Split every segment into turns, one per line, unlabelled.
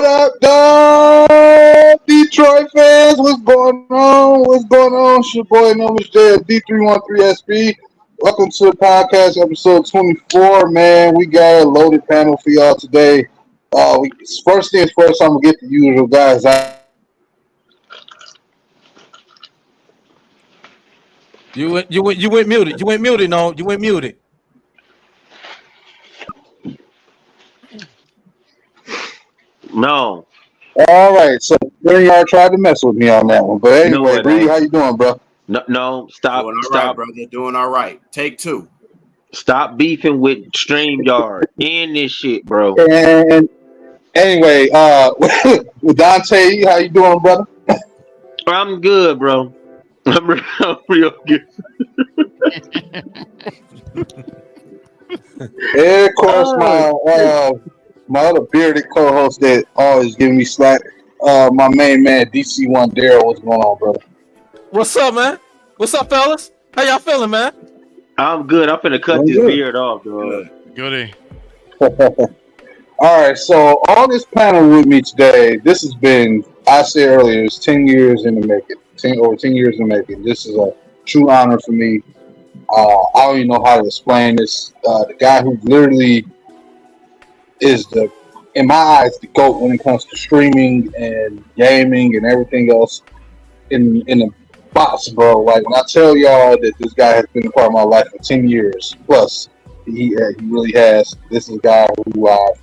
What up, dog? Detroit fans, what's going on? What's going on? It's your boy, known as D313XP. Welcome to the podcast, episode 24. Man, we got a loaded panel for y'all today. First things first, I'm gonna get the usual guys out.
You went muted. You went muted. No, you went muted.
No.
All right, so there y'all tried to mess with me on that one, but anyway,
No,
Bree, how you doing, bro?
No, stop,
doing all
stop,
right, brother. Doing all right. Take two.
stop beefing with StreamYard. End this shit, bro.
And anyway, with Dante, how you doing, brother?
I'm good, bro. I'm real good.
And of course, my other bearded co-host that always giving me slack, my main man DC1 Daryl. What's going on, brother?
What's up, man? What's up, fellas? How y'all feeling, man?
I'm good. I'm finna cut this beard off, dog.
Goody.
All right, so on this panel with me today, this has been, I said earlier, it's 10 years in the making. Over 10 years in the making. This is a true honor for me. I don't even know how to explain this. The guy who literally is in my eyes, the GOAT when it comes to streaming and gaming and everything else in the box, bro. Like when I tell y'all that this guy has been a part of my life for 10 years plus, he really has. This is a guy who I've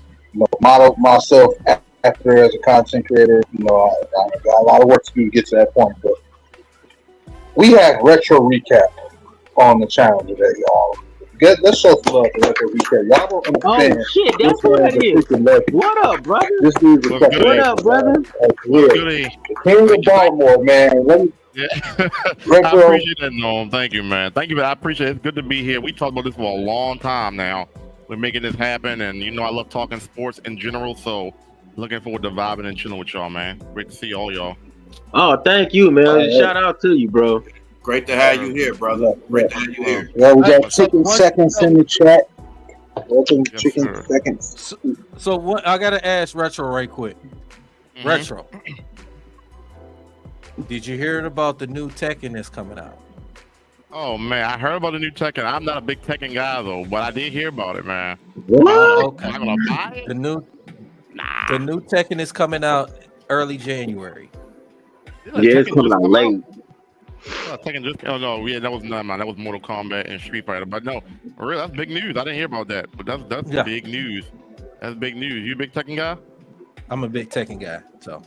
modeled myself after as a content creator. I got a lot of work to do to get to that point, but we have Retrorecap on the channel today, y'all. Let's show some love to Retro Recap. Y'all don't understand.
Oh shit, that's what it is. What up, brother?
This dude is
What up, brother?
The King of Baltimore, man.
Yeah. I appreciate that, Noam. Thank you, man. Thank you. I appreciate it. It's good to be here. We talked about this for a long time now. We're making this happen, and I love talking sports in general. So, looking forward to vibing and chilling with y'all, man. Great to see all y'all.
Oh, thank you, man. Shout out to you, bro.
Great to have you here, brother. Great to have you here.
Yeah, we got chicken seconds in the chat. Welcome, chicken seconds.
So what? I gotta ask Retro right quick.
Mm-hmm.
Retro, did you hear about the new Tekken that's coming out?
Oh man, I heard about the new Tekken. I'm not a big Tekken guy though, but I did hear about it, man.
What?
Okay.
Am I gonna buy it?
The new Tekken is coming out early January.
Yeah, it's coming out late.
Tekken just that was not mine. That was Mortal Kombat and Street Fighter. But no, for real, that's big news. I didn't hear about that, but that's big news. That's big news. You a big Tekken guy?
I'm a big Tekken guy, so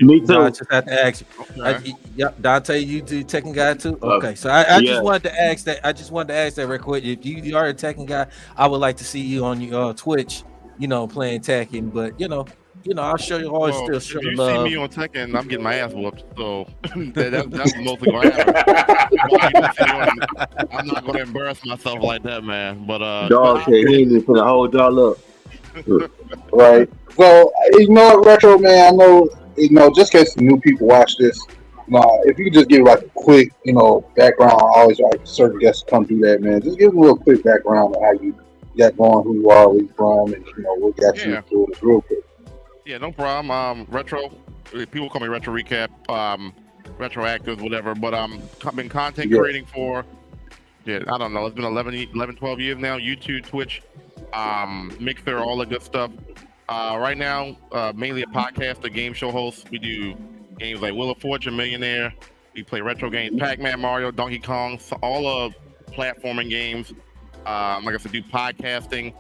Me too.
I just have to ask you.
Okay.
Dante, you do Tekken guy too? Okay, so I just wanted to ask that. I just wanted to ask that real quick. If you are a Tekken guy, I would like to see you on your Twitch. Playing Tekken, but I'll show you always still show
if you
love.
see me on Tekken, I'm getting my ass whooped. So that's mostly going to happen. I'm not going to embarrass myself like that, man. But
Dog, he ain't even finna hold y'all up.
Right. So Retro man, I know, just in case the new people watch this, if you could just give like a quick, background. I always like certain guests to come do that, man. Just give them a real quick background on how you got going, who you are, where you from, and what got you into it. Real quick.
Yeah, no problem. Retro, people call me Retro Recap, Retroactive, whatever. But I've been content creating for, I don't know, it's been 11, 12 years now. YouTube, Twitch, Mixer, all the good stuff. Right now, mainly a podcast, a game show host. We do games like Wheel of Fortune, Millionaire. We play retro games, Pac-Man, Mario, Donkey Kong, so all the platforming games. Like I said, do podcasting,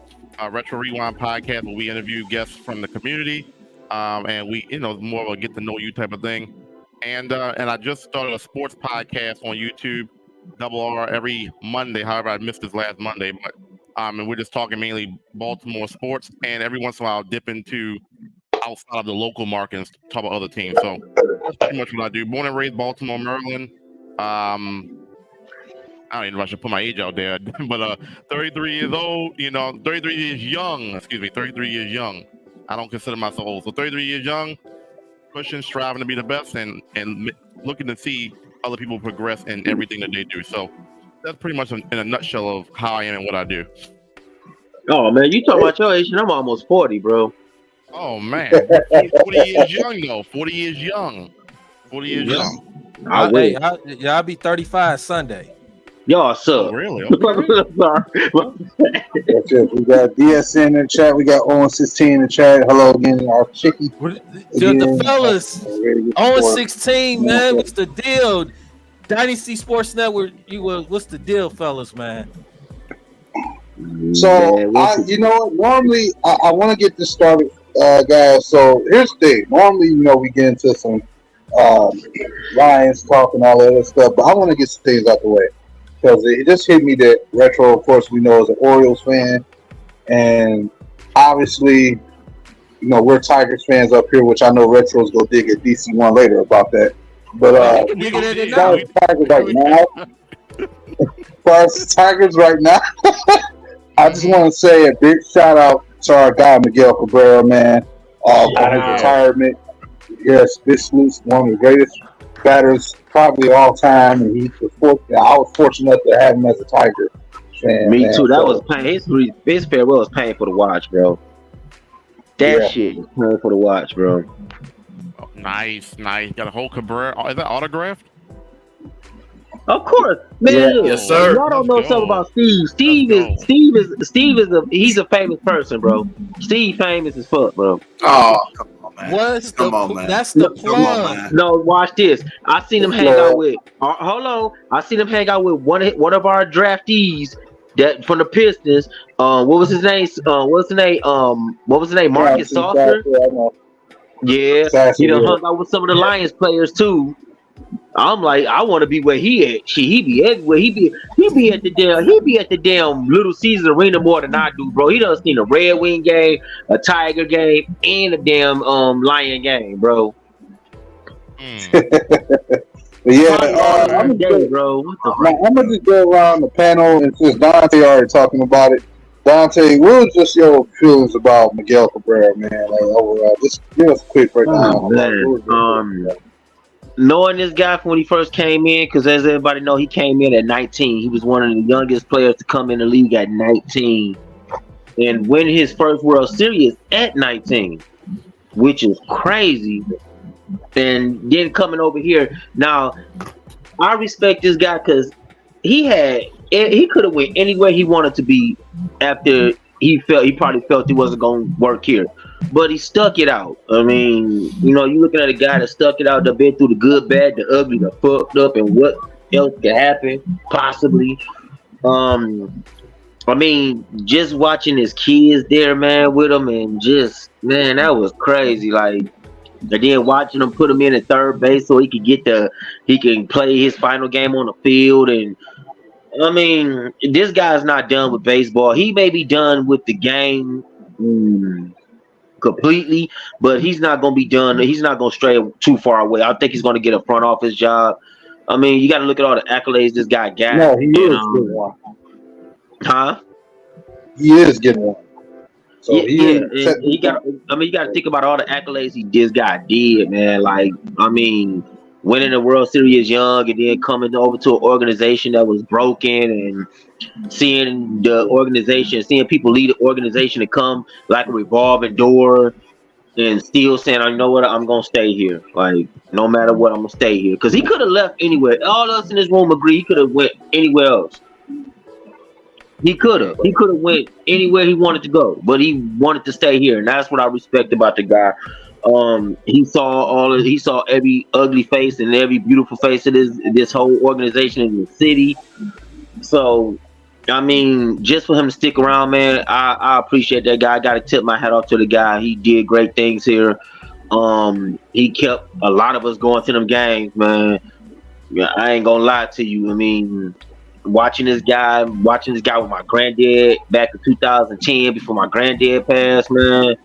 Retro Rewind podcast, where we interview guests from the community, and we, more of a get to know you type of thing. And I just started a sports podcast on YouTube, Double R, every Monday. However, I missed this last Monday, but and we're just talking mainly Baltimore sports, and every once in a while, I'll dip into outside of the local market and talk about other teams. So that's pretty much what I do. Born and raised Baltimore, Maryland. I don't even know if I should put my age out there, but 33 years old, 33 years young, 33 years young. I don't consider myself old. So 33 years young, pushing, striving to be the best, and looking to see other people progress in everything that they do. So that's pretty much in a nutshell of how I am and what I do.
Oh, man, you talking about your age, and I'm almost 40, bro.
Oh man, 40 years young though. 40 years young. 40 years young.
I'll be 35 Sunday.
Y'all suck.
Oh, really? Okay.
That's it. We got DSN in the chat. We got 0-16 in the chat. Hello again, our chickie.
The fellas, 0-16, man. What's the deal? Dynasty Sports Network. What's the deal, fellas, man?
So, you know what? Normally, I want to get this started, guys. So, here's the thing. Normally, you know, we get into some Lions talk and all that other stuff, but I want to get some things out the way. Because it just hit me that Retro, of course, we know is an Orioles fan. And obviously, you know, we're Tigers fans up here, which I know Retro's going to dig at DC1 later about that. But Tigers right now, I just want to say a big shout out to our guy, Miguel Cabrera, man, on his retirement. Yes, this was one of the greatest batters probably all time, and I was fortunate to have him as a Tiger fan.
Me too. That was pain. His farewell was painful to watch, bro. That shit was painful to watch, bro.
Oh, nice. Got a whole Cabrera. Is that autographed?
Of course, man.
Yes, sir.
Y'all don't know something about Steve. Steve is he's a famous person, bro. Steve famous as fuck, bro.
Oh, come on, man.
Man. That's the plug.
No, watch this. I seen him hang out with. Hold on. I seen him hang out with one of our draftees that from the Pistons. What was his name? Marcus Saucer. Yeah, he done hung out with some of the Lions players too. I'm like, I want to be where he at. He be everywhere. He be at the damn Little Caesars Arena more than I do, bro. He done seen a Red Wing game, a Tiger game, and a damn Lion game, bro.
I'm gonna just go around the panel, and since Dante already talking about it, Dante, what was just your feelings about Miguel Cabrera, man? Like overall, just give us a quick breakdown.
Knowing this guy from when he first came in, because as everybody know, he came in at 19. He was one of the youngest players to come in the league at 19, and win his first World Series at 19, which is crazy. And then coming over here, now I respect this guy because he could have went anywhere he wanted to be after he probably felt he wasn't going to work here. But he stuck it out. I mean, you know, you're looking at a guy that stuck it out, that been through the good, bad, the ugly, the fucked up, and what else could happen, possibly. I mean, just watching his kids there, man, with him, and just, man, that was crazy. Like, and then watching him put him in at third base so he can play his final game on the field. And I mean, this guy's not done with baseball. He may be done with the game completely, but he's not going to be done. He's not going to stray too far away. I think he's going to get a front office job. I mean, you got to look at all the accolades this guy got.
No, he is getting one.
Huh?
He is getting one. So
you got to think about all the accolades this guy did, man. Like, I mean, winning the World Series young, and then coming over to an organization that was broken, and seeing the organization, seeing people lead the organization to come like a revolving door, and still saying, "I know what, I'm gonna stay here. Like, no matter what, I'm gonna stay here." Because he could have left anywhere. All of us in this room agree he could have went anywhere else. He could have went anywhere he wanted to go, but he wanted to stay here, and that's what I respect about the guy. He saw every ugly face and every beautiful face of this whole organization in the city. So, I mean, just for him to stick around, man, I appreciate that guy. I got to tip my hat off to the guy. He did great things here. He kept a lot of us going to them games, man. Yeah, I ain't gonna lie to you. I mean, watching this guy with my granddad back in 2010 before my granddad passed, man,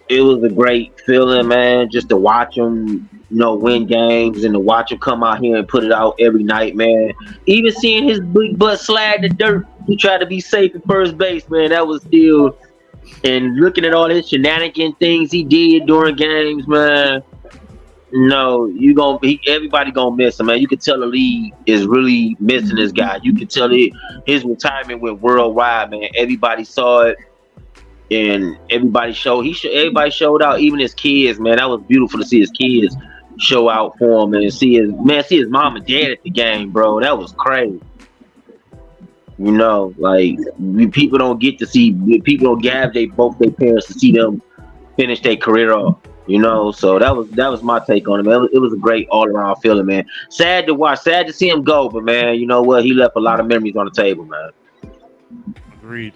it was a great feeling, man, just to watch him, win games, and to watch him come out here and put it out every night, man. Even seeing his big butt slide the dirt to try to be safe at first base, man, that was still, and looking at all his shenanigan things he did during games, man. No, everybody gonna miss him, man. You can tell the league is really missing this guy. You can tell his retirement went worldwide, man. Everybody saw it. and everybody showed out, even his kids, man. That was beautiful to see his kids show out for him and see his mom and dad at the game, bro. That was crazy. You know, like people don't gab both their parents to see them finish their career off. You know, so that was my take on it, man. It was a great all around feeling, man. Sad to watch, sad to see him go, but man, you know what? He left a lot of memories on the table, man.
Agreed.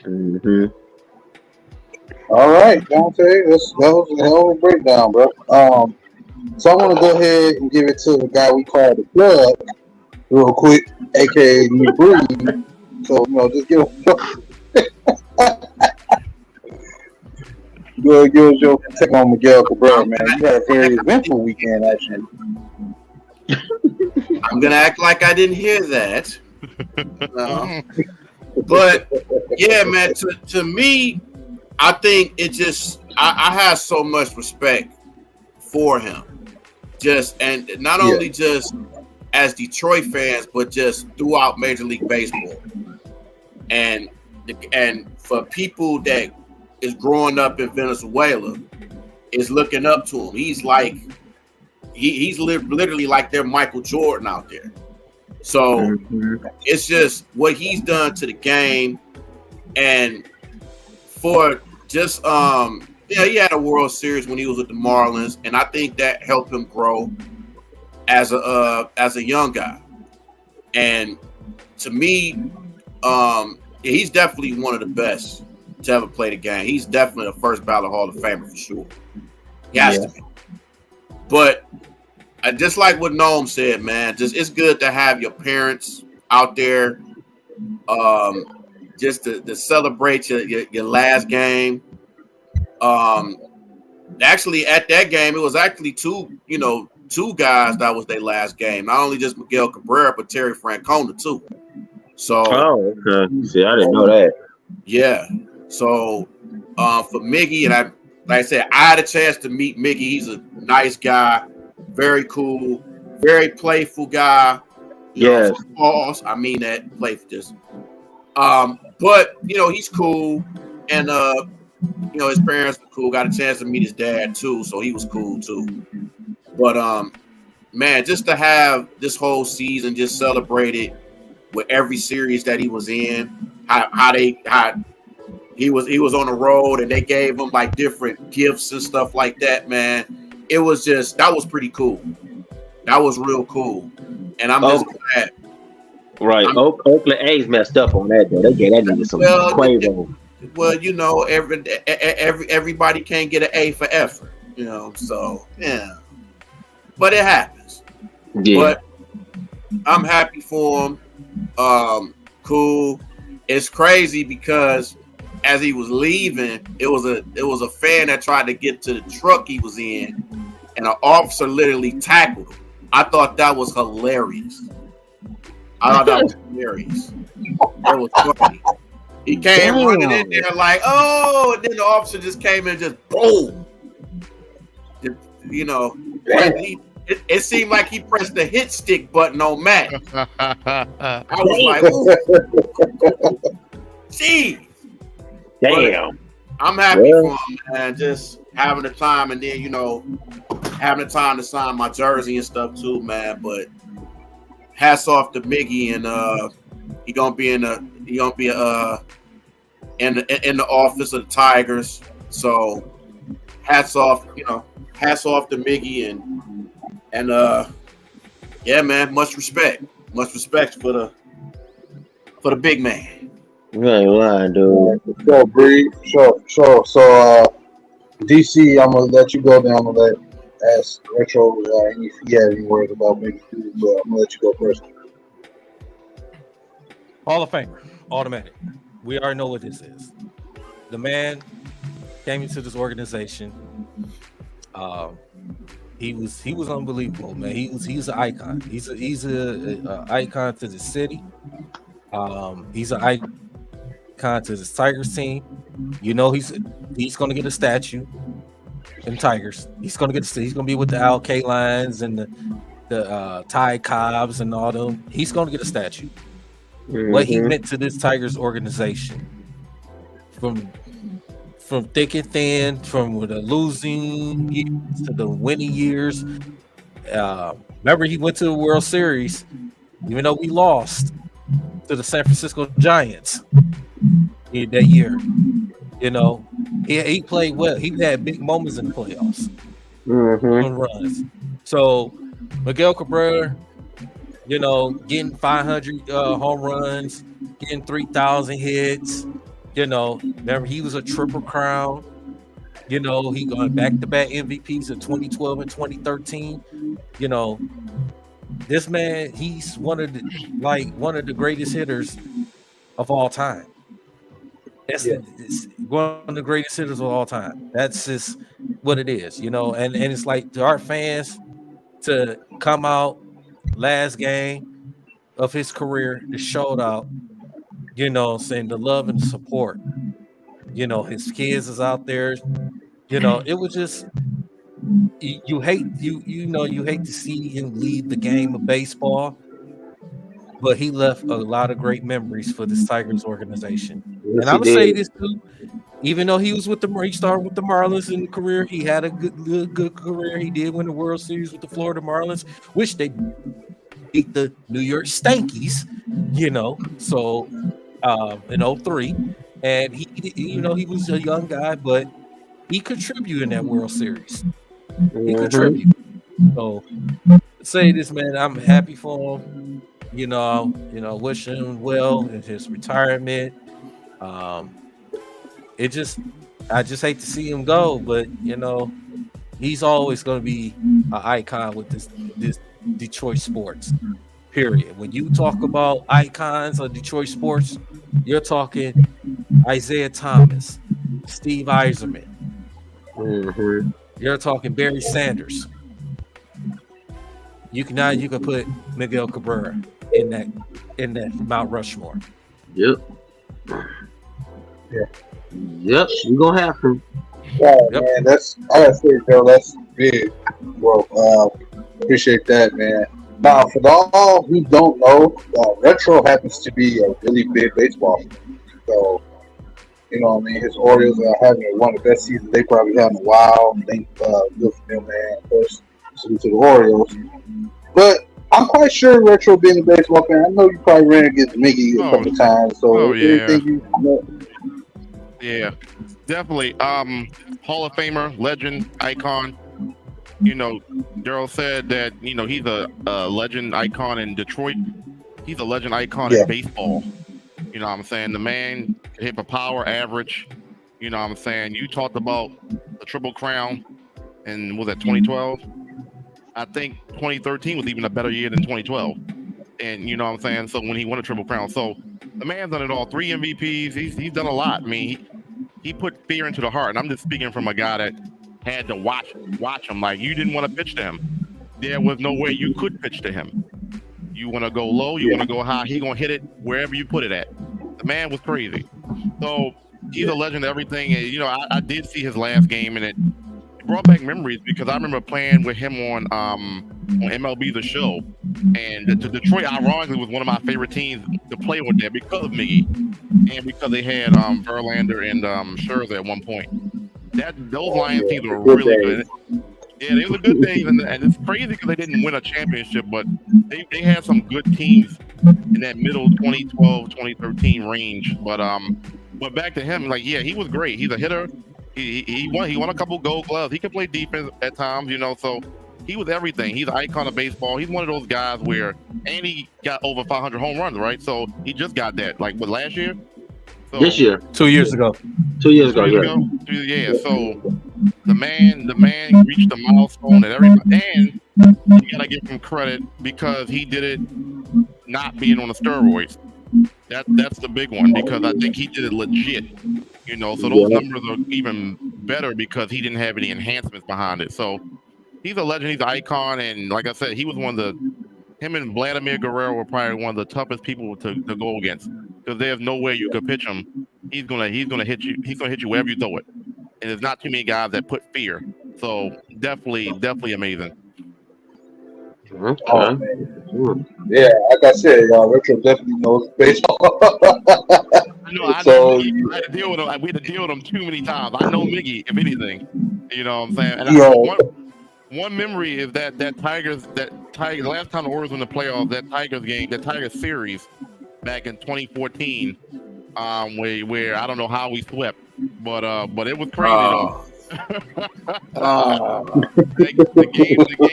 Mm-hmm.
All right, Dante, that was a hell of a breakdown, bro. So I want to go ahead and give it to the guy we call the plug real quick, aka New Breed. So just give him give us your take on Miguel Cabrera, man. You had a very eventful weekend, actually.
I'm gonna act like I didn't hear that. But yeah, man. To me, I think it just I have so much respect for him. And not only just as Detroit fans, but just throughout Major League Baseball, and for people that is growing up in Venezuela, is looking up to him. He's like he's literally like their Michael Jordan out there. So it's just what he's done to the game, and for just he had a World Series when he was with the Marlins, and I think that helped him grow as a young guy. And to me, he's definitely one of the best to ever play the game. He's definitely a first ballot Hall of Famer for sure. He has to be. But just like what Noam said, man, it's good to have your parents out there, just to celebrate your last game. Actually, at that game, it was actually two guys that was their last game. Not only just Miguel Cabrera, but Terry Francona too. So,
okay. See, I didn't know that.
Yeah. So, for Miggy, and like I said, I had a chance to meet Miggy. He's a nice guy, very cool, very playful guy.
Yes.
I mean that playful. Just, but he's cool, and his parents were cool. Got a chance to meet his dad too, so he was cool too. But man, just to have this whole season just celebrated with every series that he was in, how he was on the road and they gave him like different gifts and stuff like that, man. It was that was pretty cool. That was real cool, and I'm just glad.
Right, Oakland A's messed up on that though. They gave that nigga some Quavo.
Well, everybody can't get an A for effort, So yeah, but it happens.
Yeah.
But I'm happy for him. Cool. It's crazy because as he was leaving, it was a fan that tried to get to the truck he was in, and an officer literally tackled him. I thought that was hilarious. That was funny. He came running in there like, oh, and then the officer just came in and just boom. It seemed like he pressed the hit stick button on Matt. I was like, ooh. Jeez.
Damn.
I'm happy for him, man. Just having the time, and then having the time to sign my jersey and stuff too, man. But hats off to Miggy, and he gonna be in the office of the Tigers. So hats off to Miggy, and yeah, man, much respect for the big man.
You ain't lying, dude.
Sure, Breed. Sure. So, DC, I'm gonna let you go down. I'm gonna ask Retro if he had any words about Miggy, but I'm gonna let you go first.
Hall of Famer, automatic. We already know what this is. The man came into this organization. He was unbelievable, man. He's an icon. He's a icon to the city. He's an icon to the Tigers team. He's gonna get a statue in Tigers. He's gonna be with the LK Lions and the Ty Cobbs and all them. He's gonna get a statue. What he meant to this Tigers organization from thick and thin, from the losing years to the winning years. Remember, he went to the World Series, even though we lost to the San Francisco Giants that year. You know, he played well. He had big moments in the playoffs, runs. So Miguel Cabrera, you know, getting 500 home runs, getting 3,000 hits. You know, remember he was a triple crown. You know, he going back-to-back MVPs in 2012 and 2013. You know, this man, he's one of the greatest hitters of all time. It's one of the greatest hitters of all time. That's just what it is, you know. And it's like to our fans to come out last game of his career to show out, you know, saying the love and the support. You know, his kids is out there. You know, it was just you hate to see him leave the game of baseball, but he left a lot of great memories for this Tigers organization.
Yes,
and I would
he
say
did.
this too, even though he was with he started with the Marlins in the career, he had a good career. He did win the World Series with the Florida Marlins, which they beat the New York Stankies, you know. So in 03, and he was a young guy, but he contributed in that World Series. He contributed. So say this, man, I'm happy for him. You know, wish him well in his retirement. I just hate to see him go, but you know, he's always going to be an icon with this Detroit sports. Period. When you talk about icons of Detroit sports, you're talking Isaiah Thomas, Steve Yzerman. You're talking Barry Sanders. You can put Miguel Cabrera in that Mount Rushmore.
Yep.
Yeah.
Yep. You're gonna have to.
Oh, man, that's I gotta say, Joe, that's big, bro. Appreciate that, man. Now, for all who don't know, Retro happens to be a really big baseball fan. So, you know what I mean? His Orioles are having one of the best seasons they probably had in a while. Thank good for them, man. Of course, salute to the Orioles. But I'm quite sure Retro being a baseball fan, I know you probably ran against Miggy a couple of times. So, anything you know?
Yeah, definitely. Hall of Famer, legend, icon. You know, Daryl said that, you know, he's a legend icon in Detroit. He's a legend icon in baseball. You know what I'm saying? The man hit for power average. You know what I'm saying? You talked about the Triple Crown, and was that 2012? I think 2013 was even a better year than 2012. And you know what I'm saying? So when he won a Triple Crown. So the man's done it all. 3 MVPs. He's done a lot. I mean, he put fear into the heart. And I'm just speaking from a guy that had to watch him. Like, you didn't want to pitch to him. There was no way you could pitch to him. You want to go low, you want to go high, he gonna hit it wherever you put it at. The man was crazy. So he's a legend of everything. And, you know, I did see his last game, and it brought back memories because I remember playing with him on MLB The Show. And Detroit, ironically, was one of my favorite teams to play with there because of Miggy and because they had Verlander and Scherzer at one point. Those Lions teams were really good. Yeah, they were good days, and it's crazy because they didn't win a championship, but they had some good teams in that middle 2012, 2013 range. But back to him, like, yeah, he was great. He's a hitter. He won a couple Gold Gloves. He could play defense at times, you know. So he was everything. He's an icon of baseball. He's one of those guys where, and he got over 500 home runs, right? So he just got that, like, what, last year? So,
this year,
2 years ago.
2 years ago, yeah.
Yeah. So the man reached the milestone that everybody, and you gotta give him credit because he did it not being on the steroids. That's the big one, because I think he did it legit. You know, so those numbers are even better because he didn't have any enhancements behind it. So he's a legend, he's an icon, and like I said, he was one of him and Vladimir Guerrero were probably one of the toughest people to go against, because there's no way you could pitch him. He's gonna hit you. He's gonna hit you wherever you throw it. And there's not too many guys that put fear. So definitely amazing.
Oh, man. Yeah, like I said, Retro definitely knows baseball.
No, I know
So
Miggy. I had to deal with him. We had to deal with him too many times. I know Miggy, if anything. You know what I'm saying? And
yo,
one memory is that Tigers. The last time the Orioles won the playoffs, that Tigers game, that Tigers series, back in 2014. Where I don't know how we swept, but it was crazy though. The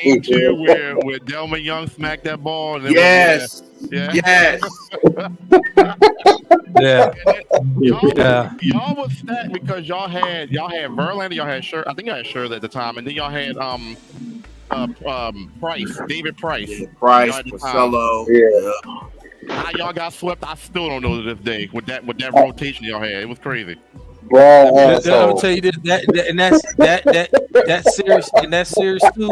game two where Delman Young smacked that ball and it
Yes.
was, yeah.
Yeah.
Y'all was stacked because y'all had Verlander, y'all had I think y'all had Scherzer at the time, and then y'all had David Price.
Price, Porcello.
Yeah.
How y'all got swept, I still don't know to this day with that rotation y'all had. It was crazy.
Bro,
I'll tell you this, that series, in that series too.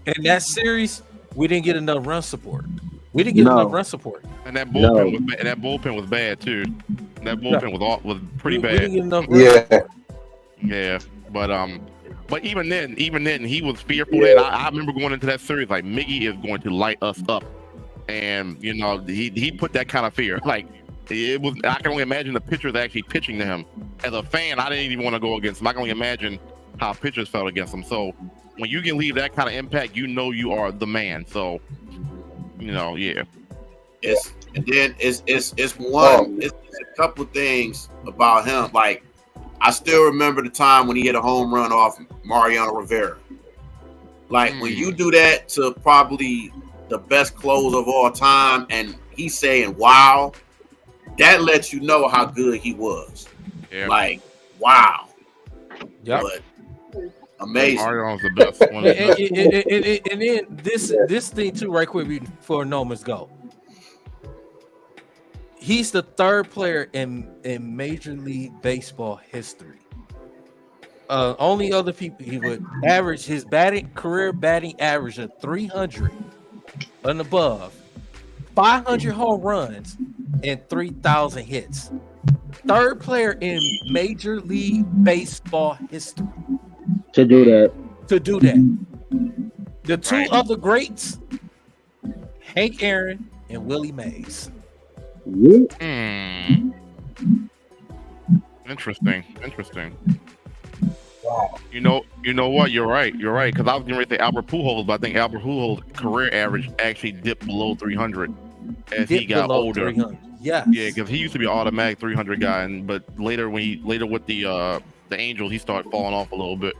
In that series, we didn't get enough run support. We didn't get enough run support.
And that bullpen was bad too. That bullpen was pretty bad.
We didn't get enough run
Yeah. But even then, he was fearful. Then I remember going into that series like Miggy is going to light us up, and you know he put that kind of fear. Like it was, I can only imagine the pitchers actually pitching to him. As a fan, I didn't even want to go against him. I can only imagine how pitchers felt against him. So when you can leave that kind of impact, you know you are the man. So you know, yeah.
It's a couple things about him. Like I still remember the time when he hit a home run off Mariano Rivera. Like when you do that to probably the best closer of all time, and he's saying "wow," that lets you know how good he was.
Yeah.
Like wow.
Yep.
But amazing.
Mario's the best one.
And then this thing too, right quick before Noma's go. He's the third player in Major League Baseball history. Only other people he would average his career batting average of 300 and above, 500 home runs, and 3,000 hits. Third player in Major League Baseball history
to do that.
The two other greats, Hank Aaron and Willie Mays.
Interesting.
Wow.
You know what? You're right. Because I was going to say Albert Pujols, but I think Albert Pujols' career average actually dipped below 300 as he got older.
Yeah,
because he used to be an automatic 300 guy, but later with the Angels, he started falling off a little bit.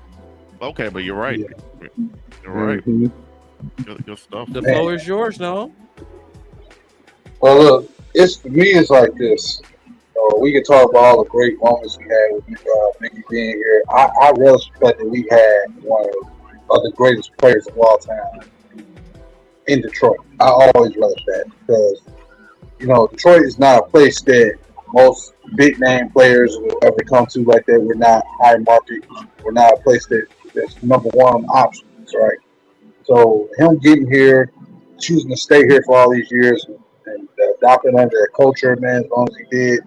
Okay, but you're right.
Yeah.
You're right. Good stuff.
The floor is yours, no?
Well, look, for me, it's like this. We can talk about all the great moments we had with Miggy being here. I relish the fact that we had one of the greatest players of all time in Detroit. I always relish that because, Detroit is not a place that most big name players will ever come to like that. We're not high market. We're not a place that's number one options, right? So him getting here, choosing to stay here for all these years, and adopting under their culture, man, as long as he did,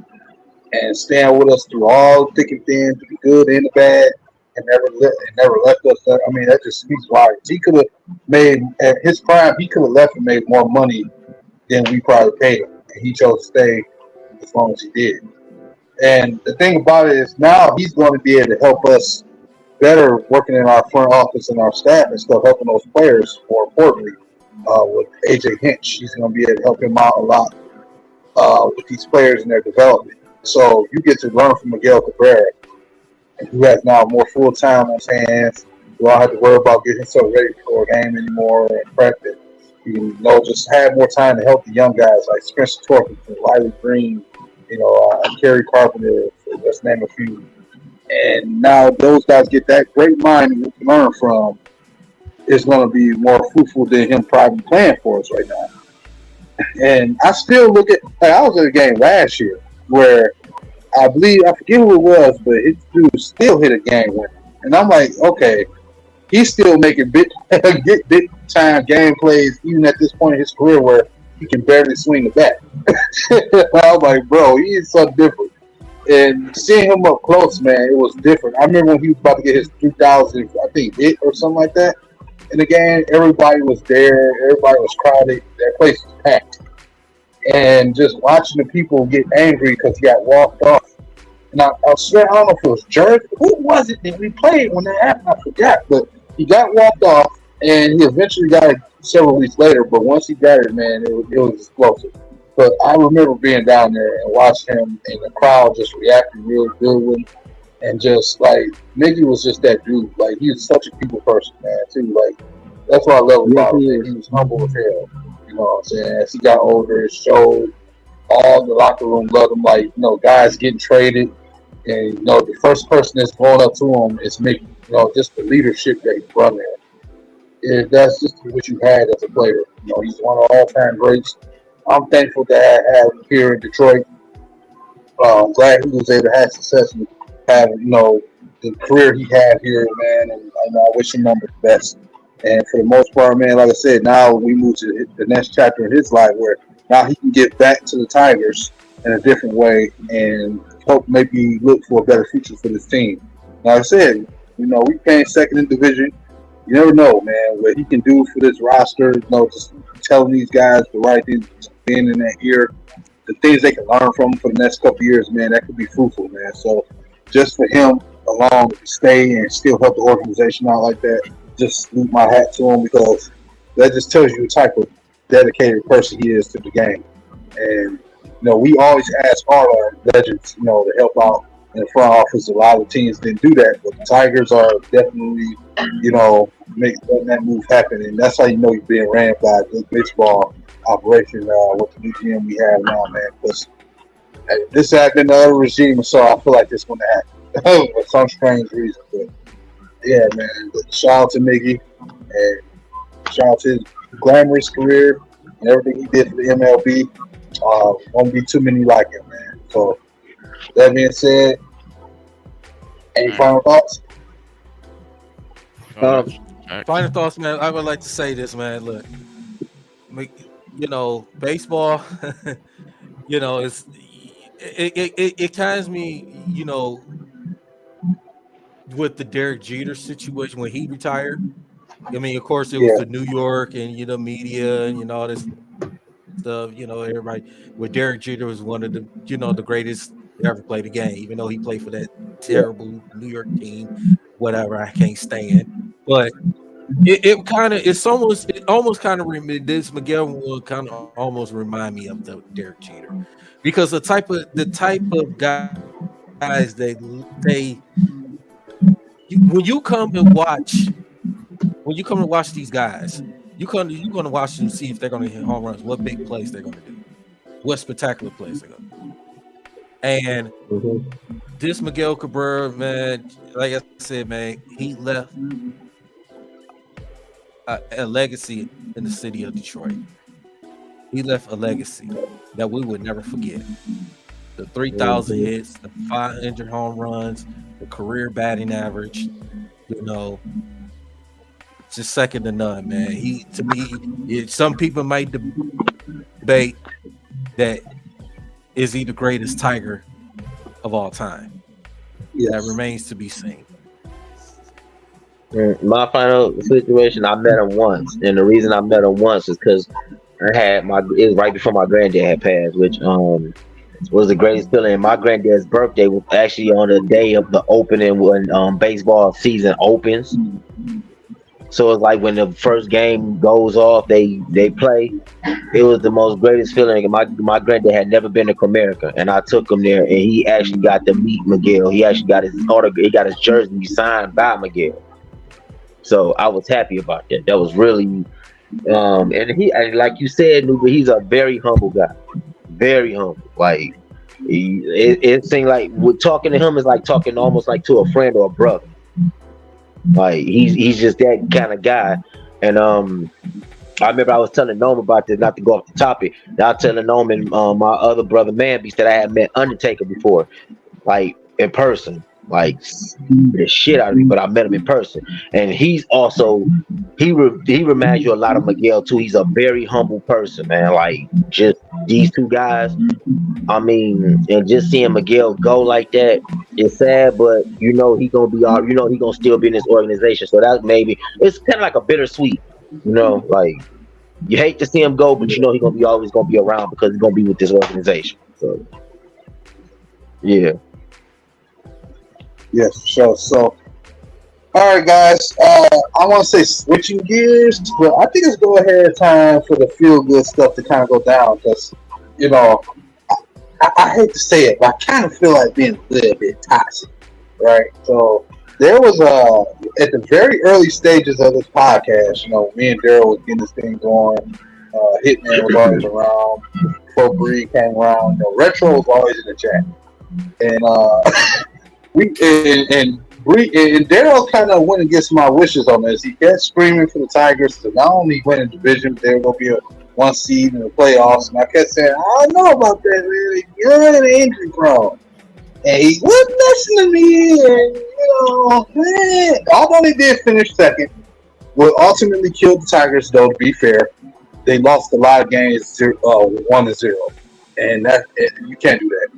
and staying with us through all thick and thin, the good and the bad, and never left us. I mean, that just speaks volumes. He could have made, at his prime, he could have left and made more money than we probably paid him, and he chose to stay as long as he did. And the thing about it is now he's going to be able to help us better working in our front office and our staff and stuff, helping those players, more importantly. With AJ Hinch, he's going to be able to help him out a lot with these players and their development. So you get to learn from Miguel Cabrera, who has now more full time on his hands. You don't have to worry about getting himself ready for a game anymore and prep it. You just have more time to help the young guys like Spencer Torkelson, Riley Green, Kerry Carpenter, let's name a few. And now those guys get that great mind to learn from. Is going to be more fruitful than him probably playing for us right now. And I still look at, I was at a game last year where I forget who it was, but his dude still hit a game winner. And I'm like, okay, he's still making big time game plays even at this point in his career where he can barely swing the bat. I was like, bro, he is so different. And seeing him up close, man, it was different. I remember when he was about to get his 3,000, I think, hit or something like that. In the game, everybody was there. Everybody was crowded. That place was packed. and just watching the people get angry because he got walked off. And I swear, I don't know if it was Jerk. Who was it that we played when that happened? I forgot. But he got walked off, and he eventually got it several weeks later. But once he got it, man, it was explosive. But I remember being down there and watching him, and the crowd just reacting real good with him. And just like Miggy was just that dude. Like he was such a people person, man. Too. Like that's what I love about him. Man. He was humble as hell. You know what I'm saying? As he got older, it showed. All the locker room loved him. Like guys getting traded, and the first person that's going up to him is Miggy. Just the leadership that he brought there. That's just what you had as a player. He's one of all-time greats. I'm thankful that I have him here in Detroit. I'm glad he was able to have success and have the career he had here, man. And I wish him nothing but the best. And for the most part, man, like I said, now we move to the next chapter in his life where now he can get back to the Tigers in a different way and hope maybe look for a better future for this team. Like I said, we playing second in division. You never know, man, what he can do for this roster. Just telling these guys the right things, being in that ear, the things they can learn from him for the next couple of years, man, that could be fruitful, man. So just for him along to stay and still help the organization out like that, just salute my hat to him because that just tells you the type of dedicated person he is to the game. And we always ask all our legends, to help out in the front office. A lot of teams didn't do that, but the Tigers are definitely, making that move happen. And that's how you're being ran by a good baseball operation with the new GM we have now, man. Because this had been the other regime, so I feel like this going to happen for some strange reason. But yeah, man. Shout out to Miggy and shout out to his glamorous career and everything he did for the MLB. Won't be too many like him, man. So that being said, any final thoughts?
Final thoughts, man. I would like to say this, man. Look, baseball, it kinds me, with the Derek Jeter situation when he retired. I mean, of course, it was the New York and media and all this stuff. Everybody. With Derek Jeter was one of the the greatest to ever play the game, even though he played for that terrible New York team, whatever I can't stand. But this Miguel will kind of almost remind me of the Derek Jeter because the type of guys when you come to watch these guys, you're gonna watch them, see if they're gonna hit home runs, what big plays they're gonna do, what spectacular plays they're gonna do. And this Miguel Cabrera, man, like I said, man, he left a legacy in the city of Detroit. He left a legacy that we would never forget. The 3,000 hits, the 500 home runs, the career batting average, just second to none, man. To me, some people might debate that is he the greatest Tiger of all time. Yes. That remains to be seen.
My final situation, I met him once, and the reason I met him once is because it was right before my granddad had passed, which was the greatest feeling. My granddad's birthday was actually on the day of the opening when baseball season opens. So it's like when the first game goes off, they play. It was the most greatest feeling. My granddad had never been to Comerica, and I took him there, and he actually got to meet Miguel. He actually got his autograph. He got his jersey signed by Miguel. So I was happy about that. That was really, and like you said, Nuba, he's a very humble guy. Very humble. Like it seemed like talking to him is like talking almost like to a friend or a brother. Like he's just that kind of guy. And I remember I was telling Noam about this, not to go off the topic. I was telling Noam and my other brother Manbeast that I had met Undertaker before, like in person. Like the shit out of me, but I met him in person, and he's also he reminds you a lot of Miguel too. He's a very humble person, man. Like just these two guys, I mean, and just seeing Miguel go like that is sad, but he gonna be all, he gonna still be in this organization. So that maybe it's kind of like a bittersweet, like You hate to see him go, but you know he's gonna be always gonna be around because he's gonna be with this organization. So, yeah.
Yes, for sure. So, all right, guys. I want to say switching gears, but I think it's go ahead time for the feel good stuff to kind of go down because, you know, I hate to say it, but I kind of feel like being a little bit toxic, right? So there was at the very early stages of this podcast, you know, me and Daryl was getting this thing going. Hitman was always around. Before Bree came around, you know, Retro was always in the chat, and Bree and Daryl kind of went against my wishes on this. He kept screaming for the Tigers to not only win a division, but they were going to be a 1 seed in the playoffs. And I kept saying, I don't know about that, man. You're an injury prone. And he wouldn't listen to me. And, you know, man. Although they did finish second, what ultimately killed the Tigers, though, to be fair, they lost a lot of games 1-0. And you can't do that.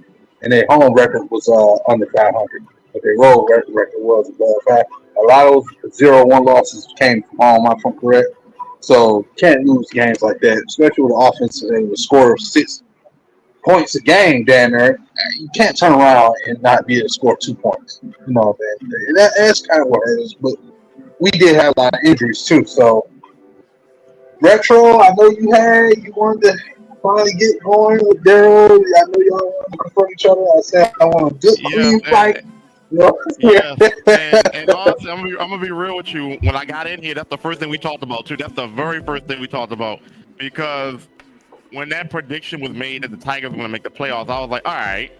And their home record was under 500. But their road record was above 500. A lot of those 0-1 losses came from home, if I'm correct. So can't lose games like that, especially with the offense. They would score 6 points a game down there. You can't turn around and not be able to score 2 points. You know, that's kind of what it is. But we did have a lot of injuries too. So Retro, I know you wanted to finally get going with Daryl. I know y'all want to confront each other. I said I want a good clean fight.
Yeah, and honestly, I'm gonna be real with you. When I got in here, that's the first thing we talked about too. That's the very first thing we talked about, because when that prediction was made that the Tigers were gonna make the playoffs, I was like, all right,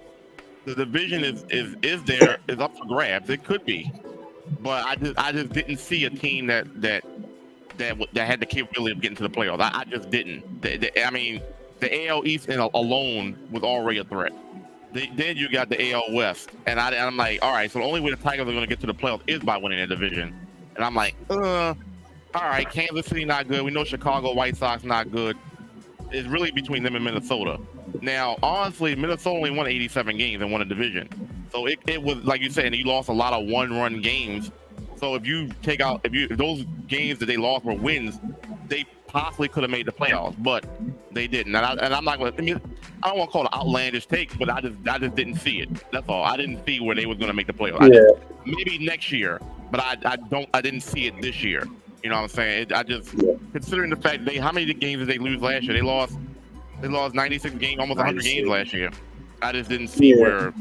the division is up for grabs. It could be, but I just didn't see a team that had the capability of getting to the playoffs. I just didn't. I mean, the AL East alone was already a threat. Then you got the AL West, and I'm like, all right, so the only way the Tigers are going to get to the playoffs is by winning the division. And I'm like, all right, Kansas City not good. We know Chicago White Sox not good. It's really between them and Minnesota. Now, honestly, Minnesota only won 87 games and won a division. So it was, like you said, and you lost a lot of one-run games. So if those games that they lost were wins, they possibly could have made the playoffs, but they didn't. And I'm not going to. I mean, I don't want to call it outlandish takes, but I just didn't see it. That's all. I didn't see where they was going to make the playoffs.
Yeah.
Maybe next year, but I didn't see it this year. You know what I'm saying? Considering the fact how many games did they lose last year? They lost 96 games, almost 100 games last year. I just didn't see where.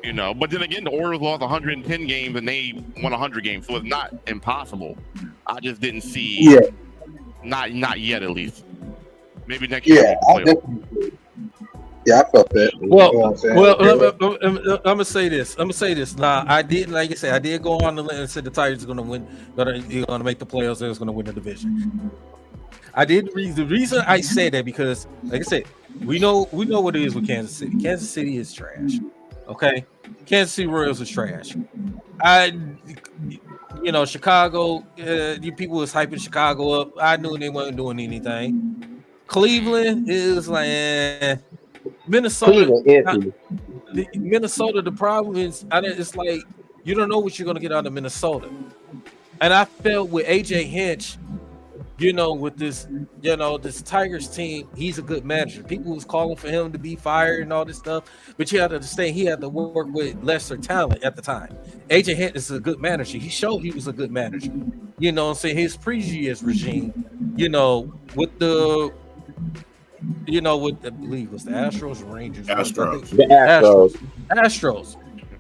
You know, but then again, the Orioles lost 110 games and they won 100 games, so it's not impossible. I just didn't see.
Yeah.
Not yet, at least. Maybe next year.
Yeah, I definitely. Yeah, I felt that.
I'm gonna say this. Nah, I didn't. Like I said, I did go on and said the Tigers are gonna win. They're gonna make the playoffs. They're gonna win the division. I did. The reason I say that because, like I said, we know what it is with Kansas City. Kansas City is trash. Okay, Kansas City Royals is trash. Chicago. You people was hyping Chicago up. I knew they wasn't doing anything. Cleveland is like Minnesota. Minnesota. The problem is, it's like you don't know what you're gonna get out of Minnesota. And I felt with AJ Hinch, with this, this Tigers team, he's a good manager. People was calling for him to be fired and all this stuff, but you have to understand he had to work with lesser talent at the time. AJ Hinch is a good manager. He showed he was a good manager. You know what I'm saying? His previous regime, with the, with I believe it was the Astros or Rangers. Astros.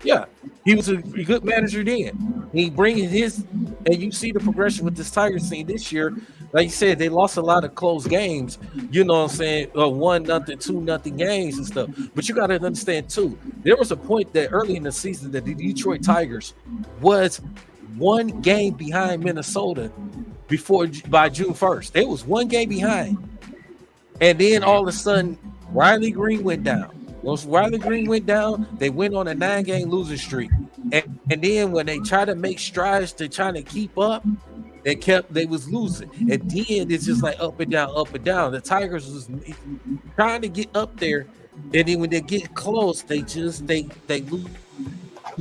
Yeah, he was a good manager then. He bringing his, and you see the progression with this Tigers team this year. Like you said, they lost a lot of close games. You know what I'm saying? 1-0, 2-0 games and stuff. But you got to understand too. There was a point that early in the season that the Detroit Tigers was 1 game behind Minnesota by June 1st. They was 1 game behind, and then all of a sudden Riley Green went down. Once Riley Green went down, they went on a 9-game losing streak. And then when they tried to make strides to try to keep up, they was losing. And then it's just like up and down, up and down. The Tigers was trying to get up there, and then when they get close, they lose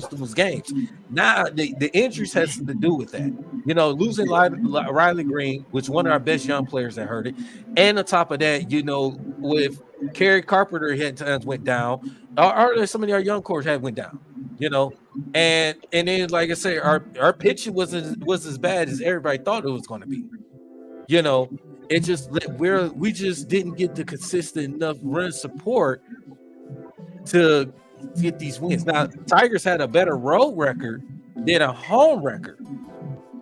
those games. Now the injuries has to do with that. You know, losing Riley Green, which one of our best young players that hurt it, and on top of that, you know, with Kerry Carpenter had times went down, or some of our young cores had went down. You know, and then like I say, our pitching was as bad as everybody thought it was going to be. You know, it just we just didn't get the consistent enough run support to get these wins. Now, Tigers had a better road record than a home record.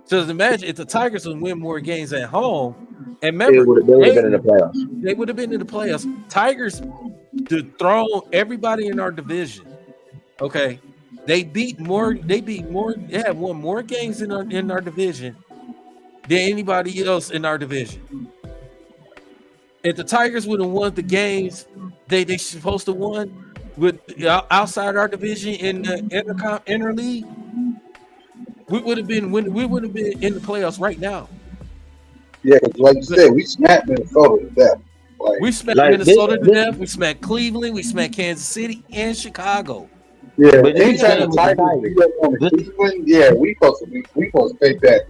So imagine if the Tigers would win more games at home, and remember,
they would have been in the playoffs.
They would have been in the playoffs. Tigers dethroned everybody in our division. Okay. They had won more games in our division than anybody else in our division. If the Tigers would have won the games they supposed to won with outside our division in the interleague, we would have been in the playoffs right now.
Yeah, because like you said, we smacked Minnesota to death.
We smacked Minnesota to death. We smacked Cleveland. We smacked Kansas City and Chicago.
Yeah, but anytime the Tigers beat up on Cleveland, yeah, we supposed to take that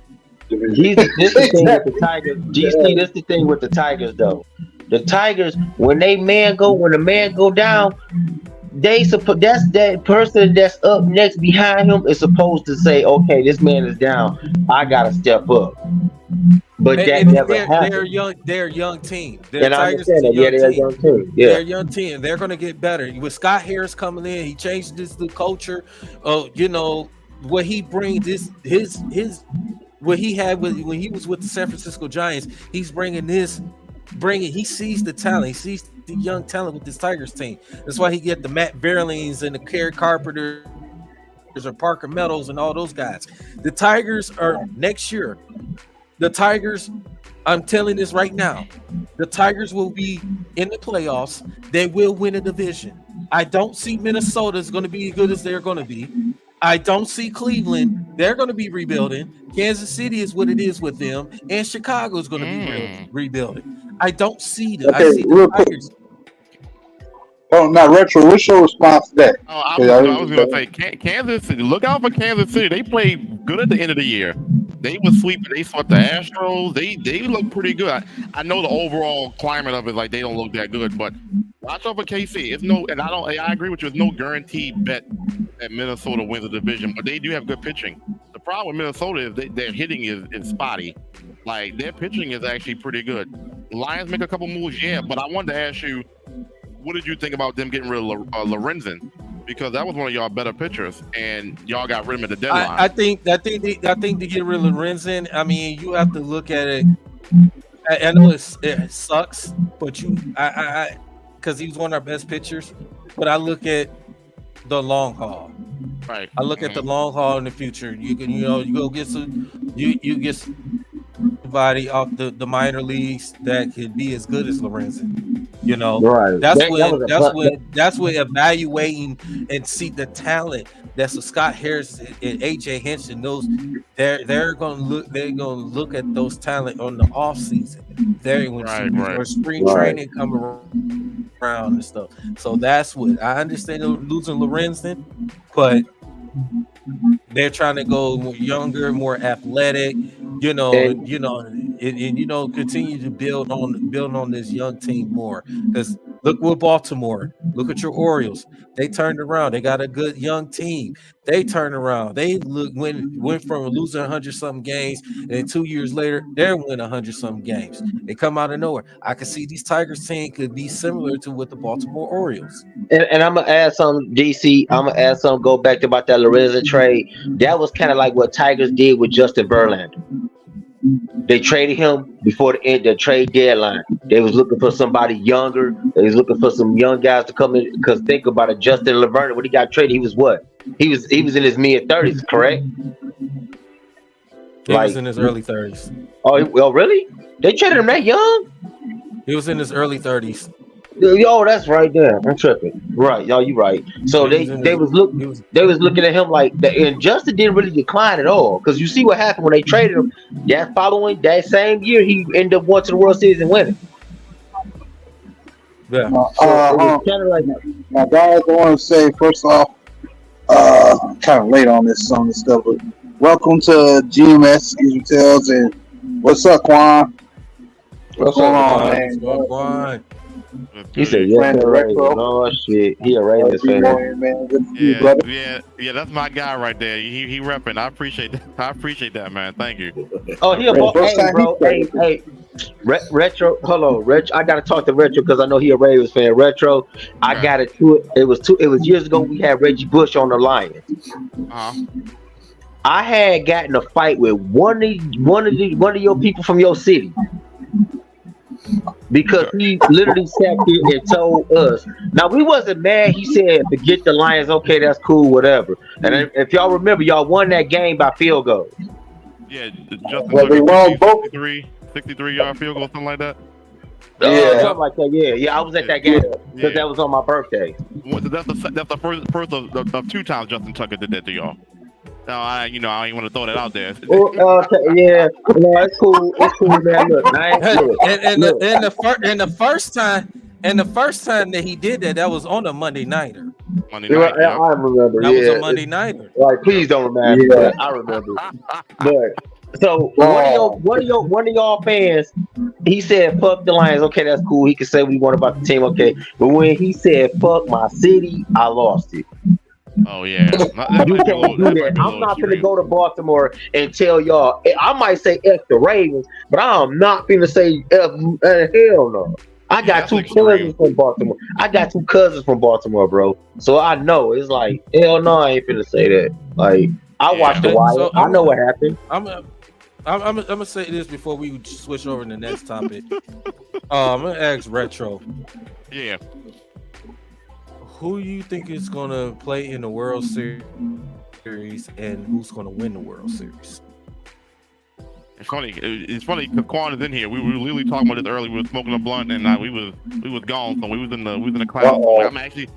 division.
This the thing with the Tigers. GC, this the thing with the Tigers though. The Tigers, when the man go down, that's that person that's up next behind him is supposed to say, okay, this man is down, I gotta step up. But that never happened.
They're a young team.
And I understand that. Yeah, they're a young team. Yeah,
they're a young team. They're going to get better. With Scott Harris coming in, he changed the culture. You know what he brings. His what he had when he was with the San Francisco Giants. He's bringing. He sees the talent. He sees the young talent with this Tigers team. That's why he get the Matt Verlines and the Kerry Carpenter or Parker Meadows and all those guys. The Tigers are next year. The Tigers, I'm telling this right now, the Tigers will be in the playoffs. They will win a division. I don't see Minnesota is going to be as good as they're going to be. I don't see Cleveland. They're going to be rebuilding. Kansas City is what it is with them. And Chicago is going to be rebuilding. I don't see them.
Okay,
I see the Tigers.
Oh, now, Retro, what's your response to that?
Oh, I was going to say, Kansas City. Look out for Kansas City. They played good at the end of the year. They were sweeping. They swept the Astros. They look pretty good. I know the overall climate of it, like they don't look that good, but watch out for KC. It's no, and I agree with you. It's no guaranteed bet that Minnesota wins the division, but they do have good pitching. The problem with Minnesota is their hitting is spotty. Like their pitching is actually pretty good. Lions make a couple moves, yeah, but I wanted to ask you, what did you think about them getting rid of Lorenzen? Because that was one of y'all better pitchers, and y'all got rid of him at the deadline.
I think to get rid of Lorenzen, I mean, you have to look at it. I know it sucks, but because he was one of our best pitchers. But I look at the long haul.
Right.
I look at the long haul in the future. You can, you go get you get somebody off the minor leagues that could be as good as Lorenzen.
Right.
That's what evaluating and see the talent. That's what Scott Harris and AJ Henson knows. They're gonna look at those talent on the off season. Or spring training come around and stuff. So that's what I understand losing Lorenzen, but they're trying to go more younger, more athletic, and continue to build on this young team more. Because look with Baltimore, look at your Orioles. They turned around. They got a good young team. They turned around. They went from losing 100-something games, and 2 years later, they're winning 100-something games. They come out of nowhere. I can see these Tigers team could be similar to what the Baltimore Orioles.
And I'm gonna add some, DC. I'm gonna add some. Go back to about that Lorenzen trade. That was kind of like what Tigers did with Justin Verlander. They traded him before the trade deadline. They was looking for somebody younger. They was looking for some young guys to come in. Because think about it, Justin Verlander, when he got traded, he was what? He was in his mid-30s, correct?
He was in his early 30s.
Oh, really? They traded him that young?
He was in his early 30s.
Yo, that's right there. I'm tripping. Right, y'all, you right. So they was looking at him like that, and Justin didn't really decline at all. Because you see what happened when they traded him. That same year, he ended up going to the World Series and winning.
Yeah.
Kind of like now, guys, I want to say first off, Kind of late on this stuff, but welcome to GMS Excuse Tales, and what's up, Quan? What's going on, man?
Quan?
He said, "Yes, oh shit, he a Ravens fan."
Yeah, that's my guy right there. He repping. I appreciate that, man. Thank you.
Oh, he a hey, bro. Hey. Retro, hold on, Retro. I gotta talk to Retro because I know he a Ravens fan. Retro, I got it too. It was years ago. We had Reggie Bush on the Lions. I had gotten a fight with one of your people from your city because he literally sat here and told us. Now we wasn't mad. He said, "Forget the Lions. Okay, that's cool, whatever." And if y'all remember, y'all won that game by field goal.
Yeah, Justin
they won both.
63-yard field goal, something like that.
Yeah, something like that. Yeah, I was at that game because that was on my birthday.
That's the first of 2 times Justin Tucker did that to y'all. No, I ain't want to throw that out there.
Yeah, no, it's cool. It's cool, man. Look,
and the first time that he did that was on a Monday nighter.
I remember.
That was a Monday nighter.
Like, please don't remind me. But I remember. But so one of y'all fans, he said, "Fuck the Lions." Okay, that's cool. He could say what he want about the team. Okay, but when he said, "Fuck my city," I lost it.
Oh yeah,
you can't do that. I'm not gonna go to Baltimore and tell y'all. I might say F the Ravens, but I'm not gonna say F. Hell no. I got 2 cousins from Baltimore. Bro. So I know it's like hell no. I ain't finna say that. Like I watched The Wire. So I know what happened.
I'm gonna say this before we switch over to the next topic. I'm gonna ask Retro.
Yeah.
Who you think is gonna play in the World Series, and who's gonna win the World Series?
It's funny because Quan is in here. We were literally talking about this earlier. We were smoking a blunt, and we was gone, so we was in the clouds. I'm actually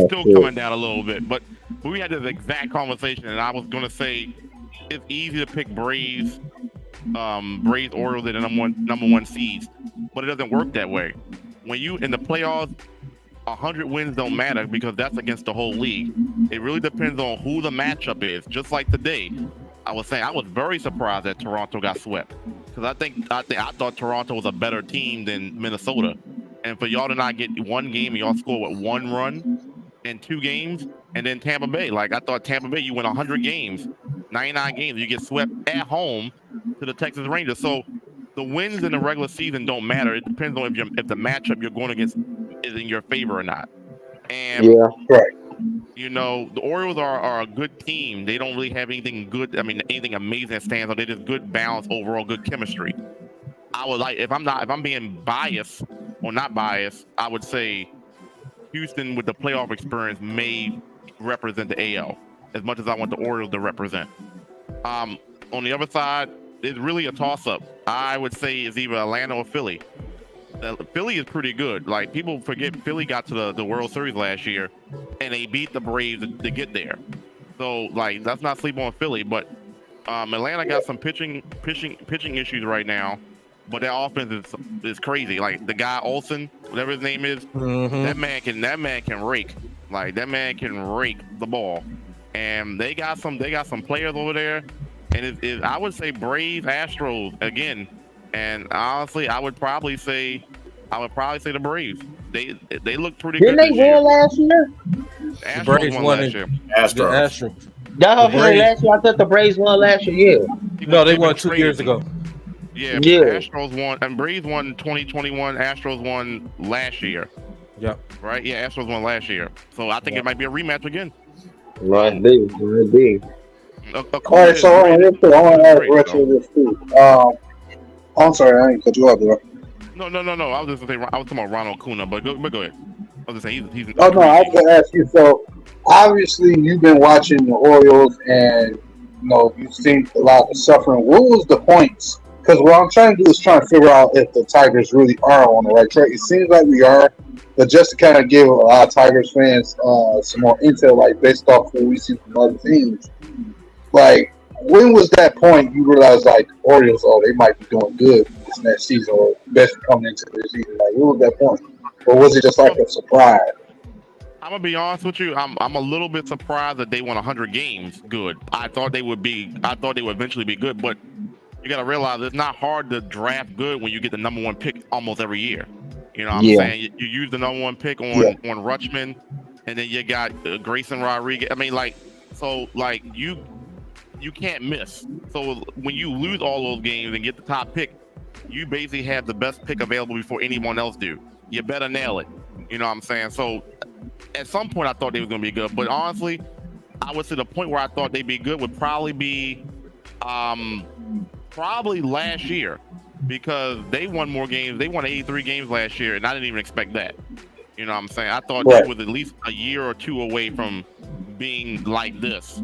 still coming down a little bit, but we had this exact conversation, and I was gonna say it's easy to pick Braves, Orioles, and number one seeds, but it doesn't work that way. When you in the playoffs, 100 wins don't matter because that's against the whole league. It really depends on who the matchup is. Just like today, I was saying I was very surprised that Toronto got swept because I thought Toronto was a better team than Minnesota, and for y'all to not get one game and y'all score with 1 run in 2 games, and then Tampa Bay, like I thought Tampa Bay, you win 100 games, 99 games, you get swept at home to the Texas Rangers. So the wins in the regular season don't matter. It depends on if the matchup you're going against is in your favor or not. And you know, the Orioles are a good team. They don't really have anything good. I mean, anything amazing that stands out. They just good balance, overall good chemistry. I would like if I'm being biased or not biased, I would say Houston with the playoff experience may represent the AL as much as I want the Orioles to represent. On the other side, it's really a toss-up. I would say it's either Atlanta or Philly. Philly is pretty good. Like people forget, Philly got to the World Series last year, and they beat the Braves to get there. So like, let's not sleep on Philly. But Atlanta got some pitching issues right now, but their offense is crazy. Like the guy Olsen, whatever his name is, that man can rake. Like that man can rake the ball, and they got some players over there. And I would say Braves, Astros again. And honestly, I would probably say the Braves. They look pretty good.
Didn't they win last year?
The Braves won last year.
Astros.
Y'all won last year. I thought the Braves won last year. Yeah.
No, they won 2 years ago.
Yeah. Astros won, and Braves won 2021. Astros won last year.
Yep.
Right? Yeah, Astros won last year. So I think it might be a rematch again.
Might be.
All right, so I want to add Retro this too. I'm sorry, I didn't cut you off, bro.
No. I was just gonna say I was talking about Ronald Acuna, but go ahead. I was just saying he's.
Oh no, I was gonna ask you. So obviously you've been watching the Orioles, and you've seen a lot of suffering. What was the points? Because what I'm trying to do is trying to figure out if the Tigers really are on the right track. It seems like we are, but just to kind of give a lot of Tigers fans some more intel, like based off what we see from other teams, like. When was that point you realized, like, Orioles, they might be doing good this next season, or best coming into this season? Like, when was that point? Or was it just like a surprise?
I'm gonna be honest with you. I'm a little bit surprised that they won 100 games. Good. I thought they would eventually be good, but you got to realize it's not hard to draft good when you get the number one pick almost every year. You know what I'm saying? You use the number one pick on Rutschman, and then you got Grayson Rodriguez. I mean, you can't miss. So when you lose all those games and get the top pick, you basically have the best pick available before anyone else do. You better nail it. You know what I'm saying? So at some point I thought they were going to be good, but honestly, I would say the point where I thought they'd be good would probably be probably last year, because they won more games. They won 83 games last year, and I didn't even expect that. You know what I'm saying? I thought they was at least a year or two away from being like this.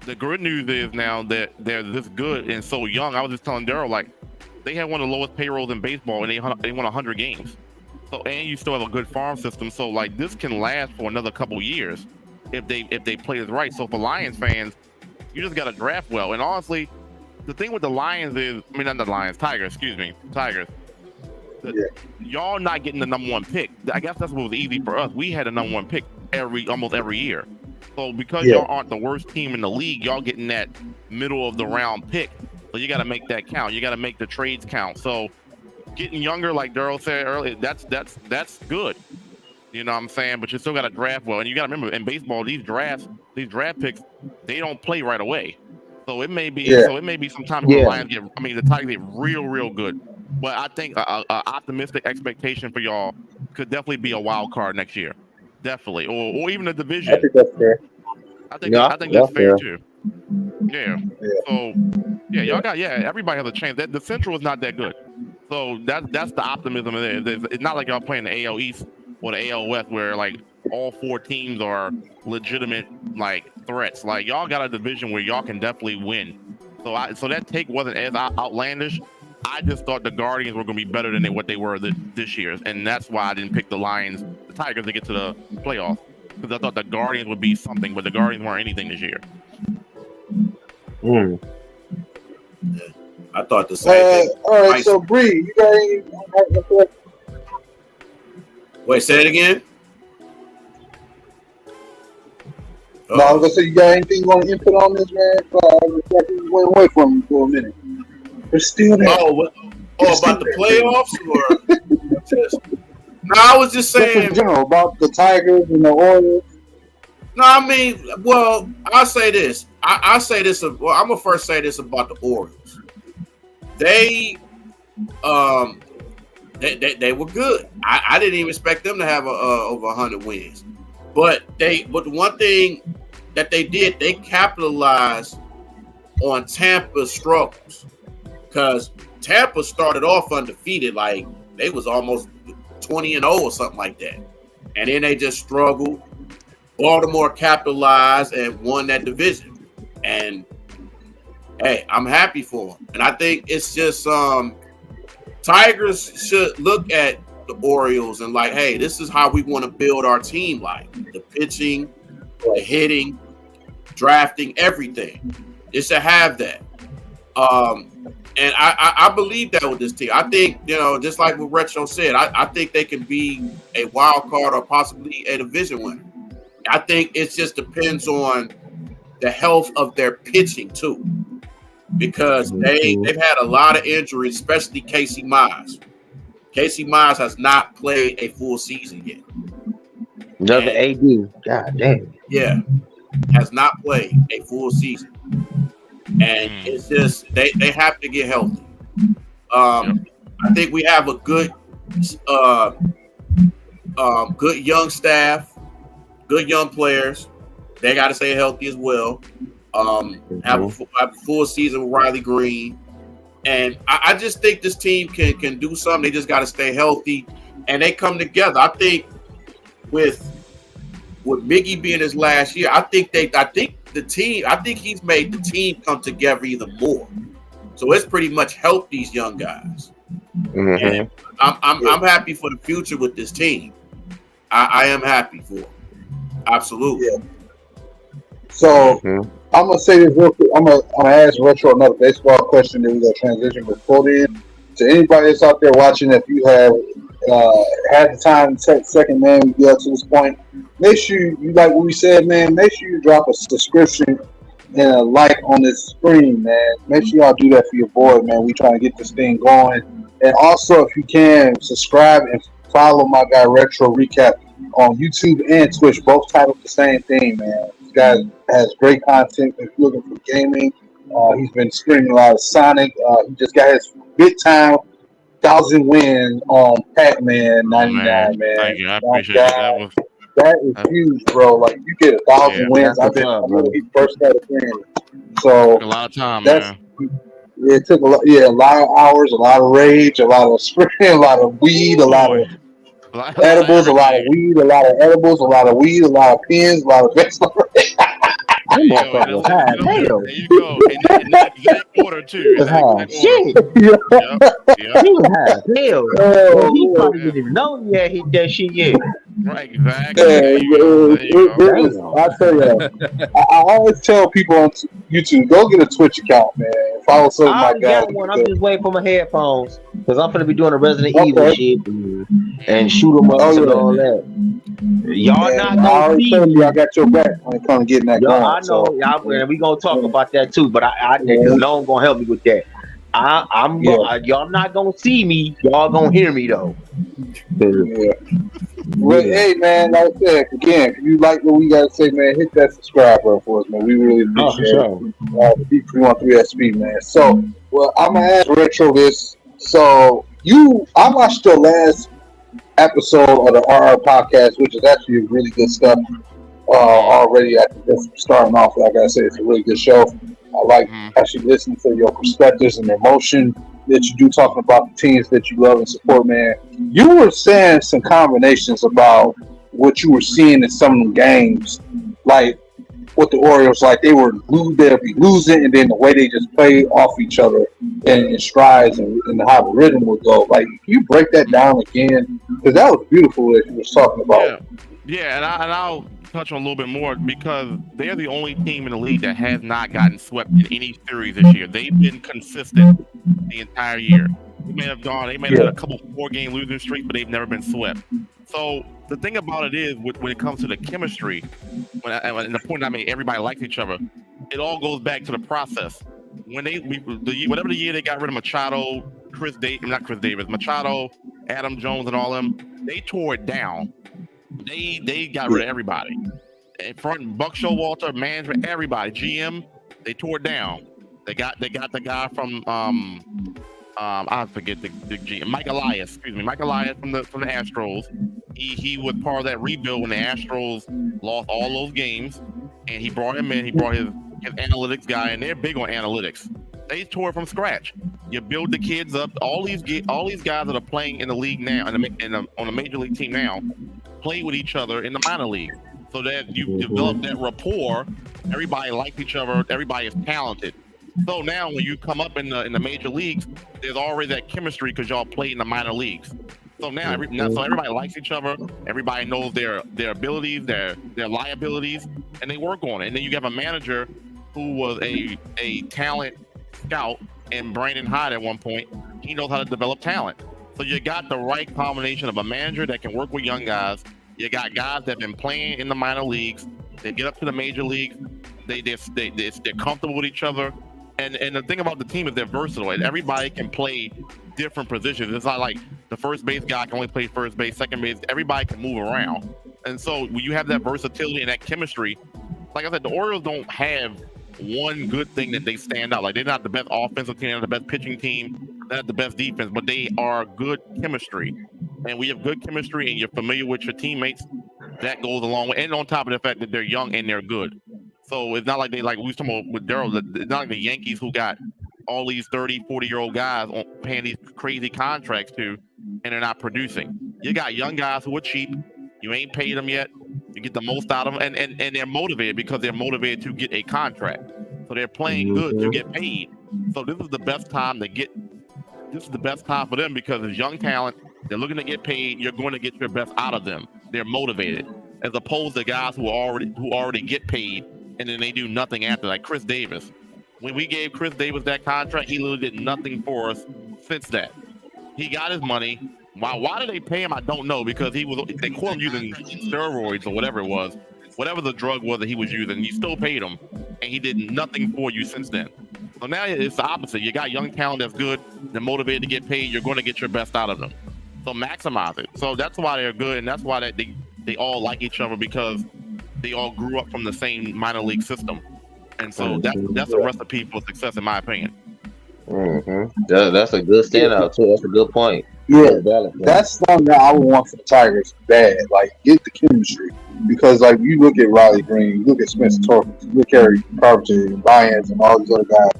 The good news is now that they're this good and so young. I was just telling Daryl, like, they had one of the lowest payrolls in baseball, and they won 100 games. So, and you still have a good farm system. So, like, this can last for another couple years if they play this right. So, for Lions fans, you just got to draft well. And honestly, the thing with the Lions is, I mean, not the Lions, Tigers. Y'all not getting the number one pick. I guess that's what was easy for us. We had a number one pick almost every year. So because y'all aren't the worst team in the league, y'all getting that middle of the round pick. So you got to make that count. You got to make the trades count. So getting younger, like Daryl said earlier, that's good. You know what I'm saying? But you still got to draft well. And you got to remember, in baseball, these draft picks, they don't play right away. So it may be some time before the Lions the Tigers get real good. But I think a optimistic expectation for y'all could definitely be a wild card next year. Definitely. Or even a division.
I think that's fair.
I think that's fair too. Yeah. So y'all got everybody has a chance. The Central is not that good. So that's the optimism of it. It's not like y'all playing the AL East or the AL West where like all four teams are legitimate like threats. Like y'all got a division where y'all can definitely win. So that take wasn't as outlandish. I just thought the Guardians were going to be better than what they were this year, and that's why I didn't pick the Tigers to get to the playoffs, because I thought the Guardians would be something, but the Guardians weren't anything this year.
Yeah, I thought the same thing.
All right, so Bree, you got any?
Wait, say it again.
No, I was gonna say, you got anything you want to input on this, man? We went away from you for a minute. We're still there.
About the playoffs, or no? I was just saying
in general about the Tigers and the Orioles.
No, I mean, well, I'll say this. I say this. Well, I'm gonna first say this about the Orioles. They were good. I didn't even expect them to have over 100 wins, but the one thing that they did, they capitalized on Tampa's struggles, because Tampa started off undefeated, like they was almost 20-0 or something like that, and then they just struggled. Baltimore capitalized and won that division, and hey, I'm happy for them. And I think it's just Tigers should look at the Orioles and like, hey, this is how we want to build our team, like the pitching, the hitting, drafting, everything. It should have that. And I believe that with this team. I think, just like what Retro said, I think they can be a wild card or possibly a division winner. I think it just depends on the health of their pitching too, because they've had a lot of injuries, especially Casey Mize. Casey Mize has not played a full season yet.
Another AD. God damn.
Yeah, has not played a full season. And it's just they have to get healthy. I think we have a good young staff, good young players. They got to stay healthy as well. Have a full season with Riley Green, and I just think this team can do something. They just got to stay healthy, and they come together. I think with Miggy being his last year, I think he's made the team come together even more. So it's pretty much helped these young guys. And I'm happy for the future with this team. I am happy for them. Absolutely.
Yeah. So I'm gonna say this real quick. I'm gonna ask Retro another baseball question, then we're gonna transition before then. To anybody that's out there watching, if you have had the time to take second, man. We get up to this point. Make sure you like what we said, man. Make sure you drop a subscription and a like on this stream, man. Make sure y'all do that for your boy, man. We trying to get this thing going. And also, if you can, subscribe and follow my guy Retro Recap on YouTube and Twitch. Both titles the same thing, man. This guy has great content. If you're looking for gaming, he's been streaming a lot of Sonic. He just got his big time 1,000 win on Pac-Man 99, man.
Thank you. I appreciate that.
That is huge, bro. Like, you get 1,000 wins. I remember he first started playing. So
a lot of time, man.
It took a lot of hours, a lot of rage, a lot of screaming, a lot of weed, a lot of edibles, a lot of weed, a lot of edibles, a lot of weed, a lot of pins, a lot of
There you go. In that exact order too.
Shit. He was high. Hell. He probably didn't even know that shit yet.
Right, exactly. There you go.
I tell you, I always tell people on YouTube, go get a Twitch account, man. Follow some of my guys.
I'm just waiting for my headphones because I'm gonna be doing a Resident Evil shit and shoot them up and all that. Y'all not gonna see me.
I got your back when it comes to getting that going.
I know, and we gonna talk about that too. But because Lone gonna help me with that. Y'all not gonna see me. Y'all gonna hear me though.
Well, hey man, like I said, again, if you like what we gotta say, man, hit that subscribe button for us, man. We really appreciate it. The D313XP, man. So, well, I'm gonna ask Retro this. So, I watched your last episode of the RR podcast, which is actually really good stuff. Already, I think that's starting off. Like I said, it's a really good show. I like actually listening to your perspectives and emotion that you do, talking about the teams that you love and support, man. You were saying some combinations about what you were seeing in some of them games, like what the Orioles, like they'll be losing, and then the way they just play off each other in strides and how the rhythm would go. Like, can you break that down again? Because that was beautiful that you was talking about.
Yeah, and I'll touch on a little bit more because they're the only team in the league that has not gotten swept in any series this year. They've been consistent the entire year. They may have had a couple 4-game losing streaks, but they've never been swept. So the thing about it is, when it comes to the chemistry, and the point I made, everybody likes each other. It all goes back to the process. Whatever the year they got rid of Machado, Machado, Adam Jones, and all them, they tore it down. They got rid of everybody. In front, Buck Showalter, management, everybody, GM, they tore it down. They got the guy from I forget the GM, Mike Elias from the Astros. He was part of that rebuild when the Astros lost all those games, and he brought him in. He brought his analytics guy, and they're big on analytics. They tore it from scratch. You build the kids up. All these guys that are playing in the league now, on a major league team now, play with each other in the minor league, so that you develop that rapport. Everybody likes each other. Everybody is talented. So now when you come up in the major leagues, there's already that chemistry because y'all play in the minor leagues. So now, everybody likes each other. Everybody knows their abilities, their liabilities, and they work on it. And then you have a manager who was a talent scout, and Brandon Hyde at one point. He knows how to develop talent. So you got the right combination of a manager that can work with young guys. You got guys that have been playing in the minor leagues. They get up to the major leagues. They're comfortable with each other. And the thing about the team is they're versatile. And everybody can play different positions. It's not like the first base guy can only play first base, second base. Everybody can move around. And so when you have that versatility and that chemistry, like I said, the Orioles don't have one good thing that they stand out. Like, they're not the best offensive team, they're not the best pitching team, they're not the best defense, but they are good chemistry. And we have good chemistry, and you're familiar with your teammates. That goes a long way. And on top of the fact that they're young and they're good. So it's not like we was talking about with Daryl, it's not like the Yankees who got all these 30, 40-year-old guys paying these crazy contracts to, and they're not producing. You got young guys who are cheap. You ain't paid them yet. You get the most out of them, and they're motivated because they're motivated to get a contract. So they're playing good to get paid. So this is the best time for them because it's young talent. They're looking to get paid. You're going to get your best out of them. They're motivated, as opposed to guys who already get paid and then they do nothing after, like Chris Davis. When we gave Chris Davis that contract, he literally did nothing for us since that. He got his money. Why did they pay him? I don't know, because they caught him using steroids or whatever it was, whatever the drug was that he was using. You still paid him, and he did nothing for you since then. So now it's the opposite. You got young talent that's good, they're motivated to get paid. You're going to get your best out of them. So maximize it. So that's why they're good, and that's why they all like each other, because they all grew up from the same minor league system, and so that's a recipe for success, in my opinion.
That's a good standout too. That's a good point.
Yeah, that's something that I would want for the Tigers bad. Like, get the chemistry, because like you look at Riley Green, you look at Spencer Torkins, you look at Harry Carpenter and Byans and all these other guys.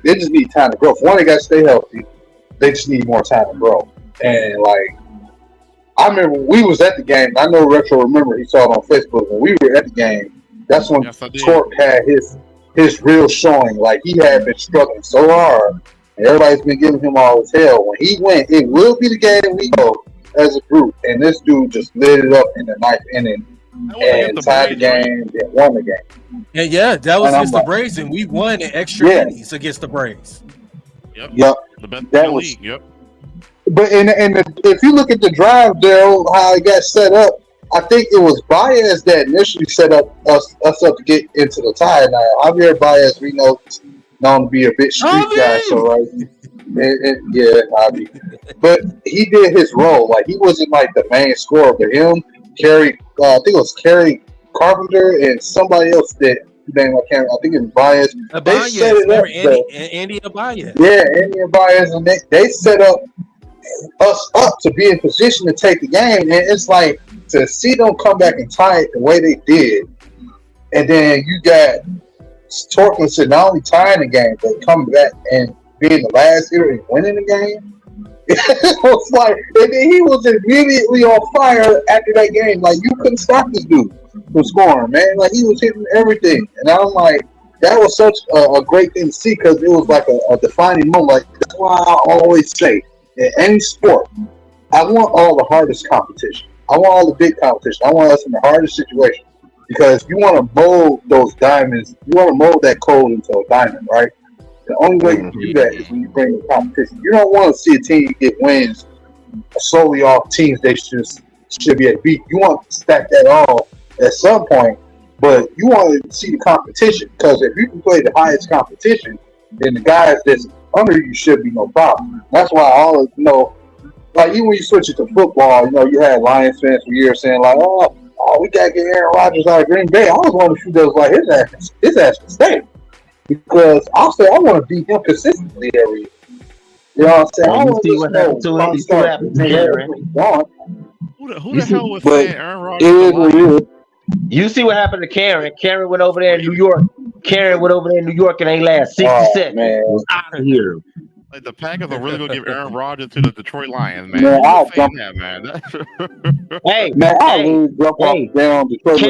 They just need time to grow. For one, they got to stay healthy. They just need more time to grow. And like, I remember we was at the game. I know Retro remember, he saw it on Facebook when we were at the game. That's when Torque had his real showing. Like, he had been struggling so hard, and everybody's been giving him all his hell. When he went, it will be the game we go as a group. And this dude just lit it up in the ninth inning and tied the game and won the game.
And yeah, that was against the Braves, and we won in extra innings against the Braves.
Yep.
The best
that
in the
was,
league. Yep.
But if you look at the drive, Daryl, how it got set up, I think it was Baez that initially set up us up to get into the tie. Now, Javier Baez, we know, known to be a bit street guy, so right, Javi. But he did his role. Like, he wasn't like the main scorer, but him, Kerry, I think it was Kerry Carpenter and somebody else that name I think it was Baez. They set it up.
Andy Baez.
Yeah, Andy and Baez, and they set up us up to be in position to take the game. And it's like, to see them come back and tie it the way they did, and then you got Torkelson not only tying the game, but coming back and being the last hitter and winning the game. It was like, and then he was immediately on fire after that game. Like, you couldn't stop this dude from scoring, man. Like, he was hitting everything, and I was like, that was such a great thing to see, because it was like a defining moment. Like, that's why I always say, in any sport, I want all the hardest competition. I want all the big competition. I want us in the hardest situation, because you want to mold those diamonds. You want to mold that coal into a diamond, right? The only way you can do that is when you bring the competition. You don't want to see a team get wins solely off teams they should be able to beat. You want to stack that off at some point, but you want to see the competition, because if you can play the highest competition, then the guys that's under you should be no problem. That's why I always like, even when you switch it to football, you had Lions fans for years saying like, oh, we gotta get Aaron Rodgers out of Green Bay. I was one of the few that was like, his ass can stay, because I'll say I want to beat him consistently every year. You know what I'm saying?
You see what happened to him. You see what happened to Aaron.
Who the hell was saying Aaron Rodgers?
It is what it is.
You see what happened to Karen. Karen went over there in New York. And ain't last 60 seconds. Man. Was out of here.
Like, the Packers are really gonna give Aaron Rodgers to the Detroit Lions, man.
Man, I'll jump
that, man.
Hey,
man, I'll really jump off down Detroit.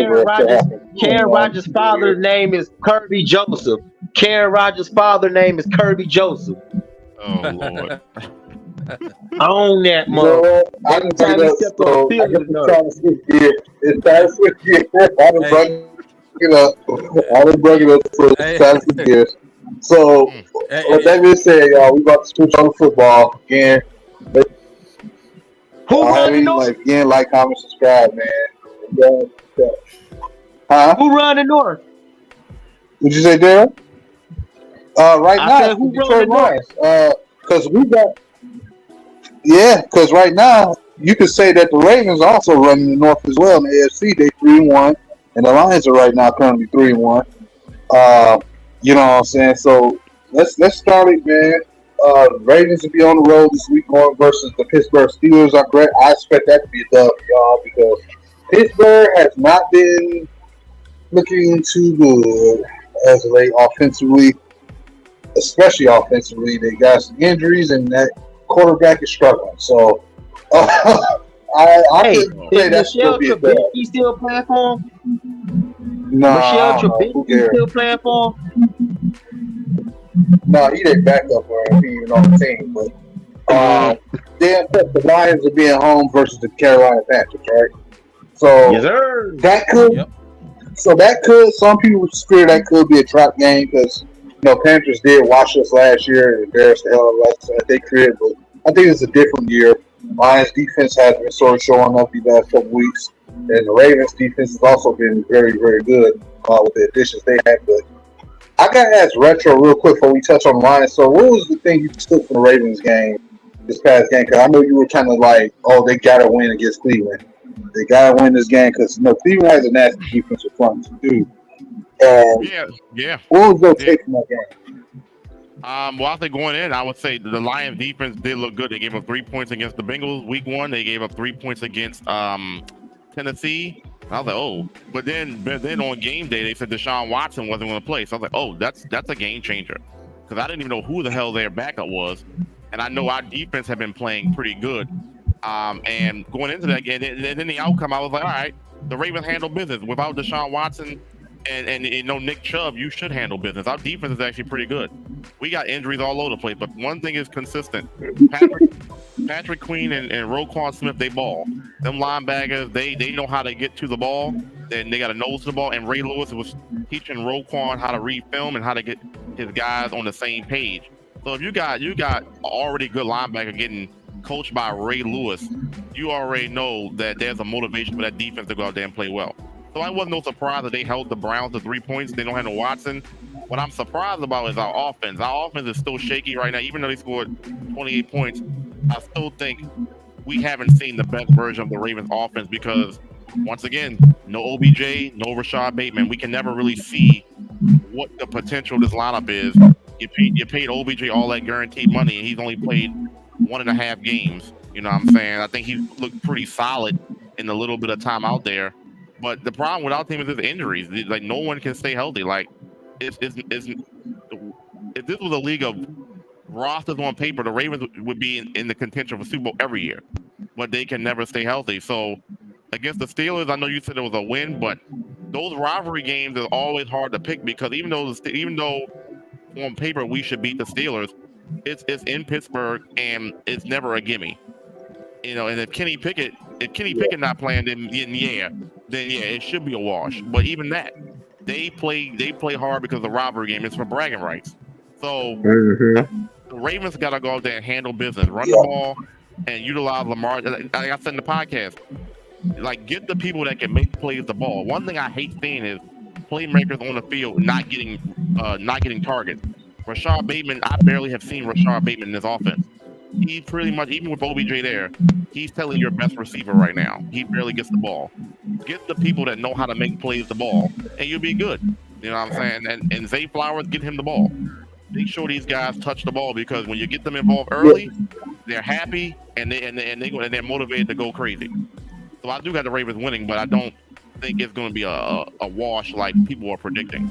Karen Rodgers' father's name is Kirby Joseph. Karen Rodgers' father's name is Kirby Joseph.
Oh Lord.
Own that, mother.
I can tell you that. So I guess I'm trying to switch gears. It's time to switch gears. I done brought it up. So it's time to switch gears. So, with that being said, y'all, we about to switch on to football again.
Who running north?
Again, like, comment, subscribe, man. Huh?
Who running north?
What'd you say, Darryl? Right
I
now,
said, who
Detroit
running
Lions. Because right now, you could say that the Ravens are also running the north as well in the AFC. They 3-1, and the Lions are right now currently 3-1. You know what I'm saying? So let's start it, man. Ravens will be on the road this week going versus the Pittsburgh Steelers. I expect that to be a dub for y'all, because Pittsburgh has not been looking too good as of late offensively, especially offensively. They got some injuries, and that quarterback is struggling. So I could say that's still be a dub.
He still playing for him?
No,
Michelle Trubisky still playing for him?
No, he didn't back up for him. He even on the team. But then the Lions are being home versus the Carolina Panthers, right? So
yes, sir.
That could. Some people fear that could be a trap game, because Panthers did watch us last year and embarrass the hell out of us at their crib. But I think it's a different year. Lions defense has been sort of showing up these last couple weeks, and the Ravens defense has also been very, very good with the additions they had. But I gotta ask Retro real quick before we touch on the Lions. So, what was the thing you took from the Ravens game this past game? Because I know you were kind of like, "Oh, they gotta win against Cleveland. They gotta win this game because Cleveland has a nasty defensive front too." And
yeah.
what was your take from that game?
Well, I think going in, I would say the Lions defense did look good. They gave up 3 points against the Bengals week 1. They gave up 3 points against Tennessee. I was like, oh, but then on game day they said Deshaun Watson wasn't going to play. So I was like, oh, that's a game changer, because I didn't even know who the hell their backup was, and I know our defense had been playing pretty good. And going into that game, and then the outcome, I was like, all right, the Ravens handle business without Deshaun Watson. And Nick Chubb, you should handle business. Our defense is actually pretty good. We got injuries all over the place, but one thing is consistent. Patrick Queen and Roquan Smith, they ball. Them linebackers, they know how to get to the ball, and they got a nose to the ball. And Ray Lewis was teaching Roquan how to read film and how to get his guys on the same page. So if you got already good linebacker getting coached by Ray Lewis, you already know that there's a motivation for that defense to go out there and play well. So I wasn't no surprise that they held the Browns to 3 points. They don't have no Watson. What I'm surprised about is our offense. Our offense is still shaky right now. Even though they scored 28 points, I still think we haven't seen the best version of the Ravens offense because, once again, no OBJ, no Rashad Bateman. We can never really see what the potential of this lineup is. You paid OBJ all that guaranteed money, and he's only played 1.5 games. You know what I'm saying? I think he looked pretty solid in the little bit of time out there. But the problem with our team is his injuries. Like, no one can stay healthy. Like, if this was a league of rosters on paper, the Ravens would be in the contention for Super Bowl every year. But they can never stay healthy. So, against the Steelers, I know you said it was a win, but those rivalry games are always hard to pick because even though on paper we should beat the Steelers, it's in Pittsburgh and it's never a gimme. You know, and if Kenny Pickett not playing, then yeah, it should be a wash. But even that, they play hard because the rivalry game is for bragging rights. So the Ravens got to go out there and handle business, run the ball, and utilize Lamar. Like I said in the podcast, like get the people that can make plays the ball. One thing I hate seeing is playmakers on the field not getting targets. Rashad Bateman, I barely have seen Rashad Bateman in this offense. He's pretty much, even with OBJ there, he's telling your best receiver right now. He barely gets the ball. Get the people that know how to make plays the ball, and you'll be good. You know what I'm saying? And Zay Flowers, get him the ball. Make sure these guys touch the ball because when you get them involved early, they're happy and they're motivated to go crazy. So I do got the Ravens winning, but I don't think it's going to be a wash like people are predicting.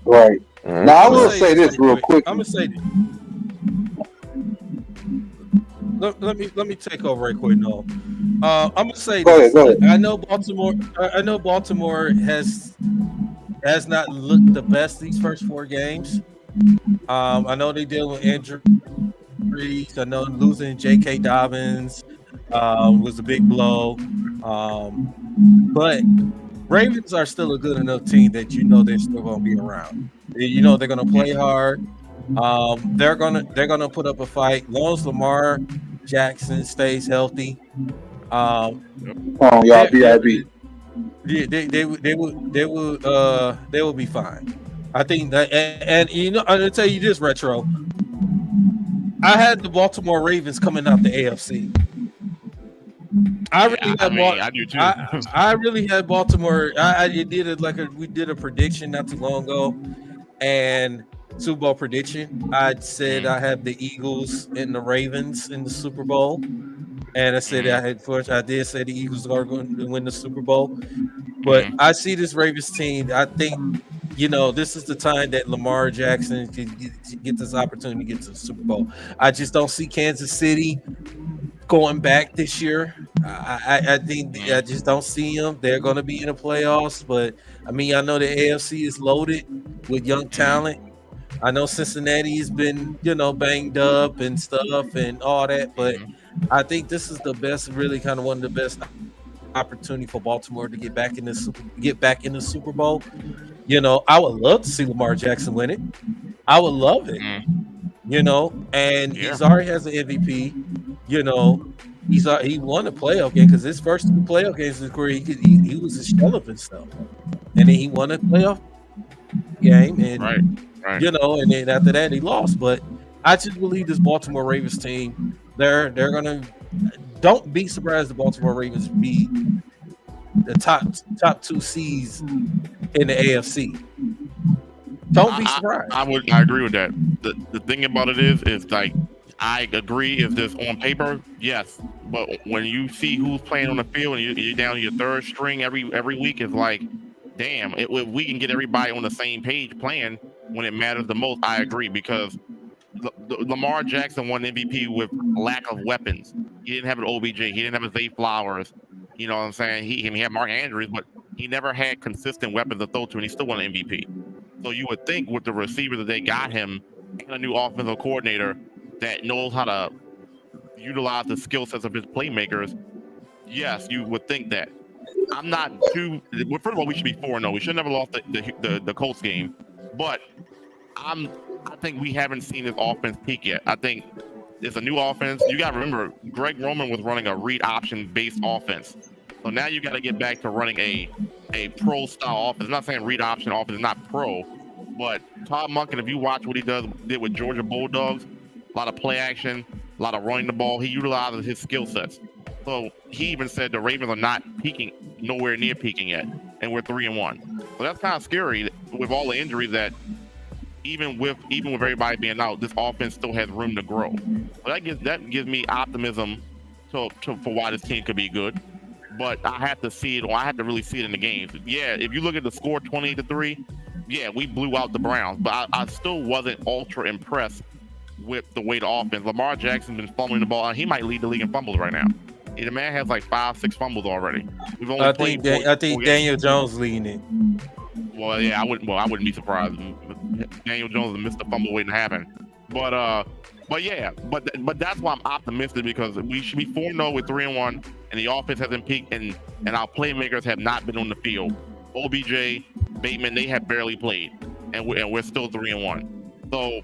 Right. Now I will say this real quick.
I'm gonna say this. Let me take over right quick. No, I'm gonna say this. Go ahead. I know Baltimore has not looked the best these first 4 games. I know they deal with injuries. I know losing J.K. Dobbins was a big blow. But Ravens are still a good enough team that you know they're still gonna be around. You know they're gonna play hard. They're gonna put up a fight. As long as Lamar Jackson stays healthy. Y'all,
BIB.
They will be fine. I think that, and you know, I'm gonna tell you this, Retro. I had the Baltimore Ravens coming out the AFC. I do too. I really had Baltimore. We did a prediction not too long ago, and Super Bowl prediction. I said I have the Eagles and the Ravens in the Super Bowl, and I said I did say the Eagles are going to win the Super Bowl. But I see this Ravens team. I think this is the time that Lamar Jackson can get this opportunity to get to the Super Bowl. I just don't see Kansas City going back this year. I think I just don't see them. They're going to be in the playoffs, but I mean, I know the AFC is loaded with young talent. I know Cincinnati has been, banged up and stuff and all that, but I think this is the best, really kind of one of the best opportunity for Baltimore to get back in the Super Bowl. I would love to see Lamar Jackson win it. I would love it. And he's already has an MVP. You know, he won a playoff game because his first 2 playoff games in his career, he was a shell of himself, and then he won a playoff game, and
right.
you know, and then after that he lost. But I just believe this Baltimore Ravens team, they're gonna. Don't be surprised the Baltimore Ravens be the top 2 seeds in the AFC. Don't be surprised.
I agree with that. The thing about it is like I agree. Is this on paper? Yes, but when you see who's playing on the field and you're down to your third string every week, it's like, damn, if we can get everybody on the same page playing when it matters the most. I agree because Lamar Jackson won MVP with lack of weapons. He didn't have an OBJ. He didn't have a Zay Flowers. You know what I'm saying? He had Mark Andrews, but he never had consistent weapons to throw to, and he still won an MVP. So you would think with the receiver that they got him and a new offensive coordinator that knows how to utilize the skill sets of his playmakers, yes, you would think that. I'm not too. Well, first of all, we should be 4-0. We should never lost the Colts game, but I think we haven't seen this offense peak yet. I think it's a new offense. You got to remember, Greg Roman was running a read option based offense. So now you got to get back to running a pro style offense. I'm not saying read option offense is not pro, but Todd Monken, if you watch what he did with Georgia Bulldogs, a lot of play action, a lot of running the ball. He utilizes his skill sets. So he even said the Ravens are not peaking, nowhere near peaking yet, and we're 3-1. So that's kind of scary with all the injuries that even with everybody being out, this offense still has room to grow. So that gives me optimism for why this team could be good. But I have to see it, or I have to really see it in the games. Yeah, if you look at the score 28-3, yeah, we blew out the Browns, but I still wasn't ultra impressed with the way the offense. Lamar Jackson's been fumbling the ball, and he might lead the league in fumbles right now. The man has like 5-6 fumbles already. We've only
I think Daniel Jones leading it.
Well, yeah, I wouldn't be surprised. Daniel Jones missed a fumble waiting to happen. But that's why I'm optimistic, because we should be 4-0 with 3-1, and the offense hasn't peaked, and our playmakers have not been on the field. OBJ, Bateman, they have barely played, and we're still 3-1. So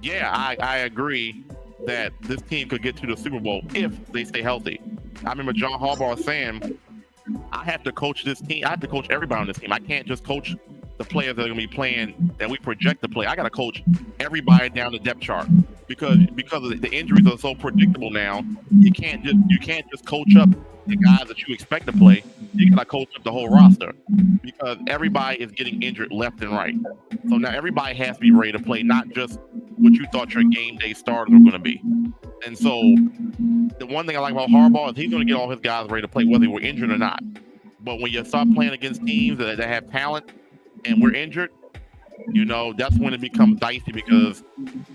yeah, I agree that this team could get to the Super Bowl if they stay healthy. I remember John Harbaugh saying, I have to coach this team. I have to coach everybody on this team. I can't just coach the players that are going to be playing that we project to play. I got to coach everybody down the depth chart because the injuries are so predictable now. You can't just coach up the guys that you expect to play. You got to coach up the whole roster because everybody is getting injured left and right. So now everybody has to be ready to play, not just what you thought your game day starters were going to be. And so the one thing I like about Harbaugh is he's going to get all his guys ready to play, whether we're injured or not. But when you start playing against teams that have talent and we're injured, you know, that's when it becomes dicey because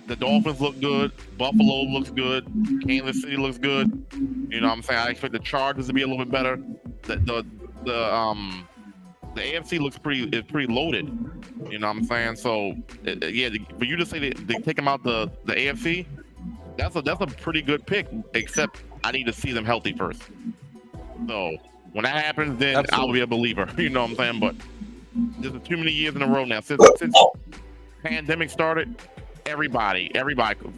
the Dolphins look good, Buffalo looks good, Kansas City looks good. You know what I'm saying? I expect the Chargers to be a little bit better. The AFC looks pretty loaded. You know what I'm saying? So yeah, for you to say they take them out the AFC, that's a pretty good pick, except I need to see them healthy first. So when that happens, then Absolutely. I'll be a believer. You know what I'm saying? But this is too many years in a row now. Since pandemic started, everybody.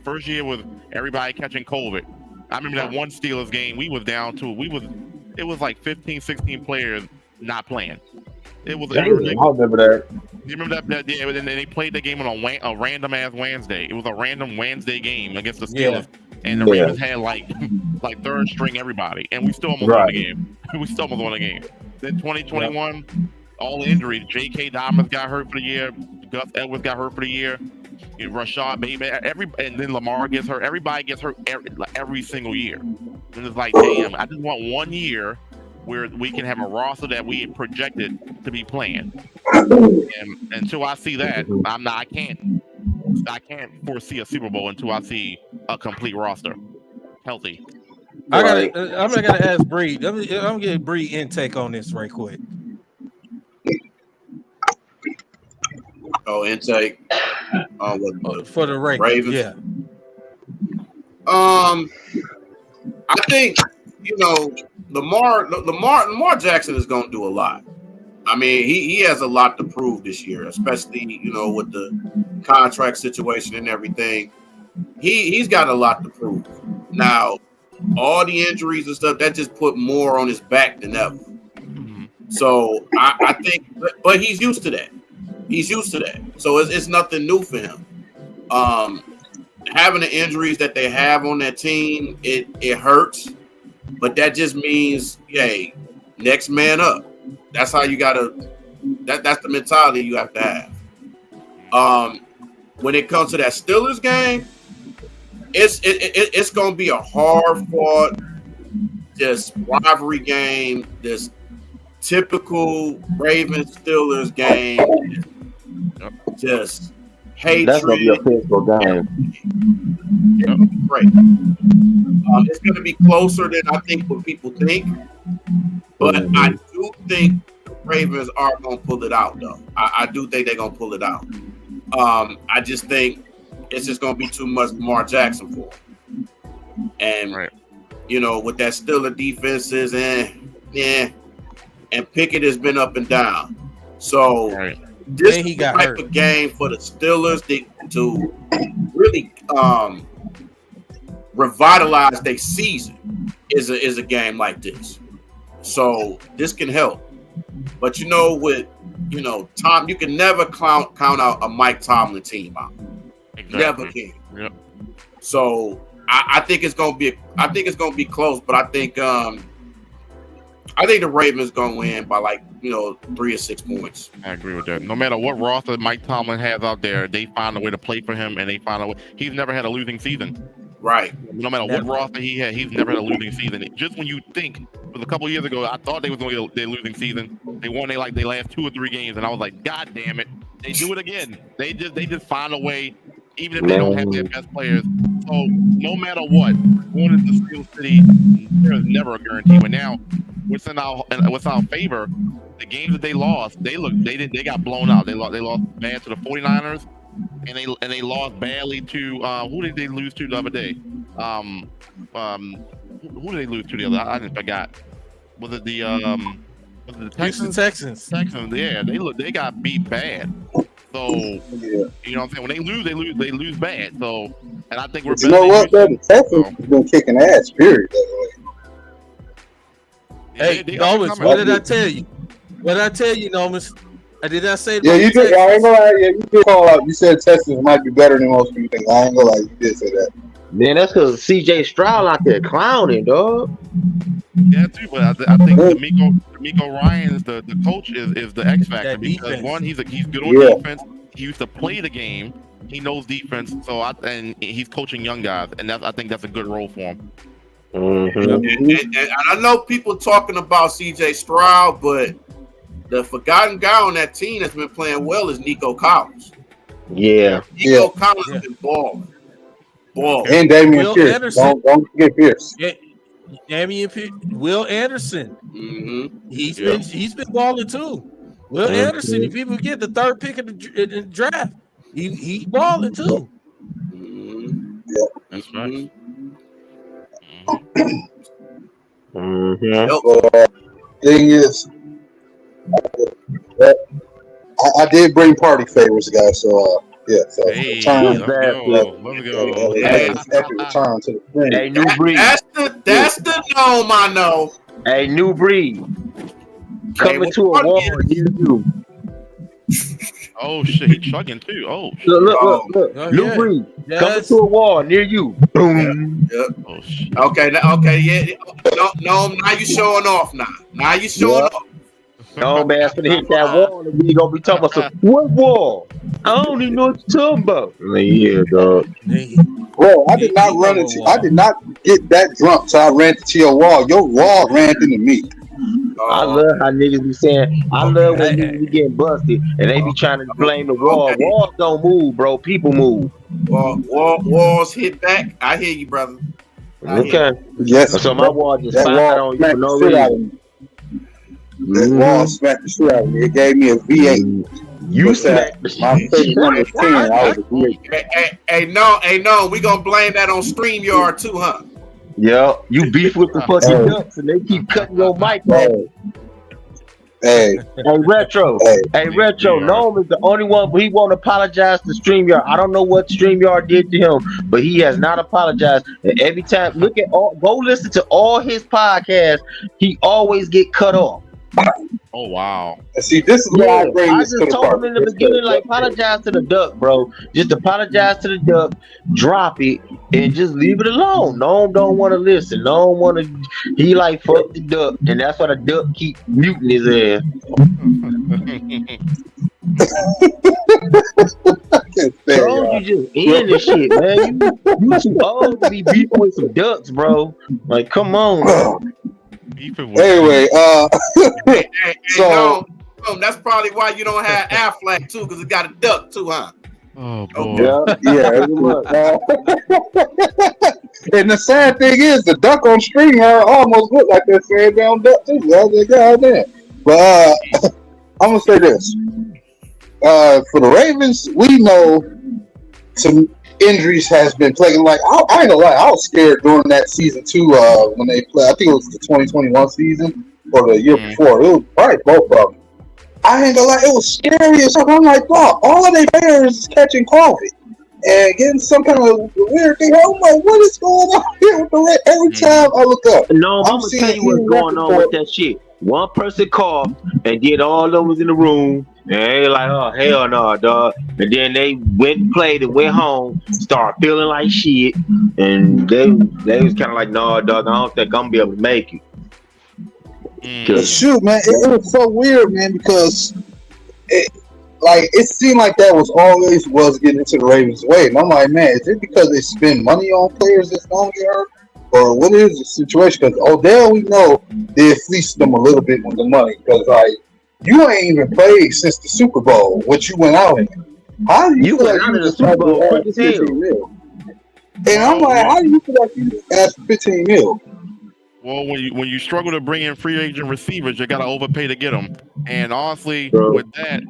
First year was everybody catching COVID. I remember that one Steelers game, we was down to it was like 15, 16 players not playing. It was
I remember that.
You remember that? Yeah, and they played the game on a random ass Wednesday. It was a random Wednesday game against the Steelers, and the Ravens had like third string everybody, and we still almost won the game. We still almost won the game. Then 2021, all the injuries. J.K. Dobbins got hurt for the year. Gus Edwards got hurt for the year. Rashad Bateman, and then Lamar gets hurt. Everybody gets hurt every single year. And it's like, damn, I just want 1 year where we can have a roster that we projected to be playing. And until I see that, I can't foresee a Super Bowl until I see a complete roster healthy.
I'm gonna ask Bree. I'm gonna get Bree intake on this right quick.
Oh, intake.
For the Ravens. Yeah.
I think Lamar Jackson is going to do a lot. I mean, he has a lot to prove this year, especially with the contract situation and everything. He's got a lot to prove. Now, all the injuries and stuff, that just put more on his back than ever. So I think, but he's used to that. He's used to that. So it's nothing new for him. Having the injuries that they have on that team, it hurts. But that just means, hey, next man up. That's how you gotta. That's the mentality you have to have. When it comes to that Steelers game, it's gonna be a hard fought, just rivalry game. This typical Ravens Steelers game, just hatred.
That's gonna be a physical game.
Great. It's gonna be closer than I think what people think, but I do think the Ravens are gonna pull it out, though. I do think they're gonna pull it out. I just think it's just gonna be too much Lamar Jackson for him. And with that Steelers defenses and Pickett has been up and down. So this is the type of game for the Steelers to really revitalize their season is a game like this. So this can help. But Tom, you can never count out a Mike Tomlin team out. Exactly. Never can. Yep. So I think it's gonna be close, but I think the Ravens gonna win by 3 or 6 points.
I agree with that. No matter what roster Mike Tomlin has out there, they find a way to play for him, and they find a way. He's never had a losing season.
Right.
No matter what roster he had, he's never had a losing season. Just when you think, it was a couple years ago, I thought they was going to get their losing season. They won their last 2 or 3 games, and I was like, God damn it, they do it again. They just find a way, even if they don't have their best players. So no matter what, going into Steel City, there is never a guarantee. But now, what's in our favor, the games that they lost, they got blown out. They lost bad to the 49ers. And they lost badly to who did they lose to the other day? Who did they lose to the other? I just forgot. Was it the Texans?
Texans.
Yeah, they got beat bad. So you know what I'm saying? When they lose bad. So, and I think we're.
You know what? The Texans have been kicking ass. Period.
Hey, Nomus, what did I tell you? What did I tell you, Nomus? Did I say?
Yeah, you did. I ain't gonna lie. Yeah, you did call out. You said Texas might be better than most people think. I ain't gonna lie. You did say that.
Man, that's because CJ Stroud out there clowning, dog.
Yeah, too. But I think D'Amico Ryan's the coach is the X factor because one, he's good on defense. He used to play the game. He knows defense. So and he's coaching young guys, and I think that's a good role for him.
Mm-hmm. And I know people talking about CJ Stroud, but the forgotten guy on that team that's been playing well is Nico Collins.
Yeah.
Nico Collins has been balling.
And Damian Pierce. Don't forget Pierce.
Will Anderson.
Mm-hmm.
He's been balling too. Will Anderson, if people get the 3rd pick in the draft, he's balling too.
Mm-hmm.
Yeah.
That's right.
Thing is, I did bring party favors, guys. So yeah, so return.
Let's go.
Happy return to the friend.
Hey, New Breed.
That's the gnome I know.
Hey, New Breed. Coming to a wall near you.
Oh shit, he chugging too. Oh,
look. New Breed. Coming to a wall near you. Boom.
Yep.
Oh shit.
Okay, yeah. No, now you showing off now. Now you showing off.
No, man, it's gonna hit that wall and we gonna be talking about what wall? I don't even know what you're talking about. Yeah, dog.
Bro, I did not run into. I did not get that drunk, so I ran into your wall. Your wall ran into me.
I love how niggas be saying. I love when niggas be getting busted and they be trying to blame the wall. Okay. Walls don't move, bro. People move.
Walls hit back. I hear you, brother.
Okay.
Yes.
So my wall just fired on you for no reason.
That wall smacked the shit out of me. It gave me a V8.
You smacked the shit.
My favorite number 10. I was a V8.
Hey, no. We gonna blame that on StreamYard too, huh?
Yeah, you beef with the fucking ducks and they keep cutting your mic off.
Hey,
Retro. Hey, Retro. Gnome is the only one, but he won't apologize to StreamYard. I don't know what StreamYard did to him, but he has not apologized. And every time, go listen to all his podcasts. He always get cut off.
Oh wow!
See, this is why I bring this to the
I just told him in the beginning, like, apologize to the duck, bro. Just apologize to the duck, drop it, and just leave it alone. No one don't want to listen. No one want to. He like fuck the duck, and that's why the duck keep muting his ass. Bro, you just end this shit, man. You too old to be beefing with some ducks, bro. Like, come on, bro.
Anyway,
so that's probably why you don't have Aflac too, because it got a duck too, huh?
Oh boy.
Yeah. And the sad thing is, the duck on StreamYard almost looked like that same down duck too. I was like, God damn. But I'm gonna say this: for the Ravens, we know some injuries has been plaguing. Like I ain't gonna lie, I was scared during that season 2 when they played. I think it was the 2021 season or the year before. It was probably both of them. I ain't gonna lie, it was scary as fuck. I'm like, wow, all of their players is catching COVID and getting some kind of weird thing. I'm like, what is going on here with the Ravens? Every time I look up,
no, I'm gonna tell you what's going on with that shit. One person coughed and did all of us in the room, and they like, oh hell no, dog. And then they went and played and went home, started feeling like shit, and they was kind of like, no, dog, I don't think I'm gonna be able to make it.
Shoot, man, it was so weird, man, because it seemed like that was getting into the Ravens' way, and I'm like, man, is it because they spend money on players that's gonna get hurt? Or what is the situation? Because Odell, we know, they fleeced them a little bit with the money. Because, like, you ain't even played since the Super Bowl, which you went out in. How do you feel like you just Super Bowl quick as hell? And I'm like, how do you feel like you asked for 15 mil?
Well, when you struggle to bring in free agent receivers, you got to overpay to get them. And honestly, with that,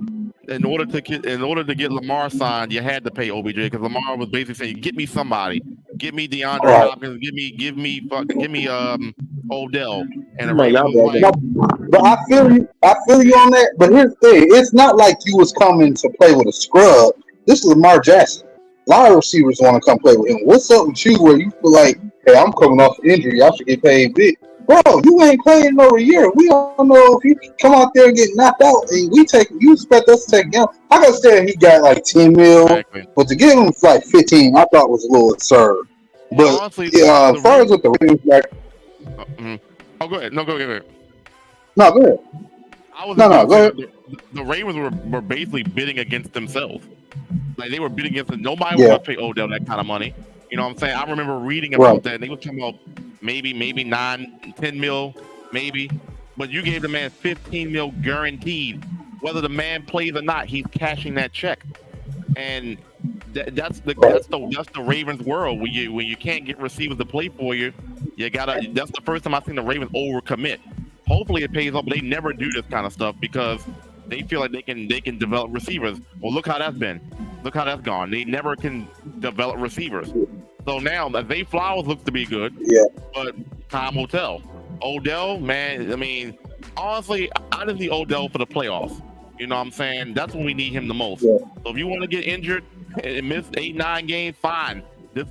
in order to get Lamar signed, you had to pay OBJ because Lamar was basically saying, "Get me somebody, get me DeAndre Hopkins, give me Odell." And the Ravens was like,
but I feel you on that. But here's the thing: it's not like you was coming to play with a scrub. This is Lamar Jackson. A lot of receivers want to come play with him. What's up with you where you feel like, hey, I'm coming off an injury, I should get paid big? Bro, you ain't playing over a year. We don't know if you come out there and get knocked out, and you expect us to take him. I gotta say he got like 10 mil, but to give him like 15, I thought was a little absurd. But honestly, as far as with the Ravens, like,
oh, go ahead. No, go ahead.
No, go ahead.
Go ahead. The Ravens were basically bidding against themselves. Like they were bidding against nobody was gonna pay Odell that kind of money. You know what I'm saying? I remember reading about that. And they were talking about maybe 9, 10 mil, maybe. But you gave the man 15 mil guaranteed. Whether the man plays or not, he's cashing that check. And that's the Ravens world. When you can't get receivers to play for you, you gotta. That's the first time I've seen the Ravens overcommit. Hopefully it pays off, but they never do this kind of stuff because they feel like they can develop receivers. Well, look how that's been. Look how that's gone. They never can develop receivers. So now, Zay Flowers looks to be good, but time will tell. Odell, man, I mean, honestly, I just need Odell for the playoffs. You know what I'm saying? That's when we need him the most. So if you want to get injured and miss 8-9 games, fine.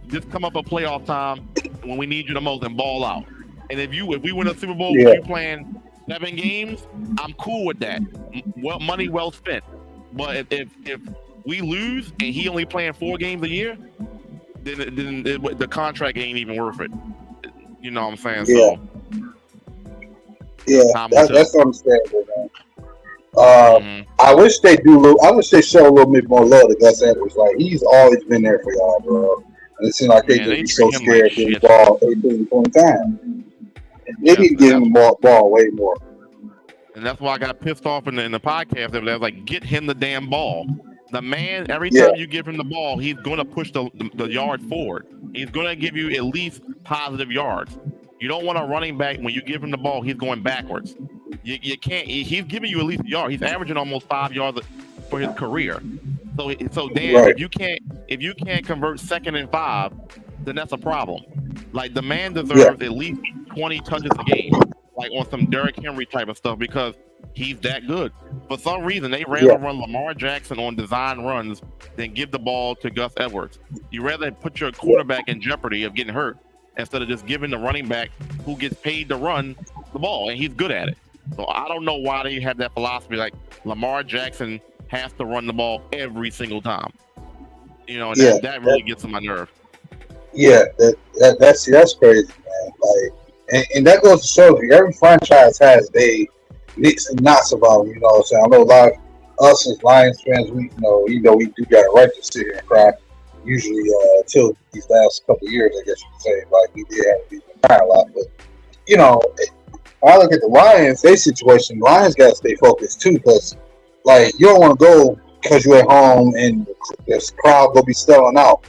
Just come up at playoff time when we need you the most and ball out. And if we win a Super Bowl, you playing 7 games, I'm cool with that. Well, money well spent. But if we lose and he only playing 4 games a year, then the contract ain't even worth it. You know what I'm saying?
That's understandable, man. I wish they show a little bit more love to Gus Edwards. Like he's always been there for y'all, bro. And it seems like they just be so scared to get the ball 18-20 times. They need to give him the ball way more.
And that's why I got pissed off in the podcast. They was like, get him the damn ball. The man, every time you give him the ball, he's going to push the yard forward. He's going to give you at least positive yards. You don't want a running back when you give him the ball, he's going backwards. You can't. He's giving you at least a yard. He's averaging almost 5 yards for his career. So Dan, if you can't convert 2nd and 5, then that's a problem. Like the man deserves at least 20 touches a game, like on some Derrick Henry type of stuff, because He's that good. For some reason, they rather run Lamar Jackson on design runs than give the ball to Gus Edwards. You rather put your quarterback in jeopardy of getting hurt instead of just giving the running back who gets paid to run the ball, and he's good at it. So I don't know why they have that philosophy like Lamar Jackson has to run the ball every single time. You know, that really gets on my nerve.
Yeah, that's crazy, man. Like, and that goes to show you every franchise has they nicks and knots about them. You know what I'm saying? I know a lot of us as Lions fans, we we do got a right to sit here and cry. Usually, until these last couple of years, I guess you could say, like we did have to be crying a lot. But when I look at the Lions, their situation, the Lions got to stay focused too, because like you don't want to go because you're at home and this crowd go be selling out.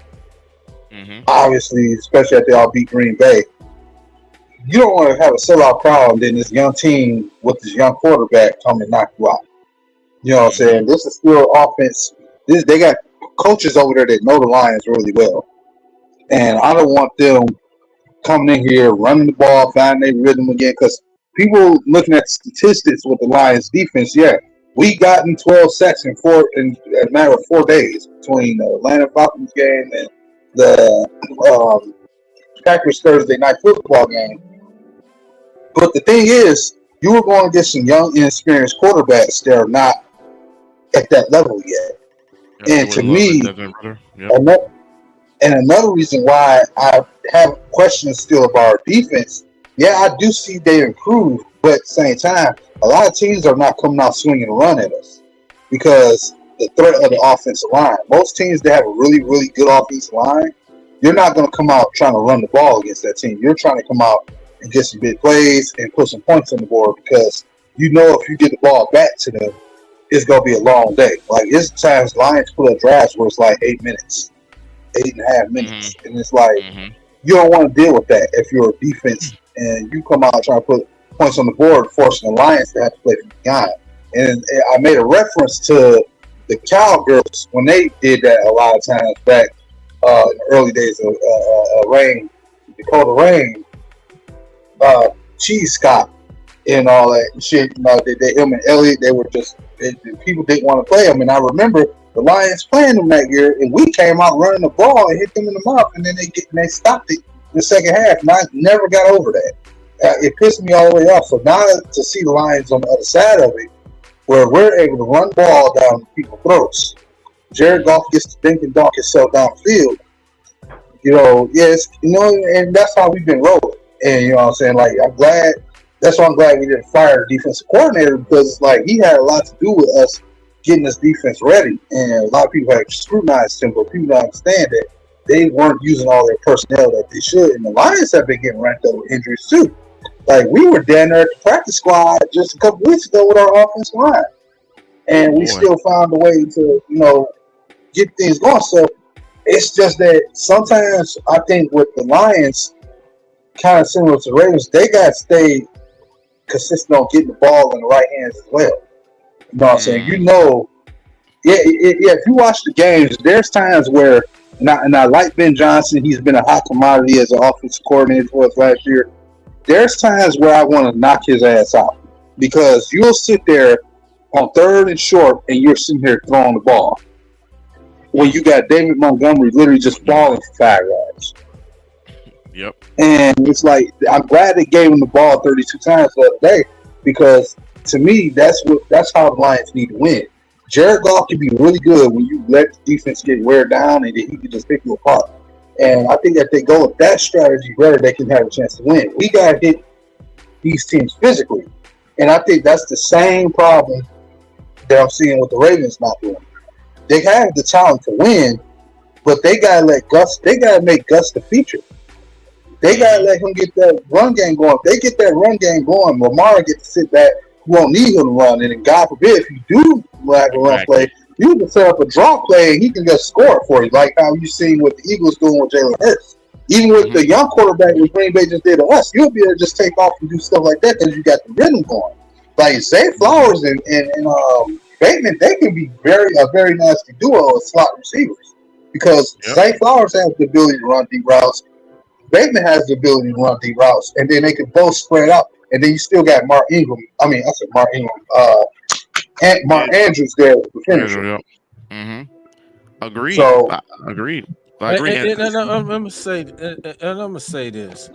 Mm-hmm. Obviously, especially after they all beat Green Bay. You don't want to have a sellout crowd and then this young team with this young quarterback come and knock you out. You know what I'm saying? This is still offense. They got coaches over there that know the Lions really well. And I don't want them coming in here, running the ball, finding their rhythm again. Because people looking at statistics with the Lions defense, we gotten 12 sacks in a matter of 4 days between the Atlanta Falcons game and the Packers Thursday night football game. But the thing is, you were going to get some young, inexperienced quarterbacks that are not at that level yet. And to me, another reason why I have questions still about our defense, I do see they improve, but at the same time, a lot of teams are not coming out swinging a run at us because the threat of the offensive line. Most teams that have a really, really good offensive line, you're not going to come out trying to run the ball against that team. You're trying to come out and get some big plays and put some points on the board because if you get the ball back to them, it's going to be a long day. Like, it's times Lions put up drives where it's like 8 minutes, 8.5 minutes. And it's like, you don't want to deal with that if you're a defense and you come out trying to put points on the board, forcing the Lions to have to play from behind. And I made a reference to the Cowgirls when they did that a lot of times back in the early days of Dakota Rain, Cheese Scott, and all that shit. Him and Elliott, people didn't want to play them. And I remember the Lions playing them that year, and we came out running the ball and hit them in the mouth, and then they stopped it in the second half. And I never got over that. It pissed me all the way off. So now to see the Lions on the other side of it, where we're able to run the ball down people's throats. Jared Goff gets to think and dunk himself downfield. And that's how we've been rolling. And you know what I'm saying? Like, that's why I'm glad we didn't fire the defensive coordinator, because like he had a lot to do with us getting this defense ready. And a lot of people have scrutinized him, but people don't understand that they weren't using all their personnel that they should. And the Lions have been getting ranked up with injuries too. Like, we were down there at the practice squad just a couple weeks ago with our offensive line. And we still found a way to, get things going. So it's just that sometimes I think with the Lions, kind of similar to the Ravens, they got to stay consistent on getting the ball in the right hands as well. You know what I'm saying? If you watch the games, there's times where, and I like Ben Johnson, he's been a hot commodity as an offensive coordinator for us last year. There's times where I want to knock his ass out because you'll sit there on 3rd and short and you're sitting here throwing the ball when you got David Montgomery literally just falling for 5 yards.
Yep. And
it's like, I'm glad they gave him the ball 32 times the other day because to me, that's how the Lions need to win. Jared Goff can be really good when you let the defense get wear down and then he can just pick you apart. And I think if they go with that strategy better, they can have a chance to win. We got to hit these teams physically. And I think that's the same problem that I'm seeing with the Ravens not doing. They have the talent to win, but they got to make Gus the feature. They got to let him get that run game going. If they get that run game going, Lamar gets to sit back. You won't need him to run. And then God forbid, if you do like a run play, you can set up a draw play and he can just score it for you, like how you seen what the Eagles doing with Jalen Hurts. Even with the young quarterback that Green Bay just did to us, you'll be able to just take off and do stuff like that because you got the rhythm going. Like Zay Flowers and Bateman, they can be a very nasty duo of slot receivers because Zay Flowers has the ability to run deep routes. Bateman has the ability to run deep routes, and then they can both spread out. and then you still got Mark Ingram. I mean, I said Mark Ingram. Mark Andrews there with the finisher.
Yeah. Mm-hmm. Agreed.
So
agreed.
And I'm gonna say this.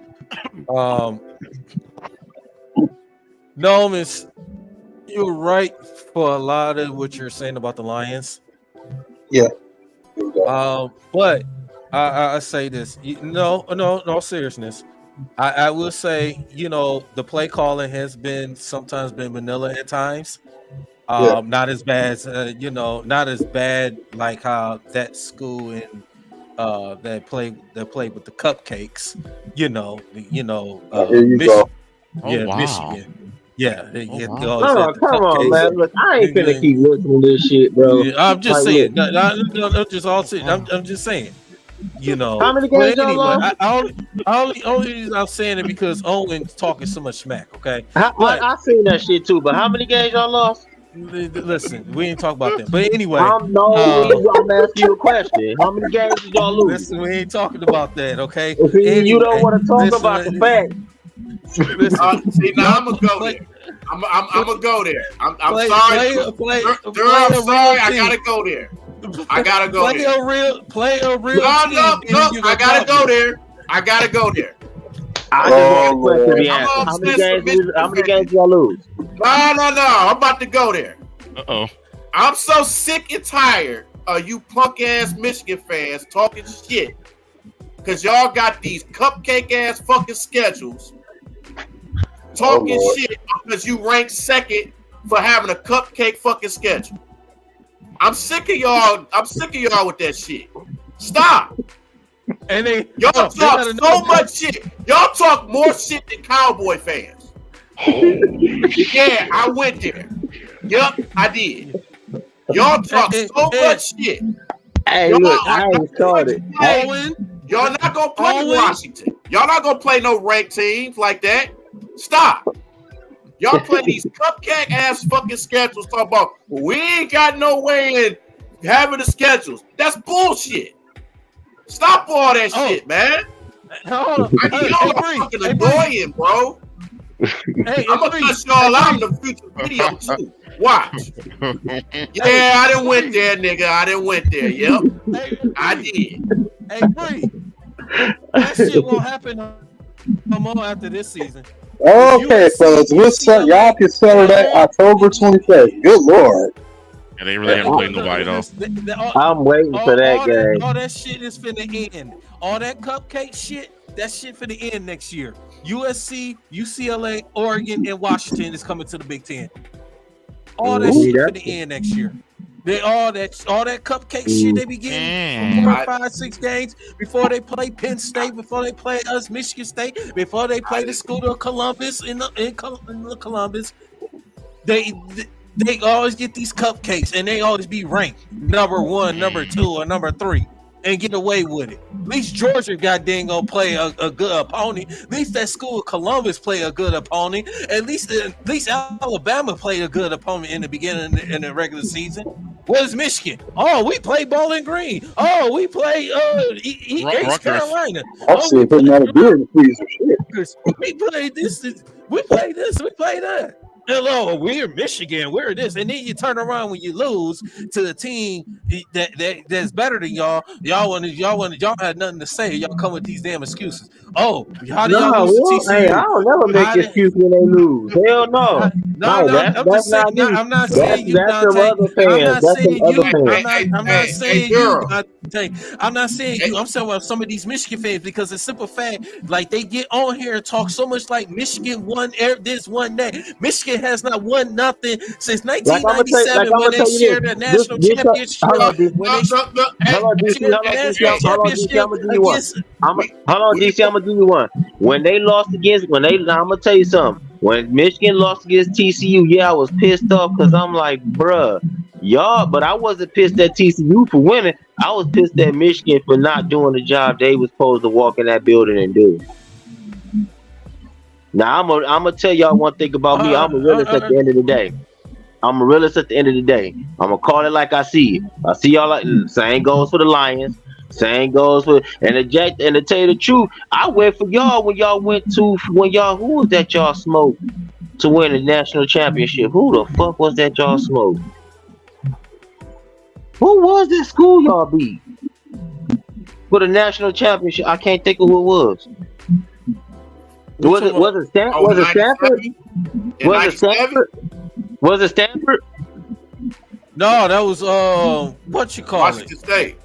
No, Miss, you're right for a lot of what you're saying about the Lions.
Yeah.
But I say this. No seriousness. I will say, the play calling has sometimes been vanilla at times. Not as bad as not as bad like how that school in that played with the cupcakes.
Here you
Michigan.
Oh,
Yeah,
wow.
Michigan. Yeah.
Oh, come on, man. Look, I ain't finna keep listening to this shit, bro.
Yeah, I'm just
Like,
saying. I'm just all saying. I'm just saying.
How many games y'all lost?
Only reason I'm saying it because Owen's talking so much smack. Okay.
I seen that shit too, but how many games y'all lost?
Listen, we ain't talk about that. But anyway,
I'm asking you a question. How many games did y'all lose?
Listen, we ain't talking about that. Okay.
You don't want to talk about the fact.
See, now I'm gonna go there. I'm gonna go there. I'm sorry. I'm sorry. I gotta go there. I gotta go there.
Play a real.
No. I gotta go there. I gotta go there.
I just want to be answered. How many games y'all lose?
No. I'm about to go there.
Uh-oh.
I'm so sick and tired of you punk ass Michigan fans talking shit because y'all got these cupcake ass fucking schedules. Talking shit because you ranked second for having a cupcake fucking schedule. I'm sick of y'all. I'm sick of y'all with that shit. Stop.
And
y'all talk so much shit. Y'all talk more shit than Cowboy fans. Yeah, I went there. Yep, I did. Y'all talk so much shit.
Hey, look, I ain't started.
Y'all not gonna play Washington. Y'all not gonna play no ranked teams like that. Stop. Y'all play these cupcake ass fucking schedules. Talk about we ain't got no way in having the schedules. That's bullshit. Stop all that shit, man. Y'all are fucking annoying, bro. I'm gonna cuss y'all out in the future video too. Watch. Yeah, I didn't went there, nigga. I didn't went there. Yep, I did.
Hey, Bree, that shit won't happen no more after this season.
Okay, fellas, y'all can settle that October 25th. Good lord.
Yeah, they really haven't played nobody though.
I'm waiting for that game.
All that shit is finna end. All that cupcake shit, that shit finna end next year. USC, UCLA, Oregon, and Washington is coming to the Big Ten. All that shit finna end next year. All that cupcake shit they be getting 4, 5, 6 games before they play Penn State, before they play us Michigan State, before they play the school of Columbus in Columbus. They always get these cupcakes and they always be ranked number 1, number 2, or number 3 and get away with it. At least Georgia goddamn gonna play a good opponent. At least that school of Columbus play a good opponent. At least Alabama played a good opponent in the beginning in the regular season. What is Michigan? Oh, we play Bowling Green. Oh, we play East Carolina.
I'm still putting out a beer in the freezer.
We play this. We play this. We play that. Hello, we're Michigan. We're this, and then you turn around when you lose to a team that's better than y'all. Y'all had nothing to say. Y'all come with these damn excuses. Oh, how do y'all lose to TCU?
Hey, I don't never make excuses when they lose. Hell no.
I'm just saying. I'm not saying you, Dante. I'm not saying you. I'm not saying you. I'm saying about some of these Michigan fans because it's simple fact. Like they get on here and talk so much like Michigan won this, won that. Michigan has not won nothing since 1997 when they shared a national championship. Hold on, DC, I'm gonna give you one. When they lost against, I'm gonna tell you something. When Michigan lost against TCU, yeah, I was pissed off because I'm like, bruh, y'all, but I wasn't pissed at TCU for winning. I was pissed at Michigan for not doing the job they was supposed to walk in that building and do. Now, I'm gonna tell y'all one thing about me. I'm a realist at the end of the day. I'm gonna call it like I see it. I see y'all like same goes for the Lions.
Same goes with and to tell you the truth, I went for y'all when y'all who was that y'all smoked to win the national championship? Who the fuck was that y'all smoked? Who was that school y'all beat for the national championship? I can't think of who it was. Was it Stanford? Was it Stanford? Was it Stanford?
No, that was what you call
Washington
it?
State.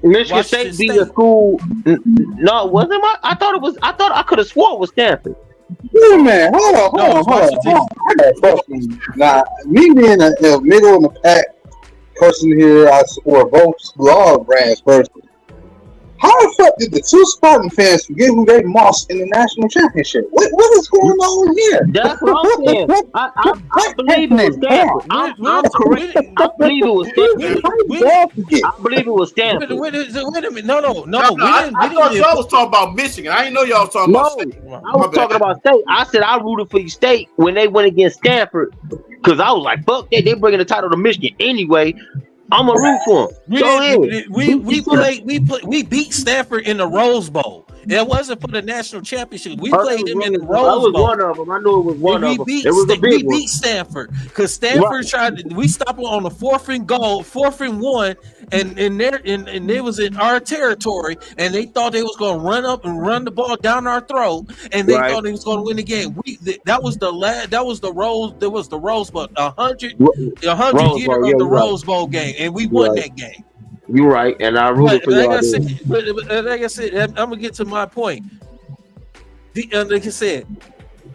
Michigan State beat a school. No, wasn't my? I thought I could have swore it was Stanford.
Yeah, man, hold on. I got a question. Now, me being a middle in the pack person here, I support both law brands first. How the fuck did the two Spartan fans forget who they lost in the national championship? What is going on here?
That's what I'm saying. I believe it was Stanford. I'm correct. I believe it was Stanford. I believe it was Stanford.
Wait a minute. No.
I thought y'all was talking about Michigan. I didn't know y'all was talking about State.
I was talking about State. I said I rooted for State when they went against Stanford because I was like, fuck that. They bringing the title to Michigan anyway. I'm a root for them.
We beat Stanford in the Rose Bowl. It wasn't for the national championship. We played them in the Rose Bowl.
One of them. I knew it was one of them. It was a big one.
We beat Stanford because Stanford tried to. We stopped them on the 4th and 1, and they was in our territory, and they thought they was going to run up and run the ball down our throat, and they thought they was going to win the game. That was the Rose Bowl, 100 year of the Rose Bowl game, and we won that game.
You're right, and I rooted for y'all.
Like I said, I'm gonna get to my point. Like I said,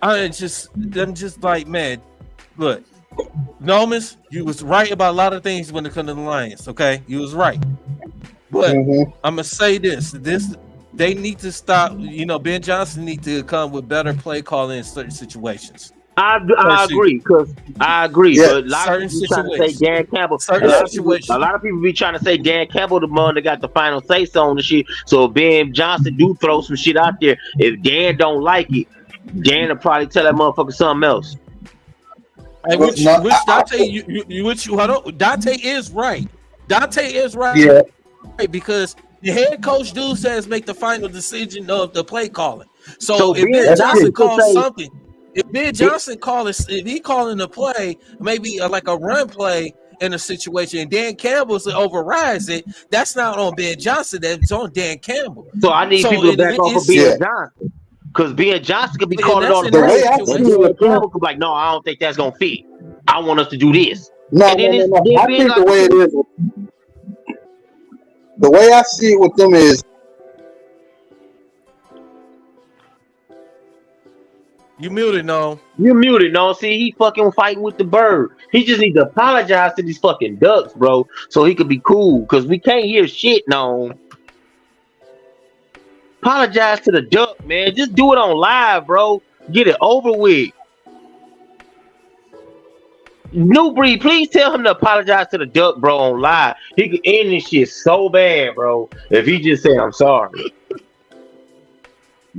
I'm just like, man, look, Nomis, you was right about a lot of things when it comes to the Lions. Okay, you was right, but I'm gonna say this: they need to stop. Ben Johnson need to come with better play calling in certain situations.
I agree,
Yeah.
but a lot of people trying to say Dan Campbell. A lot of people be trying to say Dan Campbell the one that got the final say so on the shit. So if Ben Johnson do throw some shit out there, if Dan don't like it, Dan will probably tell that motherfucker something else.
Hey, Dante is right. Dante is right.
Yeah.
Because the head coach says make the final decision of the play calling. So if
Ben
Ben Johnson calls
say,
something. If Ben Johnson if he calling a play, maybe like a run play in a situation, and Dan Campbell overrides it, that's not on Ben Johnson. That's on Dan Campbell.
So I need people to back off of Ben Johnson, because Ben Johnson could be calling all the
way.
And Dan Campbell could be like, no, I don't think that's gonna fit. I want us to do this.
No. I think the way it is. The way I see it with them is.
You muted, no.
You muted, no. See, he fucking fighting with the bird. He just needs to apologize to these fucking ducks, bro, so he could be cool. Because we can't hear shit, no. Apologize to the duck, man. Just do it on live, bro. Get it over with. New Breed, please tell him to apologize to the duck, bro, on live. He could end this shit so bad, bro, if he just say, I'm sorry.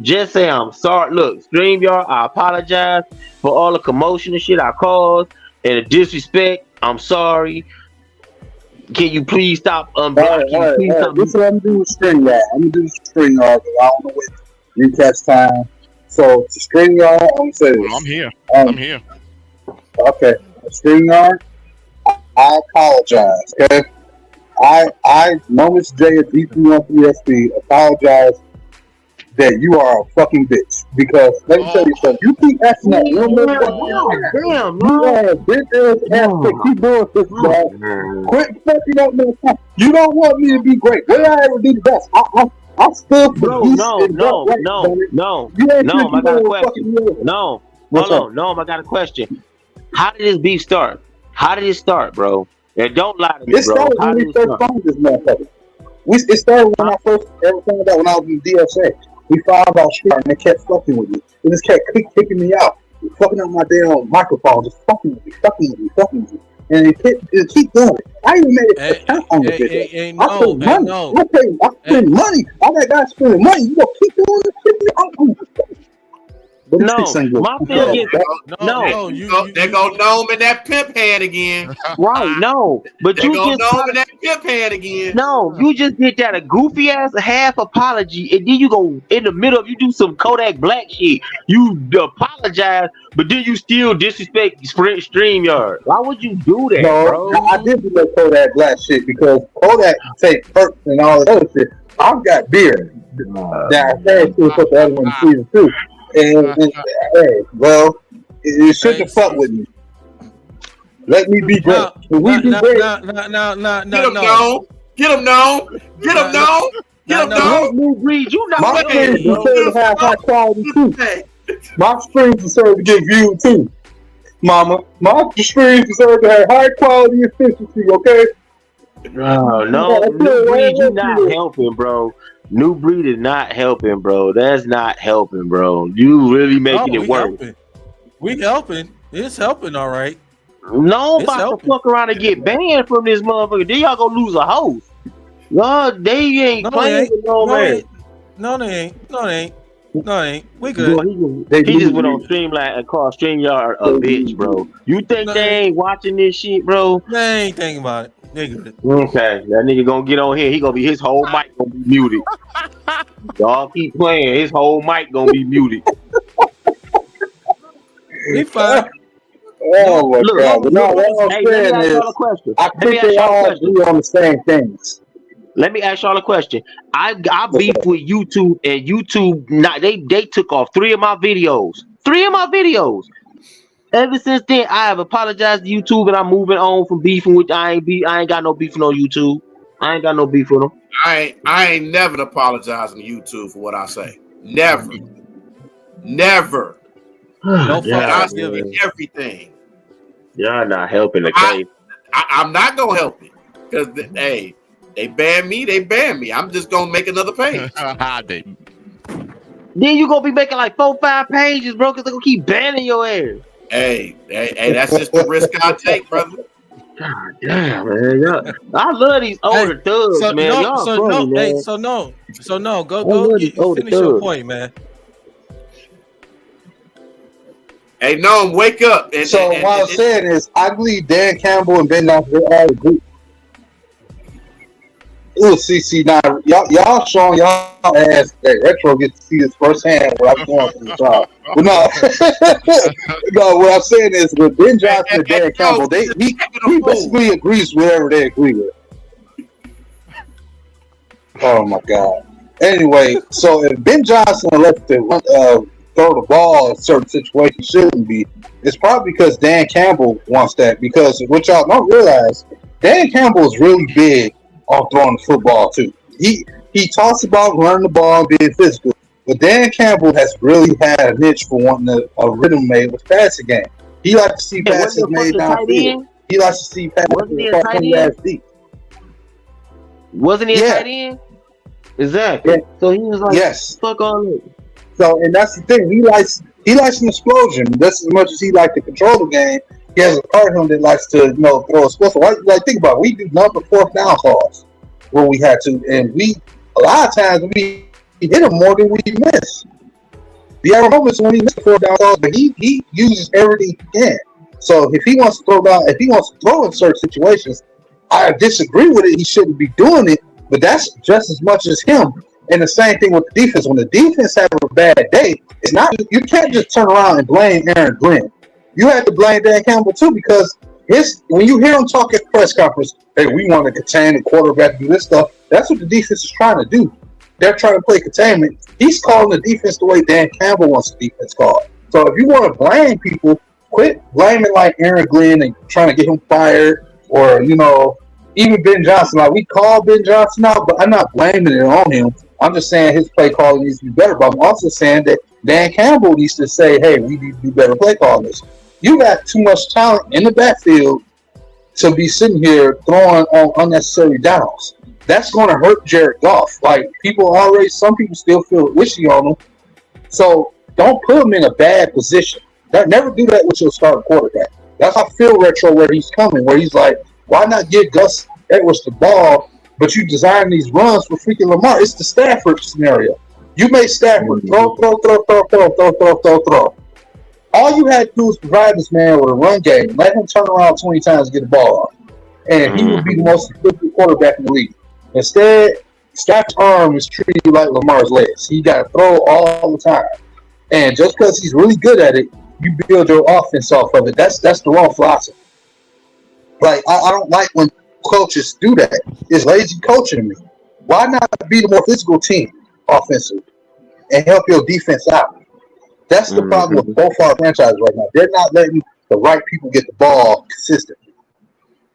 Just say I'm sorry. Look, StreamYard, I apologize for all the commotion and shit I caused and the disrespect. I'm sorry. Can you please stop unblocking?
All right. This is what I'm doing with StreamYard. I'm gonna do StreamYard because I don't know what recast time. So to StreamYard, I'm gonna say this.
I'm here. I'm here.
Okay, StreamYard, I apologize. Okay, I Moments J at D313XP apologize that you are a fucking bitch. Because let me tell you something, you keep asking that one more
damn,
you are a bitch ass. Keep doing this, bro. Quit fucking up my time. You don't want me to be great. What did I ever do the best? I still
No. I got a question. No, I got a question. How did this beef start? How did it start, bro? And don't lie to me, bro.
It started when we first found this motherfucker. It started when I first ever found out when I was in DSA. We found out shit and they kept fucking with me. They just kept kicking me out. Fucking up my damn microphone. Just fucking with me. And it keep doing it. I even made an account on the video. I spend money. All that guy spending money. You gonna keep doing this shit?
No, my thing is
they go gnome in that pimp hand again.
Right, no, but
They
you
go
just
gnome in that pimp hand again.
no, you just did that a goofy ass half apology, and then you go in the middle of you do some Kodak Black shit. You apologize, but then you still disrespect StreamYard. Why would you do that, bro?
I did do that Kodak Black shit because Kodak take perks and all that other shit. I've got beer that I said to put the other one in season 2. And hey, well, you shouldn't have fucked with me. Let me be great.
No.
Get him down. Get him down. Get him down. Get him down.
New breed, you not
My
playing,
streams
bro.
deserve to have high quality too. My streams deserve to get viewed too, Mama. My streams deserve to have high quality efficiency. Okay.
No, New breed, you not helping, bro. New breed is not helping, bro. That's not helping, bro. You really making it worse.
We helping. It's helping, all right.
No,
It's
about
helping.
to fuck around and get banned from this motherfucker. Then y'all gonna lose a host. Y'all, they ain't
No,
playing
they ain't.
with no man.
No, they ain't. We good.
He just went on Streamline and called StreamYard a bitch, bro. You think they ain't watching this shit, bro?
They ain't thinking about it. They good.
Okay, that nigga gonna get on here. He gonna be his whole mic gonna be muted. Y'all keep playing. His whole mic gonna be muted.
We fine.
Oh my
Look,
God!
look,
No,
look,
what I'm
hey, let me
saying
ask
is,
y'all a question.
I think they all agree on the same things.
Let me ask y'all a question. I beef with YouTube, and YouTube they took off 3 of my videos. 3 of my videos. Ever since then, I have apologized to YouTube, and I'm moving on from beefing with. I ain't got no beefing on YouTube. I ain't got no beef with them.
I ain't never apologizing to YouTube for what I say. Never.
No
I
fuck
say everything.
Y'all not helping the case.
I'm not gonna help it because hey, they ban me. They ban me. I'm just gonna make another page.
Then you gonna be making like 4-5 pages, bro, because they gonna keep banning your ass.
Hey, that's just the risk I take, brother.
God damn, man. I love these older thugs, man. Y'all funny, man.
Hey, so no. Go finish your point, man.
Hey, no, wake up.
So what I'm saying is, I believe Dan Campbell and Ben Johnson, they all agree. Ooh, CC, now y'all showing y'all ass that Retro gets to see this firsthand what I'm going through the job. But no, what I'm saying is with Ben Johnson and Dan Campbell, he basically agrees with whatever they agree with. Oh my God. Anyway, so if Ben Johnson left to throw the ball in certain situations shouldn't be, it's probably because Dan Campbell wants that. Because what y'all don't realize, Dan Campbell is really big on throwing the football too. He talks about running the ball and being physical, but Dan Campbell has really had a niche for wanting a rhythm made with passing game. He likes to see passes made downfield. He likes to see passes across 20 yards deep.
Wasn't he a tight end? Exactly. Yeah. So he was like, fuck all it.
So, and that's the thing. He likes an explosion. Just as much as he likes to control the game, he has a part of him that likes to, throw explosive. Like, think about it. We do number 4th down calls when we had to, and a lot of times we hit him more than we miss. There are moments when he misses 4th down calls, but he uses everything he can. So if he wants to throw in certain situations, I disagree with it. He shouldn't be doing it, but that's just as much as him. And the same thing with the defense. When the defense has a bad day, it's not, you can't just turn around and blame Aaron Glenn. You have to blame Dan Campbell too, because when you hear him talk at press conference, hey, we want to contain the quarterback, do this stuff. That's what the defense is trying to do. They're trying to play containment. He's calling the defense the way Dan Campbell wants the defense called. So if you want to blame people, quit blaming like Aaron Glenn and trying to get him fired, or even Ben Johnson. Like, we call Ben Johnson out, but I'm not blaming it on him. I'm just saying his play calling needs to be better. But I'm also saying that Dan Campbell needs to say, hey, we need to do better play callers. You got too much talent in the backfield to be sitting here throwing on unnecessary downs. That's going to hurt Jared Goff. Like, some people still feel wishy on him. So don't put him in a bad position. Never do that with your starting quarterback. That's how I feel Retro where he's coming, where he's like, why not give Gus Edwards the ball, but you design these runs for freaking Lamar? It's the Stafford scenario. You made Stafford throw. All you had to do was provide this man with a run game, let him turn around 20 times and get the ball off, and he would be the most effective quarterback in the league. Instead, Stafford's arm is treated like Lamar's legs. He got to throw all the time, and just because he's really good at it, you build your offense off of it. That's the wrong philosophy. Like I don't like when coaches do that. It's lazy coaching to me. Why not be the more physical team offensively and help your defense out? That's the problem with both our franchises right now. They're not letting the right people get the ball consistently.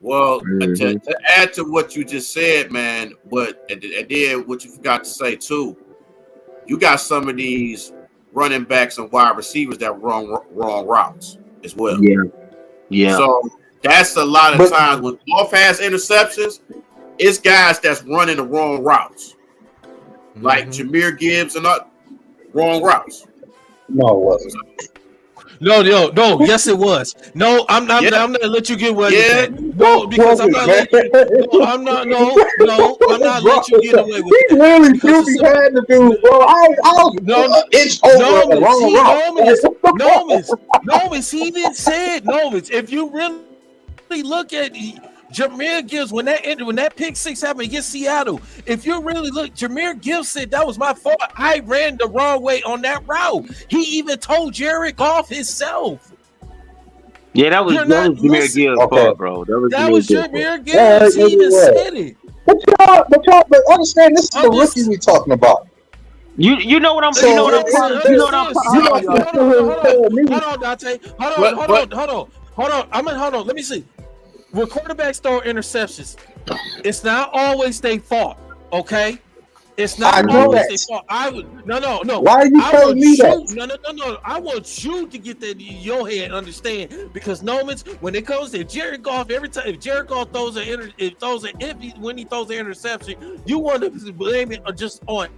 Well, to add to what you just said, man, and then what you forgot to say too, you got some of these running backs and wide receivers that run wrong routes as well.
Yeah.
So that's a lot of times when Goff has interceptions, it's guys that's running the wrong routes, like Jahmyr Gibbs and wrong routes.
No, it wasn't.
No. Yes, it was. No, I'm not. I'm not gonna let you get away with that. No, because I'm not. I'm not. No, I'm not letting you get away with that.
He really do be had to do, bro. I was inch over the wrong route.
Nomis, he didn't say it. Nomis, if you really look at Jahmyr Gibbs, when that pick six happened against Seattle, if you really look, Jahmyr Gibbs said that was my fault. I ran the wrong way on that route. He even told Jared Goff himself.
Yeah, that was Jahmyr Gibbs' fault, bro.
That was Jahmyr Gibbs. He even said it.
But understand, this is the rookie we talking about.
You know what I'm saying? Hold
on, Dante. Hold on. Let me see. When quarterbacks throw interceptions, it's not always their fault, okay? It's not always their fault. No.
Why are you telling me that?
No. I want you to get that in your head and understand, because Nomans, when it comes to Jared Goff, every time if Jared Goff throws when he throws an interception, you want to blame it just on him.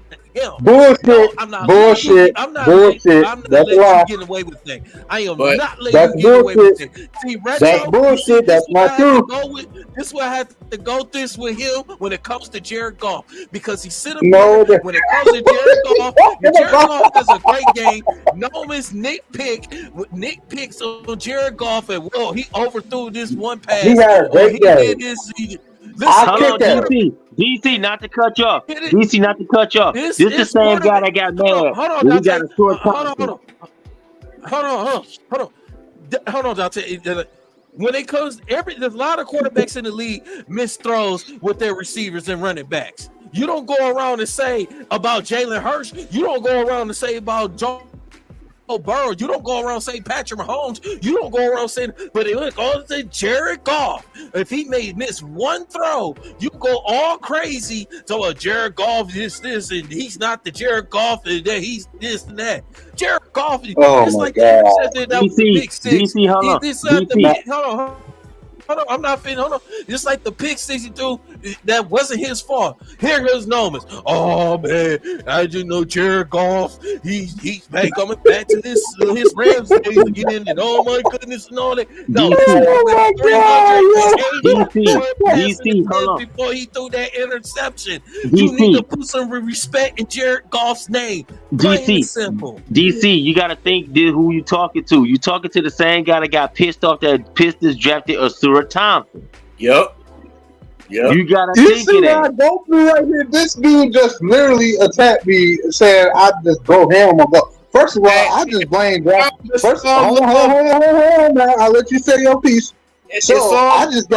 Bullshit.
No, I'm not.
Bullshit.
I'm not
That's
letting you get away with things. I am not letting you get away with things. See, Retro,
that's bullshit. That's not true.
This is why I have to go this with him when it comes to Jared Goff, because he sit up when it comes to Jared Goff. Jared Goff has a great game. Noman's nitpicks on Jared Goff, and he overthrew this one pass.
He had a great game.
DC, not to cut you off. DC, not to cut you off. This is the same guy that got mad. Hold on, Dante. When it comes, there's a lot of quarterbacks in the league miss throws with their receivers and running backs. You don't go around and say about Jalen Hurts. You don't go around and say about Joe Burrow. You don't go around saying Patrick Mahomes. You don't go around saying, but they look all say Jared Goff. If he may miss one throw, you go all crazy. So Jared Goff is this, and he's not the Jared Goff, and that he's this and that. Jared Goff,
it's like
that was big six. DC, hold on. Hold on, I'm not finished. Hold on. Just like the pick 62, that wasn't his fault. Here goes Nomas. Oh man, I just know Jared Goff. He's coming back to his Rams days again, and oh my goodness, and all that. No, DC, hold on. Before he threw that interception, you need to put some respect in Jared Goff's name. DC, simple. DC, you got to think who you talking to. You talking to the same guy that got pissed off that Pistons drafted Asura Thompson.
Yep.
You gotta think of that.
Go through right here. This dude just literally attacked me, saying I just go ham on go. First of all, I just blame that. First of all, hold on. I'll let you say your piece. I just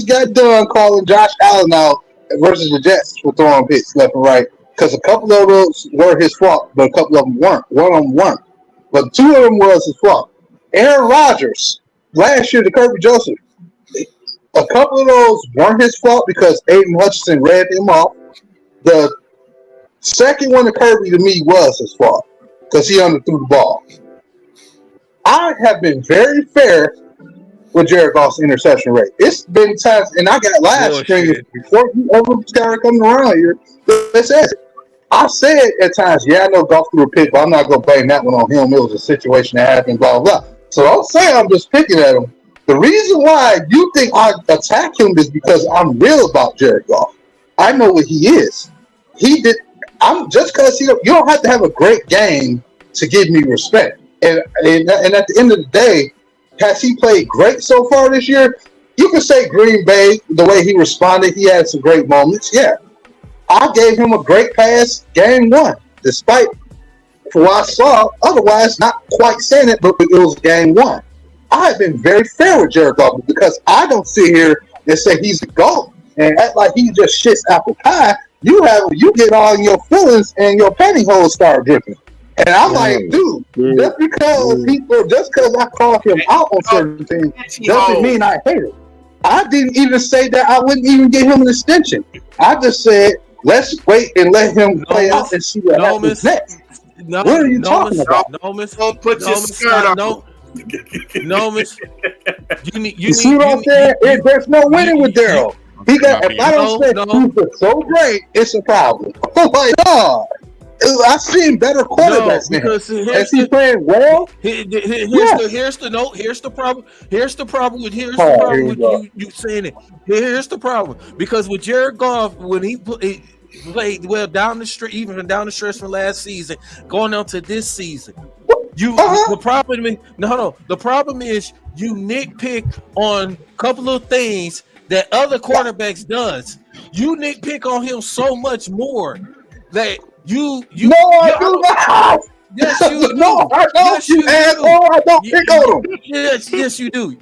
got done calling Josh Allen out versus the Jets for throwing picks left and right, because a couple of those were his fault, but a couple of them weren't. One of them weren't, but two of them was his fault. Aaron Rodgers last year to Kirby Joseph, a couple of those weren't his fault because Aiden Hutchinson read him off. The second one to Kirby to me was his fault because he underthrew the ball. I have been very fair with Jared Goff's interception rate. It's been times, and I got live streams before you ever started coming around here. That says it. I said at times, I know Goff threw a pick, but I'm not going to blame that one on him. It was a situation that happened, blah, blah, blah. So don't say I'm just picking at him. The reason why you think I attack him is because I'm real about Jared Goff. I know what he is. he did. I'm just because you don't have to have a great game to give me respect. And at the end of the day, has he played great so far this year? You can say Green Bay, the way he responded, he had some great moments. Yeah, I gave him a great pass game one, despite for what I saw. Otherwise, not quite saying it, but it was game one. I have been very fair with Jared Goff because I don't sit here and say he's a GOAT and act like he just shits apple pie. You get all your feelings and your pantyhose start dripping. And I'm like, dude, just because I call him out on certain things doesn't mean I hate it. I didn't even say that I wouldn't even give him an extension. I just said, let's wait and let him play out and see what happens next. What are you talking about?
Don't put your skirt on.
No, miss.
You see what I'm saying? There's no winning with Daryl. He got. If I don't say he's so great, it's a problem. Oh my God. I've seen better quarterbacks now. Is he playing well?
Here's the problem with you saying it. Here's the problem. Because with Jared Goff, when he played well down the stretch, even down the stretch from last season, going on to this season, the problem is you nitpick on a couple of things that other quarterbacks does. You nitpick on him so much more that I do not. Yes, you do.
No, I don't. Yes, you asshole. I don't pick on him.
Yes, you do.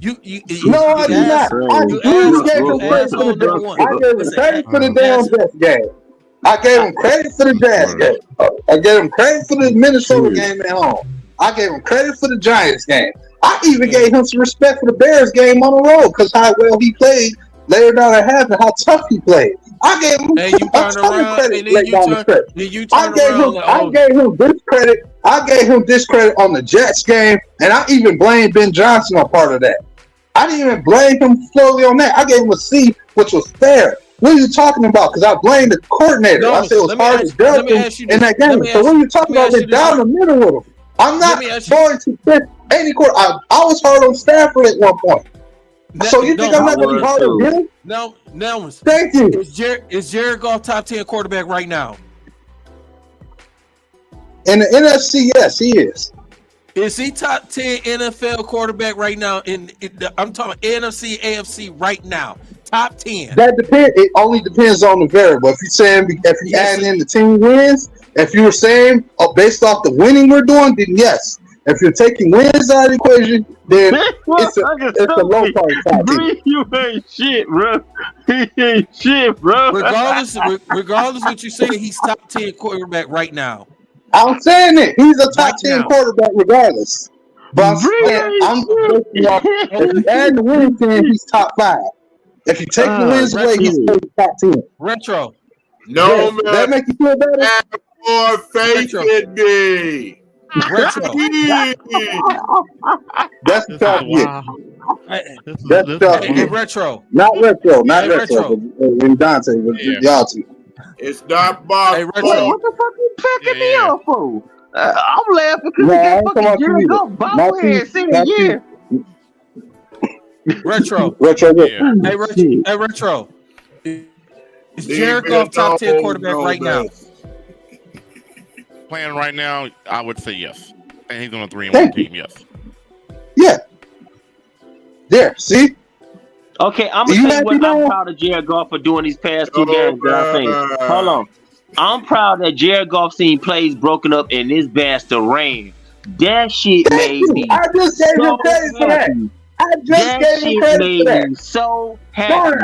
No, I do not. I gave him credit for the damn Jets game. I gave him credit for the Jazz game. I gave him credit for the Minnesota game at home. I gave him credit for the Giants game. I even gave him some respect for the Bears game on the road because how well he played later down the half and how tough he played. I gave him a ton of credit late down the stretch. I gave him this credit. I gave him this credit on the Jets game, and I even blamed Ben Johnson on part of that. I didn't even blame him fully on that. I gave him a C, which was fair. What are you talking about? Because I blamed the coordinator. I said it was hard to judge him in that game. So what are you talking about? They're down the middle with him. I'm not going to pick any quarter. I was hard on Stafford at one point. So you think I'm not going to be hard on him?
No.
Thank you.
Is Jared Goff top 10 quarterback right now?
In the NFC, yes, he is.
Is he top 10 NFL quarterback right now? I'm talking NFC, AFC right now. Top 10.
That depends. It only depends on the variable. If you add in the team wins, if you were saying based off the winning we're doing, then yes. If you're taking wins out of the equation, then it's a low part top 10.
You ain't shit, bro. He ain't shit, bro.
Regardless what you say, he's top 10 quarterback right now.
I'm saying it. He's a top 10 quarterback regardless. But if you add the wins in, he's top 5. If you take the wins away, he's top 10.
Retro.
No, man.
That make you feel better?
Have more faith in me.
Retro.
That's tough.
Wow.
That's tough.
Hey, Retro.
Not retro. In Dante, but y'all two.
It's not my
Hey, Retro.
What the fuck you picking me up for? I'm laughing because he get fucking Jared Goff bobblehead senior year.
Retro.
Yeah.
Hey, Retro. Is Jared Goff top 10 quarterback right now?
Playing right now, I would say yes. And he's on a 3-1 team, yes.
Yeah. There, see?
Okay, I'm gonna tell you what I'm proud of Jared Goff for doing these past 2 games. Hold on. I'm proud that Jared Goff seen plays broken up in this bastard ran. That shit made me.
I just gave him credit for that.
That shit made me so happy.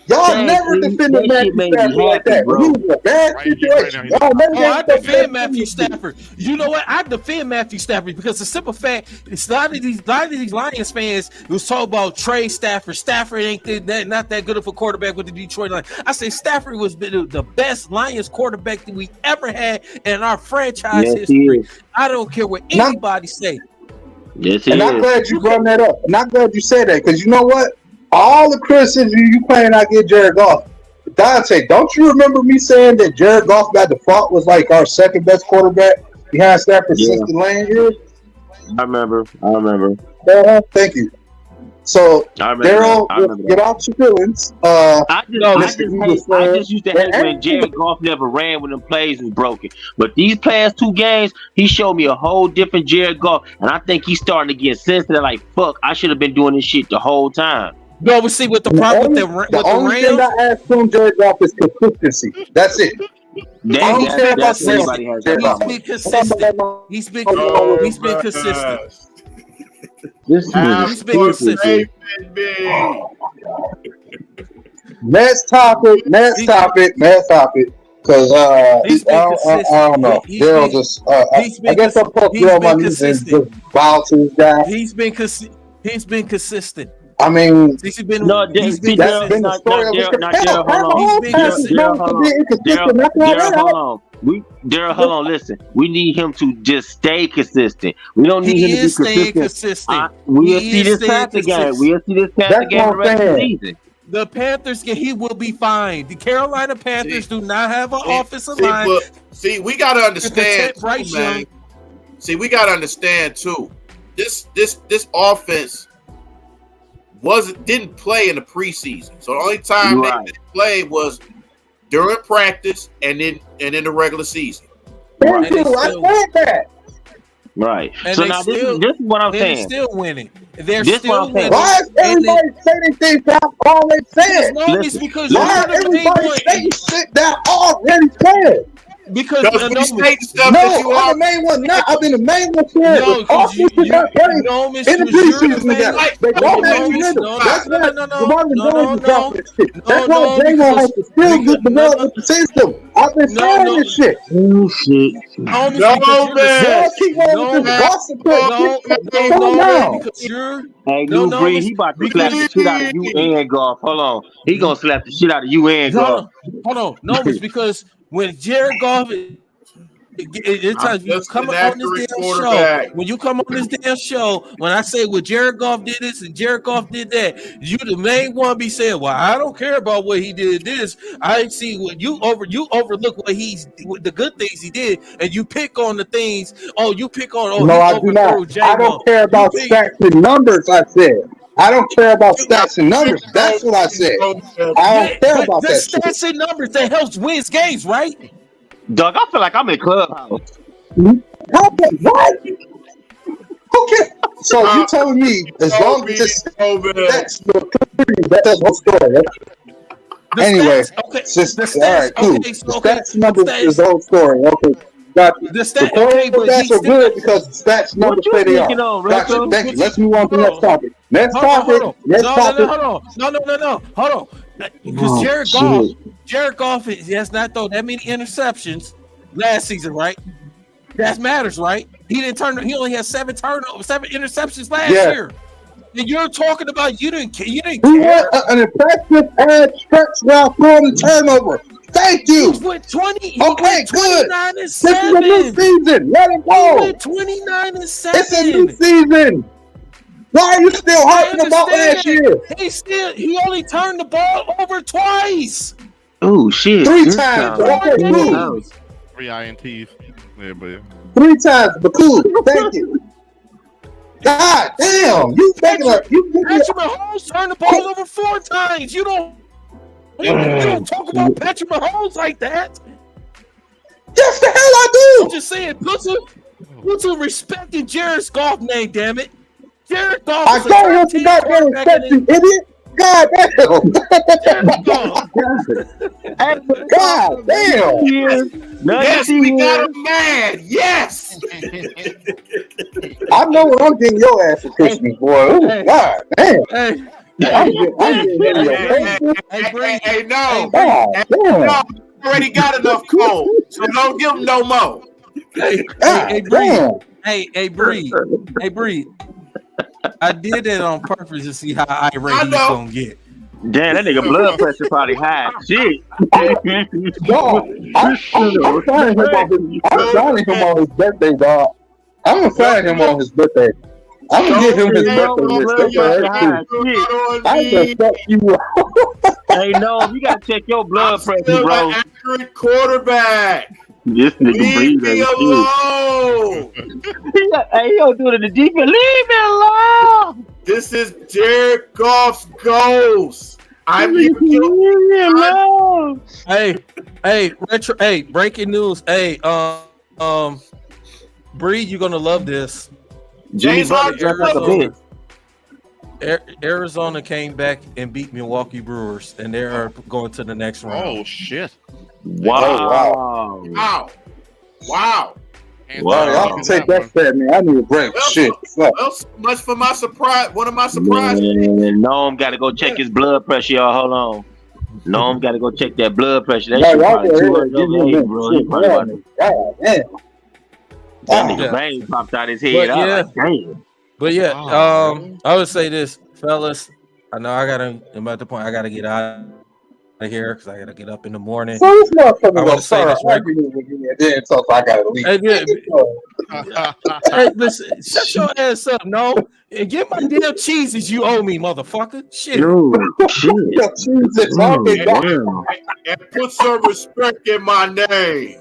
Y'all never defended Matthew Stafford like that. He was a bad situation.
I defend Matthew Stafford. You know what? I defend Matthew Stafford because the simple fact is a lot of these Lions fans was talking about Trey Stafford. Stafford ain't not that good of a quarterback with the Detroit Lions. I say Stafford was the best Lions quarterback that we ever had in our franchise history. I don't care what anybody say.
Yes,
and I'm glad you brought that up. And I'm glad you said that because you know what? All the criticism you claim I get Jared Goff. Dante, don't you remember me saying that Jared Goff by default was like our second best quarterback behind Stafford since the Lane years?
I remember.
Thank you. So
Daryl,
Daryl, get off your feelings.
I just used to hate when Jared Goff never ran when the plays was broken. But these past 2 games, he showed me a whole different Jared Goff, and I think he's starting to get sensitive. Like, fuck, I should have been doing this shit the whole time.
No, we see what the problem with the
only
Rams.
thing I ask from Jared Goff is consistency. That's it.
That's everybody has that problem.
He's been consistent. He's been consistent. He's been consistent.
Next topic. Because I don't know. Daryl just. I guess I'm supposed to get on my knees and just bow to this guy.
He's been consistent.
I mean,
he's been
the story of his career. Daryl, hold on. Listen, we need him to just stay consistent. We don't need him to be consistent. We'll see this past the game. The rest of the season.
The Panthers, he will be fine. The Carolina Panthers do not have an offensive line.
See, we got to understand, too, man. See, we got to understand too. This offense didn't play in the preseason. So the only time they played was during practice and in the regular season.
Right. I said that.
Right.
And
so now this is what I'm saying.
They're still winning. They're still winning.
Why is everybody saying things that all they said?
It's because
why is everybody saying shit that already said?
Because
I'm the main one. Not I've been the main one. That's why J-Mo has to still get developed with the system. I've been saying this shit.
Oh shit! Hey, New Breed, he about to slap the shit out of you and Goff. Hold on, he gonna slap the shit out of you and Goff.
Hold on, no, it's because when Jared Goff, it's time you come on this damn show. When you come on this damn show, when I say, well, Jared Goff did this and Jared Goff did that, you the main one be saying, well, I don't care about what he did this. I see what you overlook what the good things he did, and you pick on the things. Oh, you pick on.
No, I do not. I don't care about stats and numbers. I said. I don't care about stats and numbers. That's what I said. I don't care about that shit.
Stats and numbers that helps wins games, right?
Doug, I feel like I'm in Clubhouse.
What? Okay. So you telling me as long as it's that's the whole story. Anyway, all right, cool. The stats numbers is the whole story. Okay. Got you.
The stats
are good because the stats numbers say they are. Gotcha. Thank you. Let's move on to the next topic. Hold on.
Because Jared Goff has not thrown that many interceptions last season, right? That matters, right? He only had 7 interceptions last year. And you're talking about you didn't care.
He had an impressive stretch while throwing the turnover. Thank you.
He went 20.
Okay, good.
29 and 7.
This is a new season. Let it go.
He went 29 and 7.
It's a new season. Why are you still hyping about last year?
He only turned the ball over twice.
Oh shit!
3 times. Okay, cool.
3 INTs. Yeah, but
3 times, but cool. Thank you. God damn!
Patrick Mahomes turned the ball over 4 times. You don't talk about Patrick Mahomes like that.
Yes, the hell I do.
I'm just saying, put some respect in Jared Goff's name, damn it. Jared Goff.
I don't want to goddamn respect, you idiot. God damn. God damn.
Yes, we got him mad. Yes.
I know what I'm getting your ass for Christmas, boy. Oh, God damn.
Hey, no. Already got enough cold, so don't give him no more.
Hey, Bree. I did that on purpose to see how irate he's gonna get.
Damn, that nigga blood pressure probably high. Shit.
I'm signing him on his birthday, dog. I'm gonna sign him on his birthday. I'm gonna give him his birthday. I'm gonna fuck you up.
Hey, no, you gotta check your blood pressure, bro.
An accurate quarterback.
This nigga
leave me alone.
Hey, yo, do it in the defense. Leave me alone.
This is Jared Goff's ghost. I'm
Hey,
Retro. Hey, breaking news. Hey, Bree, you're gonna love this.
Jimmy Butler dressed like a bitch.
Arizona came back and beat Milwaukee Brewers, and they are going to the next round.
Oh shit!
Wow!
Wow!
I can take that fat, man. I need a break. Shit.
Well, so much for my surprise. One of my surprises.
Noam got to go check his blood pressure, y'all. Hold on. Noam got to go check that blood pressure. That shit probably 200 bro. He probably about to. That nigga vein popped out his head. Like, damn.
But yeah, I would say this, fellas. I know I'm at the point I gotta get out of here because I gotta get up in the morning.
So this motherfucker
I want to say this right.
Then so I gotta leave.
Hey, listen, shut your ass up, no, and get my damn cheeses you owe me, motherfucker. Shit.
And put some respect in my name.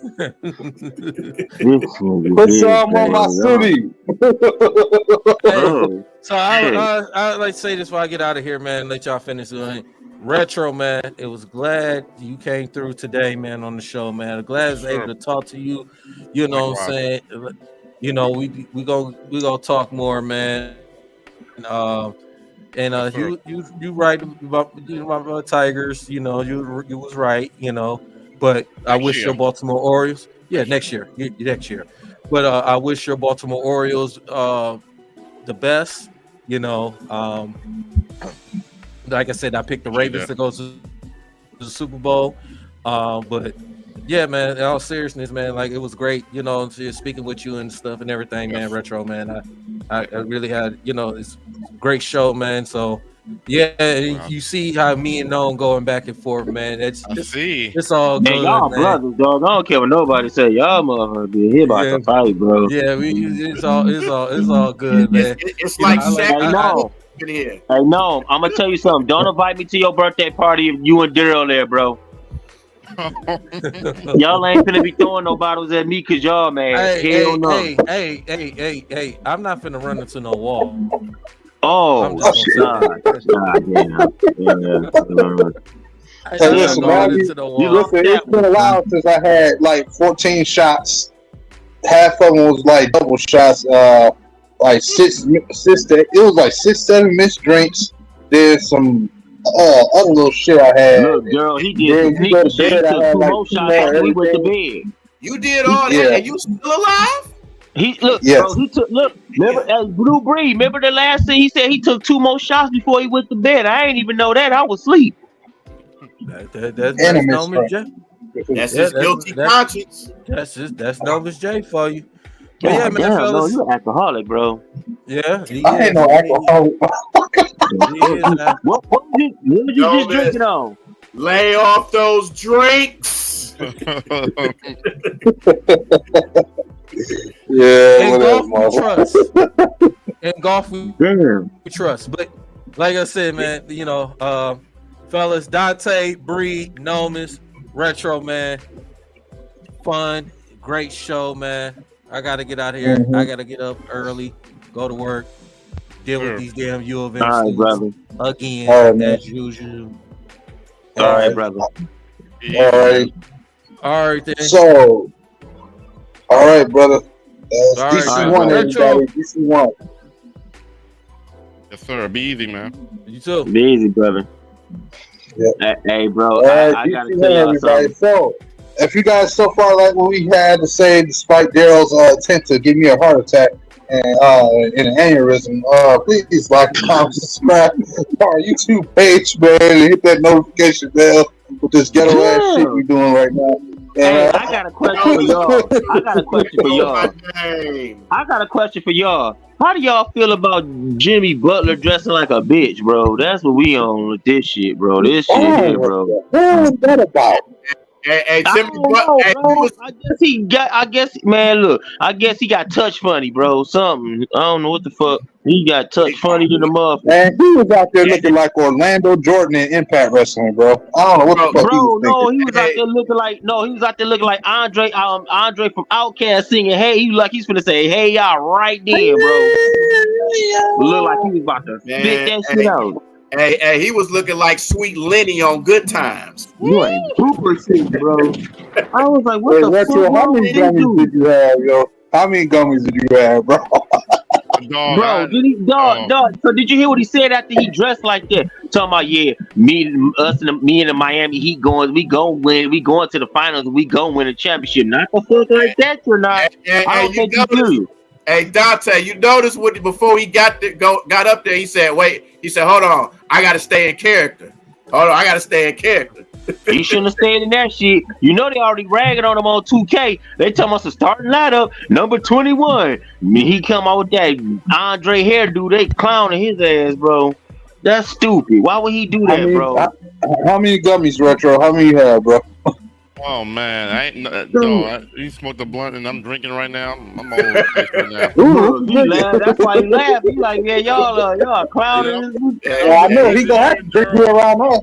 Put some on my city.
So I like to say this before I get out of here, man. Let y'all finish doing Retro, man. It was glad you came through today, man, on the show, man. I'm glad I was able to talk to you. You know what I'm saying? You know, we gonna talk more, man. You right about Tigers. You know, you was right. You know, but I wish your Baltimore Orioles. Yeah, next year. But I wish your Baltimore Orioles the best. You know, like I said, I picked the Ravens to go to the Super Bowl. But yeah, man, in all seriousness, man, like it was great, you know, just speaking with you and stuff and everything, man. Retro, man. I really had, you know, it's a great show, man. So yeah, you see how me and Noam going back and forth, man. It's all good.
Man, y'all brothers, dog. I don't care what nobody say. Y'all motherfuckers be here about to fight, bro.
Yeah, it's all good, man.
It's like Shaq.
Hey, no, I'm gonna tell you something. Don't invite me to your birthday party if you and Daryl there, bro. Y'all ain't finna be throwing no bottles at me because y'all, man.
Hey, I'm not finna run into no wall.
Oh, that's not, yeah.
Hey, listen, man, it's been a while since I had like 14 shots. Half of them was like double shots. Like it was like 6-7 missed drinks. There's some other little shit I had.
Look, girl, he did. He took 2 more shots after we went to bed.
You did all that, and you still alive?
Bro. He took. Remember, Blue Bree. Remember the last thing he said? He took 2 more shots before he went to bed. I ain't even know that. I was asleep.
That's his guilty conscience.
That's Novus J for you.
God,
yeah, man, fellas.
No, you alcoholic, bro.
Yeah,
I ain't no alcoholic.
What did you just drinking on?
Lay off those drinks.
Yeah,
and golf we trust. And golf we trust. But like I said, man, you know, fellas, Dante, Bree, Nomus, Retro, man, fun, great show, man. I gotta get out of here. I gotta get up early, go to work, deal with these damn U of M students again, as usual.
All right, brother.
All right then. So, all right, brother. DC1, everybody. DC1.
Yes, sir. Be easy, man.
You too.
Be easy, brother.
Yeah.
Hey, bro. I gotta tell y'all something.
So, if you guys so far like what we had to say, despite Daryl's attempt to give me a heart attack and an aneurysm, please like, comment, subscribe to our YouTube page, man, and hit that notification bell with this ghetto ass shit we doing right now.
Hey, I got a question for y'all. How do y'all feel about Jimmy Butler dressing like a bitch, bro? That's what we on with this shit, bro. This shit here, bro.
What is that about?
Hey,
I guess, man, look, I guess he got touch funny, bro. Something. I don't know what the fuck. He got touch funny to the motherfucker.
Man, he was out there looking like Orlando Jordan in Impact Wrestling, bro. I don't know what the fuck he was
out there looking like Andre from Outkast singing, hey, he's finna say, hey, y'all, right then, bro. Look like he was about to spit that shit out.
Hey, he was looking like Sweet Lenny on Good Times.
You ain't super sick, bro. I was like, what the
Retro,
fuck?
how many gummies did you have, yo? How many gummies did you have, bro?
Bro, did he dog? So did you hear what he said after he dressed like that? Talking about me and the Miami Heat we going to the finals and we gonna win a championship. Not the fuck like that, you're not. I don't think you do.
Hey Dante, you notice what before he got up there, he said, hold on, I gotta stay in character.
He shouldn't have stayed in that shit. You know they already ragging on him on 2K. They tell us to start lineup number 21. He come out with that Andre hairdo. They clowning his ass, bro. That's stupid. Why would he do that, bro?
How many gummies, Retro? How many you have, bro?
Oh man, he smoked a blunt and I'm drinking right now. I'm all over the place right now.
He laugh. That's why he laugh. He like, yeah, y'all clowning.
I know he gonna have to drink me around us.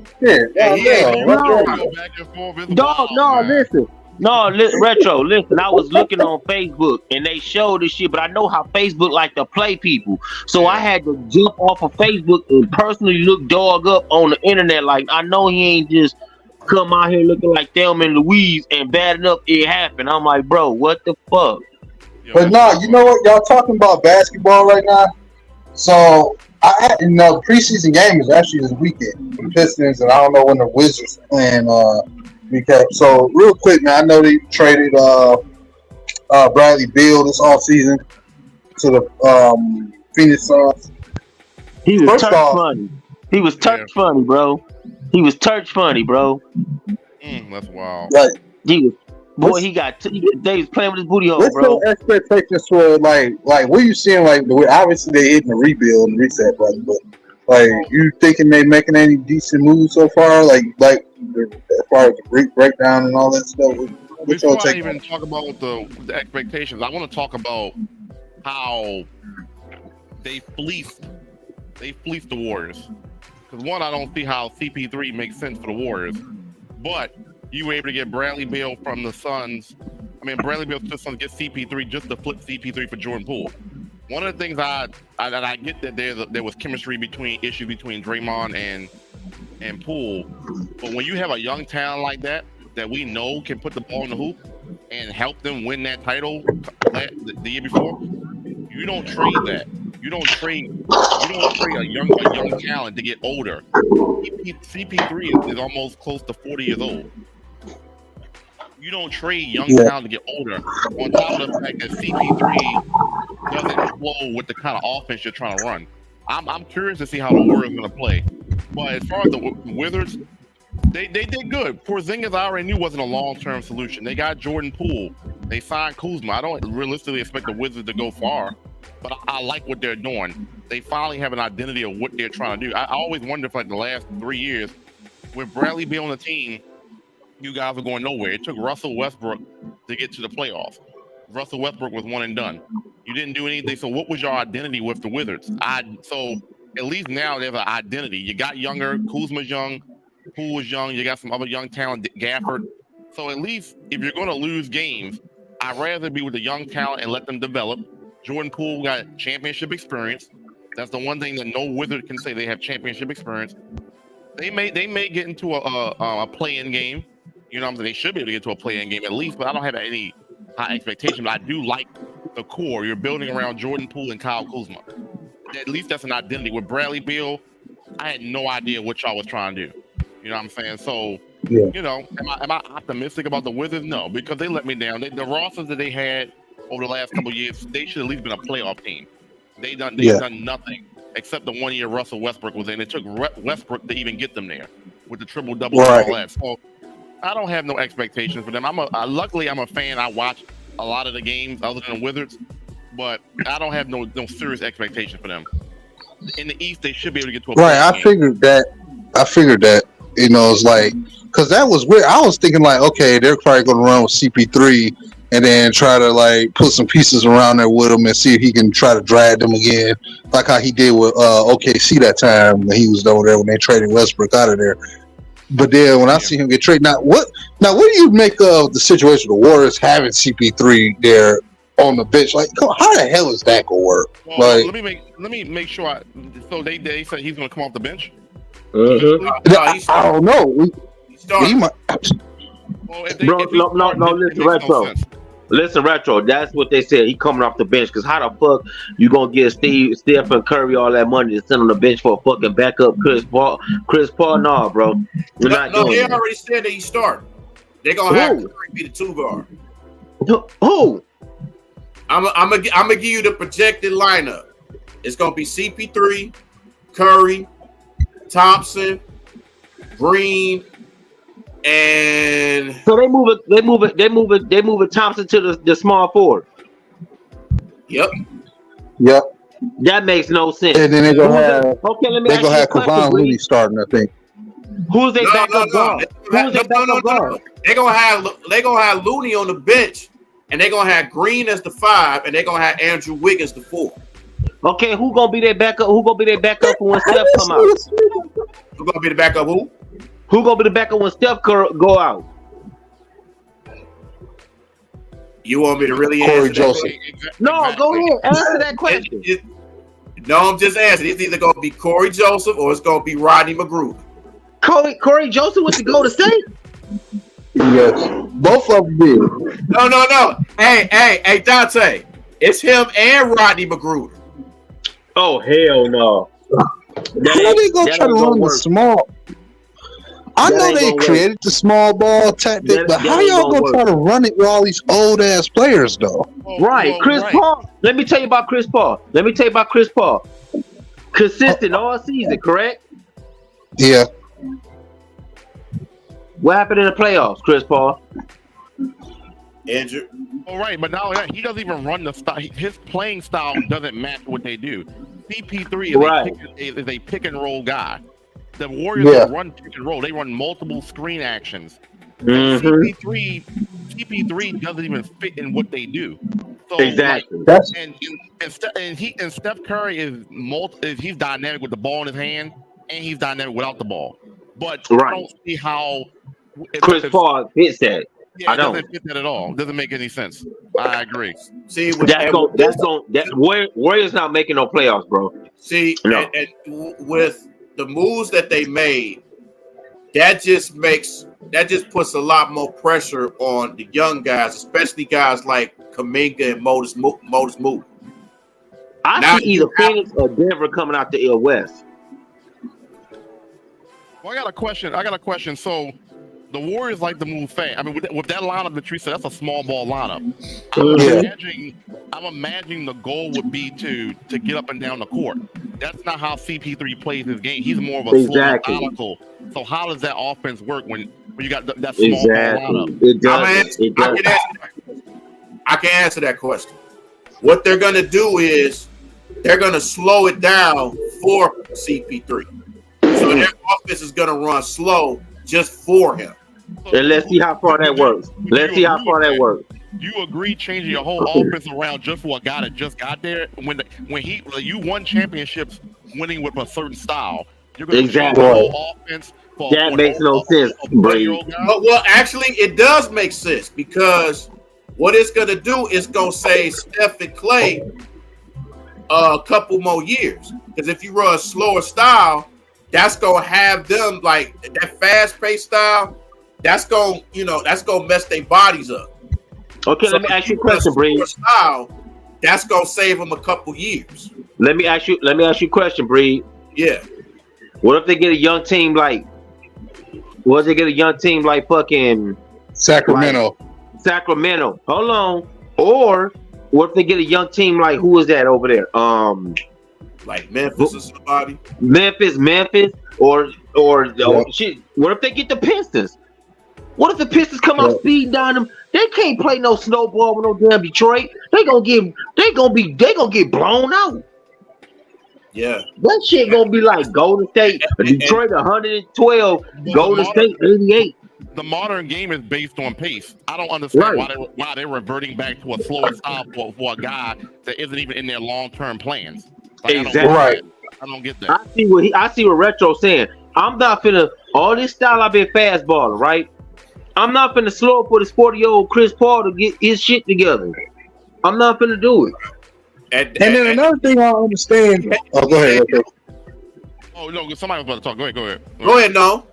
Retro, listen. I was looking on Facebook and they showed this shit, but I know how Facebook like to play people, so I had to jump off of Facebook and personally look dog up on the internet. Like I know he ain't just come out here looking like Thelma and Louise and bad enough it happened. I'm like, bro, what the fuck?
But no, you know what? Y'all talking about basketball right now. So I had preseason game is actually this weekend. The Pistons and I don't know when the Wizards playing recap. So real quick, man, I know they traded Bradley Beal this offseason to the Phoenix Suns.
He was funny. He was funny, bro. He was funny, bro.
That's wild.
Like
he was, they was playing with his booty hole, bro.
What's your expectations for like what are you seeing? Like obviously they hitting the rebuild and reset button, but like you thinking they making any decent moves so far? Like as far as the breakdown and all that stuff.
Before I even talk about the expectations, I want to talk about how they fleeced the Warriors. Because one, I don't see how CP3 makes sense for the Warriors, but you were able to get Bradley Beal from the Suns. I mean, Bradley Beal from the Suns get CP3 just to flip CP3 for Jordan Poole. One of the things I get that there was chemistry issues between Draymond and Poole, but when you have a young talent like that we know can put the ball in the hoop and help them win that title the year before, you don't trade that. You don't trade a young talent to get older. CP3 is almost close to 40 years old. You don't trade young talent to get older. On top of the fact that CP3 doesn't flow with the kind of offense you're trying to run. I'm curious to see how the Warriors are going to play. But as far as the Wizards, they did good. Porzingis I already knew wasn't a long-term solution. They got Jordan Poole. They signed Kuzma. I don't realistically expect the Wizards to go far, but I like what they're doing. They finally have an identity of what they're trying to do. I always wondered for like the last 3 years, with Bradley Beal on the team, you guys are going nowhere. It took Russell Westbrook to get to the playoffs. Russell Westbrook was one and done. You didn't do anything. So what was your identity with the Wizards? So at least now they have an identity. You got younger. Kuzma's young. Poole was young. You got some other young talent, Gafford. So at least if you're going to lose games, I'd rather be with the young talent and let them develop. Jordan Poole got championship experience. That's the one thing that no Wizard can say they have championship experience. They may get into a play-in game. You know what I'm saying? They should be able to get to a play-in game at least, but I don't have any high expectation. But I do like the core you're building around Jordan Poole and Kyle Kuzma. At least that's an identity. With Bradley Beal, I had no idea what y'all was trying to do. You know what I'm saying? So, you know, am I optimistic about the Wizards? No, because they let me down. The rosters that they had over the last couple of years, they should at least been a playoff team. They've done nothing except the 1 year Russell Westbrook was in. It took Westbrook to even get them there with the triple-double and all that. So I don't have no expectations for them. Luckily I'm a fan. I watch a lot of the games other than the Wizards, but I don't have no serious expectation for them. In the East, they should be able to get to a playoff game.
I figured that. You know, it's like, because that was weird. I was thinking like, okay, they're probably going to run with CP3 and then try to like put some pieces around there with him and see if he can try to drag them again, like how he did with OKC that time when he was over there when they traded Westbrook out of there. But then when I see him get traded, what do you make of the situation of the Warriors having CP3 there on the bench. Like, how the hell is that gonna work?
Well,
Like,
let me make sure. So they said he's gonna come off the bench.
I don't know. He might.
Well,
No, listen, Retro. Listen, Retro. That's what they said. He coming off the bench because how the fuck you gonna get Stephen Curry all that money to send on the bench for a fucking backup Chris Paul? Nah, bro.
No, they already said that he started. They're gonna have Curry be the 2 guard.
Who?
I'm gonna give you the projected lineup. It's gonna be CP3, Curry, Thompson, Green, and
so they move it Thompson to the small forward.
Yep.
That makes no sense.
And then they're gonna have
let me
have Kevon Looney starting, I think.
Who's their backup guard? Who's their backup guard?
They're gonna have Looney on the bench, and they're gonna have Green as the 5, and they're gonna have Andrew Wiggins the 4.
Okay, who gonna be their backup? Who gonna be their backup when Steph come out?
Who gonna be the backup?
Who gonna be the backup when Steph go out?
You want me to really
Corey
answer
Joseph?
That?
No, go ahead. Answer that question.
No, I'm just asking. It's either gonna be Corey Joseph or it's gonna be Rodney McGruder.
Corey Joseph went to go to state.
Yes, both of them did.
No. Hey, Dante. It's him and Rodney McGruder.
Oh hell no!
How they gonna try to run the small? I know they created the small ball tactic, but how y'all gonna try to run it with all these old ass players though?
Right, Chris Paul. Let me tell you about Chris Paul. Consistent all season, correct?
Yeah.
What happened in the playoffs, Chris Paul?
Injured.
All right, but now he doesn't even run the style. His playing style doesn't match what they do. CP3 is a pick and roll guy. The Warriors don't run pick and roll. They run multiple screen actions. CP3 doesn't even fit in what they do. So,
exactly.
And Steph Curry he's dynamic with the ball in his hand, and he's dynamic without the ball. But I don't see how
Chris Paul fits that.
Yeah, it doesn't fit that at all. Doesn't make any sense. I agree.
See,
Warriors not making no playoffs, bro.
See, and with the moves that they made, that just puts a lot more pressure on the young guys, especially guys like Kuminga and Modus Move.
I see either Phoenix or Denver coming out the West.
Well, I got a question. So the Warriors like to move fast. I mean, with that lineup that you said, that's a small ball lineup. I'm imagining the goal would be to get up and down the court. That's not how CP3 plays his game. He's more of a slow methodical. So how does that offense work when you got that small ball lineup?
I can answer that question. What they're going to do is they're going to slow it down for CP3. So their offense is going to run slow just for him.
And let's see how far that works.
You agree changing your whole offense around just for a guy that just got there? When you won championships winning with a certain style, you're going to change the whole offense.
That makes no sense,
Well, actually, it does make sense because what it's going to do is going to save Steph and Clay a couple more years. Because if you run a slower style, that's going to have them like that fast-paced style. That's going to mess their bodies up.
Okay, so let me ask you a question, Bree.
That's gonna save them a couple years.
Let me ask you a question, Bree.
Yeah.
What if they get a young team like? What if they get a young team like fucking
Sacramento?
Sacramento. Hold on. Or what if they get a young team like who is that over there?
Like Memphis or somebody.
Memphis, or shit. What if they get the Pistons? What if the Pistons come out speeding down them? They can't play no snowball with no damn Detroit. They gonna get blown out.
Yeah.
That shit gonna be like Golden State, Detroit 112, Golden State 88.
The modern game is based on pace. I don't understand why they're reverting back to a slower style for a guy that isn't even in their long-term plans. Like,
exactly.
I don't get that.
I see what Retro saying. I'm not finna all this style I've been fastballing, right? I'm not finna slow up for this 40-year-old Chris Paul to get his shit together. I'm not finna do it.
And then another thing I don't understand. Oh, go ahead. Okay.
Oh no, somebody was about to talk. Go ahead.
Go ahead, no.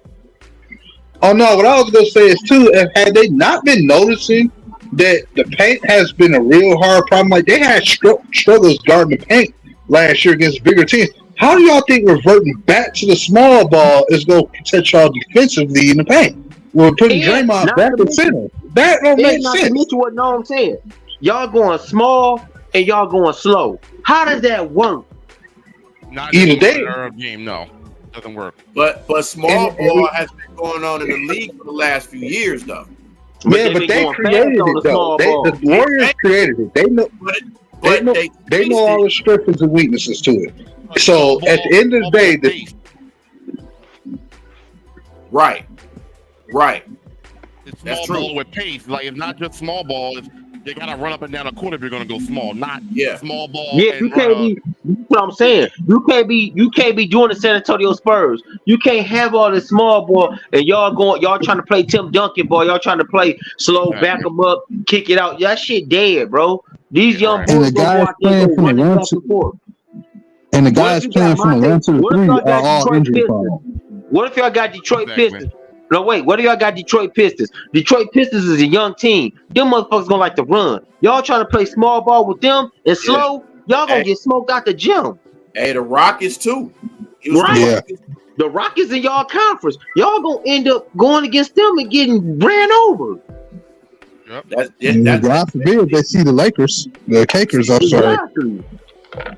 Oh no, what I was gonna say is too, had they not been noticing that the paint has been a real hard problem, like they had struggles guarding the paint last year against bigger teams. How do y'all think reverting back to the small ball is gonna protect y'all defensively in the paint? We're putting Draymond back in center. That don't make
not
sense.
To mention what I'm saying. Y'all going small and y'all going slow. How does that work?
Not
Either day.
Game, no, doesn't work.
But small ball has been going on in the league for the last few years, though.
Yeah, but they created it though. The Warriors created it. They know. They know all the strengths and weaknesses to it. So at the end of the day,
right.
It's small ball with pace. Like it's not just small ball. They gotta run up and down the court if you're gonna go small, not small ball.
Yeah, you can't be. What I'm saying, you can't be doing the San Antonio Spurs. You can't have all this small ball and y'all trying to play Tim Duncan ball. Y'all trying to play slow, back them up, kick it out. That shit dead, bro. These young boys go out there and run back and forth.
And the guys playing from the 1 to the 3 are all injury problems.
What if y'all got Detroit Pistons? No, wait. What do y'all got Detroit Pistons? Detroit Pistons is a young team. Them motherfuckers gonna like to run. Y'all trying to play small ball with them and slow, y'all gonna get smoked out the gym.
Hey, the Rockets too.
Right. Yeah. The Rockets in y'all conference. Y'all gonna end up going against them and getting ran over.
Yep.
God forbid they see the Lakers, the Cakers. I'm sorry.
Exactly.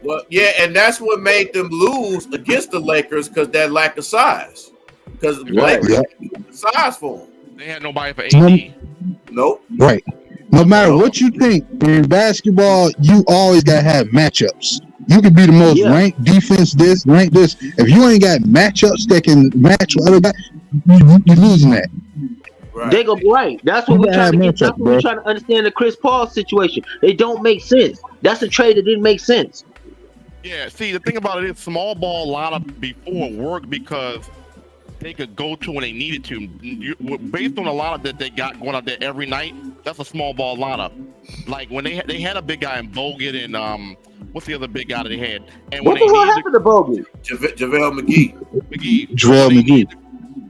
Well, yeah, and that's what made them lose against the Lakers because that lack of size. Because the Lakers had size for them.
They had nobody for AD.
Nope.
Right. No matter what you think, in basketball, you always gotta have matchups. You can be the most ranked defense, rank this. If you ain't got matchups that can match with other guys, you're losing that.
Right.
They go right. That's what we're trying to get. That's what we're trying to understand the Chris Paul situation. It don't make sense. That's a trade that didn't make sense.
Yeah. See, the thing about it is, small ball lineup before worked because they could go to when they needed to. Based on a lineup that they got going out there every night, that's a small ball lineup. Like when they had a big guy in Bogut and what's the other big guy that they had? And
what the hell happened to Bogut?
JaVale McGee.
JaVale McGee.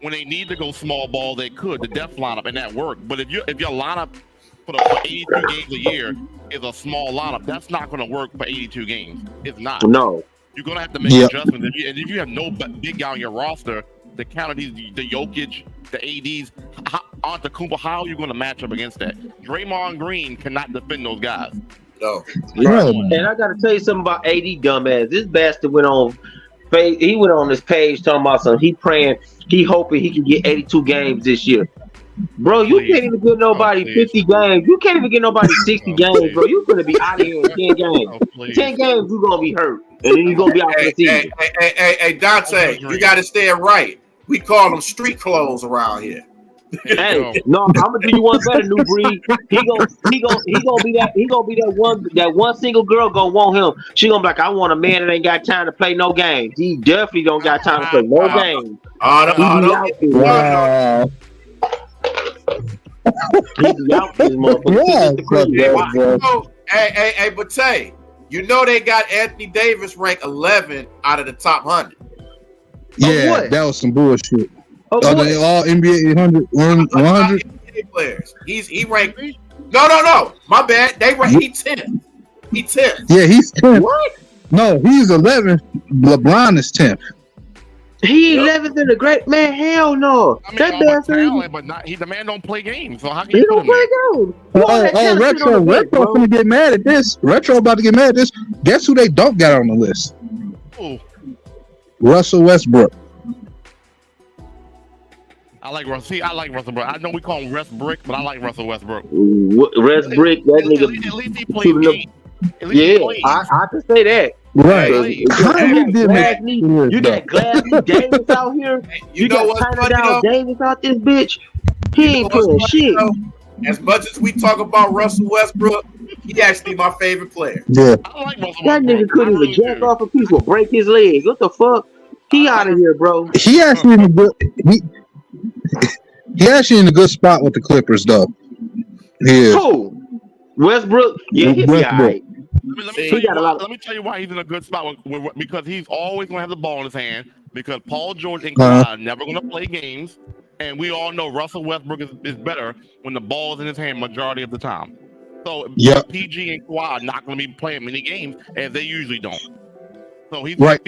When they need to go small ball, they could. The depth lineup, and that worked. But if your lineup for 82 games a year is a small lineup, that's not going to work for 82 games. It's not.
No.
You're going to have to make adjustments. If you have no big guy on your roster, the counter these, the Jokic, the ADs, Antetokounmpo, how are you going to match up against that? Draymond Green cannot defend those guys.
No.
Right. And I got to tell you something about AD, dumbass. This bastard went on this page talking about something. He hoping he can get 82 games this year. Bro, you can't even get nobody 50 games. You can't even get nobody 60 games, bro. You're going to be out of here in 10 games. 10 games, you're going to be hurt. And then you're going to be out for the season.
Hey, Dante, you got to stay right. We call them street clothes around here.
Hey, no, I'm gonna do you one better, New Breed. He gonna be that one single girl gonna want him. She gonna be like, I want a man that ain't got time to play no games. He definitely don't got time to play no games.
Hey, but Tay, you know they got Anthony Davis ranked 11 out of the top 100.
Yeah, that was some bullshit. They all NBA 100
players. He ranked. No. My bad. They ranked. He 10th. He 10th.
Yeah, he's 10th.
What?
No, he's 11th. LeBron is 10th.
He 11th in the great man. Hell no.
I mean, that talent, but the man don't play games. So how can you
don't play games?
Retro finna get mad at this. Retro about to get mad at this. Guess who they don't got on the list?
Ooh.
Russell Westbrook.
I like Russell Westbrook. I know we call him Rest Brick, but I like Russell Westbrook.
Rest Brick, that nigga.
At least he played games.
I can say that.
Right.
You got Glassy Davis out here. You got Tyler Down Davis out this bitch. He ain't playing shit.
As much as we talk about Russell Westbrook, he actually my favorite player.
Yeah.
I like Russell
That nigga couldn't even jack off of people, break his leg. What the fuck? He out of here, bro.
He actually in a good. He actually in a good spot with the Clippers, though. Yeah.
Who? Westbrook, yeah, he'll be all right.
Let me tell you why he's in a good spot because he's always gonna have the ball in his hand because Paul George and Kawhi are never gonna play games, and we all know Russell Westbrook is better when the ball is in his hand majority of the time. So PG and Kawhi are not gonna be playing many games as they usually don't. So he's
right.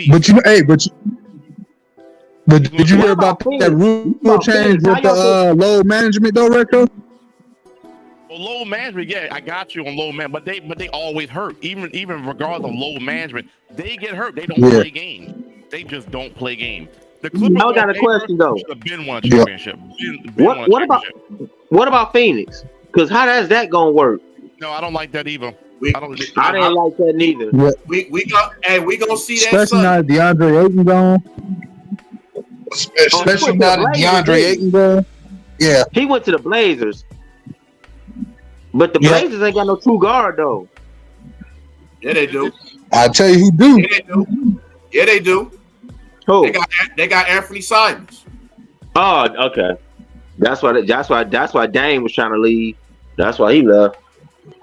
But did you hear about that rule change with the load management though, Retro?
Well, load management, yeah, I got you on load man, but they always hurt. Even regardless of load management, they get hurt. They don't play games. They just don't play games. The Clippers
I got a question though.
Should have been won a championship.
What about Phoenix? Because how is that gonna work?
No, I don't like that either.
I didn't like that neither.
We gonna see that.
Especially now DeAndre Ayton gone. Especially now that DeAndre Ayton gone. Yeah,
he went to the Blazers, but the Blazers ain't got no true guard though.
Yeah, they do.
I'll tell you who do.
Yeah, they do. Yeah, they do.
Who?
They got Anthony Simons.
Oh, okay. That's why Dame was trying to leave. That's why he left.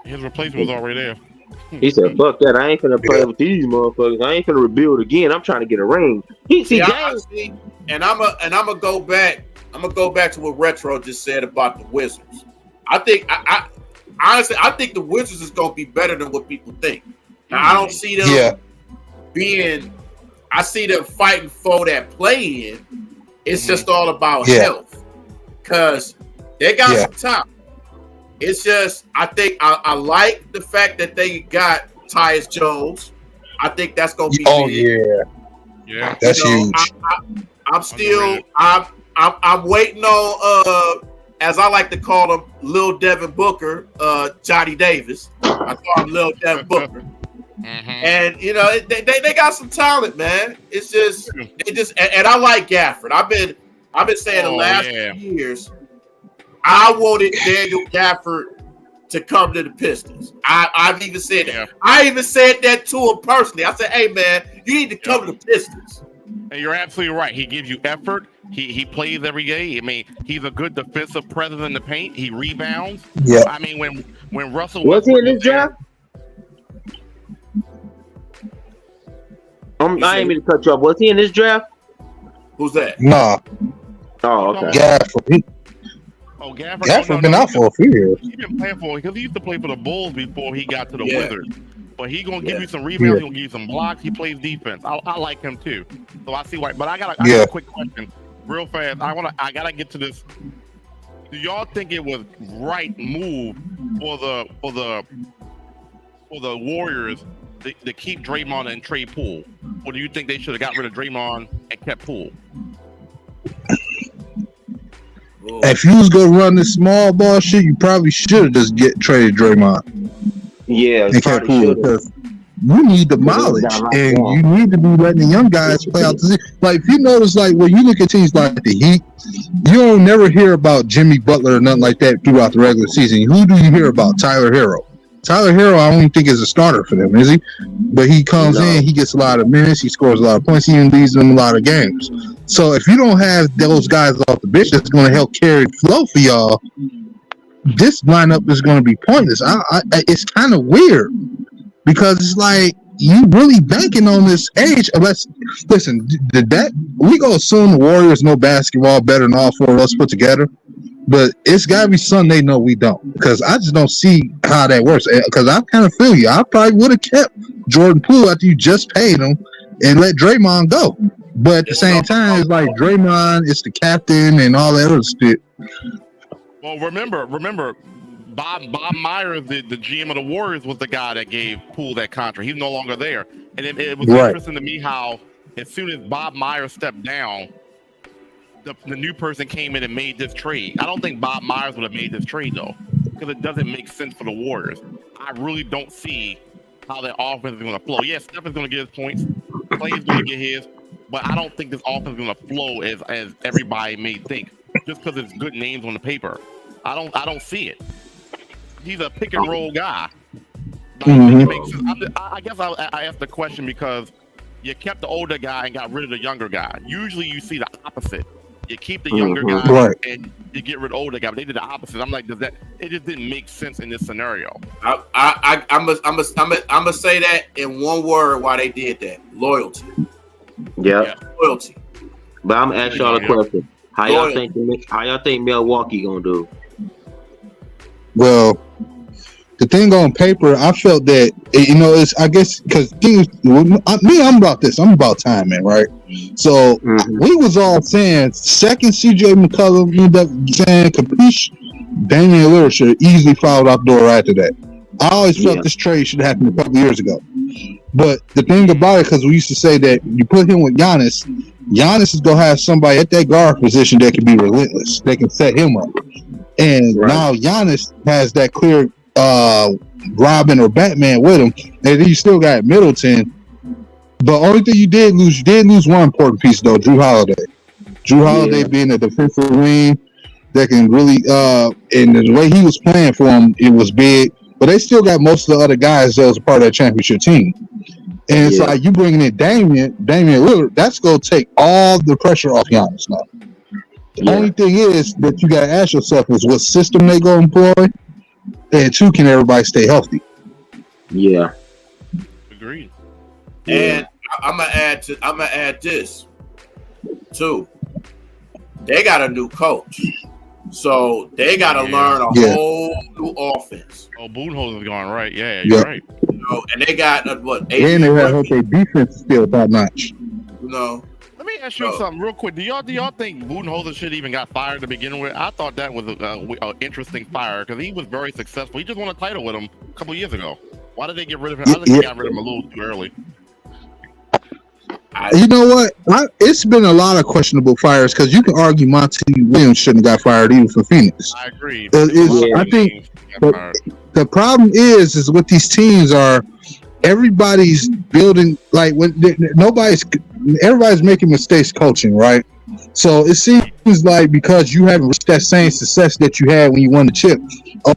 His replacement was already there.
He said, "Fuck that! I ain't finna play with these motherfuckers. I ain't finna rebuild again. I'm trying to get a ring."
And I'm gonna go back. I'm gonna go back to what Retro just said about the Wizards. I think, honestly, I think the Wizards is gonna be better than what people think. Now, I don't see them being. I see them fighting for that play-in. It's just all about health, because they got some talent. It's just, I think I like the fact that they got Tyus Jones. I think that's gonna be big.
Yeah,
that's huge.
I'm waiting on as I like to call him, Lil Devin Booker, Johnny Davis. I call him Lil Devin Booker. And they got some talent, man. It's just and I like Gafford. I've been saying the last 2 years. I wanted Daniel Gafford to come to the Pistons. I've even said that. I even said that to him personally. I said, "Hey, man, you need to come to the Pistons."
And you're absolutely right. He gives you effort. He plays every game. I mean, he's a good defensive presence in the paint. He rebounds.
Yeah.
I mean, when Russell
was he in this draft? I ain't mean to cut you off. Was he in this draft?
Who's that?
Nah.
Oh, okay.
Gafford. Gafford been out for a few years.
He's been playing because he used to play for the Bulls before he got to the Wizards. But he's gonna give you some rebounds. He's gonna give you some blocks. He plays defense. I like him too. So I see why. But I got a quick question, real fast. I gotta get to this. Do y'all think it was right move for the Warriors to keep Draymond and trade Poole, or do you think they should have got rid of Draymond and kept Poole?
If you was gonna run this small ball shit, you probably should have just traded Draymond.
Yeah,
and kept Poole, because you need the mileage, and you need to be letting the young guys play out the season. Like, if you notice, like when you look at teams like the Heat, you don't never hear about Jimmy Butler or nothing like that throughout the regular season. Who do you hear about? Tyler Hero. Tyler Hero, I don't even think is a starter for them, is he? But he comes in, he gets a lot of minutes, he scores a lot of points, he even leads them a lot of games. So if you don't have those guys off the bench that's going to help carry the flow for y'all, this lineup is going to be pointless. It's kind of weird, because it's like you really banking on this age. Unless, listen, we gonna assume the Warriors know basketball better than all four of us put together. But it's got to be something they know we don't, because I just don't see how that works. Because I kind of feel you. I probably would have kept Jordan Poole after you just paid him and let Draymond go. But at the same time, it's like Draymond is the captain and all that other shit.
Well, remember, Bob Myers, the GM of the Warriors, was the guy that gave Poole that contract. He's no longer there. And it was interesting to me how as soon as Bob Myers stepped down, the new person came in and made this trade. I don't think Bob Myers would have made this trade, though, because it doesn't make sense for the Warriors. I really don't see how their offense is going to flow. Yes, Steph is going to get his points. Clay is going to get his. But I don't think this offense is going to flow as everybody may think, just because it's good names on the paper. I don't see it. He's a pick and roll guy. I think it makes sense. I guess I asked the question because you kept the older guy and got rid of the younger guy. Usually you see the opposite. You keep the younger guy
Right.
and you get rid of older guy. But they did the opposite. I'm like, does that? It just didn't make sense in this scenario.
I'm gonna say that in one word. Why they did that? Loyalty.
Yeah.
Loyalty.
But I'm gonna ask y'all a question. How y'all think Milwaukee gonna do?
Well, the thing on paper, I felt that it's I guess because I'm about this. I'm about timing, right? So we was all saying second CJ McCollum ended up saying Capiche, Damian Lillard should easily fouled out the door right after that. I always felt this trade should have happened a couple years ago. But the thing about it, because we used to say that you put him with Giannis is gonna have somebody at that guard position that can be relentless. They can set him up. And now Giannis has that clear Robin or Batman with him, and then you still got Middleton. But only thing you did lose one important piece though, Drew Holiday. Drew Holiday being a defensive wing that can really and the way he was playing for him, it was big. But they still got most of the other guys that was a part of that championship team. And it's like you bringing in Damian Lillard, that's gonna take all the pressure off Giannis now. The only thing is that you gotta ask yourself is what system they gonna employ, and two, can everybody stay healthy?
Yeah.
Agreed.
And I'm gonna add this too. They got a new coach, so they got to learn a whole new offense.
Oh, Budenholzer's gone, right? Yeah, you're right.
And they got
And they have hope their defense is still top notch.
Let me ask you something real quick. Do y'all think Budenholzer should even got fired to begin with? I thought that was an interesting fire because he was very successful. He just won a title with him a couple years ago. Why did they get rid of him? I think they got rid of him a little too early.
You know what? It's been a lot of questionable fires because you can argue Monty Williams shouldn't have got fired even from Phoenix.
I agree.
I think the problem is with these teams are everybody's building like when everybody's making mistakes coaching, right? So it seems like because you haven't reached that same success that you had when you won the chip,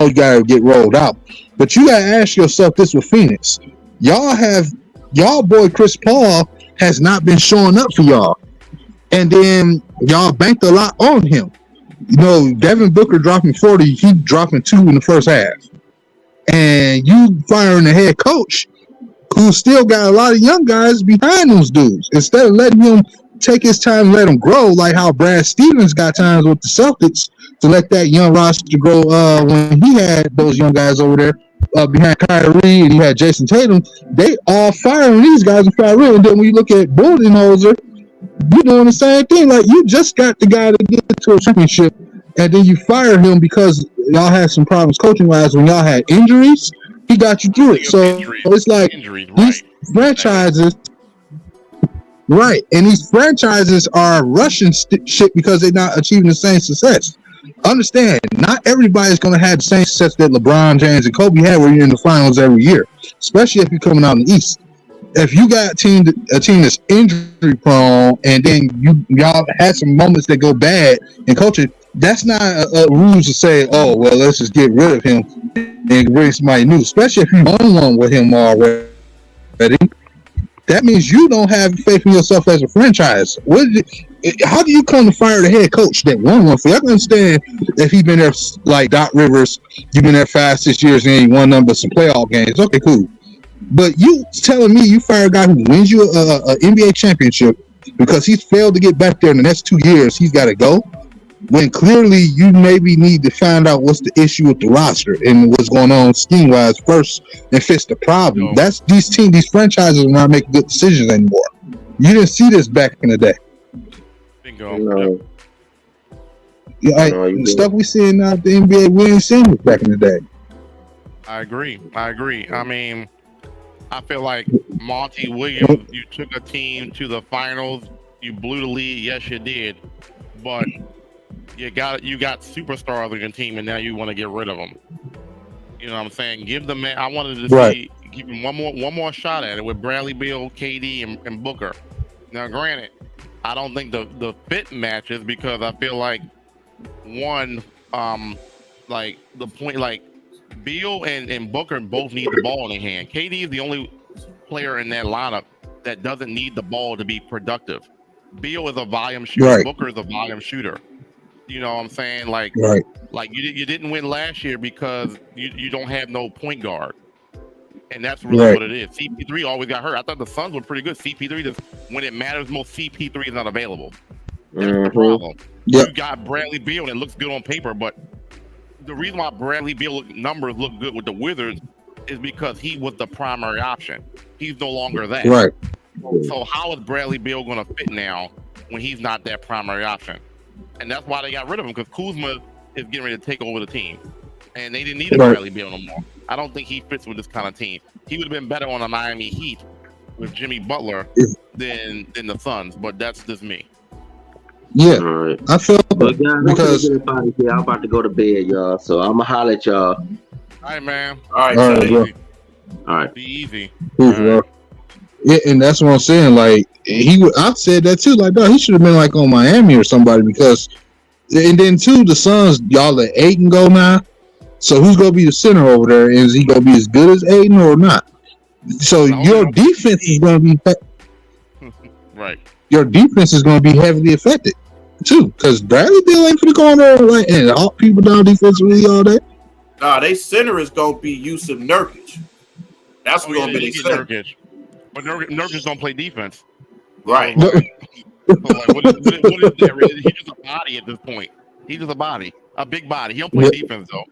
you gotta get rolled out. But you gotta ask yourself this with Phoenix. Y'all boy Chris Paul has not been showing up for y'all. And then y'all banked a lot on him. Devin Booker dropping 40, he dropping 2 in the first half. And you firing the head coach who still got a lot of young guys behind those dudes. Instead of letting him take his time and let him grow, like how Brad Stevens got times with the Celtics to let that young roster grow when he had those young guys over there. Behind Kyrie and you had Jason Tatum, they all firing these guys and firing. And then when you look at Budenholzer, you're doing the same thing. Like you just got the guy to get to a championship, and then you fire him because y'all had some problems coaching wise when y'all had injuries. He got you through it. So it's like these franchises, right? And these franchises are rushing shit because they're not achieving the same success. Understand, not everybody's going to have the same success that LeBron James and Kobe had where you're in the finals every year, especially if you're coming out in the East. If you got a team that's injury prone and then y'all had some moments that go bad in coaching, that's not a rule to say, oh, well, let's just get rid of him and bring somebody new, especially if you won one with him already. That means you don't have faith in yourself as a franchise. How do you come to fire the head coach that won one for you? I can understand if he's been there like Doc Rivers, you've been there 5-6 years and he won none but some playoff games. Okay, cool. But you telling me you fire a guy who wins you a NBA championship because he's failed to get back there in the next 2 years, he's got to go? When clearly you maybe need to find out what's the issue with the roster and what's going on scheme-wise first and fix the problem. That's these franchises are not making good decisions anymore. You didn't see this back in the day.
Bingo.
The stuff we see now at the NBA, we ain't seen this back in the day.
I agree. I mean, I feel like Monty Williams, you took a team to the finals, you blew the lead, yes you did, but you got superstars on your team, and now you want to get rid of them. You know what I'm saying? Give the man. I wanted to give him one more shot at it with Bradley Beal, KD, and Booker. Now, granted, I don't think the fit matches because I feel like like the point, like Beal and Booker both need the ball in their hand. KD is the only player in that lineup that doesn't need the ball to be productive. Beal is a volume shooter.
Right.
Booker is a volume shooter. You know what I'm saying? Like you didn't win last year because you don't have no point guard. And that's really what it is. CP3 always got hurt. I thought the Suns were pretty good. CP3, just when it matters most, CP3 is not available. That's the problem. Yep. You got Bradley Beal, and it looks good on paper, but the reason why Bradley Beal numbers look good with the Wizards is because he was the primary option. He's no longer that.
Right.
So how is Bradley Beal going to fit now when he's not that primary option? And that's why they got rid of him, because Kuzma is getting ready to take over the team. And they didn't need a Bradley Beal no more. I don't think he fits with this kind of team. He would have been better on the Miami Heat with Jimmy Butler than the Suns, but that's just me.
Yeah,
right.
I feel
because I'm about to go to bed, y'all. So I'm gonna holler at y'all.
All right, man.
All right,
all right.
Be easy.
Right. Yeah, and that's what I'm saying. Like I said that too. Like, he should have been like on Miami or somebody, because, and then too, the Suns, y'all at 8-0 now. So who's gonna be the center over there? Is he gonna be as good as Aiden or not? So your defense is gonna be
right.
Your defense is gonna be heavily affected too, because Bradley Beal ain't gonna go on there like and hawk people down defensively all day.
Nah, they center is gonna be Yusuf Nurkic. That's what's gonna be the center.
Nurkic. But Nurkic don't play defense.
Right.
So, what is that? He's just a body at this point. He's just a body, a big body. He don't play defense though.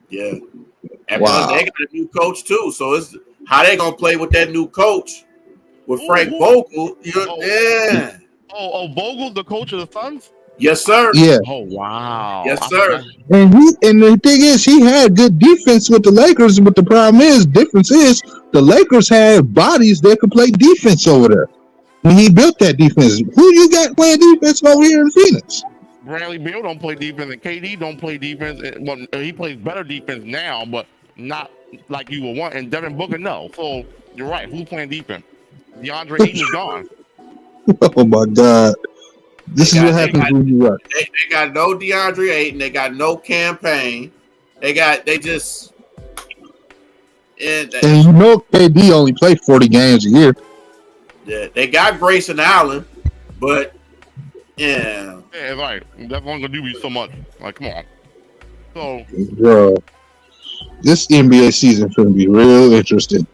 Yeah. And plus they got a new coach too. So it's how they gonna play with that new coach with Frank Vogel. Yeah.
Vogel, the coach of the Suns?
Yes, sir.
Yeah.
Oh wow.
Yes, sir.
And the thing is, he had good defense with the Lakers, but the difference is the Lakers had bodies that could play defense over there. When he built that defense, who you got playing defense over here in Phoenix?
Bradley Beal don't play defense, and KD don't play defense. Well, he plays better defense now, but not like you would want. And Devin Booker, no. So you're right. Who's playing defense? DeAndre Ayton is gone.
Oh my God! This is what happens when you run.
They got no DeAndre Ayton. They got no campaign. And
you know KD only played 40 games a year.
Yeah, they got Grayson Allen, but yeah,
right. That's only gonna do you so much. Like, come on. So,
bro, this NBA season is gonna be real interesting.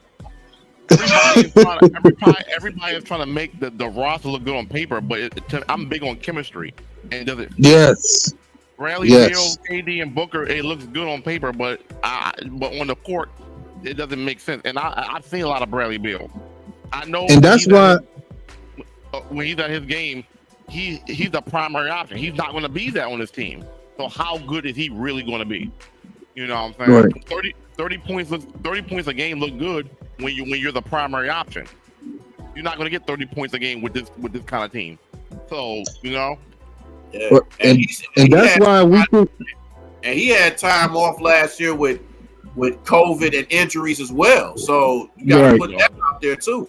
Everybody is trying to make the roster look good on paper, but I'm big on chemistry. And does it?
Yes.
Bradley Beal, KD, and Booker, it looks good on paper, but on the court, it doesn't make sense. And I've seen a lot of Bradley Beal. I know,
and that's why
when he's at his game, he's the primary option. He's not going to be that on his team. So how good is he really going to be? You know what I'm saying?
Right.
30 points a game look good when you're the primary option. You're not going to get 30 points a game with this kind of team. So
yeah.
And that's why we could.
And he had time off last year with COVID and injuries as well. So you got to put that out there too.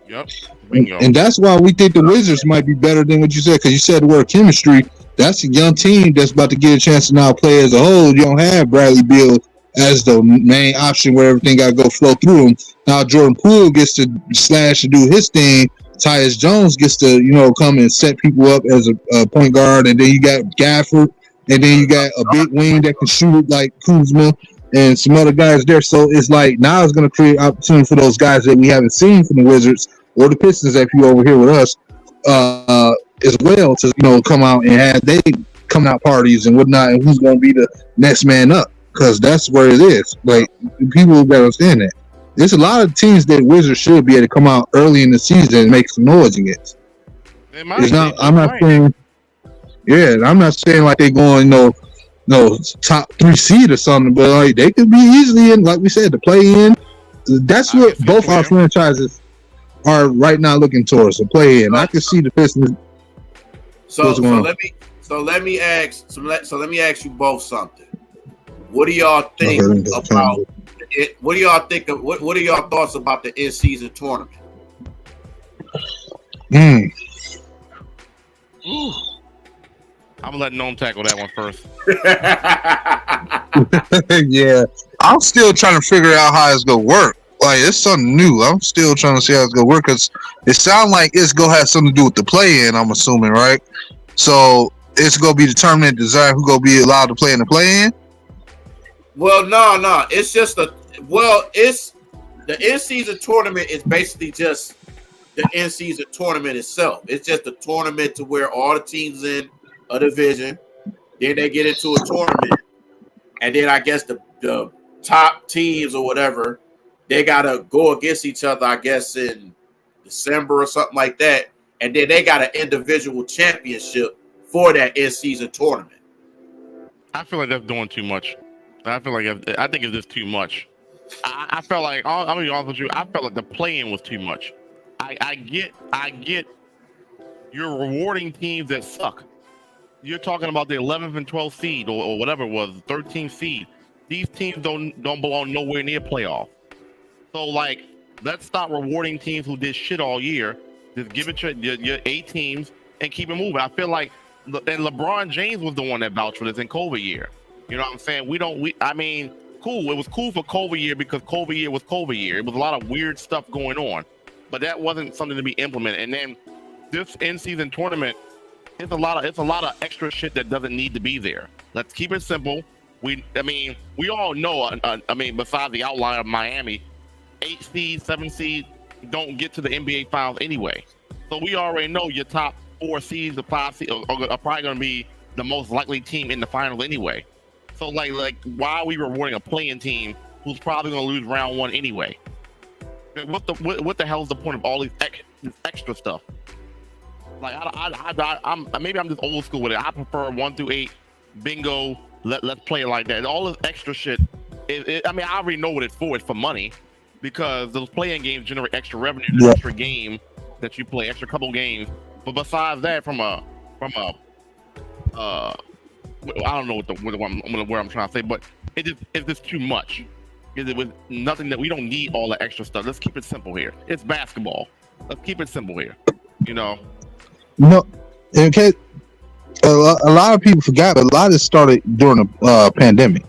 Yep. Bingo.
And that's why we think the Wizards might be better than what you said, because you said the word chemistry. That's a young team that's about to get a chance to now play as a whole. You don't have Bradley Beal as the main option where everything got to go flow through him. Now Jordan Poole gets to slash and do his thing. Tyus Jones gets to, come and set people up as a point guard. And then you got Gafford. And then you got a big wing that can shoot like Kuzma and some other guys there. So it's like now it's going to create opportunity for those guys that we haven't seen from the Wizards or the Pistons if you over here with us as well to, come out and have they come out parties and whatnot, and who's going to be the next man up, because that's where it is. Like, people got to understand that. There's a lot of teams that Wizards should be able to come out early in the season and make some noise against. I'm not saying like they're going, top 3 seed or something, but like they could be easily in, like we said, to play in. That's what both our franchises are right now looking towards, to play in. I can see the Pistons.
So let me ask you both something. What do y'all think about it? What do y'all think of what are y'all thoughts about the in-season tournament?
I'm gonna let Noam tackle that one first.
Yeah, I'm still trying to figure out how it's gonna work. like it's something new. I'm still trying to see how it's gonna work because it sounds like it's gonna have something to do with the play-in. I'm assuming, right? So it's gonna be determined and designed who gonna be allowed to play in the play-in.
Well, no, it's just it's the in-season tournament is basically just the in-season tournament itself. It's just a tournament to where all the teams in a division, then they get into a tournament, and then I guess the top teams or whatever, they gotta go against each other, I guess in December or something like that, and then they got an individual championship for that in-season tournament.
I feel like that's doing too much. I think it's just too much. I felt like, I'm gonna be honest with you, I felt like the play-in was too much. I get you're rewarding teams that suck. You're talking about the 11th and 12th seed or whatever it was, 13th seed. These teams don't belong nowhere near playoff. So like, let's stop rewarding teams who did shit all year. Just give it to your 8 teams and keep it moving. I feel like, and LeBron James was the one that vouched for this in COVID year. You know what I'm saying? I mean, cool. It was cool for COVID year because COVID year was COVID year. It was a lot of weird stuff going on, but that wasn't something to be implemented. And then this in-season tournament, it's a lot of extra shit that doesn't need to be there. Let's keep it simple. We all know. Besides the outline of Miami, 8 seed, 7 seed don't get to the NBA Finals anyway. So we already know your top 4 seeds, the 5 seeds are probably going to be the most likely team in the finals anyway. So like, why are we rewarding a playing team who's probably going to lose round 1 anyway? What the hell is the point of all this extra stuff? Like, maybe I'm just old school with it. I prefer 1 through 8, bingo. Let's play it like that. All this extra shit. I already know what it's for. It's for money, because those playing games generate extra revenue, extra game that you play, extra couple games. But besides that, from a I don't know what I'm trying to say, but it's just too much. It was nothing that we don't need all the extra stuff. Let's keep it simple here. It's basketball. Let's keep it simple here. You know.
No, okay. A lot of people forgot, but a lot of it started during the pandemic.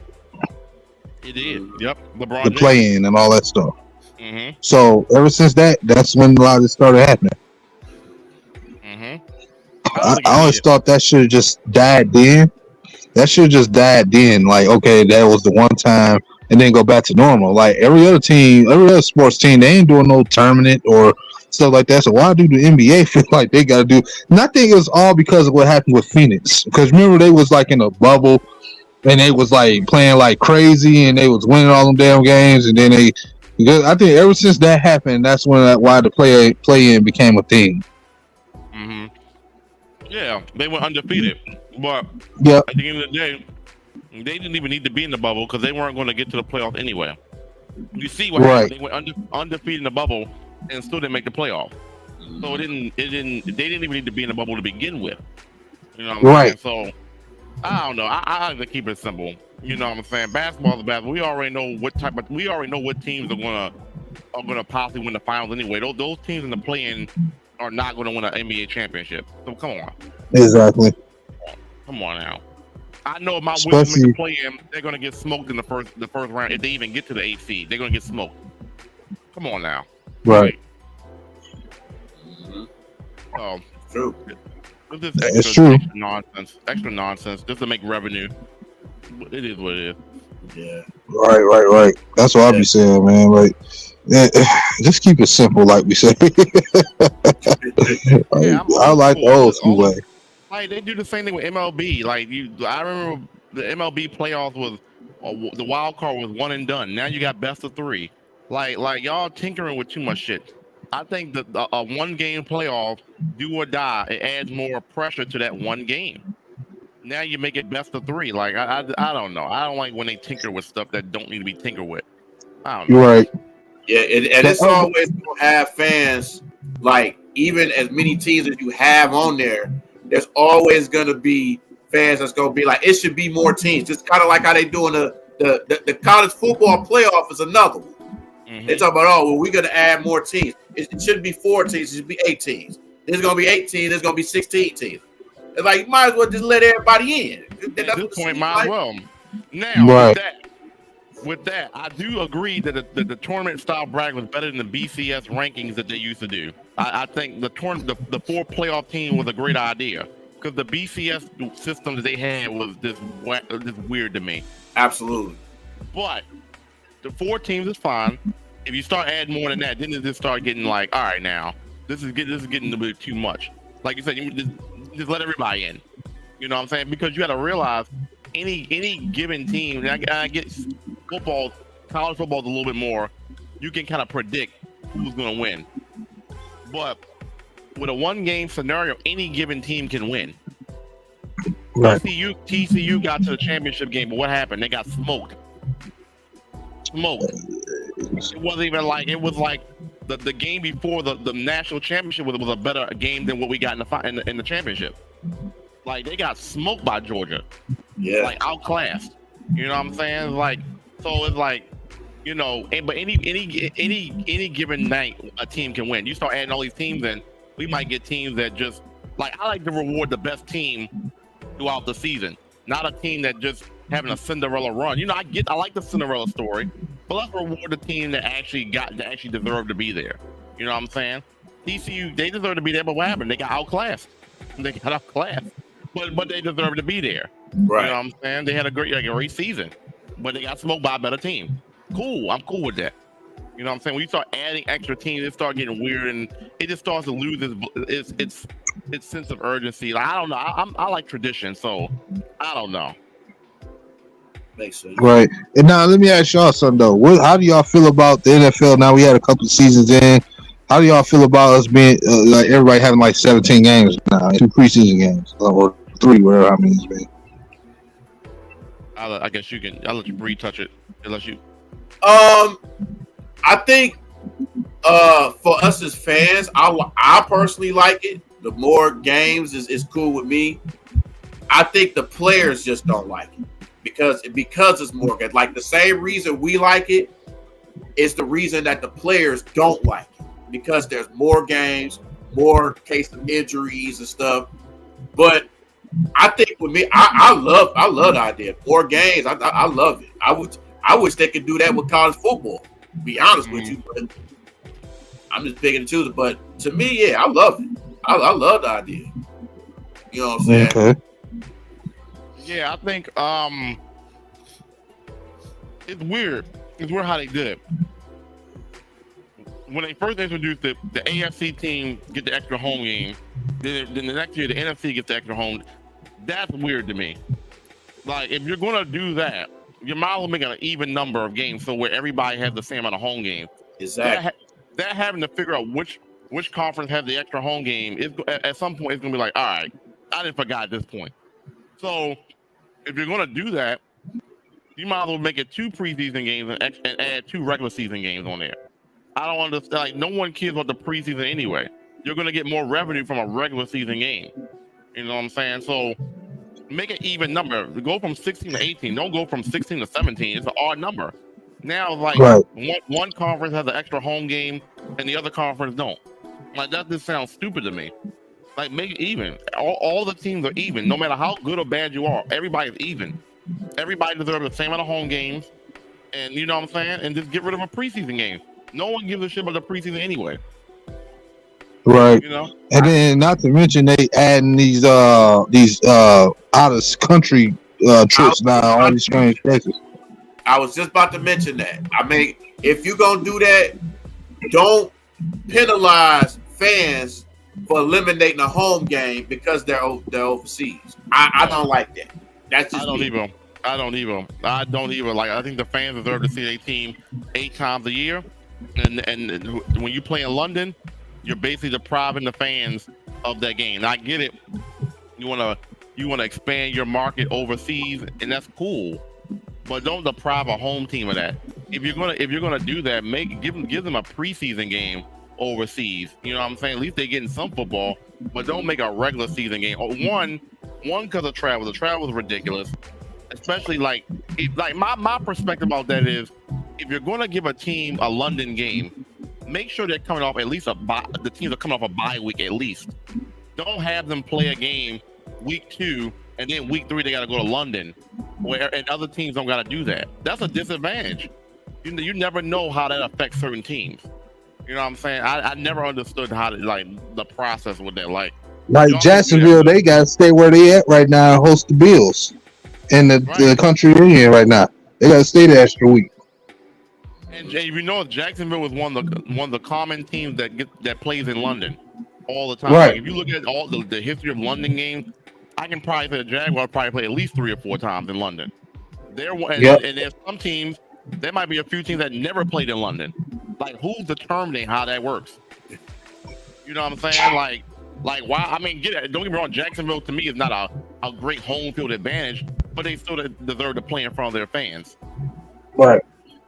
It did. Yep. LeBron
the play-in and all that stuff.
Mm-hmm.
So ever since that's when a lot of it started happening.
Mm-hmm.
I always thought that should have just died then. That should have just died then. Like, okay, that was the one time, and then go back to normal. Like every other sports team, they ain't doing no tournament or stuff like that. So why do the NBA feel like they got to do? And I think it was all because of what happened with Phoenix. Because remember, they was like in a bubble, and they was like playing like crazy, and they was winning all them damn games. And then I think ever since that happened, that's why the play-in became a thing.
Mm-hmm. Yeah, they were undefeated, but
at
the end of the day, they didn't even need to be in the bubble because they weren't going to get to the playoffs anyway. You see what happened? They went undefeated in the bubble and still didn't make the playoff. So they didn't even need to be in the bubble to begin with. You know what I'm saying? So I don't know. I like to keep it simple. You know what I'm saying? Basketball is basketball. We already know what teams are gonna possibly win the finals anyway. Those teams in the play-in are not going to win an NBA championship. So come on.
Exactly.
Come on now. I know if my Wizards make the play-in, they're going to get smoked in the first round. If they even get to the 8th seed, they're going to get smoked. Come on now.
Right.
So,
true.
It's true. Extra nonsense just to make revenue. It is what it is.
Yeah.
Right. That's what I be saying, man. Like, just keep it simple, like we say. I like the old school way.
Like they do the same thing with MLB. I remember the MLB playoffs was the wild card was 1 and done. Now you got best of 3. Like y'all tinkering with too much shit. I think that a 1-game playoff, do or die, it adds more pressure to that 1 game. Now you make it best of 3. Like I don't know. I don't like when they tinker with stuff that don't need to be tinkered with. I don't know.
You're right.
Yeah, and it's always going to have fans, like, even as many teams as you have on there, there's always going to be fans that's going to be like, it should be more teams. Just kind of like how they doing the college football playoff is another one. Mm-hmm. They talk about, we're going to add more teams. It shouldn't be 4 teams. It should be 8 teams. There's going to be 8 teams. There's going to be 16 teams. It's like, you might as well just let everybody in.
At this point, might as well. Now, with that, I do agree that the tournament style bracket was better than the BCS rankings that they used to do. I think the 4 playoff team was a great idea because the BCS system that they had was just weird to me.
Absolutely.
But the 4 teams is fine. If you start adding more than that, then it just start getting like, all right, now this is getting a bit too much. Like you said, you just let everybody in. You know what I'm saying? Because you got to realize any given team. I get football, college football is a little bit more. You can kind of predict who's going to win. But with a 1-game scenario, any given team can win.
Right.
TCU got to the championship game, but what happened? They got smoked. It wasn't even like it was like the game before the national championship was a better game than what we got in the championship. Like they got smoked by Georgia.
Yeah.
Like outclassed. You know what I'm saying? Like so it's like, you know, but any given night a team can win. You start adding all these teams in, we might get teams that just like I like to reward the best team throughout the season, not a team that just having a Cinderella run. You know, I like the Cinderella story, but let's reward the team that actually deserved to be there. You know what I'm saying? TCU, they deserve to be there, but what happened? They got outclassed. But they deserve to be there.
Right.
You know what I'm saying? They had a great season, but they got smoked by a better team. Cool. I'm cool with that. You know what I'm saying? When you start adding extra teams, it starts getting weird, and it just starts to lose its sense of urgency. Like, I don't know. I like tradition, so I don't know.
Makes sense.
Right. And now let me ask y'all something though. How do y'all feel about the NFL? Now we had a couple of seasons in. How do y'all feel about us being like everybody having like 17 games now, 2 preseason games or 3, whatever how many it's been?
I guess you can. I'll let you touch it. Unless you.
I think for us as fans, I personally like it. The more games is cool with me. I think the players just don't like it because it's more good. Like the same reason we like it is the reason that the players don't like it because there's more games, more case of injuries and stuff. But I think with me, I love the idea. More games, I love it. I wish they could do that with college football. To be honest with you, but I'm just picking and choosing. But to me, yeah, I love it. I love the idea. You know what I'm saying?
Okay.
Yeah, I think it's weird. It's weird how they did it. When they first introduced it, the AFC team get the extra home game. Then the next year, the NFC gets the extra home. That's weird to me. Like, if you're going to do that, you might as well make an even number of games so where everybody has the same amount of home games.
Exactly.
That having to figure out which conference has the extra home game, at some point, it's going to be like, all right, I didn't forget at this point. So, if you're going to do that, you might as well make it 2 preseason games and add 2 regular season games on there. I don't understand. Like, no one cares about the preseason anyway. You're going to get more revenue from a regular season game. You know what I'm saying? So, make an even number. Go from 16 to 18. Don't go from 16 to 17. It's an odd number. Now, like,
right.
one conference has an extra home game and the other conference don't. Like, that just sounds stupid to me. Like, make it even. All the teams are even. No matter how good or bad you are, everybody's even. Everybody deserves the same amount of home games. And you know what I'm saying? And just get rid of a preseason game. No one gives a shit about the preseason anyway.
Right.
You know?
And then not to mention they adding these out of country trips now, all these strange places.
I was just about to mention that. I mean, if you're gonna do that, don't penalize fans for eliminating a home game because they're overseas. I don't like that. That's just
I don't either. Like, I think the fans deserve to see their team 8 times a year. And when you play in London, you're basically depriving the fans of that game. Now, I get it. You wanna expand your market overseas, and that's cool. But don't deprive a home team of that. If you're gonna do that, give them a preseason game overseas. You know what I'm saying? At least they're getting some football, but don't make a regular season game. One because of travel. The travel is ridiculous. Especially like my perspective about that is, if you're going to give a team a London game, make sure they're coming off at least the teams are coming off a bye week at least. Don't have them play a game week 2 and then week 3 they got to go to London. and other teams don't got to do that. That's a disadvantage. You never know how that affects certain teams. You know what I'm saying? I never understood how to, like, the process with that. Like
Jacksonville, they got to stay where they at right now and host the Bills in the country they're in right now. They got to stay the extra week.
And you know, Jacksonville was one of the common teams that plays in London all the time.
Right.
Like, if you look at all the history of London games, I can probably say the Jaguars probably play at least 3 or 4 times in London. And there's some teams. There might be a few teams that never played in London. Like, who's determining how that works? You know what I'm saying? Like why? I mean, don't get me wrong. Jacksonville to me is not a great home field advantage, but they still deserve to play in front of their fans.
Right.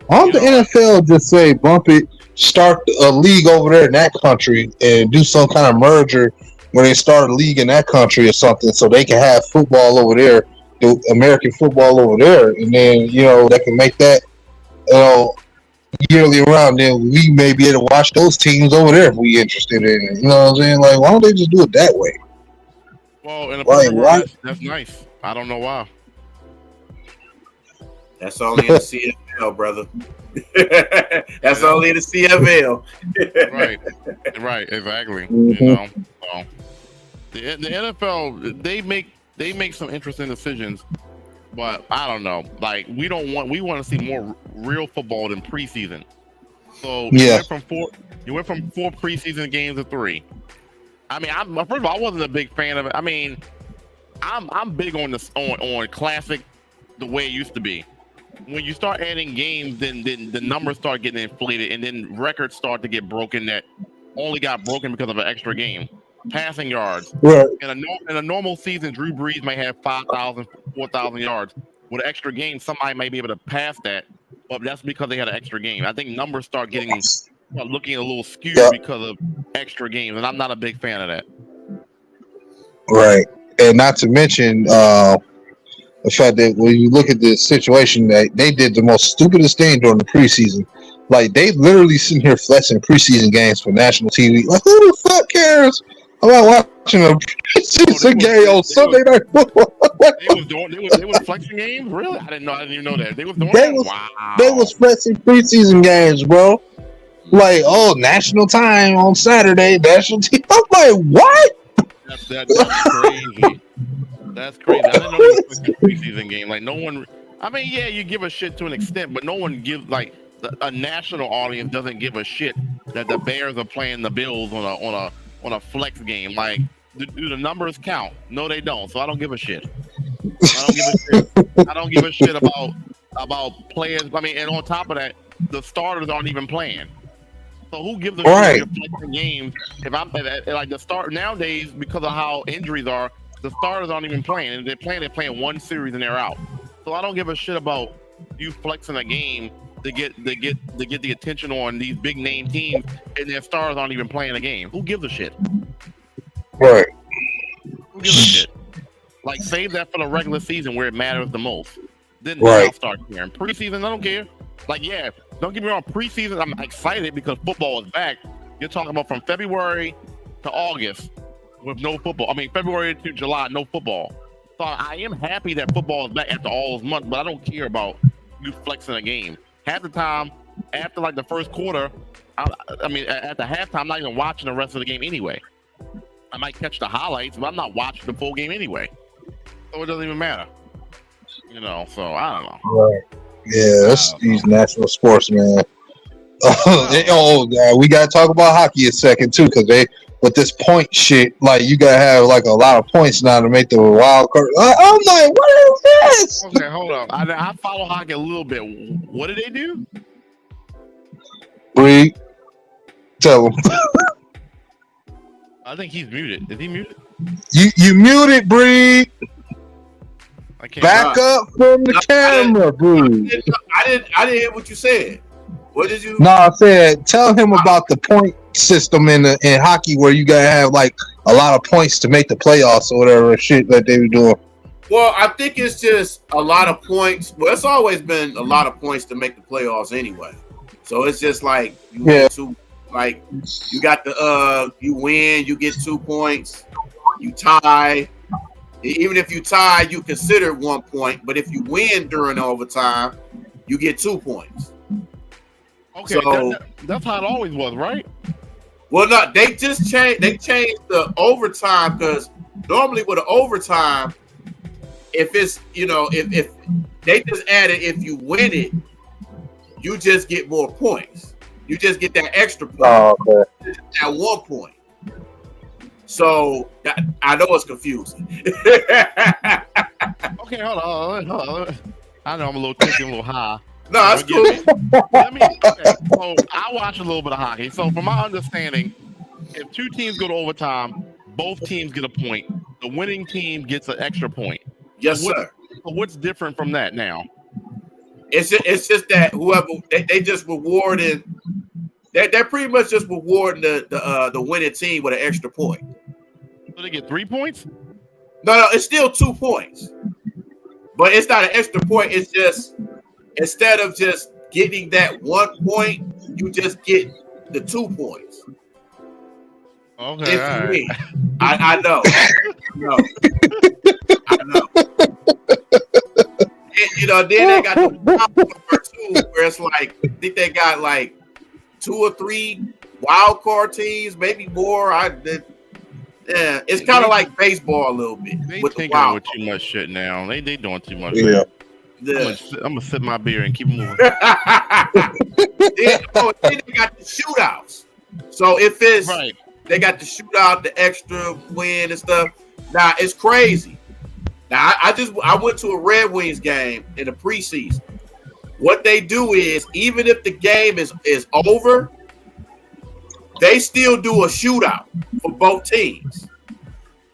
Why don't the NFL just say bump it, start a league over there in that country, and do some kind of merger where they start a league in that country or something, so they can have football over there, do American football over there, and then they can make that yearly around. Then we may be able to watch those teams over there if we interested in it. You know what I'm saying? Like, why don't they just do it that way?
Well, in a that's nice. I don't know why.
That's only in the CFL, brother. That's only in the CFL.
right, exactly.
Mm-hmm.
You know, so the NFL they make some interesting decisions, but I don't know. Like, we want to see more real football than preseason. So you went from 4 preseason games to 3. I mean, first of all, I wasn't a big fan of it. I mean, I'm big on on classic the way it used to be. When you start adding games, then the numbers start getting inflated, and then records start to get broken that only got broken because of an extra game. Passing yards.
Right.
In a normal season, Drew Brees may have 5,000, 4,000 yards. With an extra game, somebody may be able to pass that, but that's because they had an extra game. I think numbers start looking a little skewed because of extra games, and I'm not a big fan of that.
Right. And not to mention the fact that when you look at this situation, that they did the most stupidest thing during the preseason. Like, they literally sitting here flexing preseason games for national TV. Like, who the fuck cares about watching a preseason game on Sunday Night Football?
They was flexing games? Really? I didn't even know that. They was doing that? Wow.
They was flexing preseason games, bro. Like, national time on Saturday, national team. I'm like, what?
That's crazy. That's crazy. I didn't know it was a preseason game. Like, no one. I mean, yeah, you give a shit to an extent, but no one gives, like, a national audience doesn't give a shit that the Bears are playing the Bills on a flex game. Like, do the numbers count? No, they don't. So I don't give a shit. I don't give a shit about players. I mean, and on top of that, the starters aren't even playing. So who gives a shit if flexing games? If I'm like the start nowadays, because of how injuries are, the starters aren't even playing. And they're playing one series and they're out. So I don't give a shit about you flexing a game to get the attention on these big name teams, and their stars aren't even playing a game. Who gives a shit?
Right.
Who gives a shit? Like, save that for the regular season where it matters the most. Then I'll start caring. Preseason, I don't care. Like, yeah, don't get me wrong. Preseason, I'm excited because football is back. You're talking about from February to August with no football. I mean, February to July, no football. So I am happy that football is back after all those months, but I don't care about you flexing a game. Half the time, after like the first quarter, I mean, at the halftime, I'm not even watching the rest of the game anyway. I might catch the highlights, but I'm not watching the full game anyway. So it doesn't even matter. You know, so I don't know.
Right. Yeah, that's these national sports, man. We got to talk about hockey a second, too, because with this point shit, like, you got to have, like, a lot of points now to make the wild card. I'm like, what is this?
Okay, hold on. I follow hockey a little bit. What did they do?
Bree, tell him.
I think he's muted. Is he muted?
You muted, Bree. Back up from the camera, Bree.
I didn't hear what you said. What did you?
No, I said tell him about the point system in hockey where you gotta have like a lot of points to make the playoffs or whatever shit that they were doing.
Well, I think it's just a lot of points. Well, it's always been a lot of points to make the playoffs anyway. So it's just like you win two, like you got the you win, you get 2 points, you tie, Even if you tie, you consider 1 point, but if you win during overtime, you get 2 points.
Okay,
so
that's how it always was, right?
Well, no, they just changed. They changed the overtime because normally with an overtime, if it's if they just added if you win it, you just get more points. You just get that extra point at 1 point. So I know it's confusing.
Okay, hold on. I know I'm a little tipsy, a little high.
No, that's cool.
Okay, so I watch a little bit of hockey. So from my understanding, if 2 teams go to overtime, both teams get a point. The winning team gets an extra point.
Yes, sir.
So what's different from that now?
It's just that whoever they just rewarded. They're pretty much just rewarding the winning team with an extra point.
So they get 3 points?
No, it's still 2 points. But it's not an extra point. It's just instead of just getting that 1 point, you just get the 2 points.
Okay,
if
all
you
right.
win. I know. I know. And, then they got the wild card too, where it's like I think they got like 2 or 3 wild card teams, maybe more. It's kind of like baseball a little bit.
They
with
thinking
the wild
with too much shit now. They doing too much.
Yeah.
I'm gonna sip my beer and keep moving.
Then they got the shootouts. So if it's
right,
they got the shootout, the extra win and stuff. Now it's crazy. Now I went to a Red Wings game in the preseason. What they do is even if the game is over, they still do a shootout for both teams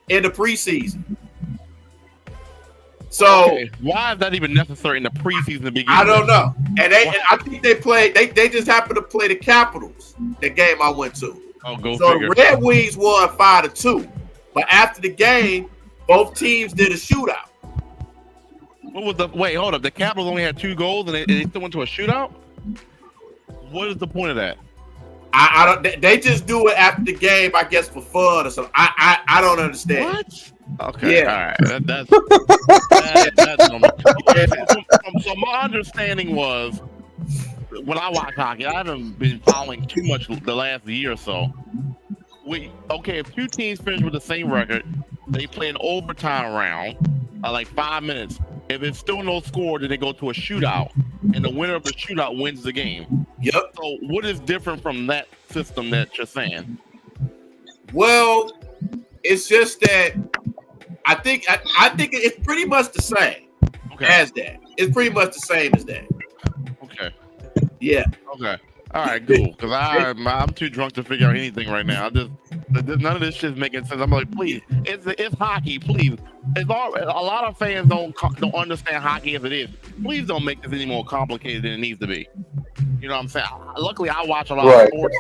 in the preseason. So
okay. Why is that even necessary in the preseason to begin?
I don't know. And I think they played. They just happened to play the Capitals. The game I went to.
Oh, go
so
figure.
the Red Wings won 5-2, but after the game, both teams did a shootout.
What was the wait? Hold up. The Capitals only had 2 goals and they still went to a shootout. What is the point of that?
I don't. They just do it after the game, I guess, for fun or something. I don't understand.
What? Okay.
Yeah.
All right. That's normal. Okay, so my understanding was when I watch hockey, I haven't been following too much the last year or so. If 2 teams finish with the same record, they play an overtime round, like 5 minutes. If it's still no score, then they go to a shootout, and the winner of the shootout wins the game.
Yep.
So what is different from that system that you're saying?
Well, it's just that I think it's pretty much the same as that. It's pretty much the same as that.
Okay.
Yeah.
Okay. All right, cool. Because I'm too drunk to figure out anything right now. None of this shit's making sense. I'm like, please, it's hockey. Please, a lot of fans don't understand hockey as it is. Please don't make this any more complicated than it needs to be. You know what I'm saying? Luckily, I watch a lot of sports.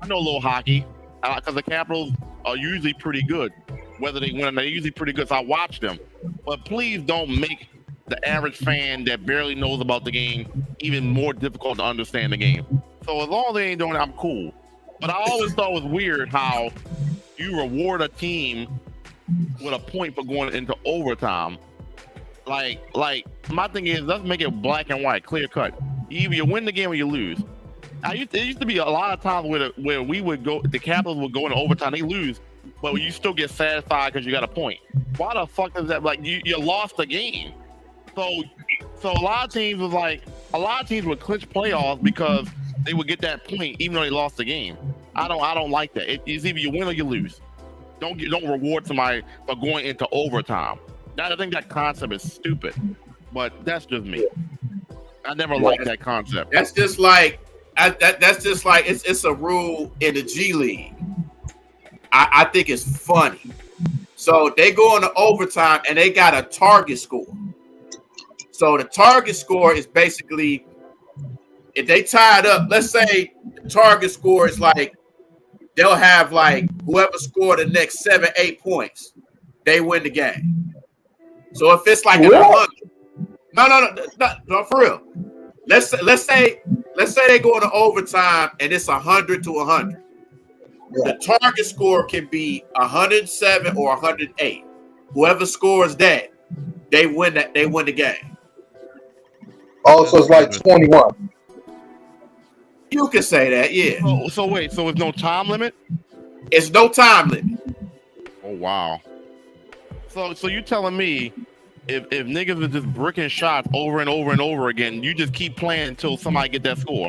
I know a little hockey because the Capitals are usually pretty good. Whether they win, they're usually pretty good. So I watch them. But please don't make the average fan that barely knows about the game even more difficult to understand the game. So as long as they ain't doing it, I'm cool. But I always thought it was weird how you reward a team with a point for going into overtime. Like my thing is, let's make it black and white, clear cut. Either you win the game or you lose. It used to be a lot of times where we would go, the Capitals would go into overtime, they lose, but you still get satisfied because you got a point. Why the fuck is that? Like you lost the game. So a lot of teams would clinch playoffs because they would get that point even though they lost the game. I don't like that. It's either you win or you lose. Don't reward somebody for going into overtime. I think that concept is stupid, but that's just me. I never liked that concept.
That's just like it's a rule in the G League. I think it's funny. So they go into overtime and they got a target score. So the target score is basically if they tie it up. Let's say the target score is like they'll have like whoever scored the next 7-8 points, they win the game. So if it's like 100, no, for real. Let's say they go into overtime and it's 100 to 100. The target score can be 107 or 108. Whoever scores that, they win the game.
Oh, so it's like 21.
You can say that, yeah.
So wait, so there's no time limit?
It's no time limit.
Oh wow. So you telling me if niggas are just bricking shots over and over and over again, you just keep playing until somebody get that score?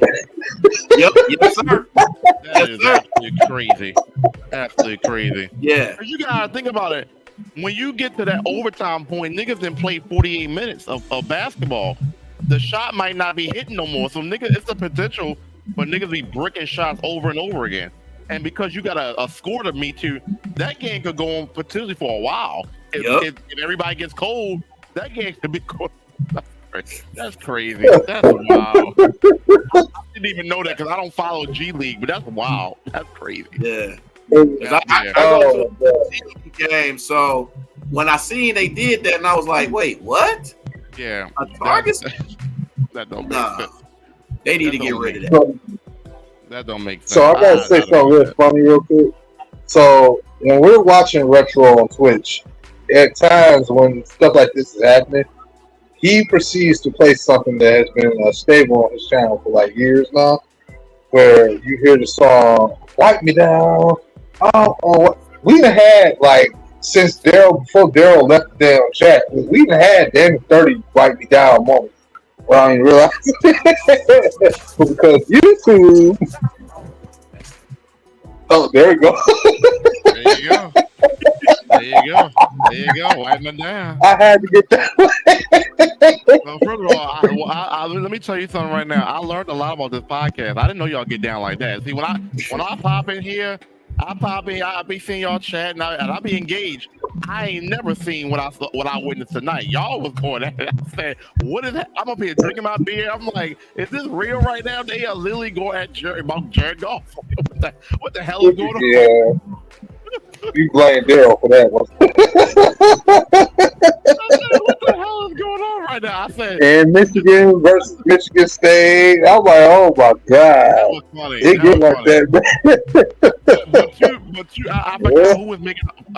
Yep, yes sir.
That is absolutely crazy. Absolutely crazy.
Yeah.
You gotta think about it. When you get to that overtime point, niggas done played 48 minutes of basketball. The shot might not be hitting no more. So niggas, it's a potential for niggas be bricking shots over and over again. And because you got a score to meet to, that game could go on potentially for a while. If everybody gets cold, that game could be cold. That's crazy. That's wild. I didn't even know that because I don't follow G League, but that's wild. That's crazy.
Yeah. I go to the G League game, so when I seen they did that, and I was like, wait, what?
Yeah.
A target?
That don't make sense.
They need to get rid of that.
That don't make sense.
So I gotta say something real funny real quick. So when we're watching Retro on Twitch, at times when stuff like this is happening, he proceeds to play something that has been stable on his channel for like years now, where you hear the song "Wipe Me Down." We done had like since before Daryl left the damn chat, we done had damn 30 "Wipe Me Down" moments. Well, I didn't realize it. But because YouTube. Oh, there you go.
There you go. There you go. There you go. Wipe me down.
I had to get that.
Well, first of all, let me tell you something right now. I learned a lot about this podcast. I didn't know y'all get down like that. See, when I pop in here, I be seeing y'all chat and I be engaged. I ain't never seen what I witnessed tonight. Y'all was going at it. I said, what is that? I'm up here drinking my beer. I'm like, is this real right now? They are literally going at Jared Goff. What the hell is going on?
Yeah. You blame Daryl for that one.
What the hell is going on right now? I said,
and Michigan versus Michigan State. I'm like, oh my god,
that was funny.
It get like that.
I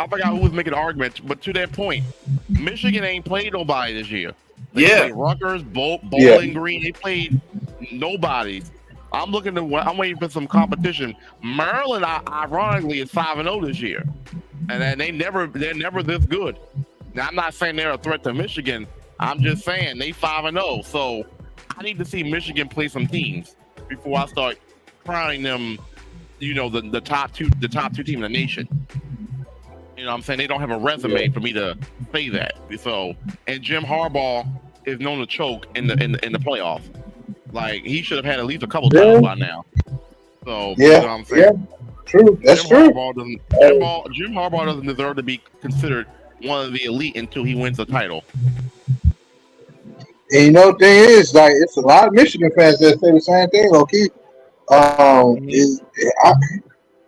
forgot who was making arguments. But to that point, Michigan ain't played nobody this year. They played Rutgers, Bowling Green. They played nobody. I'm waiting for some competition. Maryland, ironically, is 5-0 this year, and they're never this good. Now, I'm not saying they're a threat to Michigan. I'm just saying they 5-0. So I need to see Michigan play some teams before I start crowning them. You know, the top two team in the nation. You know what I'm saying? They don't have a resume for me to say that. So, and Jim Harbaugh is known to choke in the playoffs. Like, he should have had at least a couple titles by now. So, you know what I'm saying?
Yeah, true. That's true.
Jim Harbaugh doesn't deserve to be considered one of the elite until he wins a title.
And you know, the thing is, like, it's a lot of Michigan fans that say the same thing, low-key.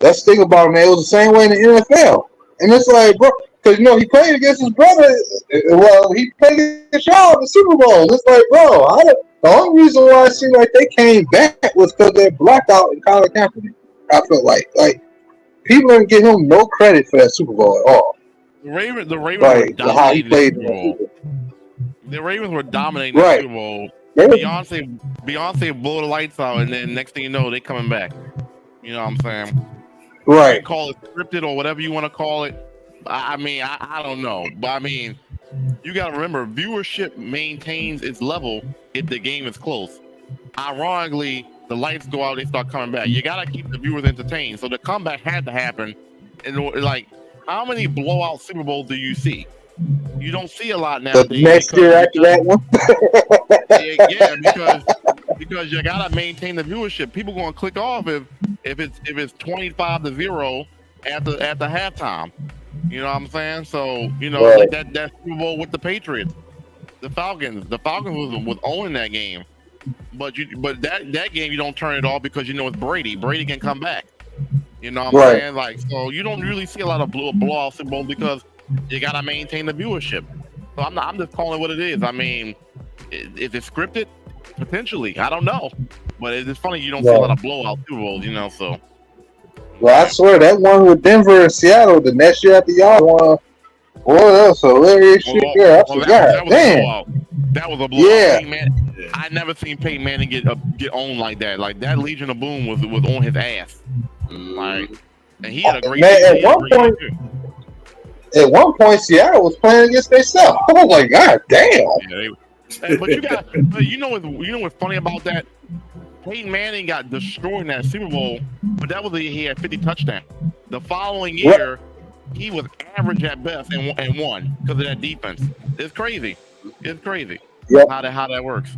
That's the thing about him, man. It was the same way in the NFL. And it's like, bro, because, you know, he played against his brother. Well, he played against y'all in the Super Bowl. And it's like, bro, the only reason why it seemed like they came back was because they blacked out in Colin Kaepernick. I felt like people didn't give him no credit for that Super Bowl at all.
The Ravens
like,
were dominating the Super Bowl. The Ravens were dominating the Super Bowl. Beyonce blew the lights out, and then next thing you know, they coming back. You know what I'm saying?
Right.
You call it scripted or whatever you want to call it. I mean, I don't know, but I mean, you got to remember, viewership maintains its level if the game is close. Ironically, the lights go out, they start coming back. You got to keep the viewers entertained. So the comeback had to happen. And like, how many blowout Super Bowls do you see? You don't see a lot nowadays.
The next year after that one.
because you gotta maintain the viewership. People gonna click off if it's 25-0 after halftime. You know what I'm saying? So you know, like that Super Bowl with the Patriots, the Falcons was owning that game. But that game you don't turn it off because you know it's Brady. Brady can come back. You know what I'm saying? Like, so you don't really see a lot of blowout Super Bowl because you gotta maintain the viewership. So I'm just calling it what it is. I mean, is it scripted? Potentially, I don't know. But it's funny you don't see a lot of blowout Super Bowls, you know. So,
well, I swear that one with Denver and Seattle, the next year after y'all won, Boy, that was hilarious shit there. I forgot.
That was a
Damn.
blowout. That was a blowout.
Yeah.
I never seen Peyton Manning get owned like that. Like that Legion of Boom was on his ass. Like, and he had a great
Man,
year.
at one point, Seattle was playing against themselves. I was like, God damn.
Yeah, but you know what's funny about that? Peyton Manning got destroyed in that Super Bowl, but that was the year he had 50 touchdowns. The following year, he was average at best and won because of that defense. It's crazy. It's crazy.
Yep.
How that works,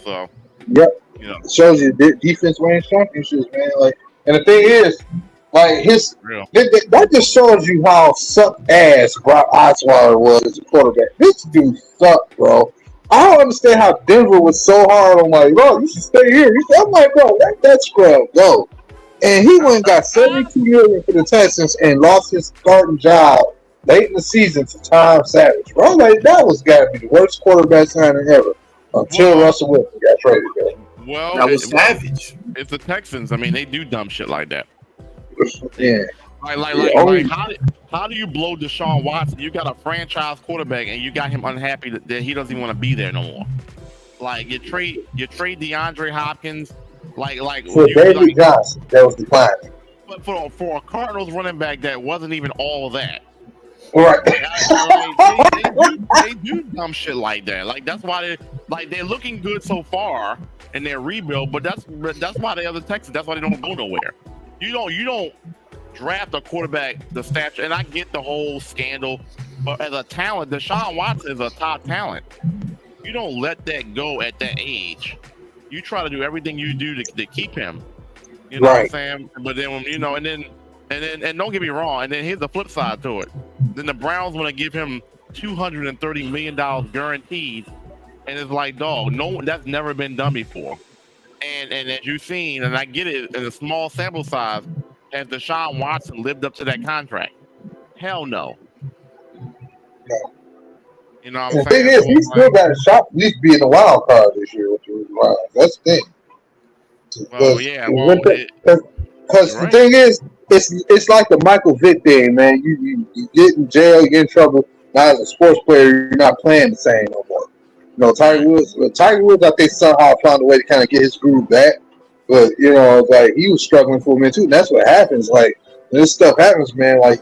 so.
Yep.
It
shows you defense wins championships, man. Like, and the thing is, like that just shows you how suck ass Brock Osweiler was as a quarterback. This dude sucked, bro. I don't understand how Denver was so hard on like, bro, you should stay here. I'm like, bro, let that scrub go. And he went and got $72 million for the Texans and lost his starting job late in the season to Tom Savage. Bro, like that was got to be the worst quarterback signing ever until Russell Wilson got traded. Bro.
Well, that was savage.
It's the Texans. I mean, they do dumb shit like that.
Yeah.
Like how do you blow Deshaun Watson? You got a franchise quarterback and you got him unhappy that he doesn't want to be there no more. Like you trade DeAndre Hopkins, like
for David Johnson that was declining.
But for a Cardinals running back that wasn't even all of that.
Right.
They do dumb shit like that. Like that's why they're looking good so far in their rebuild, but that's why they are the Texans. That's why they don't go nowhere. You don't draft a quarterback the stature, and I get the whole scandal, but as a talent, Deshaun Watson is a top talent. You don't let that go at that age. You try to do everything you do to keep him. You know what I'm saying? But then when and don't get me wrong, and then here's the flip side to it. Then the Browns want to give him $230 million guaranteed, and it's like, dog, that's never been done before. And as you've seen, and I get it in a small sample size, has Deshaun Watson lived up to that contract? Hell no. You know what I'm saying?
The thing is, he still got a shot at least being a wild card this year, which is wild. That's the thing.
Well, yeah.
Because the thing is, it's like the Michael Vick thing, man. You get in jail, you get in trouble. Now as a sports player, you're not playing the same no more. Tiger Woods, I think somehow found a way to kind of get his groove back. But, like he was struggling for a minute too. And that's what happens. Like, when this stuff happens, man, like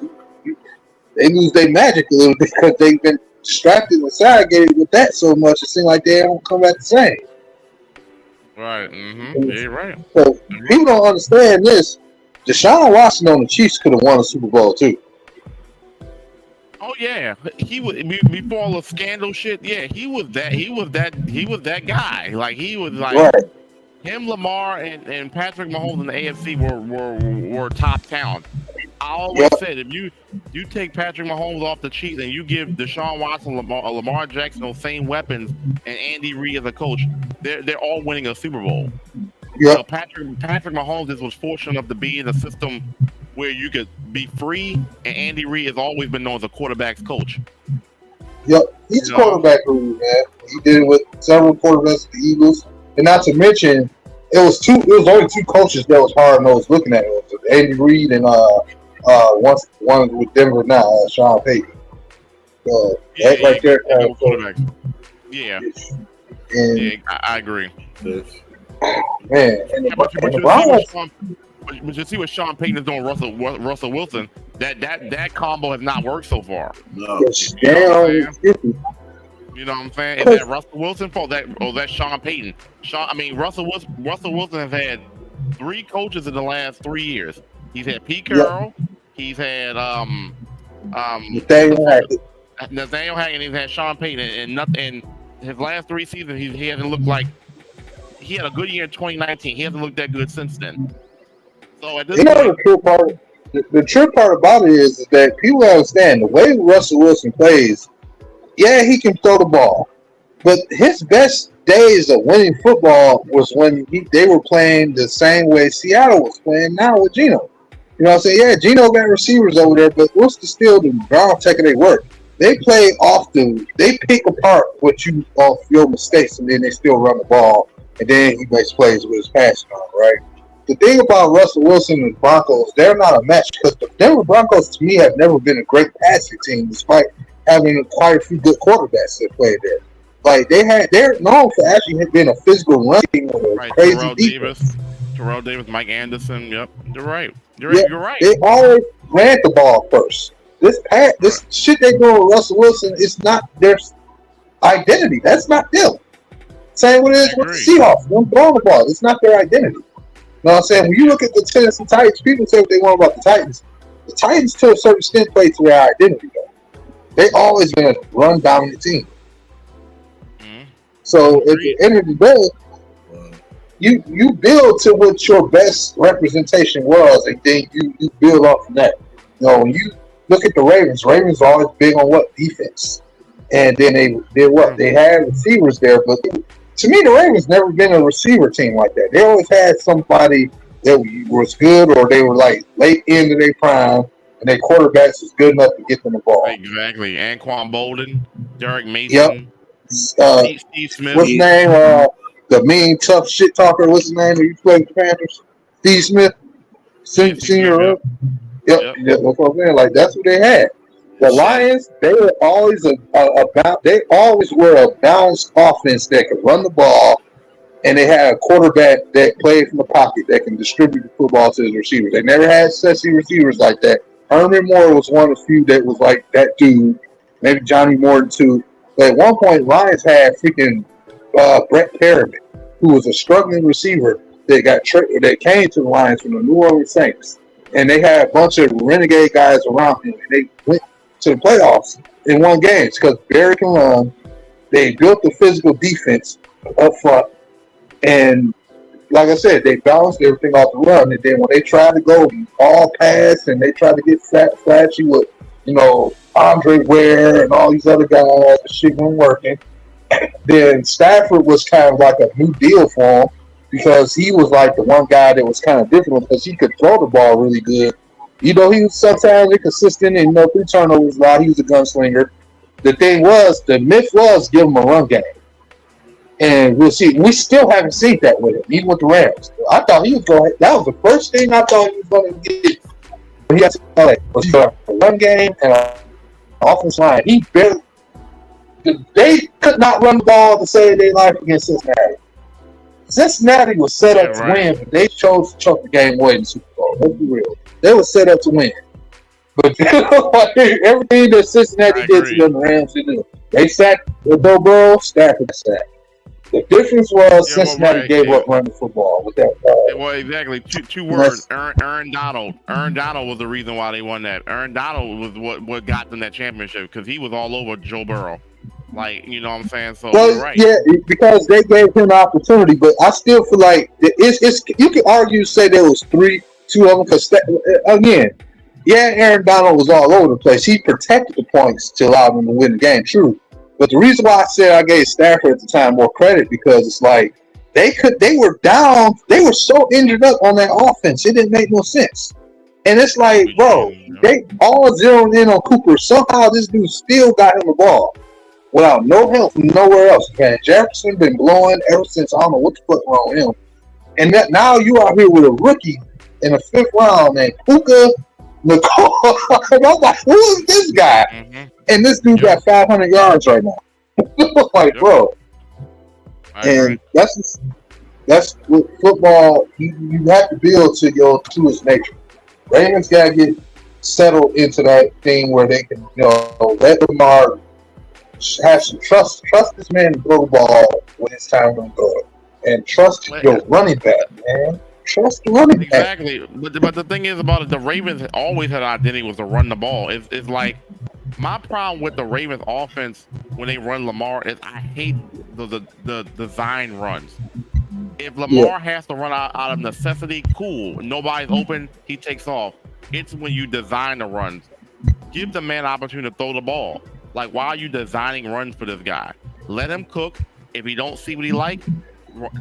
they lose their magic a little bit because they've been distracted and sidegated with that so much. It seems like they don't come back the same.
Right. Mm-hmm. Yeah, right.
So people don't understand this. Deshaun Watson on the Chiefs could have won a Super Bowl too.
Oh yeah, he was before all the scandal shit. Yeah, he was that guy. Like he was like him, Lamar, and Patrick Mahomes in the AFC were top talent. I always said if you take Patrick Mahomes off the Chiefs and you give Deshaun Watson, Lamar Jackson those same weapons, and Andy Reid as a coach, they're all winning a Super Bowl.
Yeah,
Patrick Mahomes was fortunate enough to be in a system where you could be free, and Andy Reid has always been known as a quarterback's coach.
Yep, he's a quarterback guru, man. He did it with several quarterbacks of the Eagles, and not to mention, it was only two coaches that was hard nosed looking at it. It was Andy Reid and one with Denver now, Sean Payton. So that right there,
quarterback. Yeah, I agree.
Man,
but you see what Sean Payton is doing, Russell Wilson. That combo has not worked so far.
No.
You know what I'm saying? Is that Russell Wilson fault? That Sean Payton? Russell Wilson has had 3 coaches in the last 3 years. He's had Pete Carroll. He's had Nathaniel Hackett, and he's had Sean Payton. And his last 3 seasons, he hasn't looked like. He had a good year in 2019. He hasn't looked that good since then. So at this point,
the true part about it is that people understand the way Russell Wilson plays. Yeah, he can throw the ball, but his best days of winning football was when they were playing the same way Seattle was playing now with Geno. You know what I'm saying? Yeah, Geno got receivers over there, but what's the still the Brown taking their work? They play they pick apart off your mistakes, and then they still run the ball, and then he makes plays with his passing arm, right? The thing about Russell Wilson and the Broncos, they're not a match because the Denver Broncos, to me, have never been a great passing team, despite having quite a few good quarterbacks that played there. Like they're known for actually being a physical running with a
Right,
crazy defense.
Terrell Davis, Mike Anderson. Yep, you're right. You're right.
They always ran the ball first. This shit they do with Russell Wilson is not their identity. That's not them. Same with it with the Seahawks. Them throwing the ball. It's not their identity. You know what I'm saying? When you look at the Tennessee Titans, people say what they want about the Titans. The Titans, to a certain extent, play to their identity, though. They always been a run dominant team. Mm-hmm. So at the end of the day, you build to what your best representation was, and then you build off of that. You know, when you look at the Ravens are always big on what defense, and then they did what they had receivers there, but to me, the Ravens never been a receiver team like that. They always had somebody that was good, or they were like late into their prime, and their quarterbacks was good enough to get them the ball.
Exactly. Anquan Bolden, Derek Mason,
Steve Smith. What's his name? The mean, tough shit talker. What's his name? He played with the Panthers. Steve Smith, senior. Yep. That's what I'm saying. Like that's what they had. The Lions, they were always they always were a balanced offense that could run the ball, and they had a quarterback that played from the pocket that can distribute the football to his receivers. They never had sexy receivers like that. Herman Moore was one of the few that was like that dude. Maybe Johnny Morton too. But at one point, Lions had freaking Brett Perriman, who was a struggling receiver that came to the Lions from the New Orleans Saints, and they had a bunch of renegade guys around him, and they went to the playoffs in one game because Barry can run. They built the physical defense up front, and like I said, they balanced everything off the run. And then when they tried to go all pass and they tried to get flashy with, Andre Ware and all these other guys, the shit wasn't working. Then Stafford was kind of like a new deal for him because he was like the one guy that was kind of different because he could throw the ball really good. He was sometimes inconsistent and 3 turnovers a lot. He was a gunslinger. The myth was give him a run game. And we'll see. We still haven't seen that with him, even with the Rams. I thought he was going. That was the first thing I thought he was going to get. But he had to play a run game and an offensive line. They could not run the ball to save their life against Cincinnati. Cincinnati was set up to win, but they chose to choke the game away in the Super Bowl. Let's be real. They were set up to win. But everything that Cincinnati did to them, the Rams didn't do. They sacked Joe Burrow, Stafford sacked. The difference was Cincinnati gave up running football with that.
Well, exactly. Two words. Aaron Donald. Aaron Donald was the reason why they won that. Aaron Donald was what got them that championship because he was all over Joe Burrow. Like, you know what I'm saying? So you're right.
Yeah, because they gave him the opportunity, but I still feel like it's you can argue say there was 2 of them because again, Aaron Donald was all over the place. He protected the points to allow them to win the game. True. But the reason why I said I gave Stafford at the time more credit because it's like they were down, they were so injured up on that offense, it didn't make no sense. And it's like, bro, they all zeroed in on Cooper. Somehow this dude still got him the ball without no help from nowhere else. Man, Jefferson been blowing ever since. I don't know what the fuck wrong with him. And that now you out here with a rookie in the 5th round named Puka Nicole. And I'm like, who is this guy? Mm-hmm. And this dude got 500 yards right now. Like, bro. And that's what football. You have to build to its nature. Ravens gotta get settled into that thing where they can, let Lamar have some trust. Trust this man to throw the ball when it's time to throw it, and trust your running back, man. Trust the running back.
Exactly. But the thing is about it, the Ravens always had an identity was to run the ball. It's like my problem with the Ravens offense when they run Lamar is I hate the design runs. If Lamar has to run out of necessity, cool. Nobody's open, he takes off. It's when you design the runs. Give the man an opportunity to throw the ball. Like, why are you designing runs for this guy? Let him cook. If he don't see what he like,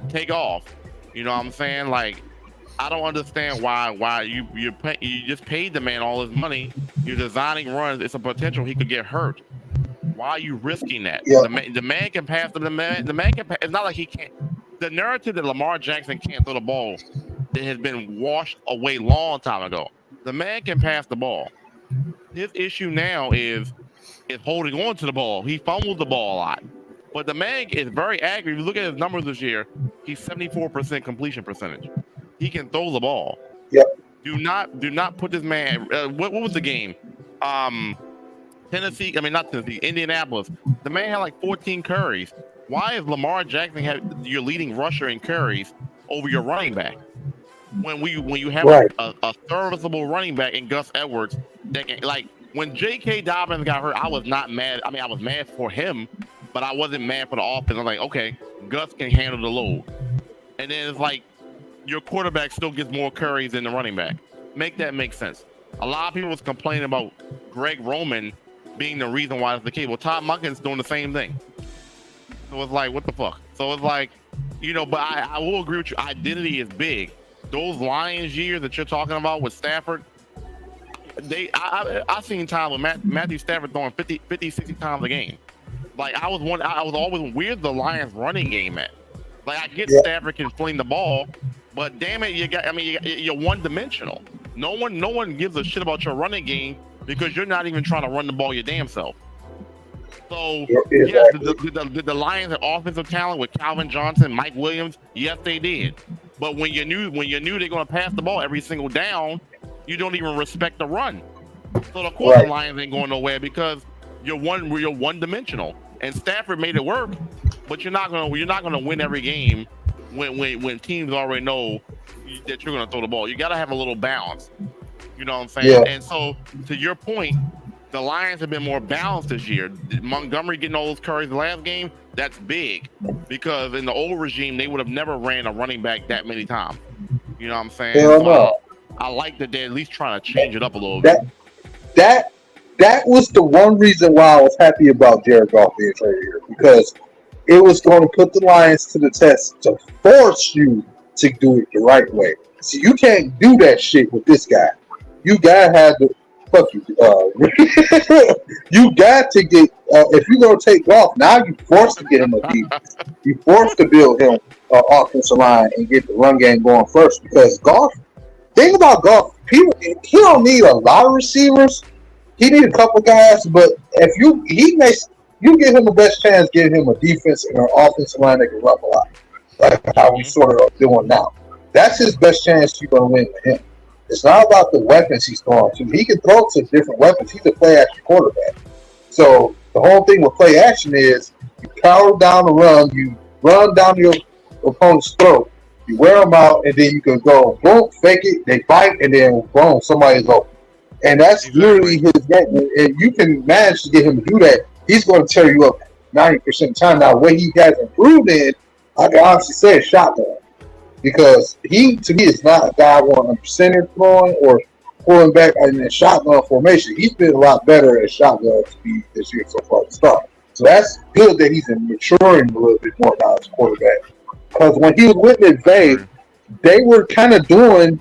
take off. You know what I'm saying? Like, I don't understand why you just paid the man all his money. You're designing runs. It's a potential he could get hurt. Why are you risking that? Yeah. The man can pass. The man can pass. It's not like he can't. The narrative that Lamar Jackson can't throw the ball that has been washed away long time ago. The man can pass the ball. His issue now is is holding on to the ball. He fumbles the ball a lot. But the man is very accurate. If you look at his numbers this year, he's 74% completion percentage. He can throw the ball.
Yep.
Do not put this man. What was the game? Tennessee. I mean, not Tennessee. Indianapolis. The man had like 14 carries. Why is Lamar Jackson your leading rusher in carries over your running back? When you have a serviceable running back in Gus Edwards, that can, like when J.K. Dobbins got hurt, I was not mad. I mean, I was mad for him, but I wasn't mad for the offense. I'm like, okay, Gus can handle the load. And then it's like your quarterback still gets more carries than the running back. Make that make sense. A lot of people was complaining about Greg Roman being the reason why it's the case. Well, Todd Monken's doing the same thing. So it's like, what the fuck? So it's like, but I will agree with you. Identity is big. Those Lions years that you're talking about with Stafford, I seen times with Matthew Stafford throwing 50, 60 times a game. Like I was always weird the Lions running game at. Like I get Stafford can fling the ball, but damn it, you're one dimensional. No one gives a shit about your running game because you're not even trying to run the ball your damn self. So yes, the Lions had offensive talent with Calvin Johnson, Mike Williams. Yes, they did. But when you knew they're going to pass the ball every single down, you don't even respect the run. So of course the Lions ain't going nowhere because you're one dimensional. And Stafford made it work, but you're not gonna win every game when teams already know that you're gonna throw the ball. You gotta have a little balance. You know what I'm saying? Yeah. And so to your point, the Lions have been more balanced this year. Montgomery getting all those carries the last game, that's big because in the old regime they would have never ran a running back that many times. You know what I'm saying? I like that they're at least trying to change it up a little bit.
That was the one reason why I was happy about Jared Goff being traded here, because it was going to put the Lions to the test to force you to do it the right way. So you can't do that shit with this guy. You gotta have the fuck you. You got to get if you're gonna take Goff now, you forced to get him a defense. You forced to build him an offensive line and get the run game going first, because Goff. Thing about Goff, he don't need a lot of receivers. He need a couple guys, but if you give him the best chance, give him a defense and an offensive line that can run a lot, like how we sort of are doing now. That's his best chance you're gonna win with him. It's not about the weapons he's throwing to. He can throw to different weapons. He's a play action quarterback. So the whole thing with play action is you power down the run, you run down your opponent's throat, you wear them out, and then you can go boom, fake it, they fight, and then boom, somebody's open. And that's literally his game. And you can manage to get him to do that, he's going to tear you up 90% of the time. Now, what he has improved in, I can honestly say, is shotgun. Because he, to me, is not a guy wanting a center throwing or pulling back in a shotgun formation. He's been a lot better at shotgun speed this year so far to start. So that's good that he's maturing a little bit more now as a quarterback. Because when he was with McVay, they were kind of doing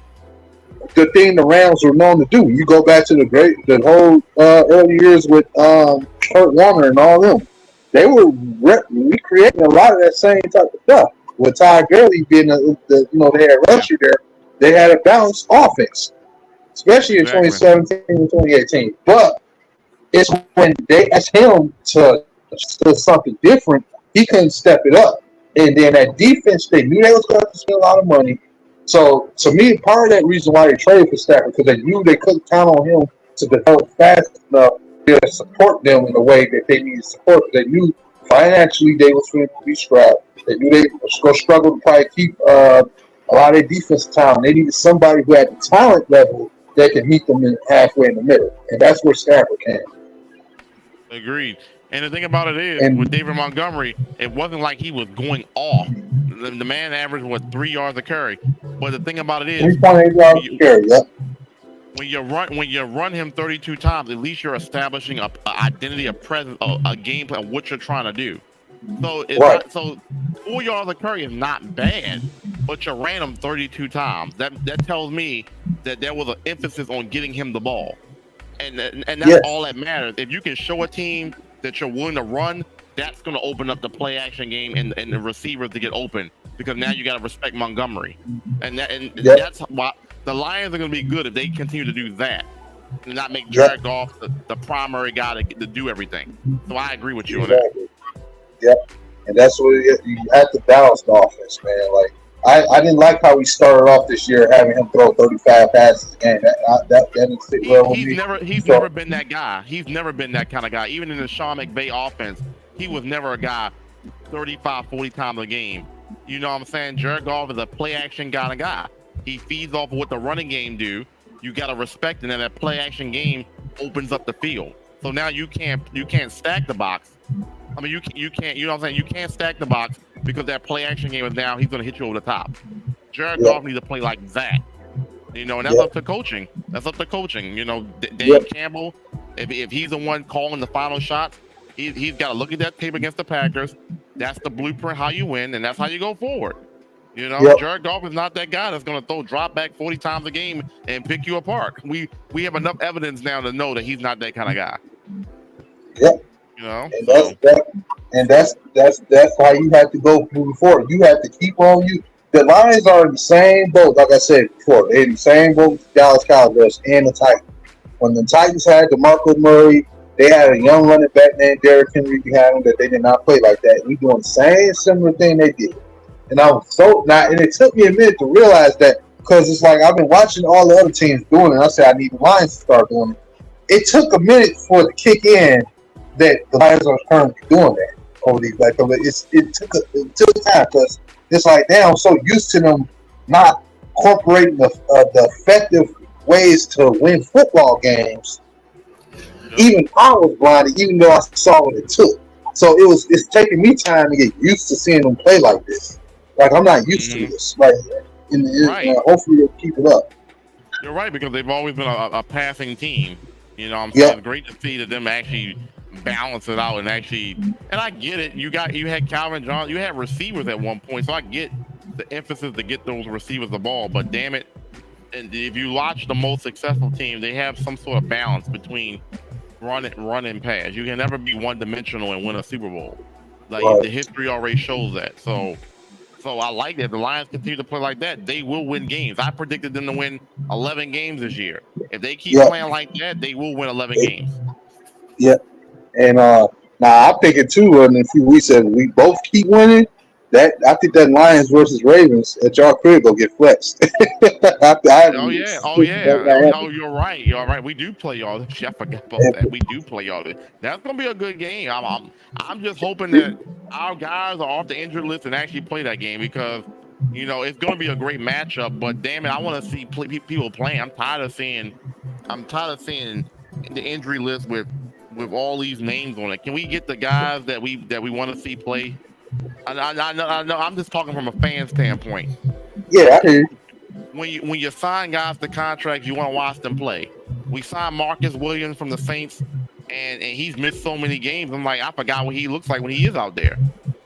the thing the Rams were known to do. You go back to the whole early years with Kurt Warner and all them. They were recreating a lot of that same type of stuff. With Todd Gurley being they had Rusher there, they had a balanced offense, especially in 2017 and 2018. But it's when they asked him to do something different, he couldn't step it up. And then that defense, they knew they was going to spend a lot of money. So, to me, part of that reason why they traded for Stafford, because they knew they couldn't count on him to develop fast enough to support them in the way that they needed support. They knew financially they was going to be strapped. They knew they were going to struggle to probably keep a lot of their defense talent. They needed somebody who had the talent level that could meet them halfway in the middle. And that's where Stafford came.
Agreed. And the thing about it is, with David Montgomery, it wasn't like he was going off. The man averaged, 3 yards a carry. But the thing about it is,
3.8 yards a carry, yeah.
When you run him 32 times, at least you're establishing a identity, a presence, a game plan of what you're trying to do. So it's so 4 yards a carry is not bad, but you ran him 32 times. That tells me that there was an emphasis on getting him the ball, and that's all that matters. If you can show a team that you're willing to run, that's going to open up the play action game and the receivers to get open, because now you got to respect Montgomery, and that's why the Lions are going to be good if they continue to do that. and not make Jared Goff the primary guy to do everything. So I agree with you on that.
Yep, and that's what you have to balance the offense, man. Like I didn't like how we started off this year having him throw 35 passes a game. That didn't sit well with me.
He's never been that guy. He's never been that kind of guy. Even in the Sean McVay offense, he was never a guy 35, 40 times a game. You know what I'm saying? Jared Goff is a play action kind of guy. He feeds off of what the running game do. You got to respect it, and that play action game opens up the field. So now you can't stack the box. I mean, you can't, you know what I'm saying? You can't stack the box because that play action game is now he's going to hit you over the top. Jared Goff needs to play like that. You know, and that's up to coaching. That's up to coaching. You know, Dave Campbell, if he's the one calling the final shot, he's got to look at that tape against the Packers. That's the blueprint how you win, and that's how you go forward. You know, Jared Goff is not that guy that's going to throw drop back 40 times a game and pick you apart. We have enough evidence now to know that he's not that kind of guy.
Yep.
You know,
and that's how you have to go moving forward. You have to keep on you. The Lions are in the same boat, like I said before. They're in the same boat with the Dallas Cowboys and the Titans. When the Titans had DeMarco Murray, they had a young running back named Derrick Henry behind them that they did not play like that. We doing the same similar thing they did. And I was and it took me a minute to realize that because it's like I've been watching all the other teams doing it. And I said I need the Lions to start doing it. It took a minute for it to kick in that the Lions are currently doing that over these. Like it took time because it's like now I'm so used to them not incorporating the effective ways to win football games. Even I was blinded, even though I saw what it took. So it's taking me time to get used to seeing them play like this. Like I'm not used to this. Like, hopefully they'll keep it up.
You're right, because they've always been a passing team. You know what I'm saying? It's great to see that them actually balance it out and actually, and I get it. You had Calvin Johnson, you had receivers at one point, so I get the emphasis to get those receivers the ball, but damn it, and if you watch the most successful team, they have some sort of balance between run and pass. You can never be one-dimensional and win a Super Bowl. Like the history already shows that. So I like that. The Lions continue to play like that, they will win games. I predicted them to win 11 games this year. If they keep playing like that, they will win 11 games.
Yeah. And now I'm thinking too, in a few weeks, if we both keep winning, that I think that Lions versus Ravens at y'all crib will get flexed.
Oh you're right. You're right. We do play y'all. I forgot about that. We do play y'all. That's gonna be a good game. I'm just hoping that our guys are off the injured list and actually play that game because you know it's gonna be a great matchup. But damn it, I want to see people playing. I'm tired of seeing the injury list with all these names on it. Can we get the guys that we want to see play? I know. I'm just talking from a fan standpoint.
Yeah, I hear you.
When you sign guys to contracts, you want to watch them play. We signed Marcus Williams from the Saints, and he's missed so many games. I'm like, I forgot what he looks like when he is out there.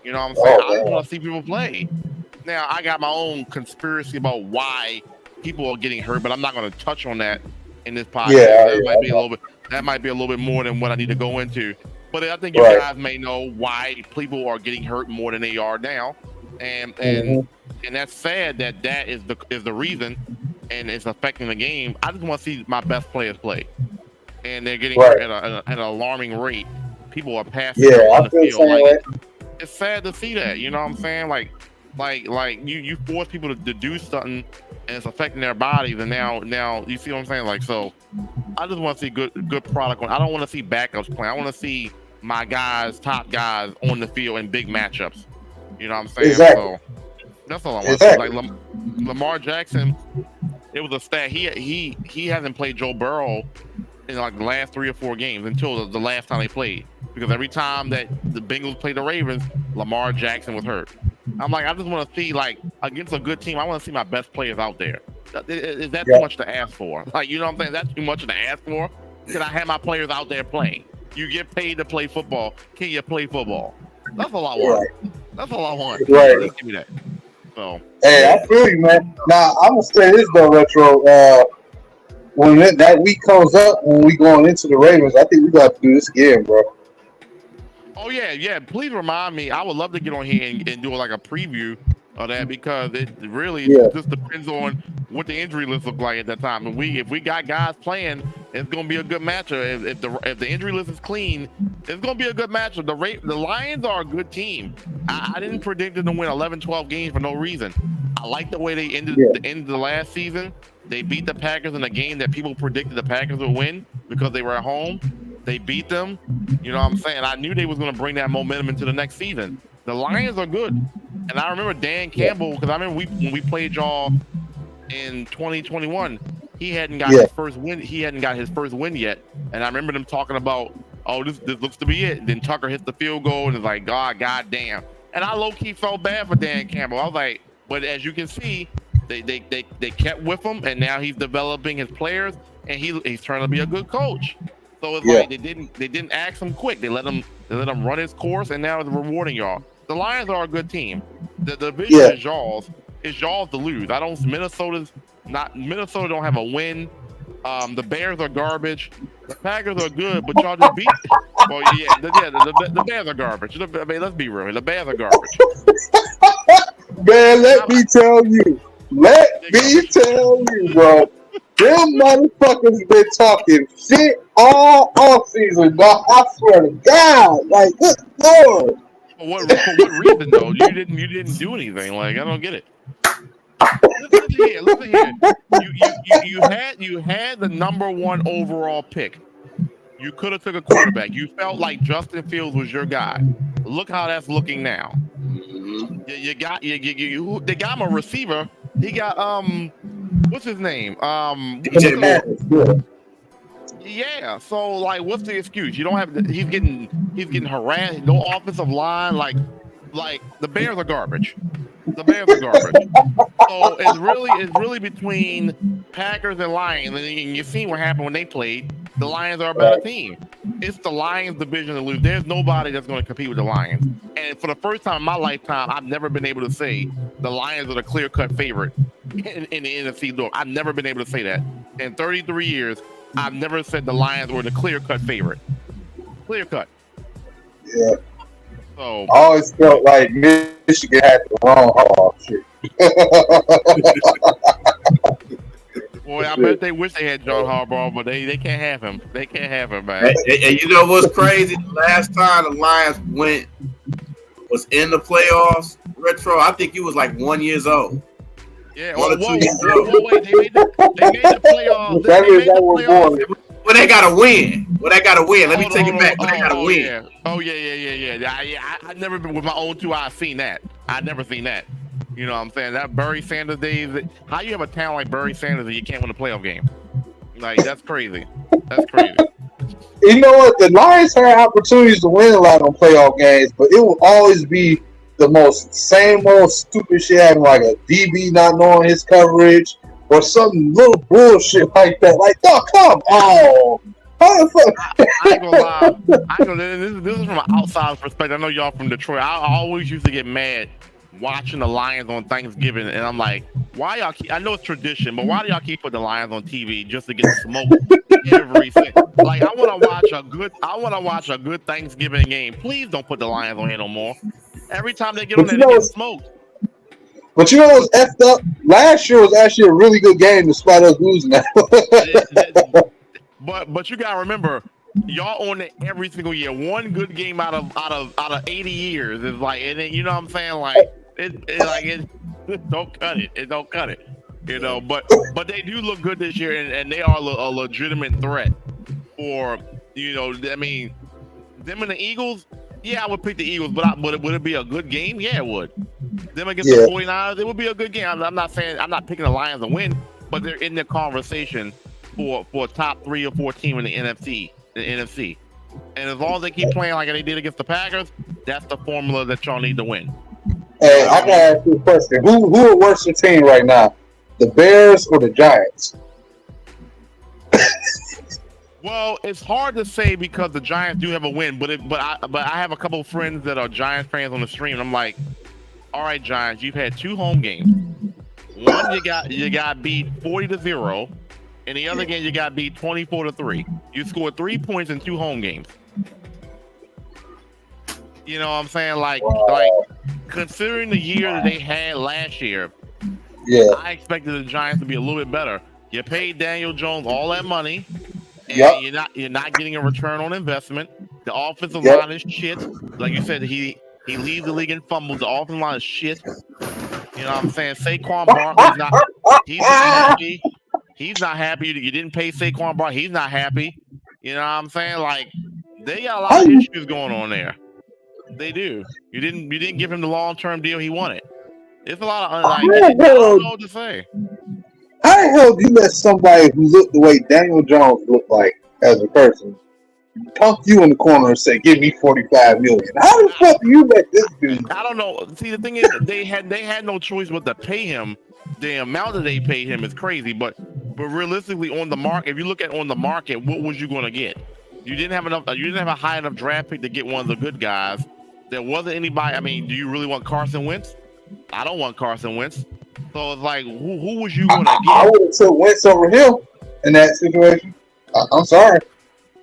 You know what I'm saying? I want to see people play. Now, I got my own conspiracy about why people are getting hurt, but I'm not going to touch on that in this podcast. That might be a little bit more than what I need to go into. But I think you guys may know why people are getting hurt more than they are now, and that's sad that is the reason, and it's affecting the game. I just want to see my best players play, and they're getting hurt at an alarming rate. People are passing on the field. It's sad to see that. You know what I'm saying? Like you force people to do something, and it's affecting their bodies. And now you see what I'm saying? Like so, I just want to see good product. I don't want to see backups playing. I want to see my guys, top guys on the field in big matchups. You know what I'm saying?
Exactly.
So that's all I want to say. Like Lamar Jackson, it was a stat. He hasn't played Joe Burrow in like the last 3 or 4 games until the last time they played. Because every time that the Bengals played the Ravens, Lamar Jackson was hurt. I'm like, I just want to see, like, against a good team, I want to see my best players out there. Is that too much to ask for? Like, you know what I'm saying? That's too much to ask for? Can I have my players out there playing? You get paid to play football. Can you play football? That's all I want. That's all I want.
Right.
Just give me that. So.
Hey, I feel you, man. Now, I'm going to say this, though, Retro. When that week comes up, when we going into the Ravens, I think we got to do this again, bro.
Oh, yeah. Please remind me. I would love to get on here and do like a preview of that because it really just depends on what the injury list look like at that time. And if we got guys playing, it's gonna be a good matchup. If the injury list is clean, it's gonna be a good matchup. The Lions are a good team. I didn't predict them to win 11, 12 games for no reason. I like the way they ended the end of the last season. They beat the Packers in a game that people predicted the Packers would win because they were at home. They beat them. You know what I'm saying? I knew they was going to bring that momentum into the next season. The Lions are good. And I remember Dan Campbell, because I remember when we played y'all in 2021, he hadn't got his first win. He hadn't got his first win yet. And I remember them talking about, oh, this looks to be it. And then Tucker hits the field goal and it's like, God damn. And I low-key felt bad for Dan Campbell. I was like, but as you can see, they kept with him, and now he's developing his players, and he's trying to be a good coach. So it's like they didn't ask him quick. They let him run his course, and now it's rewarding y'all. The Lions are a good team. The division is y'all's. It's y'all's to lose. Minnesota don't have a win. The Bears are garbage. The Packers are good, but y'all just beat. Well, the Bears are garbage. I mean, let's be real. The Bears are garbage.
Man, let me tell you, bro. Them motherfuckers been talking shit all off season, dog. I swear to God, like, good Lord.
For what reason though? You didn't do anything. Like, I don't get it. Listen here. You had the number 1 overall pick. You could have took a quarterback. You felt like Justin Fields was your guy. Look how that's looking now. They got him a receiver. He got what's his name?
DJ Moore.
Yeah. So like, what's the excuse? You don't have. He's getting harassed. No offensive line. Like the Bears are garbage. The Bears are garbage. So it's really between Packers and Lions. And you see what happened when they played. The Lions are a better team. It's the Lions division to lose. There's nobody that's going to compete with the Lions. And for the first time in my lifetime, I've never been able to say the Lions are the clear-cut favorite in the NFC North. I've never been able to say that. In 33 years, I've never said the Lions were the clear-cut favorite. Clear-cut.
Yeah.
So
I always felt like Michigan had the wrong Hall shit.
Boy, I bet they wish they had John Harbaugh, but they can't have him. They can't have him, man.
And you know what's crazy? Last time the Lions was in the playoffs, Retro, I think he was like 1 year old.
Yeah, wait, they made the playoffs. They made the playoffs.
Well, they gotta win. Let me take it back. They gotta win.
Yeah. Oh, yeah. I never been with my own 2 eyes seen that. I've never seen that. You know what I'm saying? That Barry Sanders days. How you have a talent like Barry Sanders and you can't win a playoff game? Like, that's crazy. That's crazy.
You know what? The Lions had opportunities to win a lot on playoff games, but it will always be the same old stupid shit, having like a DB not knowing his coverage or some little bullshit like that. Like, oh, come on.
I ain't gonna lie. This is from an outside perspective. I know y'all from Detroit. I always used to get mad watching the Lions on Thanksgiving, and I'm like, why y'all keep? I know it's tradition, but why do y'all keep putting the Lions on TV just to get smoked every second? Like, I want to watch a good Thanksgiving game. Please don't put the Lions on here no more. Every time they get on there, they get smoked.
But you know what's effed up? Last year was actually a really good game despite us losing that.
But you gotta remember, y'all on it every single year. One good game out of 80 years is like, and then, you know what I'm saying? Like, it don't cut it. It don't cut it. You know, but they do look good this year, and they are a legitimate threat for, you know, I mean, them and the Eagles. Yeah, I would pick the Eagles, but would it be a good game? Yeah, it would. Them against the 49ers, it would be a good game. I'm not saying I'm not picking the Lions to win, but they're in the conversation for a top 3 or 4 team in the NFC. And as long as they keep playing like they did against the Packers, that's the formula that y'all need to win.
Hey, I gotta ask you a question. Who are worse your team right now? The Bears or the Giants?
Well, it's hard to say because the Giants do have a win, but I have a couple of friends that are Giants fans on the stream. And I'm like, all right, Giants, you've had 2 home games. One you got beat 40-0, and the other game you got beat 24-3. You scored 3 points in 2 home games. You know what I'm saying? Like considering the year that they had last year, I expected the Giants to be a little bit better. You paid Daniel Jones all that money, and you're not getting a return on investment. The offensive line is shit. Like you said, he leads the league in fumbles. The offensive line is shit. You know what I'm saying? Saquon Barkley's not happy. He's not happy. You didn't pay Saquon Barkley. He's not happy. You know what I'm saying? Like, they got a lot of issues going on there. They do. You didn't give him the long-term deal he wanted. It's a lot of I don't know what to say.
How the hell do you let somebody who looked the way Daniel Jones looked like as a person punk you in the corner and say, "Give me $45 million"? How the fuck do you let this dude?
I don't know. See, the thing is, they had no choice but to pay him. The amount that they paid him is crazy, but realistically, on the market, if you look at on the market, what was you going to get? You didn't have enough. You didn't have a high enough draft pick to get one of the good guys. There wasn't anybody. I mean, do you really want Carson Wentz? I don't want Carson Wentz. So it's like, who was you going to get?
I would have took Wentz over him in that situation. I'm sorry.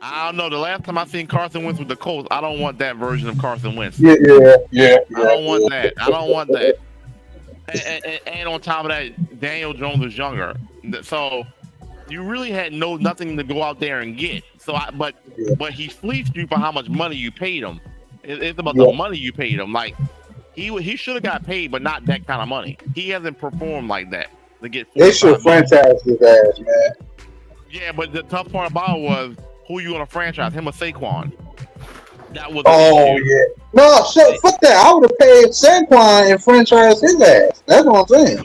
I don't know. The last time I seen Carson Wentz with the Colts, I don't want that version of Carson Wentz.
Yeah.
I don't want that. I don't want that. And on top of that, Daniel Jones is younger, so you really had nothing to go out there and get. So, but he fleeced you for how much money you paid him. It's about the money you paid him. Like he should have got paid, but not that kind of money. He hasn't performed like that to get.
They should franchise his ass, man.
Yeah, but the tough part about it was who you gonna franchise, him or Saquon? That was
fuck that. I would have paid Saquon and franchised his ass. That's what I'm saying.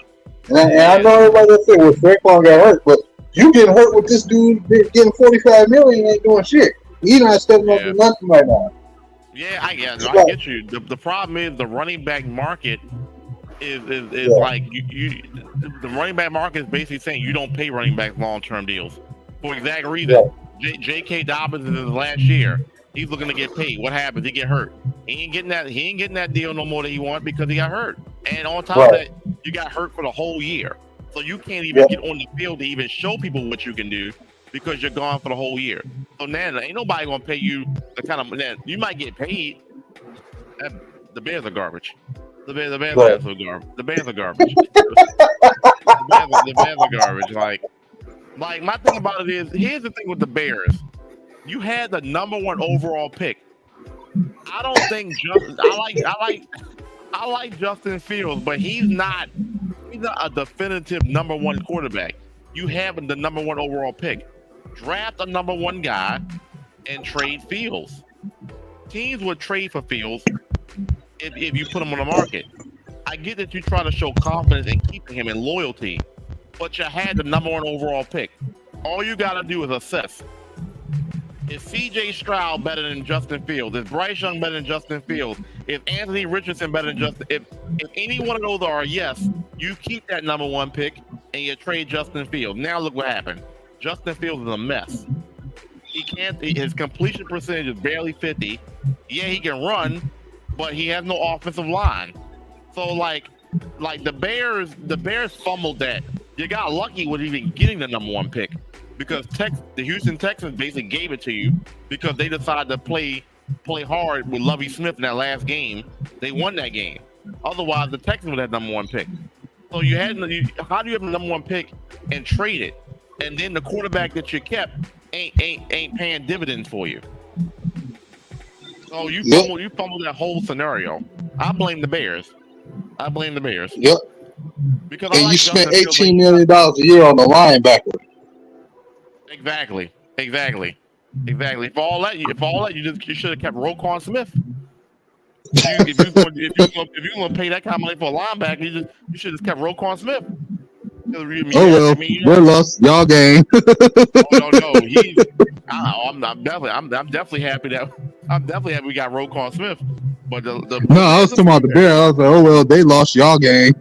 And I know everybody that said, well, Saquon got hurt, but you getting hurt with this dude getting $45 million ain't doing shit. He's not stepping up to nothing right now.
Yeah, I get you. The problem is the running back market is like you. The running back market is basically saying you don't pay running backs long-term deals for exact reason. J.K. Dobbins in his last year. He's looking to get paid. What happens? He get hurt. He ain't getting that deal no more that he wanted because he got hurt. And on top of that, you got hurt for the whole year. So you can't even get on the field to even show people what you can do because you're gone for the whole year. So now ain't nobody gonna pay you the kind of you might get paid. The Bears are garbage. The Bears are garbage. The Bears are garbage. The Bears are garbage. Like my thing about it is, here's the thing with the Bears. You had the number 1 overall pick. I don't think I like Justin Fields, but he's not a definitive number 1 quarterback. You have the number 1 overall pick. Draft a number 1 guy and trade Fields. Teams would trade for Fields if you put him on the market. I get that you try to show confidence in keeping him and loyalty, but you had the number 1 overall pick. All you got to do is assess. Is C.J. Stroud better than Justin Fields? Is Bryce Young better than Justin Fields? Is Anthony Richardson better than Justin? If any one of those are a yes, you keep that number 1 pick and you trade Justin Fields. Now look what happened. Justin Fields is a mess. His completion percentage is barely 50. Yeah, he can run, but he has no offensive line. So like the Bears fumbled that. You got lucky with even getting the number 1 pick. Because the Houston Texans basically gave it to you because they decided to play hard with Lovie Smith in that last game. They won that game. Otherwise, the Texans would have number 1 pick. So how do you have the number 1 pick and trade it, and then the quarterback that you kept ain't paying dividends for you? So you fumbled that whole scenario. I blame the Bears.
Yep.
Because
you spent $18 million a year on the linebacker.
Exactly. For all that, you should have kept Roquan Smith. If you're gonna pay that kind of money for a linebacker, you should have kept Roquan Smith.
We're lost. Y'all game.
I'm definitely happy we got Roquan Smith. But I
was talking about the Bears. I was like, they lost y'all game.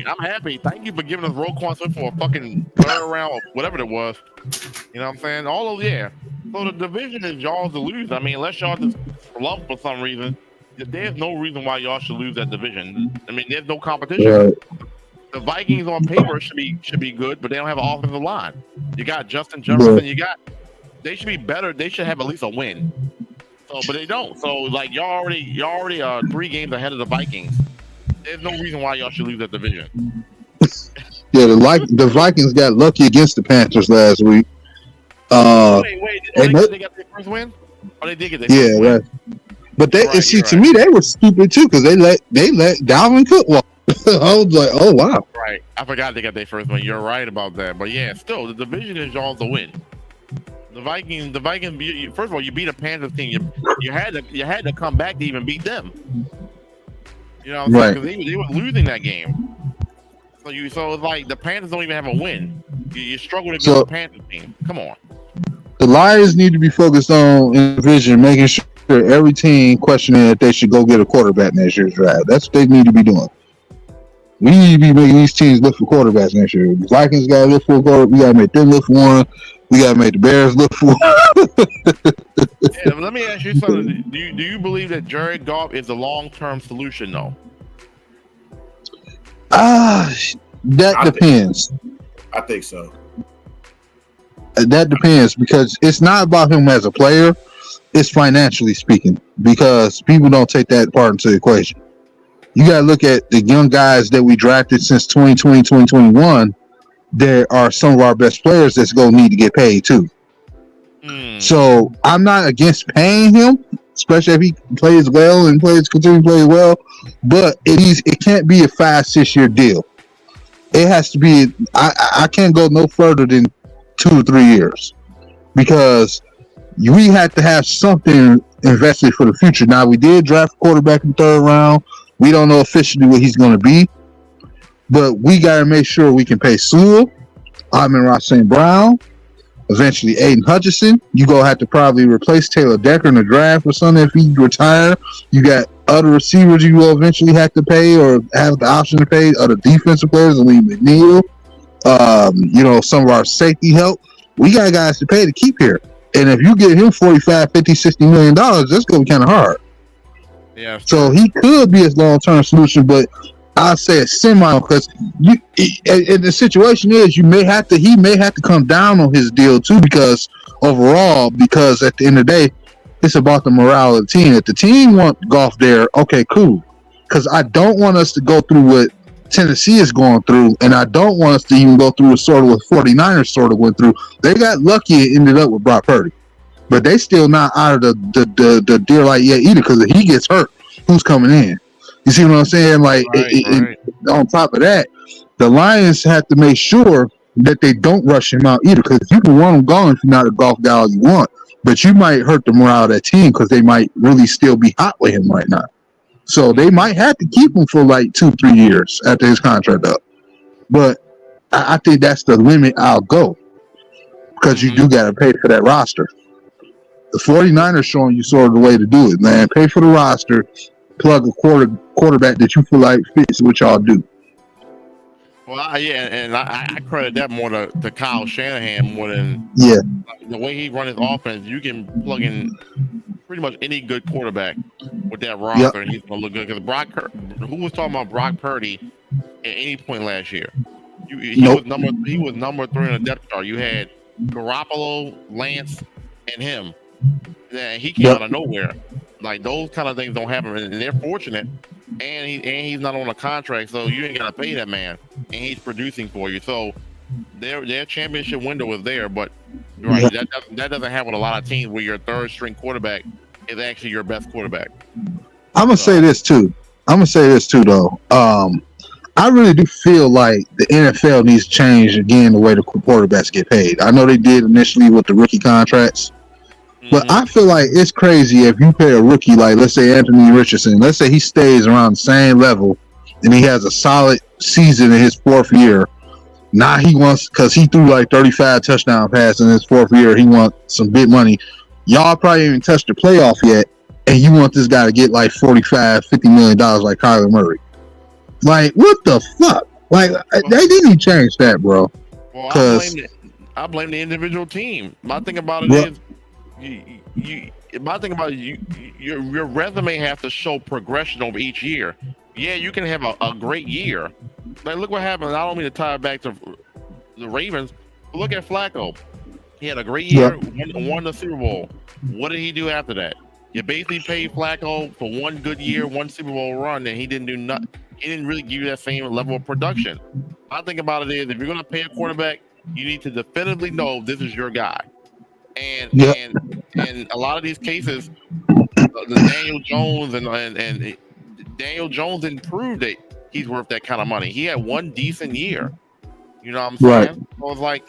I'm happy. Thank you for giving us Roquan Smith for a fucking 3rd round or whatever it was. You know what I'm saying? All of So the division is y'all's to lose. I mean, unless y'all just flump for some reason, there's no reason why y'all should lose that division. I mean, there's no competition. Right. The Vikings on paper should be good, but they don't have an offensive line. You got Justin Jefferson. They should be better. They should have at least a win. So, but they don't. So, like y'all already are 3 games ahead of the Vikings. There's no reason why y'all should lose that division.
Yeah, the Vikings got lucky against the Panthers last week.
Wait. They got their first win? Oh, they did get their first win.
Right. But to me, they were stupid too because they let Dalvin Cook walk. I was like, oh wow.
Right. I forgot they got their first one. You're right about that. But yeah, still, the division is y'all's to win. The Vikings. First of all, you beat a Panthers team. You had to come back to even beat them. You know, right? Because they were losing that game. So it's like the Panthers don't even have a win. You struggle against the Panthers team. Come on.
The Lions need to be focused on in the division, making sure every team questioning that they should go get a quarterback next year's draft. That's what they need to be doing. We need to be making these teams look for quarterbacks next year. The Vikings got to look for a quarterback. We got to make them look for one. We got to make the Bears look for one.
Yeah, but let me ask you something. Do you believe that Jared Goff is a long-term solution, though?
That depends.
I think so.
That depends because it's not about him as a player. It's financially speaking because people don't take that part into the equation. You got to look at the young guys that we drafted since 2020, 2021. There are some of our best players that's going to need to get paid too. So I'm not against paying him, especially if he plays well and continue to play well. But it can't be a 5-6 year deal. It has to be. I can't go no further than 2 or 3 years because we had to have something invested for the future. Now we did draft a quarterback in the 3rd round. We don't know officially what he's going to be, but we got to make sure we can pay Sewell, Amon-Ra St. Brown, eventually Aiden Hutchinson. You go have to probably replace Taylor Decker in the draft or something if he retire. You got other receivers you will eventually have to pay or have the option to pay. Other defensive players, Lee McNeil. Some of our safety help. We got guys to pay to keep here. And if you give him 45, 50, 60 million dollars, that's going to be kind of hard.
Yeah.
So he could be a long-term solution, but I'll say it's semi because and the situation is he may have to come down on his deal too because at the end of the day, it's about the morale of the team. If the team want Goff there, okay, cool. Because I don't want us to go through what Tennessee is going through, and I don't want us to even go through sort of what 49ers sort of went through. They got lucky and ended up with Brock Purdy. But they still not out of the deal like yet either because if he gets hurt, who's coming in? You see what I'm saying? Like, right. On top of that, the Lions have to make sure that they don't rush him out either because you can want him gone if you're not a golf guy you want, but you might hurt the morale of that team because they might really still be hot with him right now. So they might have to keep him for like 2-3 years after his contract up. But I think that's the limit I'll go because you do got to pay for that roster. The 49ers showing you sort of the way to do it, man. Pay for the roster, plug a quarterback that you feel like fits what y'all do.
Well, I credit that more to Kyle Shanahan more than the way he run his offense. You can plug in pretty much any good quarterback with that roster, and he's gonna look good. Because who was talking about Brock Purdy at any point last year? He was number 3 on the depth chart. You had Garoppolo, Lance, and him. And he came out of nowhere. Like those kind of things don't happen, and they're fortunate. And he's not on a contract, so you ain't gotta pay that man, and he's producing for you. So their championship window is there, but that doesn't happen with a lot of teams where your 3rd string quarterback is actually your best quarterback.
I'm gonna say this too, though. I really do feel like the NFL needs to change again the way the quarterbacks get paid. I know they did initially with the rookie contracts. But I feel like it's crazy if you pay a rookie like, let's say, Anthony Richardson. Let's say he stays around the same level and he has a solid season in his 4th year. Now he wants, because he threw like 35 touchdown passes in his 4th year, he wants some big money. Y'all probably haven't touched the playoff yet, and you want this guy to get like $45, $50 million like Kyler Murray. Like, what the fuck? Like, they didn't change that, bro.
Well, I blame the individual team. My thing about it is, your resume has to show progression over each year. Yeah, you can have a great year. Like, look what happened. I don't mean to tie it back to the Ravens, but look at Flacco. He had a great year, won the Super Bowl. What did he do after that? You basically paid Flacco for one good year, one Super Bowl run, and he didn't do nothing. He didn't really give you that same level of production. I think about it is, if you're going to pay a quarterback, you need to definitively know this is your guy. And and a lot of these cases, the Daniel Jones and Daniel Jones didn't prove that he's worth that kind of money. He had one decent year. You know what I'm saying?
Right.
So it's like,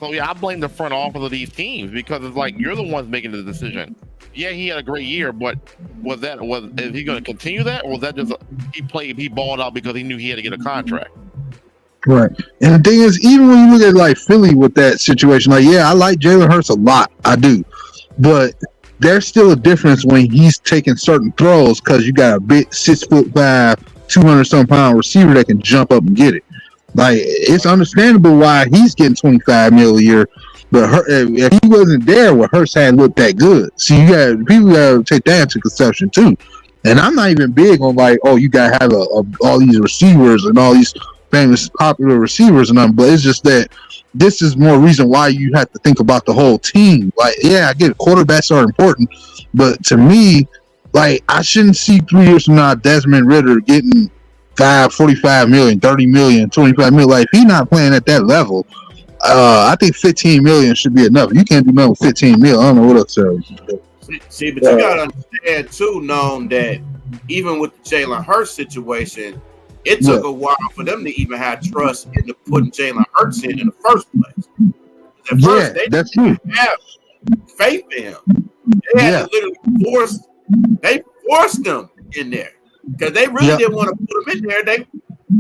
I blame the front office of these teams because it's like you're the ones making the decision. Yeah, he had a great year, but is he going to continue that, or was that just he balled out because he knew he had to get a contract?
Right. And the thing is, even when you look at like Philly with that situation, like, yeah, I like Jalen Hurts a lot. I do. But there's still a difference when he's taking certain throws because you got a big 6'5", 200-some pound receiver that can jump up and get it. Like, it's understandable why he's getting $25 million a year. But if he wasn't there, well, Hurts hadn't looked that good. So people got to take that into conception too. And I'm not even big on like, oh, you got to have all these receivers and all these famous popular receivers and but it's just that this is more reason why you have to think about the whole team. Like, yeah, I get it, quarterbacks are important, but to me, like, I shouldn't see 3 years from now Desmond Ridder getting $45 million, $30 million, $25 million. Like, if he's not playing at that level, I think $15 million should be enough. You can't do nothing with $15 million. I don't know what else to
see, but you gotta understand too, known that even with the Jalen Hurts situation, it took a while for them to even have trust into putting Jalen Hurts in the first place. At first, they didn't have faith in him. They had to literally forced them in there because they really didn't want to put him in there.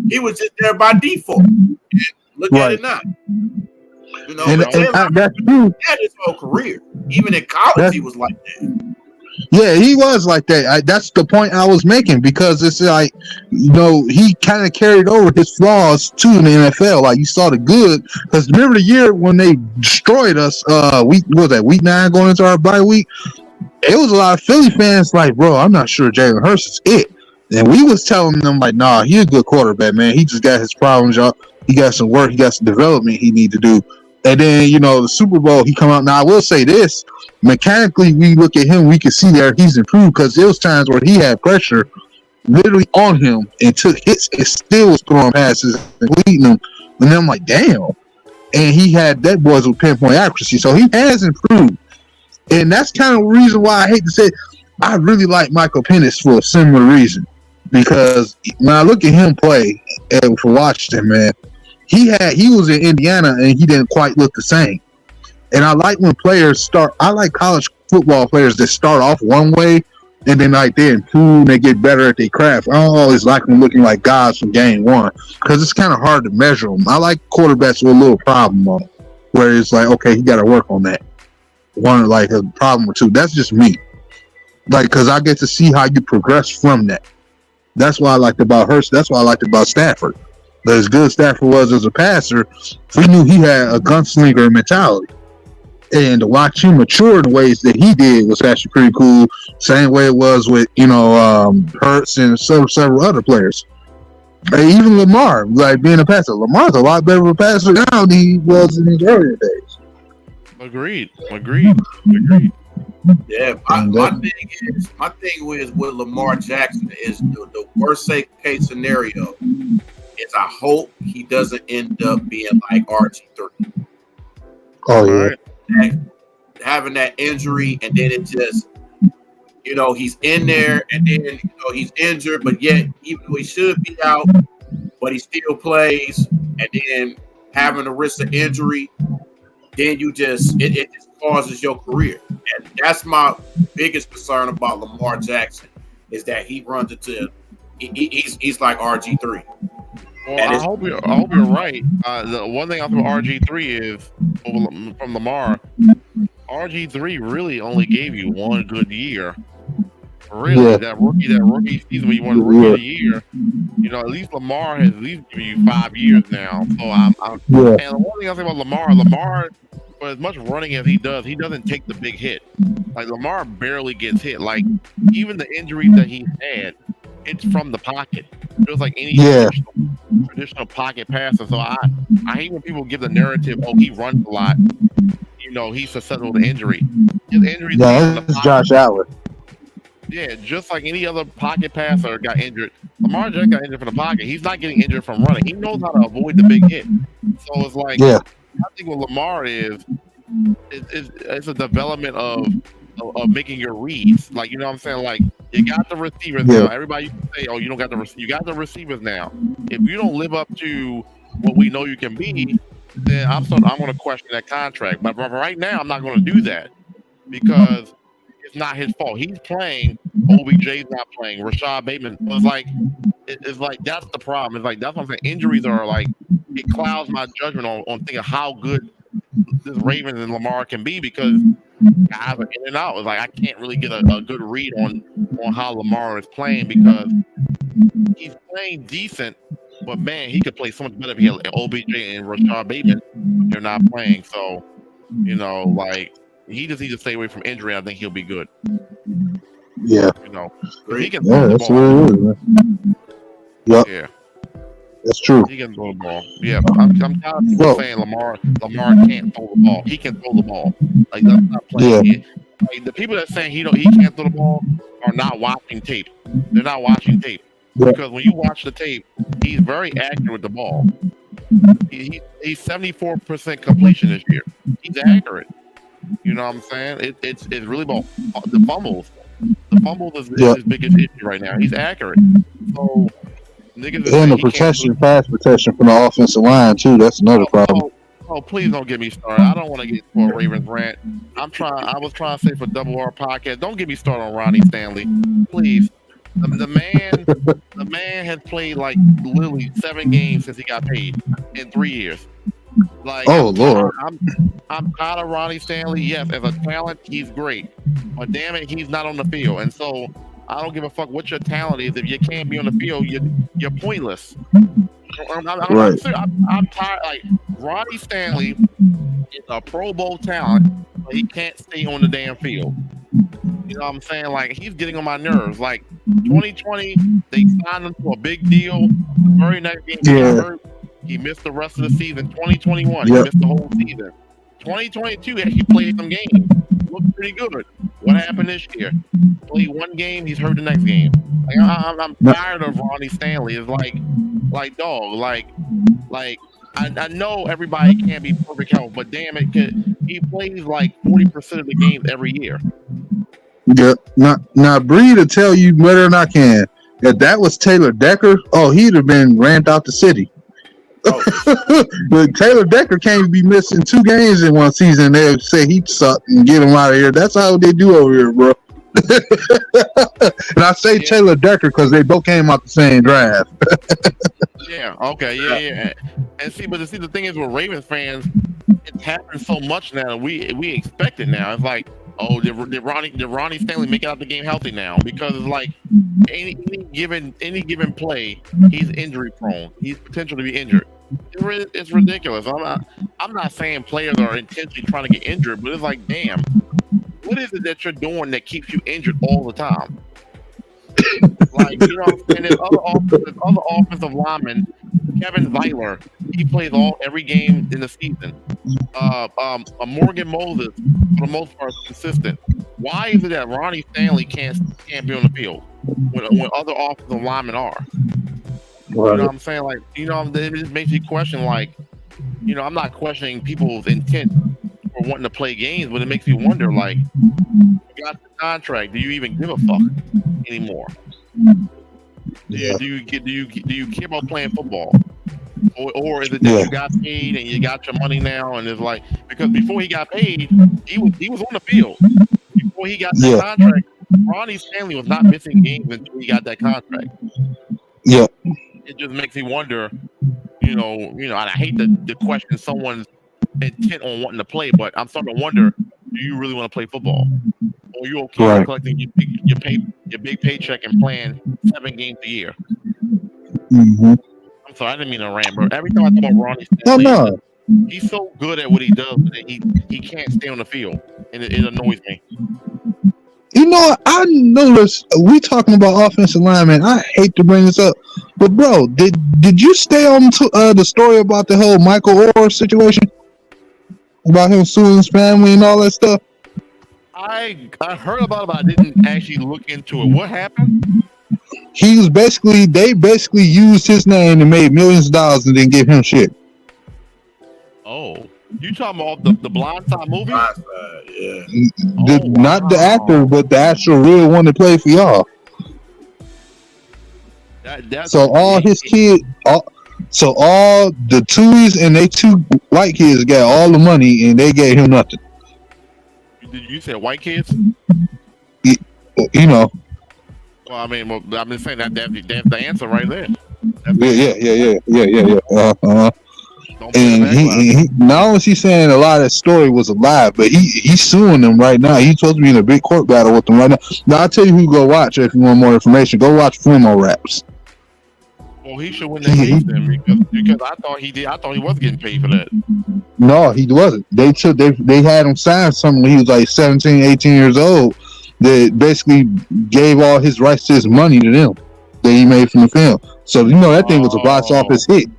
He was just there by default. And look at it now. You know, that's true. He had his whole career. Even in college, he was like that.
Yeah, he was like that. That's the point I was making because it's like, you know, he kind of carried over his flaws to the NFL. Like, you saw the good because remember the year when they destroyed us. Week 9 going into our bye week. It was a lot of Philly fans like, bro, I'm not sure Jalen Hurts is it. And we was telling them like, nah, he's a good quarterback, man. He just got his problems, y'all. He got some work. He got some development he need to do. And then, you know, the Super Bowl, he come out. Now, I will say this. Mechanically, we look at him, we can see that he's improved because there was times where he had pressure literally on him and took hits and still was throwing passes and leading them. And then I'm like, damn. And he had that boys with pinpoint accuracy. So he has improved. And that's kind of the reason why I hate to say I really like Michael Penix for a similar reason. Because when I look at him play and for Washington, man, he was in Indiana and he didn't quite look the same. And I like when players I like college football players that start off one way and then like they improve and they get better at their craft. I don't always like them looking like gods from game one because it's kind of hard to measure them. I like quarterbacks with a little problem on them, where it's like, okay, he got to work on that. One, like a problem or two. That's just me. Like, because I get to see how you progress from that. That's what I liked about Hurts. That's what I liked about Stafford. But as good as Stafford was as a passer, we knew he had a gunslinger mentality. And to watch him mature in the ways that he did was actually pretty cool. Same way it was with, you know, Hurts and several other players. And even Lamar, like being a passer. Lamar's a lot better of a passer now than he was in his earlier days.
Agreed.
Yeah, my thing with Lamar Jackson is the worst case scenario is I hope he doesn't end up being like RG3.
Oh yeah.
Having that injury and then it just, you know, he's in there and then, you know, he's injured, but yet even though he should be out, but he still plays, and then having a risk of injury, then it just causes your career. And that's my biggest concern about Lamar Jackson is that he runs into he's like RG3.
Well, I hope you're right. The one thing I think about RG3 is from Lamar, RG3 really only gave you one good year. Really, that rookie season where you won Rookie of the Year, you know, at least Lamar has at least given you 5 years now. So and the one thing I think about Lamar, for as much running as he does, he doesn't take the big hit. Like Lamar barely gets hit. Like even the injuries that he's had, it's from the pocket. Feels like any traditional pocket passer. So I hate when people give the narrative, oh, he runs a lot. You know, he's susceptible to injury. His injuries.
Yeah, it's Josh Allen.
Yeah, just like any other pocket passer got injured, Lamar Jackson got injured from the pocket. He's not getting injured from running. He knows how to avoid the big hit. So it's like, I think what Lamar is it's a development of making your reads. Like, you know what I'm saying? Like, you got the receivers now. Everybody used to say, "Oh, you don't got you got the receivers now." If you don't live up to what we know you can be, then I'm going to question that contract. But right now, I'm not going to do that because it's not his fault. He's playing. OBJ's not playing. Rashad Bateman was like, it's like that's the problem. It's like that's what I'm saying. Injuries are like it clouds my judgment on thinking how good this Ravens and Lamar can be because guys are in and out. It's like I can't really get a good read on how Lamar is playing because he's playing decent, but man, he could play so much better if he had OBJ and Rashad Bateman. They're not playing, so you know, like. He just needs to stay away from injury. I think he'll be good.
Yeah.
You know, he can throw the
that's
ball.
what it is. Yep.
Yeah.
That's true.
He can throw the ball. Yeah. I'm tired of people saying Lamar can't throw the ball. He can throw the ball. Like that's not playing. Yeah. Like, the people that saying he can't throw the ball are not watching tape. They're not watching tape. Yeah. Because when you watch the tape, he's very accurate with the ball. He's 74% completion this year. He's accurate. You know what I'm saying? It's really about the fumbles. The fumbles is his biggest issue right now. He's accurate. So niggas
and the protection, pass protection from the offensive line too. That's another problem.
Oh, please don't get me started. I don't want to get into a Ravens rant. I was trying to say for Double R podcast, don't get me started on Ronnie Stanley, please. The man has played like literally 7 games since he got paid in 3 years. Like,
Lord,
I'm tired of Ronnie Stanley. Yes, as a talent, he's great, but damn it, he's not on the field. And so I don't give a fuck what your talent is. If you can't be on the field, you're pointless. I'm tired. Like Ronnie Stanley is a Pro Bowl talent, but he can't stay on the damn field. You know what I'm saying? Like he's getting on my nerves. Like 2020, they signed him to a big deal. The very next game he got hurt. He missed the rest of the season. 2021, he missed the whole season. 2022, he played some games. Looked pretty good. What happened this year? Played 1 game, he's hurt the next game. Like, I'm tired of Ronnie Stanley. It's like dog. Like I know everybody can't be perfect health, but damn it, he plays like 40% of the games every year.
Yeah. Now, Bree to tell you better than I can. If that was Taylor Decker, he'd have been ran out the city. But Taylor Decker can't be missing 2 games in one season. They'll say he sucked and get him out of here. That's how they do over here, bro. And I say Taylor Decker because they both came out the same draft. And the thing is with Ravens fans, it's happened so much now. We expect it now. It's like, did Ronnie Stanley make it out the game healthy now? Because it's like any given play, he's injury prone. He's potential to be injured. It's ridiculous. I'm not saying players are intentionally trying to get injured, but it's like, damn, what is it that you're doing that keeps you injured all the time? Like, you know what I'm saying? There's other offensive linemen. Kevin Zeitler, he plays every game in the season. Morgan Moses, for the most part, is consistent. Why is it that Ronnie Stanley can't be on the field when other offensive linemen are? You know what I'm saying? Like, you know, it just makes you question, like, you know, I'm not questioning people's intent for wanting to play games, but it makes me wonder, like, you got the contract, do you even give a fuck anymore? Do you care about playing football? Or is it that you got paid and you got your money now, and it's like, because before he got paid, he was on the field. Before he got that contract, Ronnie Stanley was not missing games until he got that contract. Yeah.
It just makes me wonder, you know, and I hate to question someone's intent on wanting to play, but I'm starting to wonder, do you really want to play football? Or are you okay with collecting your big paycheck and playing 7 games a year?
Mm-hmm.
I'm sorry, I didn't mean to rant, but every time I talk about Ronnie Stanley, he's so good at what he does that he can't stay on the field, and it annoys me.
You know, I noticed we talking about offensive linemen. I hate to bring this up, but bro, did you stay on the story about the whole Michael Orr situation, about him suing his family and all that stuff?
I heard about it, but I didn't actually look into it. What happened?
They basically used his name and made millions of dollars and didn't give him shit.
Oh, you talking about the Blindside movie?
Yeah.
Not the actor, but the actual real one that played for y'all. So all his kids, so all the Tuies and they 2 white kids got all the money and they gave him nothing.
Did you say white kids?
You know.
Well, I mean, I'm just saying that's the answer right there.
Yeah. And he not only is he saying a lot of that story was a lie, but he's suing them right now. He's supposed to be in a big court battle with them right now. Now I'll tell you who to go watch if you want more information. Go watch Flemo Raps.
Well, he should win that case then because I thought he did. I thought he was getting paid for that.
No, he wasn't. They had him sign something when he was like 17, 18 years old that basically gave all his rights to his money to them that he made from the film. So that thing was a box office hit.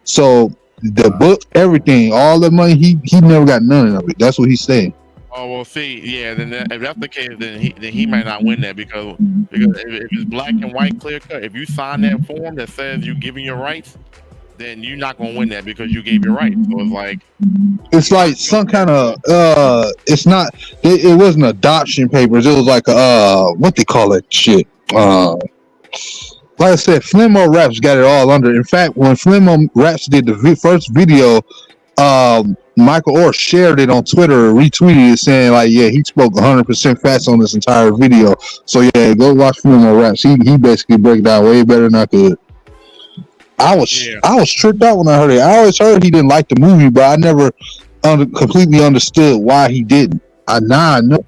So the book, everything, all the money, he never got none of it. That's what he's saying.
Oh well, see, yeah. Then if that's the case, then he might not win that because if it's black and white clear cut, if you sign that form that says you're giving your rights, then you're not gonna win that because you gave your rights. So it's like some kind of it's not. It wasn't adoption papers. It was like what they call it shit. Like I said, Flemo Raps got it all under. In fact, when Flemo Raps did the first video, Michael Orr shared it on Twitter, retweeted it, saying like, yeah, he spoke 100% facts on this entire video. So yeah, go watch Flemo Raps. He basically break down way better than I could. I was tripped out when I heard it. I always heard he didn't like the movie, but I never completely understood why he didn't. Now I know.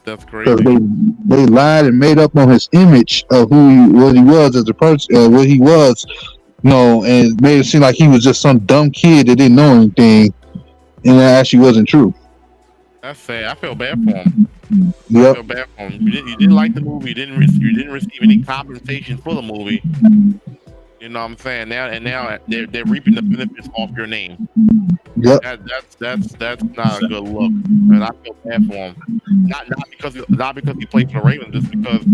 That's crazy.
They lied and made up on his image of what he was as a person, what he was, and made it seem like he was just some dumb kid that didn't know anything, and that actually wasn't true.
That's sad. I feel bad for him.
Yep.
I feel bad for him. You didn't like the movie. You didn't receive any compensation for the movie. You know what I'm saying? Now they're reaping the benefits off your name.
Yep.
That's not a good look, and I feel bad for him. Not because he played for the Ravens, just because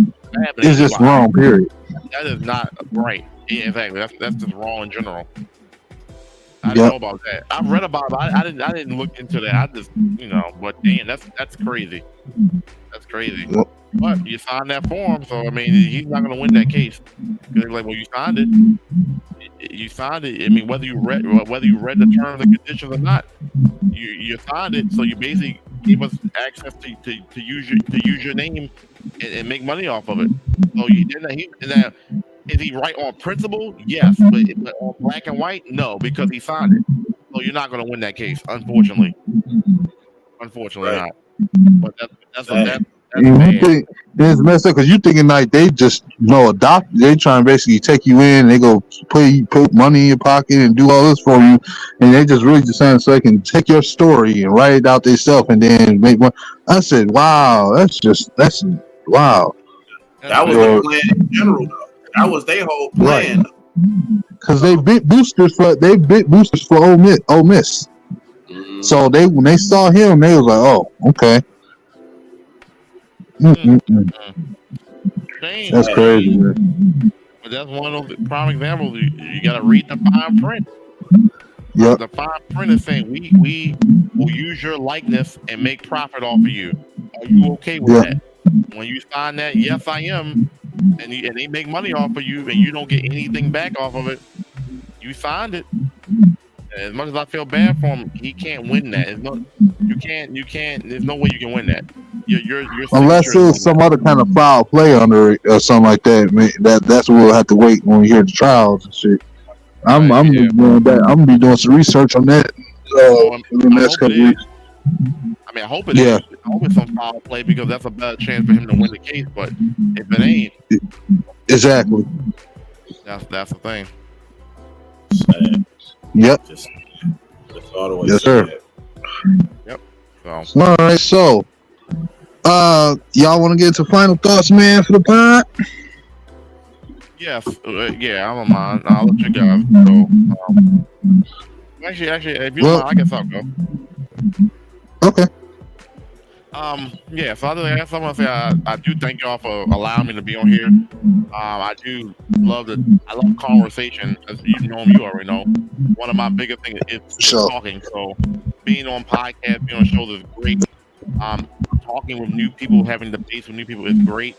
it's just wrong. Period.
That is not right. Yeah, exactly. That's just wrong in general. I didn't know about that. I've read about it. I didn't look into that. I just but damn, that's crazy. That's crazy. Yep. But you signed that form, so I mean, he's not going to win that case. Because they're like, well, you signed it. You signed it. I mean, whether you read the terms and conditions or not, you signed it. So you basically gave us access to use your name and make money off of it. So you didn't. Is he right on principle? Yes, but on black and white, no, because he signed it. So you're not going to win that case, unfortunately. Unfortunately,
right.
Not. But that's
it's messed up because you thinking like they just adopt. They trying to basically take you in. They go put money in your pocket and do all this for you, and they just really just saying so they can take your story and write it out themselves and then make one. I said, wow, that's wow.
That was the plan in general, though. That was their whole plan.
Because they bit boosters for Ole Miss. Mm-hmm. So when they saw him, they was like, oh, okay. That's crazy, man.
But that's one of those prime examples. You got to read the fine print.
Yep.
The fine print is saying we will use your likeness and make profit off of you. Are you okay with that? When you sign that, yes, I am, and they make money off of you, and you don't get anything back off of it, you signed it. As much as I feel bad for him, he can't win that. You can't. There's no way you can win that. You're
unless there's some other kind of foul play under it or something like that. Man, that's what we'll have to wait when we hear the trials and shit. I'm doing that. I'm gonna be doing some research on that in the next couple weeks.
I mean, I hope it is. I hope it's some foul play because that's a better chance for him to win the case. But if it ain't,
exactly.
That's the thing.
Yep.
Just all the way.
Yes, sir.
Yep.
So. All right. So, y'all want to get into final thoughts, man, for the pod?
Yes. Yeah, I don't mind. I'll let you guys go. Actually, if you don't mind, I guess I'll go.
Okay.
Yeah, so I want to say I do thank y'all for allowing me to be on here. I do I love conversation. As you know, you already know. One of my biggest things is talking. So being on podcasts, being on shows is great. Talking with new people, having debates with new people is great.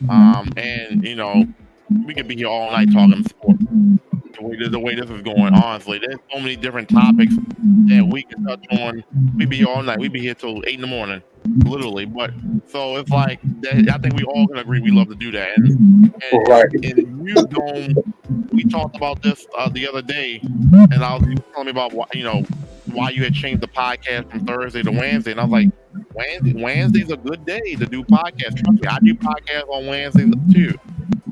And you know, we could be here all night talking sports. The way this is going, honestly, there's so many different topics that we can touch on. We be here all night. We be here till 8 in the morning, literally. But so it's like I think we all can agree we love to do that. And in New Dome, we talked about this the other day, and I was telling me about why you had changed the podcast from Thursday to Wednesday, and I was like, Wednesday's a good day to do podcasts. Trust me, I do podcasts on Wednesdays too.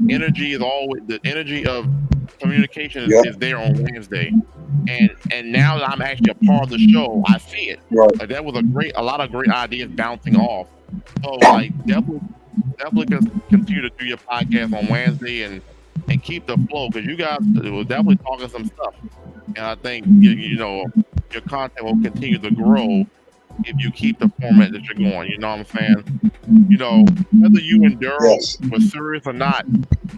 The energy of communication is there on Wednesday, and now that I'm actually a part of the show, I see it.
Right.
Like that was a lot of great ideas bouncing off. So like definitely continue to do your podcast on Wednesday and keep the flow, because you guys will definitely talking some stuff, and I think your content will continue to grow if you keep the format that you're going. You know what I'm saying? Whether you and Daryl were serious or not,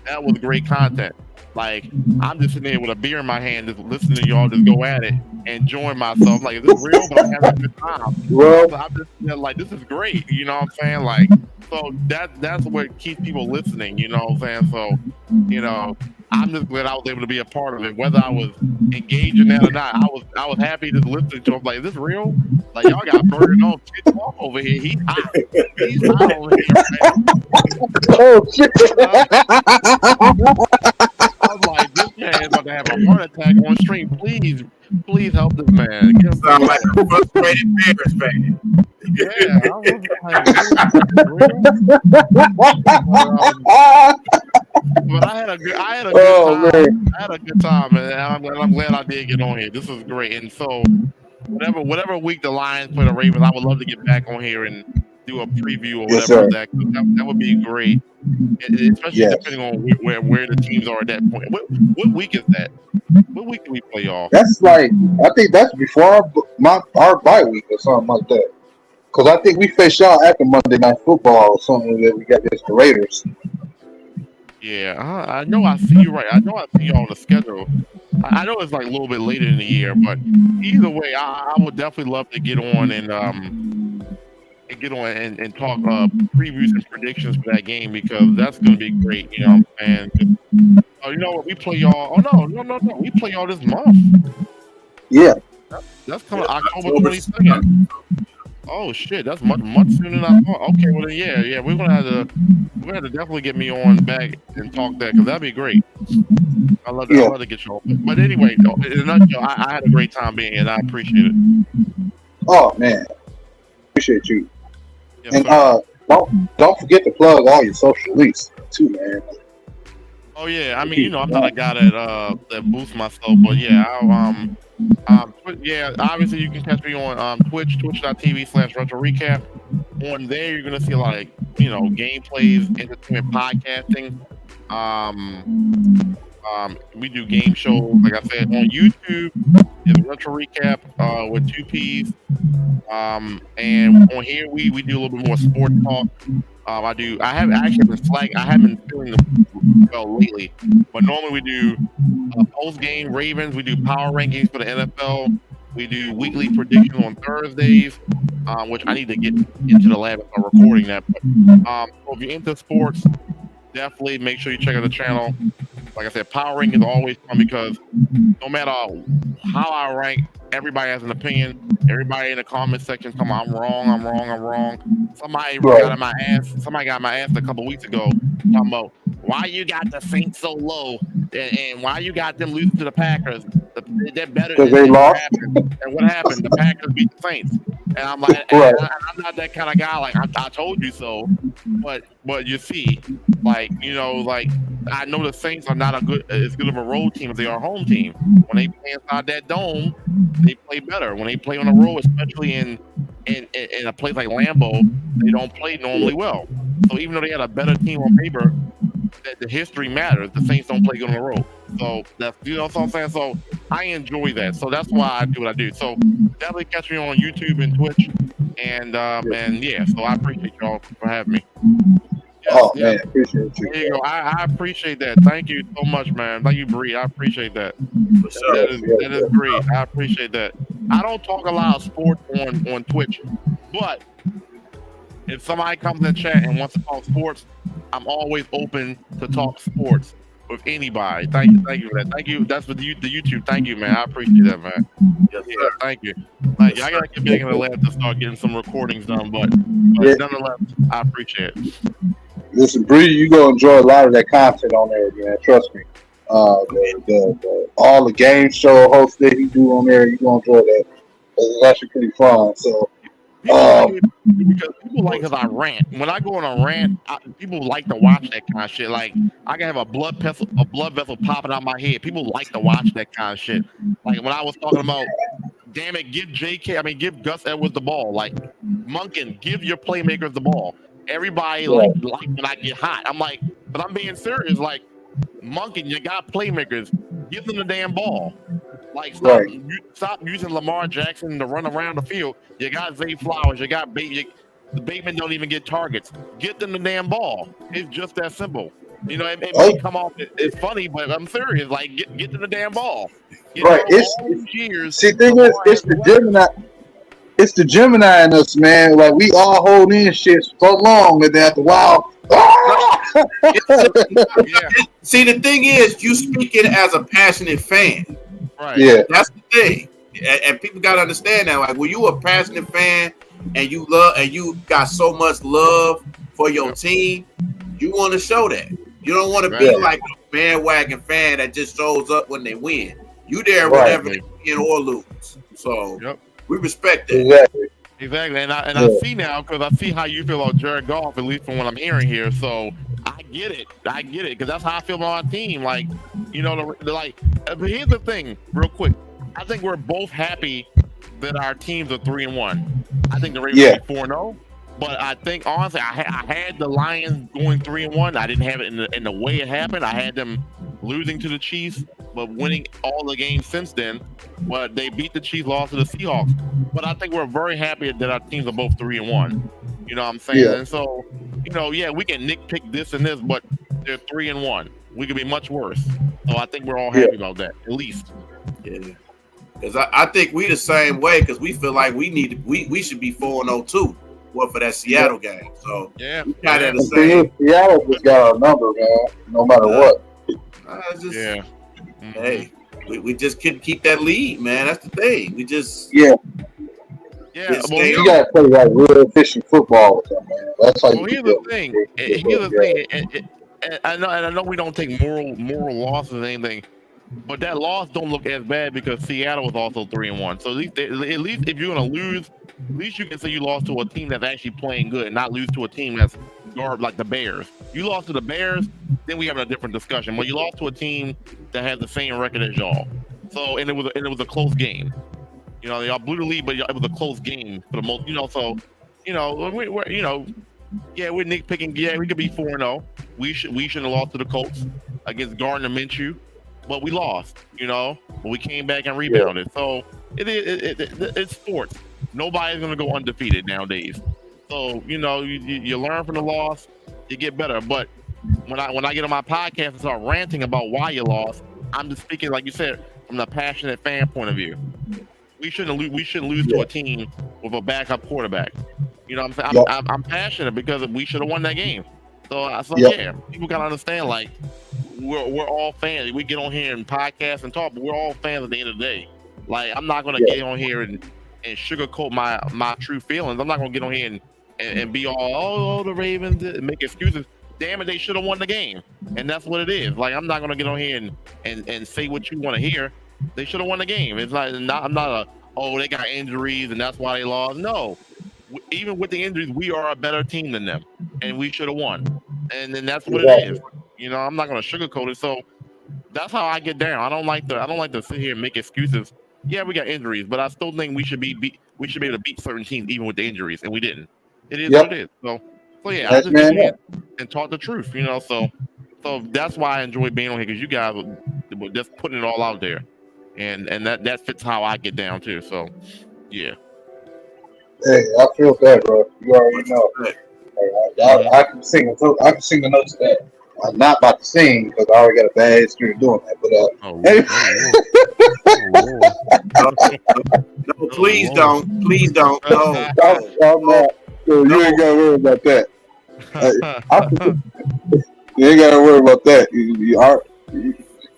that was great content. Like, I'm just sitting there with a beer in my hand, just listening to y'all just go at it and enjoying myself. Like, is this real? But I'm having a good time.
Well,
I'm just like, this is great. You know what I'm saying? Like, so that's what keeps people listening. You know what I'm saying? So, I'm just glad I was able to be a part of it. Whether I was engaged in that or not, I was happy just listening to him. Like, is this real? Like, y'all got burning on TikTok over here. He's hot. He's hot over here, man.
Oh shit!
I was like, this man is about to have a heart attack on stream. Please help this man.
Sound like a frustrated Bears fan.
Yeah, I was but I had a good time. I had a good time, and I'm glad I did get on here. This was great. And so, whatever week the Lions play the Ravens, I would love to get back on here and do a preview or whatever of that. That would be great, especially depending on where the teams are at that point. What week is that? What week do we play y'all?
That's like, I think that's before our bye week or something like that. Because I think we face y'all after Monday Night Football or something that we got against the Raiders.
Yeah, I know. I see you right. I know I see y'all on the schedule. I know it's like a little bit later in the year, but either way, I would definitely love to get on and talk previews and predictions for that game, because that's going to be great. You know what I'm saying? You know what? We play y'all. Oh no! We play y'all this month. Yeah, that's coming October 22nd. Oh shit, that's much sooner than I thought. Okay, well then, yeah, we're gonna have to definitely get me on back and talk that, because that'd be great. I love to get you on. But anyway, in a nutshell, I had a great time being here, and I appreciate it.
Oh man, appreciate you.
Yes,
and don't forget to plug all your social links too, man.
Oh yeah, I mean, I'm not a guy that boosts myself, but yeah, obviously you can catch me on twitch.tv/Retrorecap. On there, you're gonna see a lot of gameplays, entertainment, podcasting. We do game shows, like I said. On YouTube is Retrorecap with 2 P's. And on here we do a little bit more sport talk. I haven't been feeling well lately, but normally we do post game Ravens. We do power rankings for the NFL. We do weekly predictions on Thursdays, which I need to get into the lab and start recording that. But so if you're into sports, definitely make sure you check out the channel. Like I said, power ranking is always fun, because no matter how I rank, everybody has an opinion. Everybody in the comment section talking about I'm wrong. Somebody got my ass a couple weeks ago talking about why you got the Saints so low and why you got them losing to the Packers. They're better than
they lost.
And what happened? The Packers beat the Saints. And I'm like, I'm not that kind of guy. Like I told you so. But you see, like I know the Saints are not as good of a road team as they are a home team. When they play inside that dome, they play better. When they play on the road, especially in a place like Lambeau, they don't play normally well. So even though they had a better team on paper, the history matters. The Saints don't play good on the road. So that's what I'm saying. So I enjoy that. So that's why I do what I do. So definitely catch me on YouTube and Twitch. And yeah, so I appreciate y'all for having me.
Yes, man, appreciate you.
There you go. I appreciate that. Thank you so much, man. Thank you, Bree. I appreciate that. That is great. I appreciate that. I don't talk a lot of sports on Twitch, but if somebody comes in chat and wants to talk sports, I'm always open to talk sports with anybody. Thank you for that. Thank you. That's for the YouTube. Thank you, man. I appreciate that, man. Yes, yeah, thank you. I gotta get back in the lab to start getting some recordings done, but nonetheless, I appreciate it.
Listen, Bree, you gonna enjoy a lot of that content on there, man. Trust me. All the game show hosts that he do on there, you gonna enjoy that. It's actually pretty fun. So
because people like I rant. When I go on a rant, people like to watch that kind of shit. Like I can have a blood vessel popping out my head. People like to watch that kind of shit. Like when I was talking about, damn it, give Gus Edwards the ball. Like Monken, give your playmakers the ball. Everybody like when I get hot. I'm like, but I'm being serious. Like Monken, you got playmakers. Give them the damn ball. Like stop using Lamar Jackson to run around the field. You got Zay Flowers. You got the Bateman don't even get targets. Get them the damn ball. It's just that simple. You know, it may come off. It's funny, but I'm serious. Like get them the damn ball.
It's the Gemini in us, man. Like we all hold in shit so long that after a while.
See, the thing is, you speaking as a passionate fan.
Right.
Yeah.
That's the thing. And people gotta understand that. Like when you a passionate fan and you got so much love for your team, you want to show that. You don't want to be like a bandwagon fan that just shows up when they win. You there whenever they win or lose. So we respect that.
Exactly. And I see now, because I see how you feel about Jared Goff, at least from what I'm hearing here. So I get it, because that's how I feel about our team. Like, you know, but here's the thing, real quick. I think we're both happy that our teams are 3-1. I think the Ravens are 4-0. But I think honestly, I had the Lions going 3-1. I didn't have it in the way it happened. I had them losing to the Chiefs, but winning all the games since then. But they beat the Chiefs, lost to the Seahawks. But I think we're very happy that our teams are both 3-1. You know what I'm saying? Yeah. And so, you know, we can nitpick this and this, but they're 3-1. We could be much worse. So I think we're all happy about that, at least.
Yeah. Because I think we the same way, because we feel like we should be 4-0 too. What for that Seattle game? So we kind of the same.
Seattle just got our number, man. No matter what.
Hey, we just couldn't keep that lead, man. That's the thing. We just
you gotta play like real efficient football with them, man. That's how
here's the thing. And I know we don't take moral losses or anything, but that loss don't look as bad because Seattle was also 3-1. So at least if you're gonna lose, at least you can say you lost to a team that's actually playing good, and not lose to a team that's garbage like the Bears. You lost to the Bears, then we have a different discussion. But you lost to a team that has the same record as y'all. So and it was a close game. You know, y'all blew the lead, but it was a close game for the most. You know, so we're we're nitpicking. Yeah, we could be 4-0. We shouldn't have lost to the Colts against Gardner Minshew, but we lost. You know, but we came back and rebounded. So it's sports. Nobody's gonna go undefeated nowadays. So you learn from the loss, you get better. But when I get on my podcast and start ranting about why you lost, I'm just speaking, like you said, from the passionate fan point of view. We shouldn't lose to a team with a backup quarterback. You know what I'm saying? I'm passionate because we should have won that game. So people gotta understand, like we're all fans. We get on here and podcast and talk, but we're all fans at the end of the day. Like I'm not gonna get on here and sugarcoat my true feelings. I'm not gonna get on here and be all the Ravens and make excuses. Damn it, they should have won the game, and that's what it is. Like I'm not gonna get on here and say what you want to hear. They should have won the game. It's like I'm not they got injuries and that's why they lost. No, even with the injuries, we are a better team than them, and we should have won. And then that's what it is. You know, I'm not gonna sugarcoat it. So that's how I get down. I don't like to sit here and make excuses. Yeah, we got injuries, but I still think we should be able to beat certain teams even with the injuries, and we didn't. It is what it is. So yeah, I just get here and talk the truth, you know. So that's why I enjoy being on here, because you guys were just putting it all out there, and that fits how I get down too. So yeah.
Hey, I feel that, bro. You already know. I can sing. I can sing the notes of that. I'm not about to sing because I already got a bad history of doing that. But
no, please don't. Please don't. No.
I'm not. So you ain't gotta worry about that. You ain't gotta worry about that.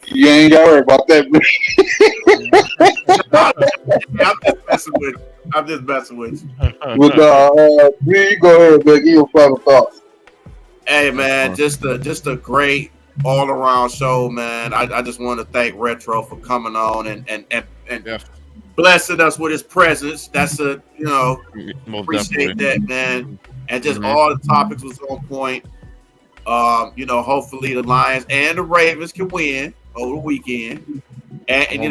You ain't gotta worry about that.
I'm just messing with you.
With you go ahead, man. Give your final thoughts.
Hey man, just a great all around show, man. I just want to thank Retro for coming on and blessing us with his presence. That's appreciate that, man. And just all the topics was on point. Hopefully the Lions and the Ravens can win over the weekend, and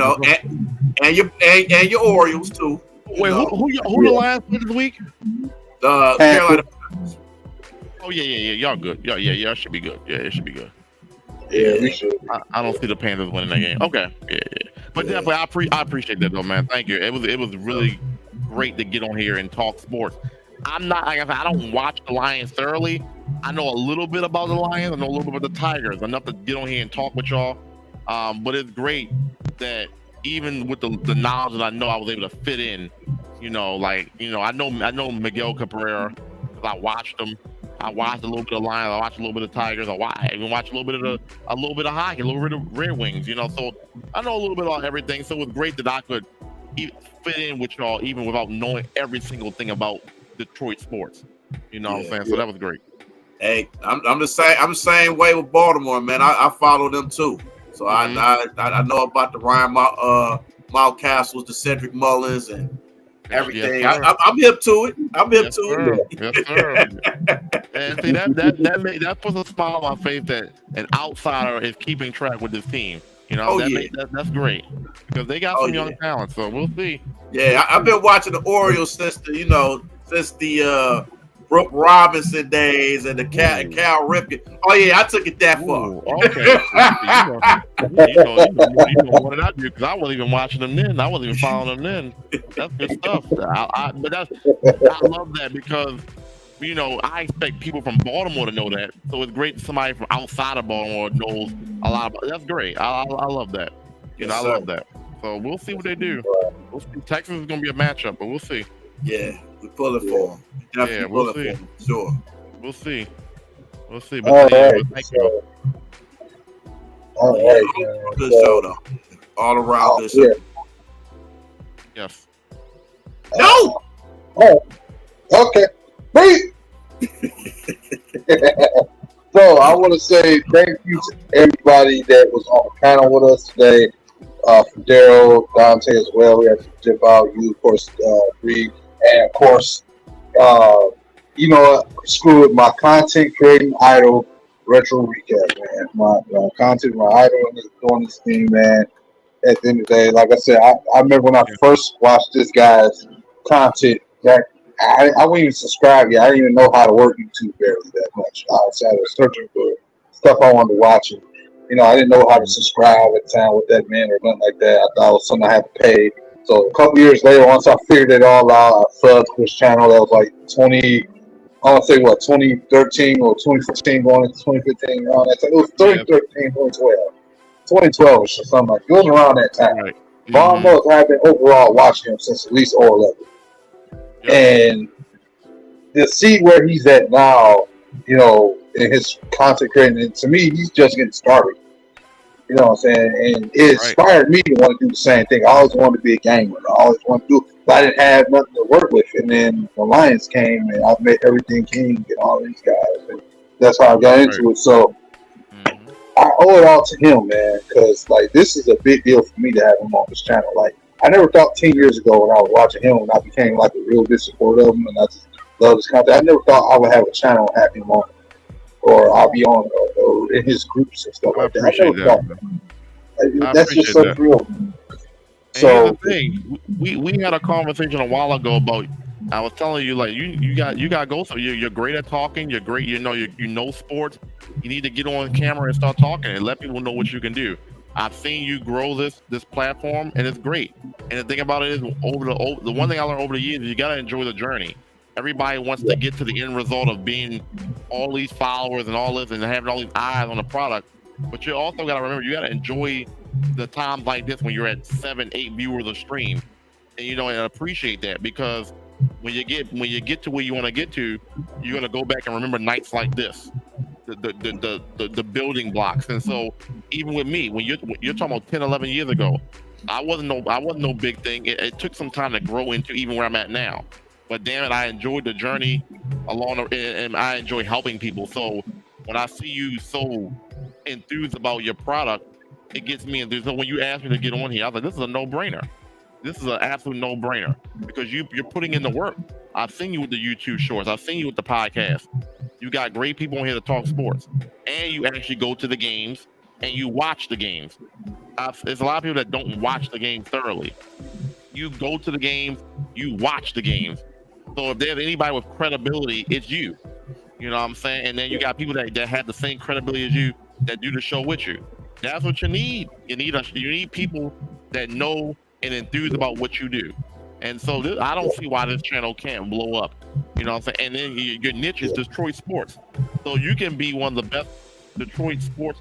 your Orioles too.
Wait, who the Lions play this week?
The Carolina.
Oh yeah. Y'all good. Y'all should be good. Yeah, it should be good.
Yeah, we should.
I don't see the Panthers winning that game. Okay. Yeah. But definitely, I appreciate that though, man. Thank you. It was really great to get on here and talk sports. I'm not, like I said, I don't watch the Lions thoroughly. I know a little bit about the Lions. I know a little bit about the Tigers. Enough to get on here and talk with y'all. But it's great that even with the knowledge that I know, I was able to fit in. I know Miguel Cabrera because I watched him. I watched a little bit of Lions. I watched a little bit of Tigers. I even watched a little bit of hockey, a little bit of Red Wings. So I know a little bit about everything. So it was great that I could fit in with y'all, even without knowing every single thing about Detroit sports. What I'm saying? So that was great.
Hey, I'm the same. I'm the same way with Baltimore, man. I follow them too. So I know about the Ryan Mountcastles, the Cedric Mullins, and everything.
Yes,
I'm hip to it. I'm hip to
it. Yes, sir. And see that puts a smile on my face that an outsider is keeping track with this team. That's great because they got some young talent. So we'll see.
Yeah, I've been watching the Orioles since the Brooke Robinson days and the Cal Ripken. Oh yeah, I took it that far.
Okay. you know what I do because I wasn't even watching them then. I wasn't even following them then. That's good stuff. I love that because I expect people from Baltimore to know that. So it's great that somebody from outside of Baltimore knows a lot about. That's great. I love that. I love that. So we'll see what they do. We'll see. Texas is going to be a matchup, but we'll see.
Yeah, we pull it for them.
Yeah, we'll see.
Sure.
We'll see. But
all right.
Thank you.
All right.
Good show, though. All around good show.
Yes.
No!
Oh, okay. Wait. So I want to say thank you to everybody that was on the panel with us today. From Daryl, Dante as well. We have Jim Out, you, of course, Reed, and of course, screw it, my content creating idol, Retro Recap, man. My content, my idol doing this thing, man. At the end of the day, like I said, I remember when I first watched this guy's content that I wouldn't even subscribe yet. I didn't even know how to work YouTube barely that much. Outside of searching for stuff I wanted to watch. And, I didn't know how to subscribe at the time with that man or nothing like that. I thought it was something I had to pay. So a couple years later, once I figured it all out, I subbed to his channel. That was like 2013 or 2014 going into 2015. Around that time. It was 2013, 2012. 2012 or something like that. It was around that time. Right. Almost I've been overall watching him since at least 011. And to see where he's at now, in his content creating, to me, he's just getting started. You know what I'm saying? And it inspired me to want to do the same thing. I always wanted to be a gamer. I always wanted to do it, but I didn't have nothing to work with. And then the Lions came, and I met Everything King and all these guys. And that's how I got into it. So I owe it all to him, man, because, this is a big deal for me to have him on this channel. I never thought 10 years ago when I was watching him, when I became, a real big supporter of him, and I just love his content. I never thought I would have a channel and have him on it. Or I'll be on or in his groups and stuff like that. I never thought. That's just so real.
So here's the thing, we had a conversation a while ago about. I was telling you you got to go. So you're great at talking. You're great. You know sports. You need to get on camera and start talking and let people know what you can do. I've seen you grow this platform, and it's great. And the thing about it is, the one thing I learned over the years is you gotta enjoy the journey. Everybody wants to get to the end result of being all these followers and all this and having all these eyes on the product, but you also gotta remember you gotta enjoy the times like this when you're at 7-8 viewers a stream, and and appreciate that, because when you get to where you want to get to, you're gonna go back and remember nights like this, the building blocks. And so even with me, when you're talking about 10-11 years ago, I wasn't no big thing. It took some time to grow into even where I'm at now, but damn it, I enjoyed the journey and I enjoy helping people. So when I see you so enthused about your product, it gets me enthused. So when you asked me to get on here, I was like, this is a no-brainer. This is an absolute no-brainer, because you're putting in the work. I've seen you with the YouTube shorts. I've seen you with the podcast. You got great people on here to talk sports, and you actually go to the games and you watch the games. There's a lot of people that don't watch the game thoroughly. You go to the games, you watch the games. So if there's anybody with credibility, it's you. You know what I'm saying? And then you got people that have the same credibility as you that do the show with you. That's what you need. You need people that know and enthused about what you do. And so I don't see why this channel can't blow up. You know what I'm saying? And then your niche is Detroit sports. So you can be one of the best Detroit sports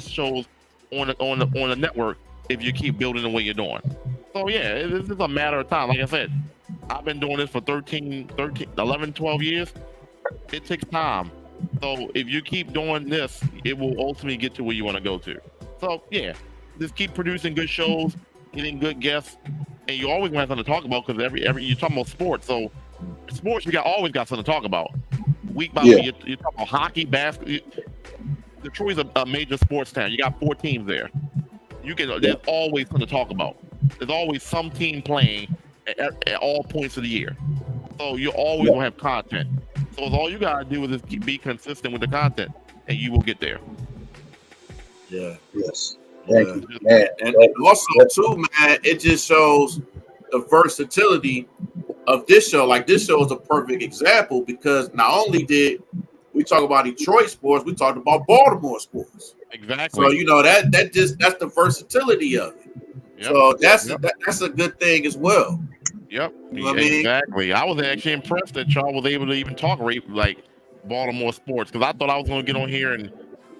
shows on the network if you keep building the way you're doing. So yeah, this is a matter of time. Like I said, I've been doing this for 11, 12 years. It takes time. So if you keep doing this, it will ultimately get to where you want to go to. So yeah, just keep producing good shows, getting good guests, and you always want something to talk about, because every you're talking about sports. So sports, always got something to talk about. Week by week, you're talking about hockey, basketball. Detroit's a major sports town. You got 4 teams there. There's always something to talk about. There's always some team playing at all points of the year. So you always will have content. So all you gotta do is just be consistent with the content, and you will get there.
Yeah.
Yes. Thank you,
man. And also too, man, it just shows the versatility of this show. Like, this show is a perfect example, because not only did we talk about Detroit sports, we talked about Baltimore sports.
Exactly.
So that's the versatility of it. Yep. So that's a good thing as well.
Yep.
You know what I mean?
Exactly. I was actually impressed that y'all was able to even talk like Baltimore sports, because I thought I was going to get on here and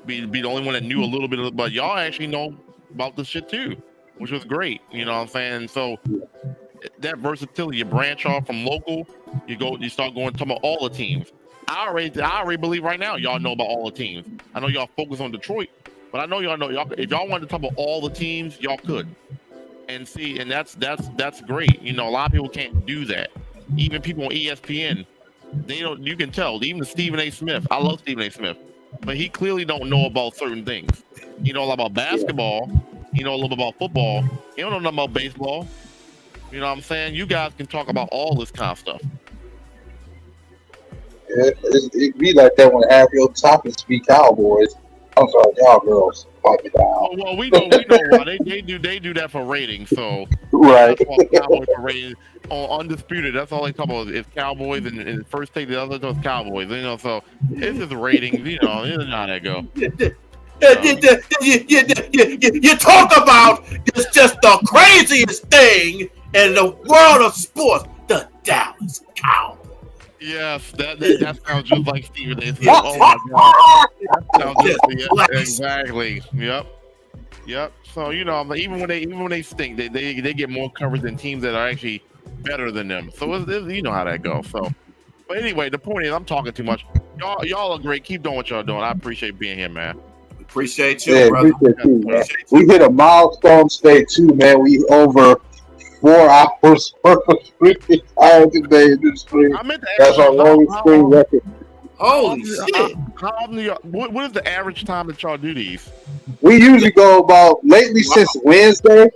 be the only one that knew a little bit of it, but y'all actually know about this shit too, which was great. You know what I'm saying? So that versatility, you branch off from local, you start talking about all the teams. I already believe right now y'all know about all the teams. I know y'all focus on Detroit, but I know y'all if y'all wanted to talk about all the teams, y'all could. And see, and that's great. You know, a lot of people can't do that. Even people on ESPN, they don't. You can tell. Even Stephen A. Smith. I love Stephen A. Smith, but he clearly don't know about certain things. You know a lot about basketball. You know a little bit about football. You don't know nothing about baseball. You know what I'm saying? You guys can talk about all this kind of stuff.
It be like that when half your topics be Cowboys. I'm sorry, y'all girls. Pipe it down.
Oh, well, we know why they do that for ratings. So
right.
That's why Cowboys for ratings. On Undisputed, that's all they talk about is Cowboys, and first take the other was Cowboys. You know, so it's just ratings. You know how that go.
You talk about it's just the craziest thing in the world of sports, the Dallas Cowboys.
Yes, that sounds just like Stephen A. Smith. Oh my God, that sounds just exactly. Yep. So even when they stink, they get more coverage than teams that are actually better than them. So you know how that goes. So, but anyway, the point is, I'm talking too much. Y'all are great. Keep doing what y'all doing. I appreciate being here, man.
Appreciate you, brother.
Appreciate you, man. We hit a milestone state too, man. We over 4 hours worth of streaming time today in this stream. That's our longest stream record.
Holy shit!
What is the average time that y'all do these?
We usually go about since Wednesday.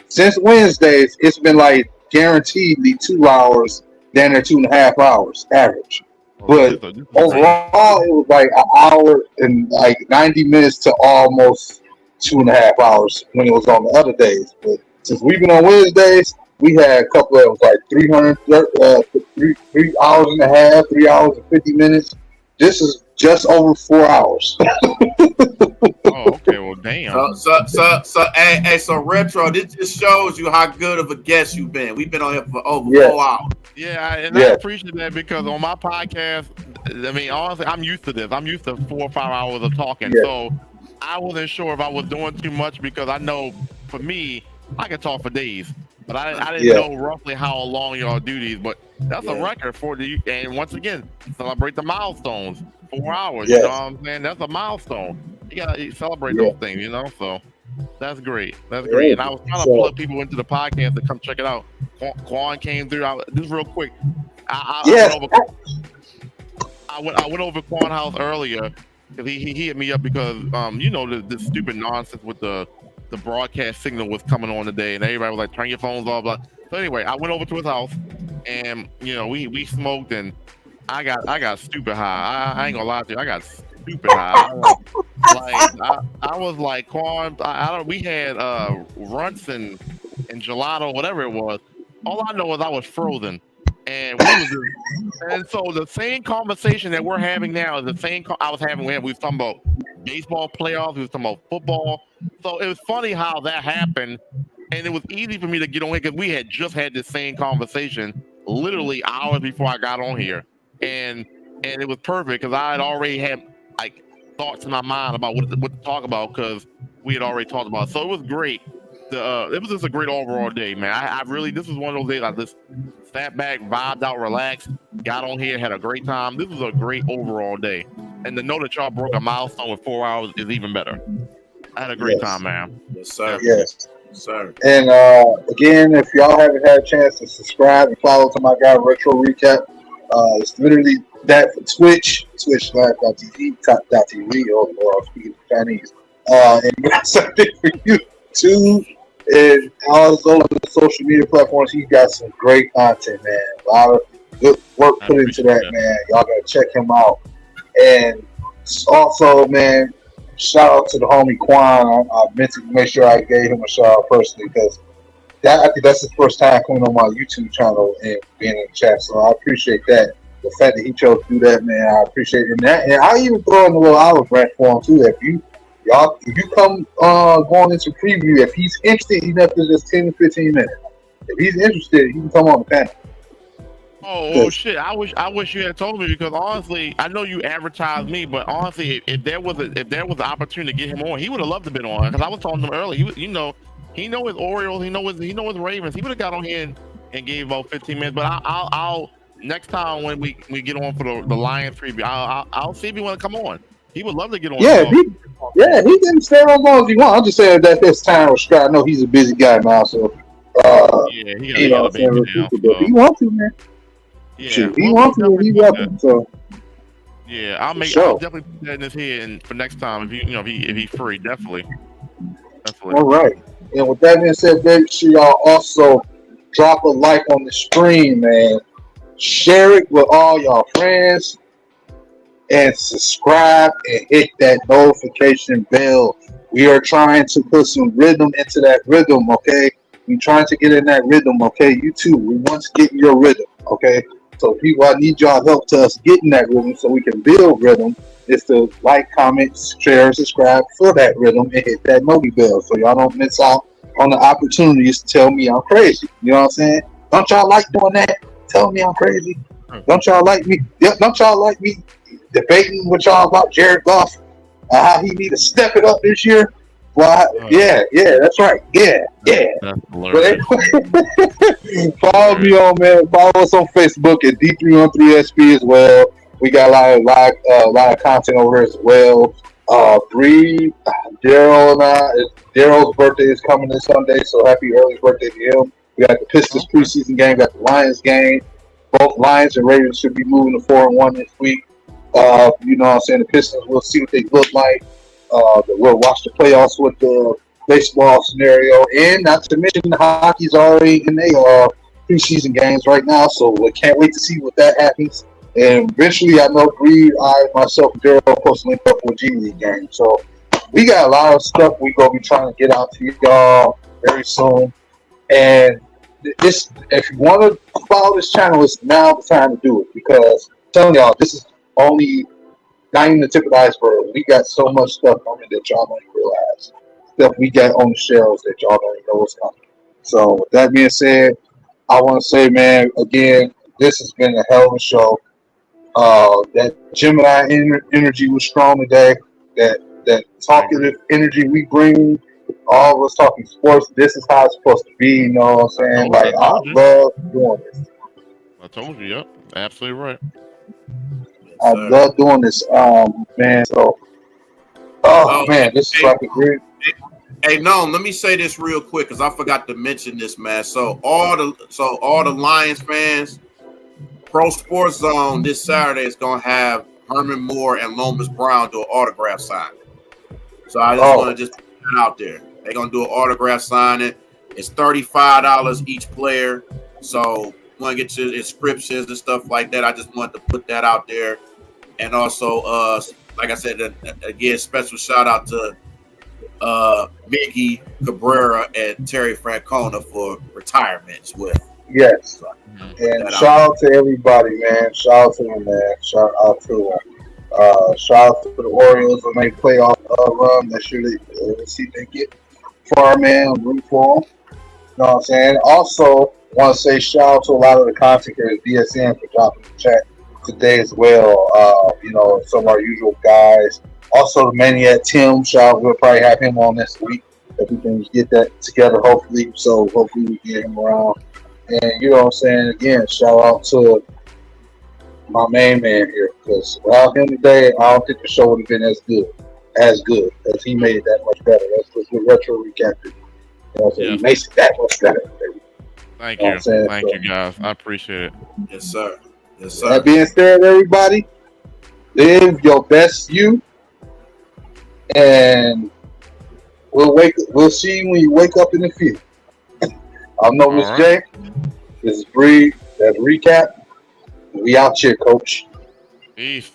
Since Wednesdays, it's been like guaranteedly 2 hours, then they're 2.5 hours average. But overall, it was like an hour and like 90 minutes to almost 2.5 hours when it was on the other days. But since we've been on Wednesdays, we had a couple of like 3 hours and a half, 3 hours and 50 minutes. This is just over 4 hours.
Oh, okay. Well, Damn.
So Retro, this just shows you how good of a guest you've been. We've been on here for over 4 hours.
Yeah, I appreciate that because on my podcast, I mean, honestly, I'm used to this. I'm used to 4 or 5 hours of talking. So I wasn't sure if I was doing too much because I know for me, I can talk for days. But I didn't know roughly how long y'all do these. But that's a record for the, and once again, celebrate the milestones. 4 hours, you know what I'm saying? That's a milestone. You gotta celebrate those things, you know? So that's great. That's great. And I was trying to plug people into the podcast to come check it out. Quan came through. Just real quick. I went over Quan house earlier because he hit me up because you know the stupid nonsense with the broadcast signal was coming on today and everybody was like turn your phones off. Blah. So anyway, I went over to his house and you know we smoked and I got stupid high. I ain't gonna lie to you. I got stupid high. I was like Quan. We had runts and gelato, whatever it was. All I know is I was frozen, and and so the same conversation that we're having now is the same I was having when we was talking about baseball playoffs. We was talking about football. So it was funny how that happened, and it was easy for me to get on here because we had just had the same conversation literally hours before I got on here, and it was perfect because I had already had like thoughts in my mind about what to talk about because we had already talked about it. So it was great. It was just a great overall day, man. I really, this was one of those days I just sat back, vibed out, relaxed, got on here, had a great time. This was a great overall day. And to know that y'all broke a milestone with 4 hours is even better. I had a great time, man.
Yes, sir.
Yes.
Sir.
And again, if y'all haven't had a chance to subscribe and follow to my guy Retro Recap, it's literally that for twitch.tv, or speaking Chinese. And that's something for YouTube and all those other social media platforms. He got some great content, man. A lot of good work put into that, man. Y'all gotta check him out. And also, man, shout out to the homie Quan. I meant to make sure I gave him a shout out personally because I think that's his first time coming on my YouTube channel and being in the chat. So I appreciate that. The fact that he chose to do that, man, I appreciate it. And I even throw in a little olive branch for him too. If you come going into preview, if he's interested, even if it's just 10 to 15 minutes. If he's interested, he can come on the panel.
Oh shit! I wish you had told me because honestly, I know you advertised me, but honestly, if there was an opportunity to get him on, he would have loved to been on because I was talking to him earlier. He know his Orioles, he know his Ravens. He would have got on here and gave about 15 minutes. But I'll next time when we get on for the Lions preview, I'll see if he want to come on. He would love to get on.
Yeah, he can stay on as long as he wants. I'm just saying that his time was short. I know he's a busy guy now, so
he got a baby now.
But he wants to, man.
Yeah,
shoot, he wants to. He welcome. So
yeah, I'll definitely put that in his head and for next time if he's free, definitely.
All right. And with that being said, make sure y'all also drop a like on the stream, man. Share it with all y'all friends. And subscribe and hit that notification bell. We are trying to put some rhythm into that rhythm, okay? We're trying to get in that rhythm, okay? You too. We want to get in your rhythm, okay? So people, I need y'all help to us get in that rhythm so we can build rhythm. Is to like, comment, share, subscribe for that rhythm and hit that notification bell so y'all don't miss out on the opportunities to tell me I'm crazy. You know what I'm saying? Don't y'all like doing that? Tell me I'm crazy. Don't y'all like me? Don't y'all like me debating with y'all about Jared Goff, how he need to step it up this year? Well, yeah, that's right. Yeah. But anyway, follow me on, man. Follow us on Facebook at D313XP as well. We got a lot of content over here as well. Daryl's birthday is coming this Sunday, so happy early birthday to him. We got the Pistons preseason game, got the Lions game. Both Lions and Ravens should be moving to 4-1 this week. You know what I'm saying? The Pistons, we'll see what they look like. We'll watch the playoffs with the baseball scenario. And not to mention, the hockey's already in their preseason games right now. So we can't wait to see what that happens. And eventually, I know Breed, myself, and Daryl supposed to link up with G League game. So we got a lot of stuff we're going to be trying to get out to y'all very soon. And if you want to follow this channel, it's now the time to do it. Because I'm telling y'all, this is only not even the tip of the iceberg. We got so much stuff coming that y'all don't even realize. Stuff we got on the shelves that y'all don't even know what's coming. So with that being said, I want to say, man, again, this has been a hell of a show. That Gemini energy was strong today. That talkative energy we bring, all of us talking sports. This is how it's supposed to be. You know what I'm saying? Like I love doing this.
I told you, yep, absolutely right.
I love doing this, man. So, man, this is like a great.
Hey, no, let me say this real quick because I forgot to mention this, man. So all the Lions fans, Pro Sports Zone this Saturday is gonna have Herman Moore and Lomas Brown do an autograph signing. So I just want to just put that out there. They're gonna do an autograph signing. It's $35 each player. So want to get your inscriptions and stuff like that. I just wanted to put that out there. And also, like I said, again, special shout out to Miggy, Cabrera, and Terry Francona for retirement as well.
Yes. So, and shout out to everybody, man. Shout out to them, man. Shout out to them. Shout out to the Orioles when they playoff run. Make sure they see they get far, man. Root for them. You know what I'm saying? Also, want to say shout out to a lot of the content creators, DSN, for dropping the chat today as well. You know, some of our usual guys. Also, the Maniac Tim, shout out. We'll probably have him on next week if we can get that together, hopefully. So, hopefully, we get him around. And, you know what I'm saying? Again, shout out to my main man here. Because without him today, I don't think the show would have been as good as he made it that much better. That's what Retro Recap did. You know what I'm saying? He makes it that much better.
Thank you. Thank you, guys. I appreciate it.
Yes, sir. Yes, sir.
That being said, everybody, live your best you. And we'll see you when you wake up in the field. I'm Miss J. This is Bree. That's Recap. We out here, coach.
Peace.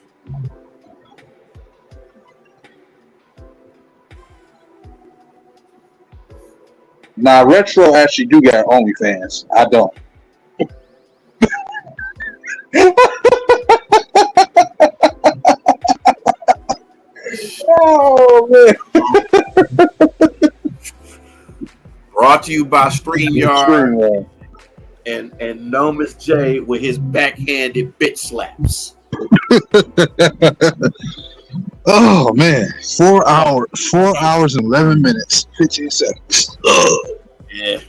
Now, Retro actually do got OnlyFans. I don't. Oh, man.
Brought to you by StreamYard and Nomus J with his backhanded bitch slaps.
Oh man, 4 hours and 11 minutes, 15 seconds.
Yeah,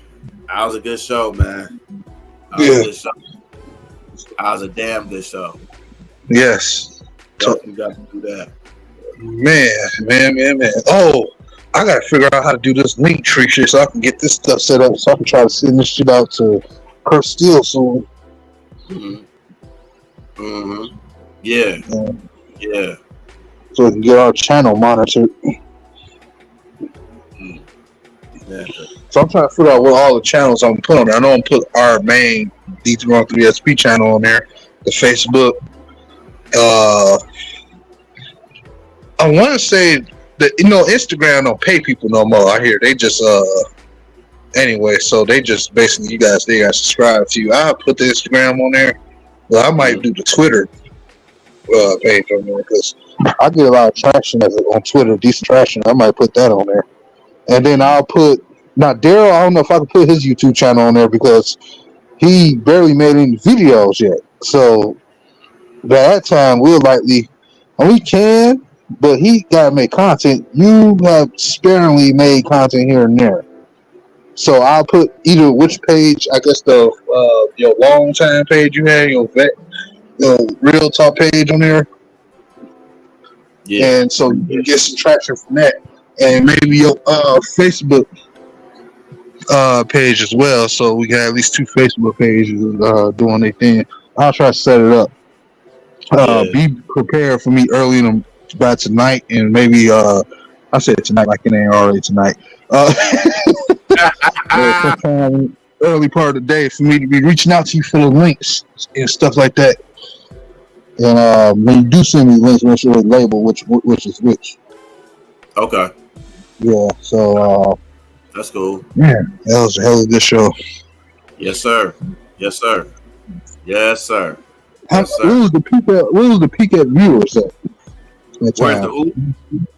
that was a good show, man. That was a good show. That was a damn good show.
Yes.
You got to do that.
Man. Oh, I gotta figure out how to do this link tree shit so I can get this stuff set up so I can try to send this shit out to Kurt Steele soon.
Yeah.
So we can get our channel monitored.
Yeah.
So I'm trying to figure out what all the channels I'm putting on there. I know I'm put our main D313XP channel on there, the Facebook. I want to say that, you know, Instagram don't pay people no more. I hear they just anyway. So they just basically they got to subscribe to you. I'll put the Instagram on there. Well, I might do the Twitter page on there because I get a lot of traction on Twitter, decent traction. I might put that on there, and then I'll put Daryl. I don't know if I can put his YouTube channel on there because he barely made any videos yet. So by that time, we'll likely, and we can, but he gotta make content. You have sparingly made content here and there. So I'll put either which page, I guess the your long time page you had, your real talk page on there. Yeah. And so you get some traction from that. And maybe your Facebook page as well. So we got at least 2 Facebook pages doing their thing. I'll try to set it up. Be prepared for me early by tonight, and maybe I said tonight like it ain't already tonight. Sometime early part of the day for me to be reaching out to you for the links and stuff like that. And when you do send me links, make sure they label which is which.
Okay.
Yeah. So
that's cool.
Yeah, that was a hell of a good show.
Yes, sir. Yes, sir. Yes, sir.
What was the peak at viewers at? That
Where's
time.
the who?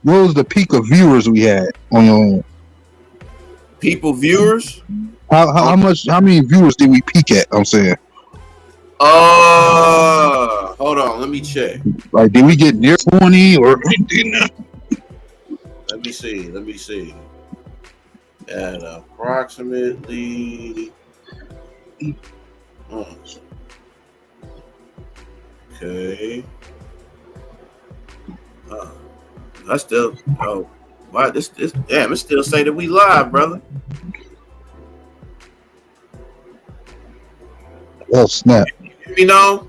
What was the peak of viewers we had on your
People viewers?
how many viewers did we peak at? I'm saying.
Hold on, let me check.
Like, did we get near 20 or?
Let me see. At approximately. Okay. I still. Oh, wow. This. Damn. It still say that we live, brother.
Oh snap!
You know.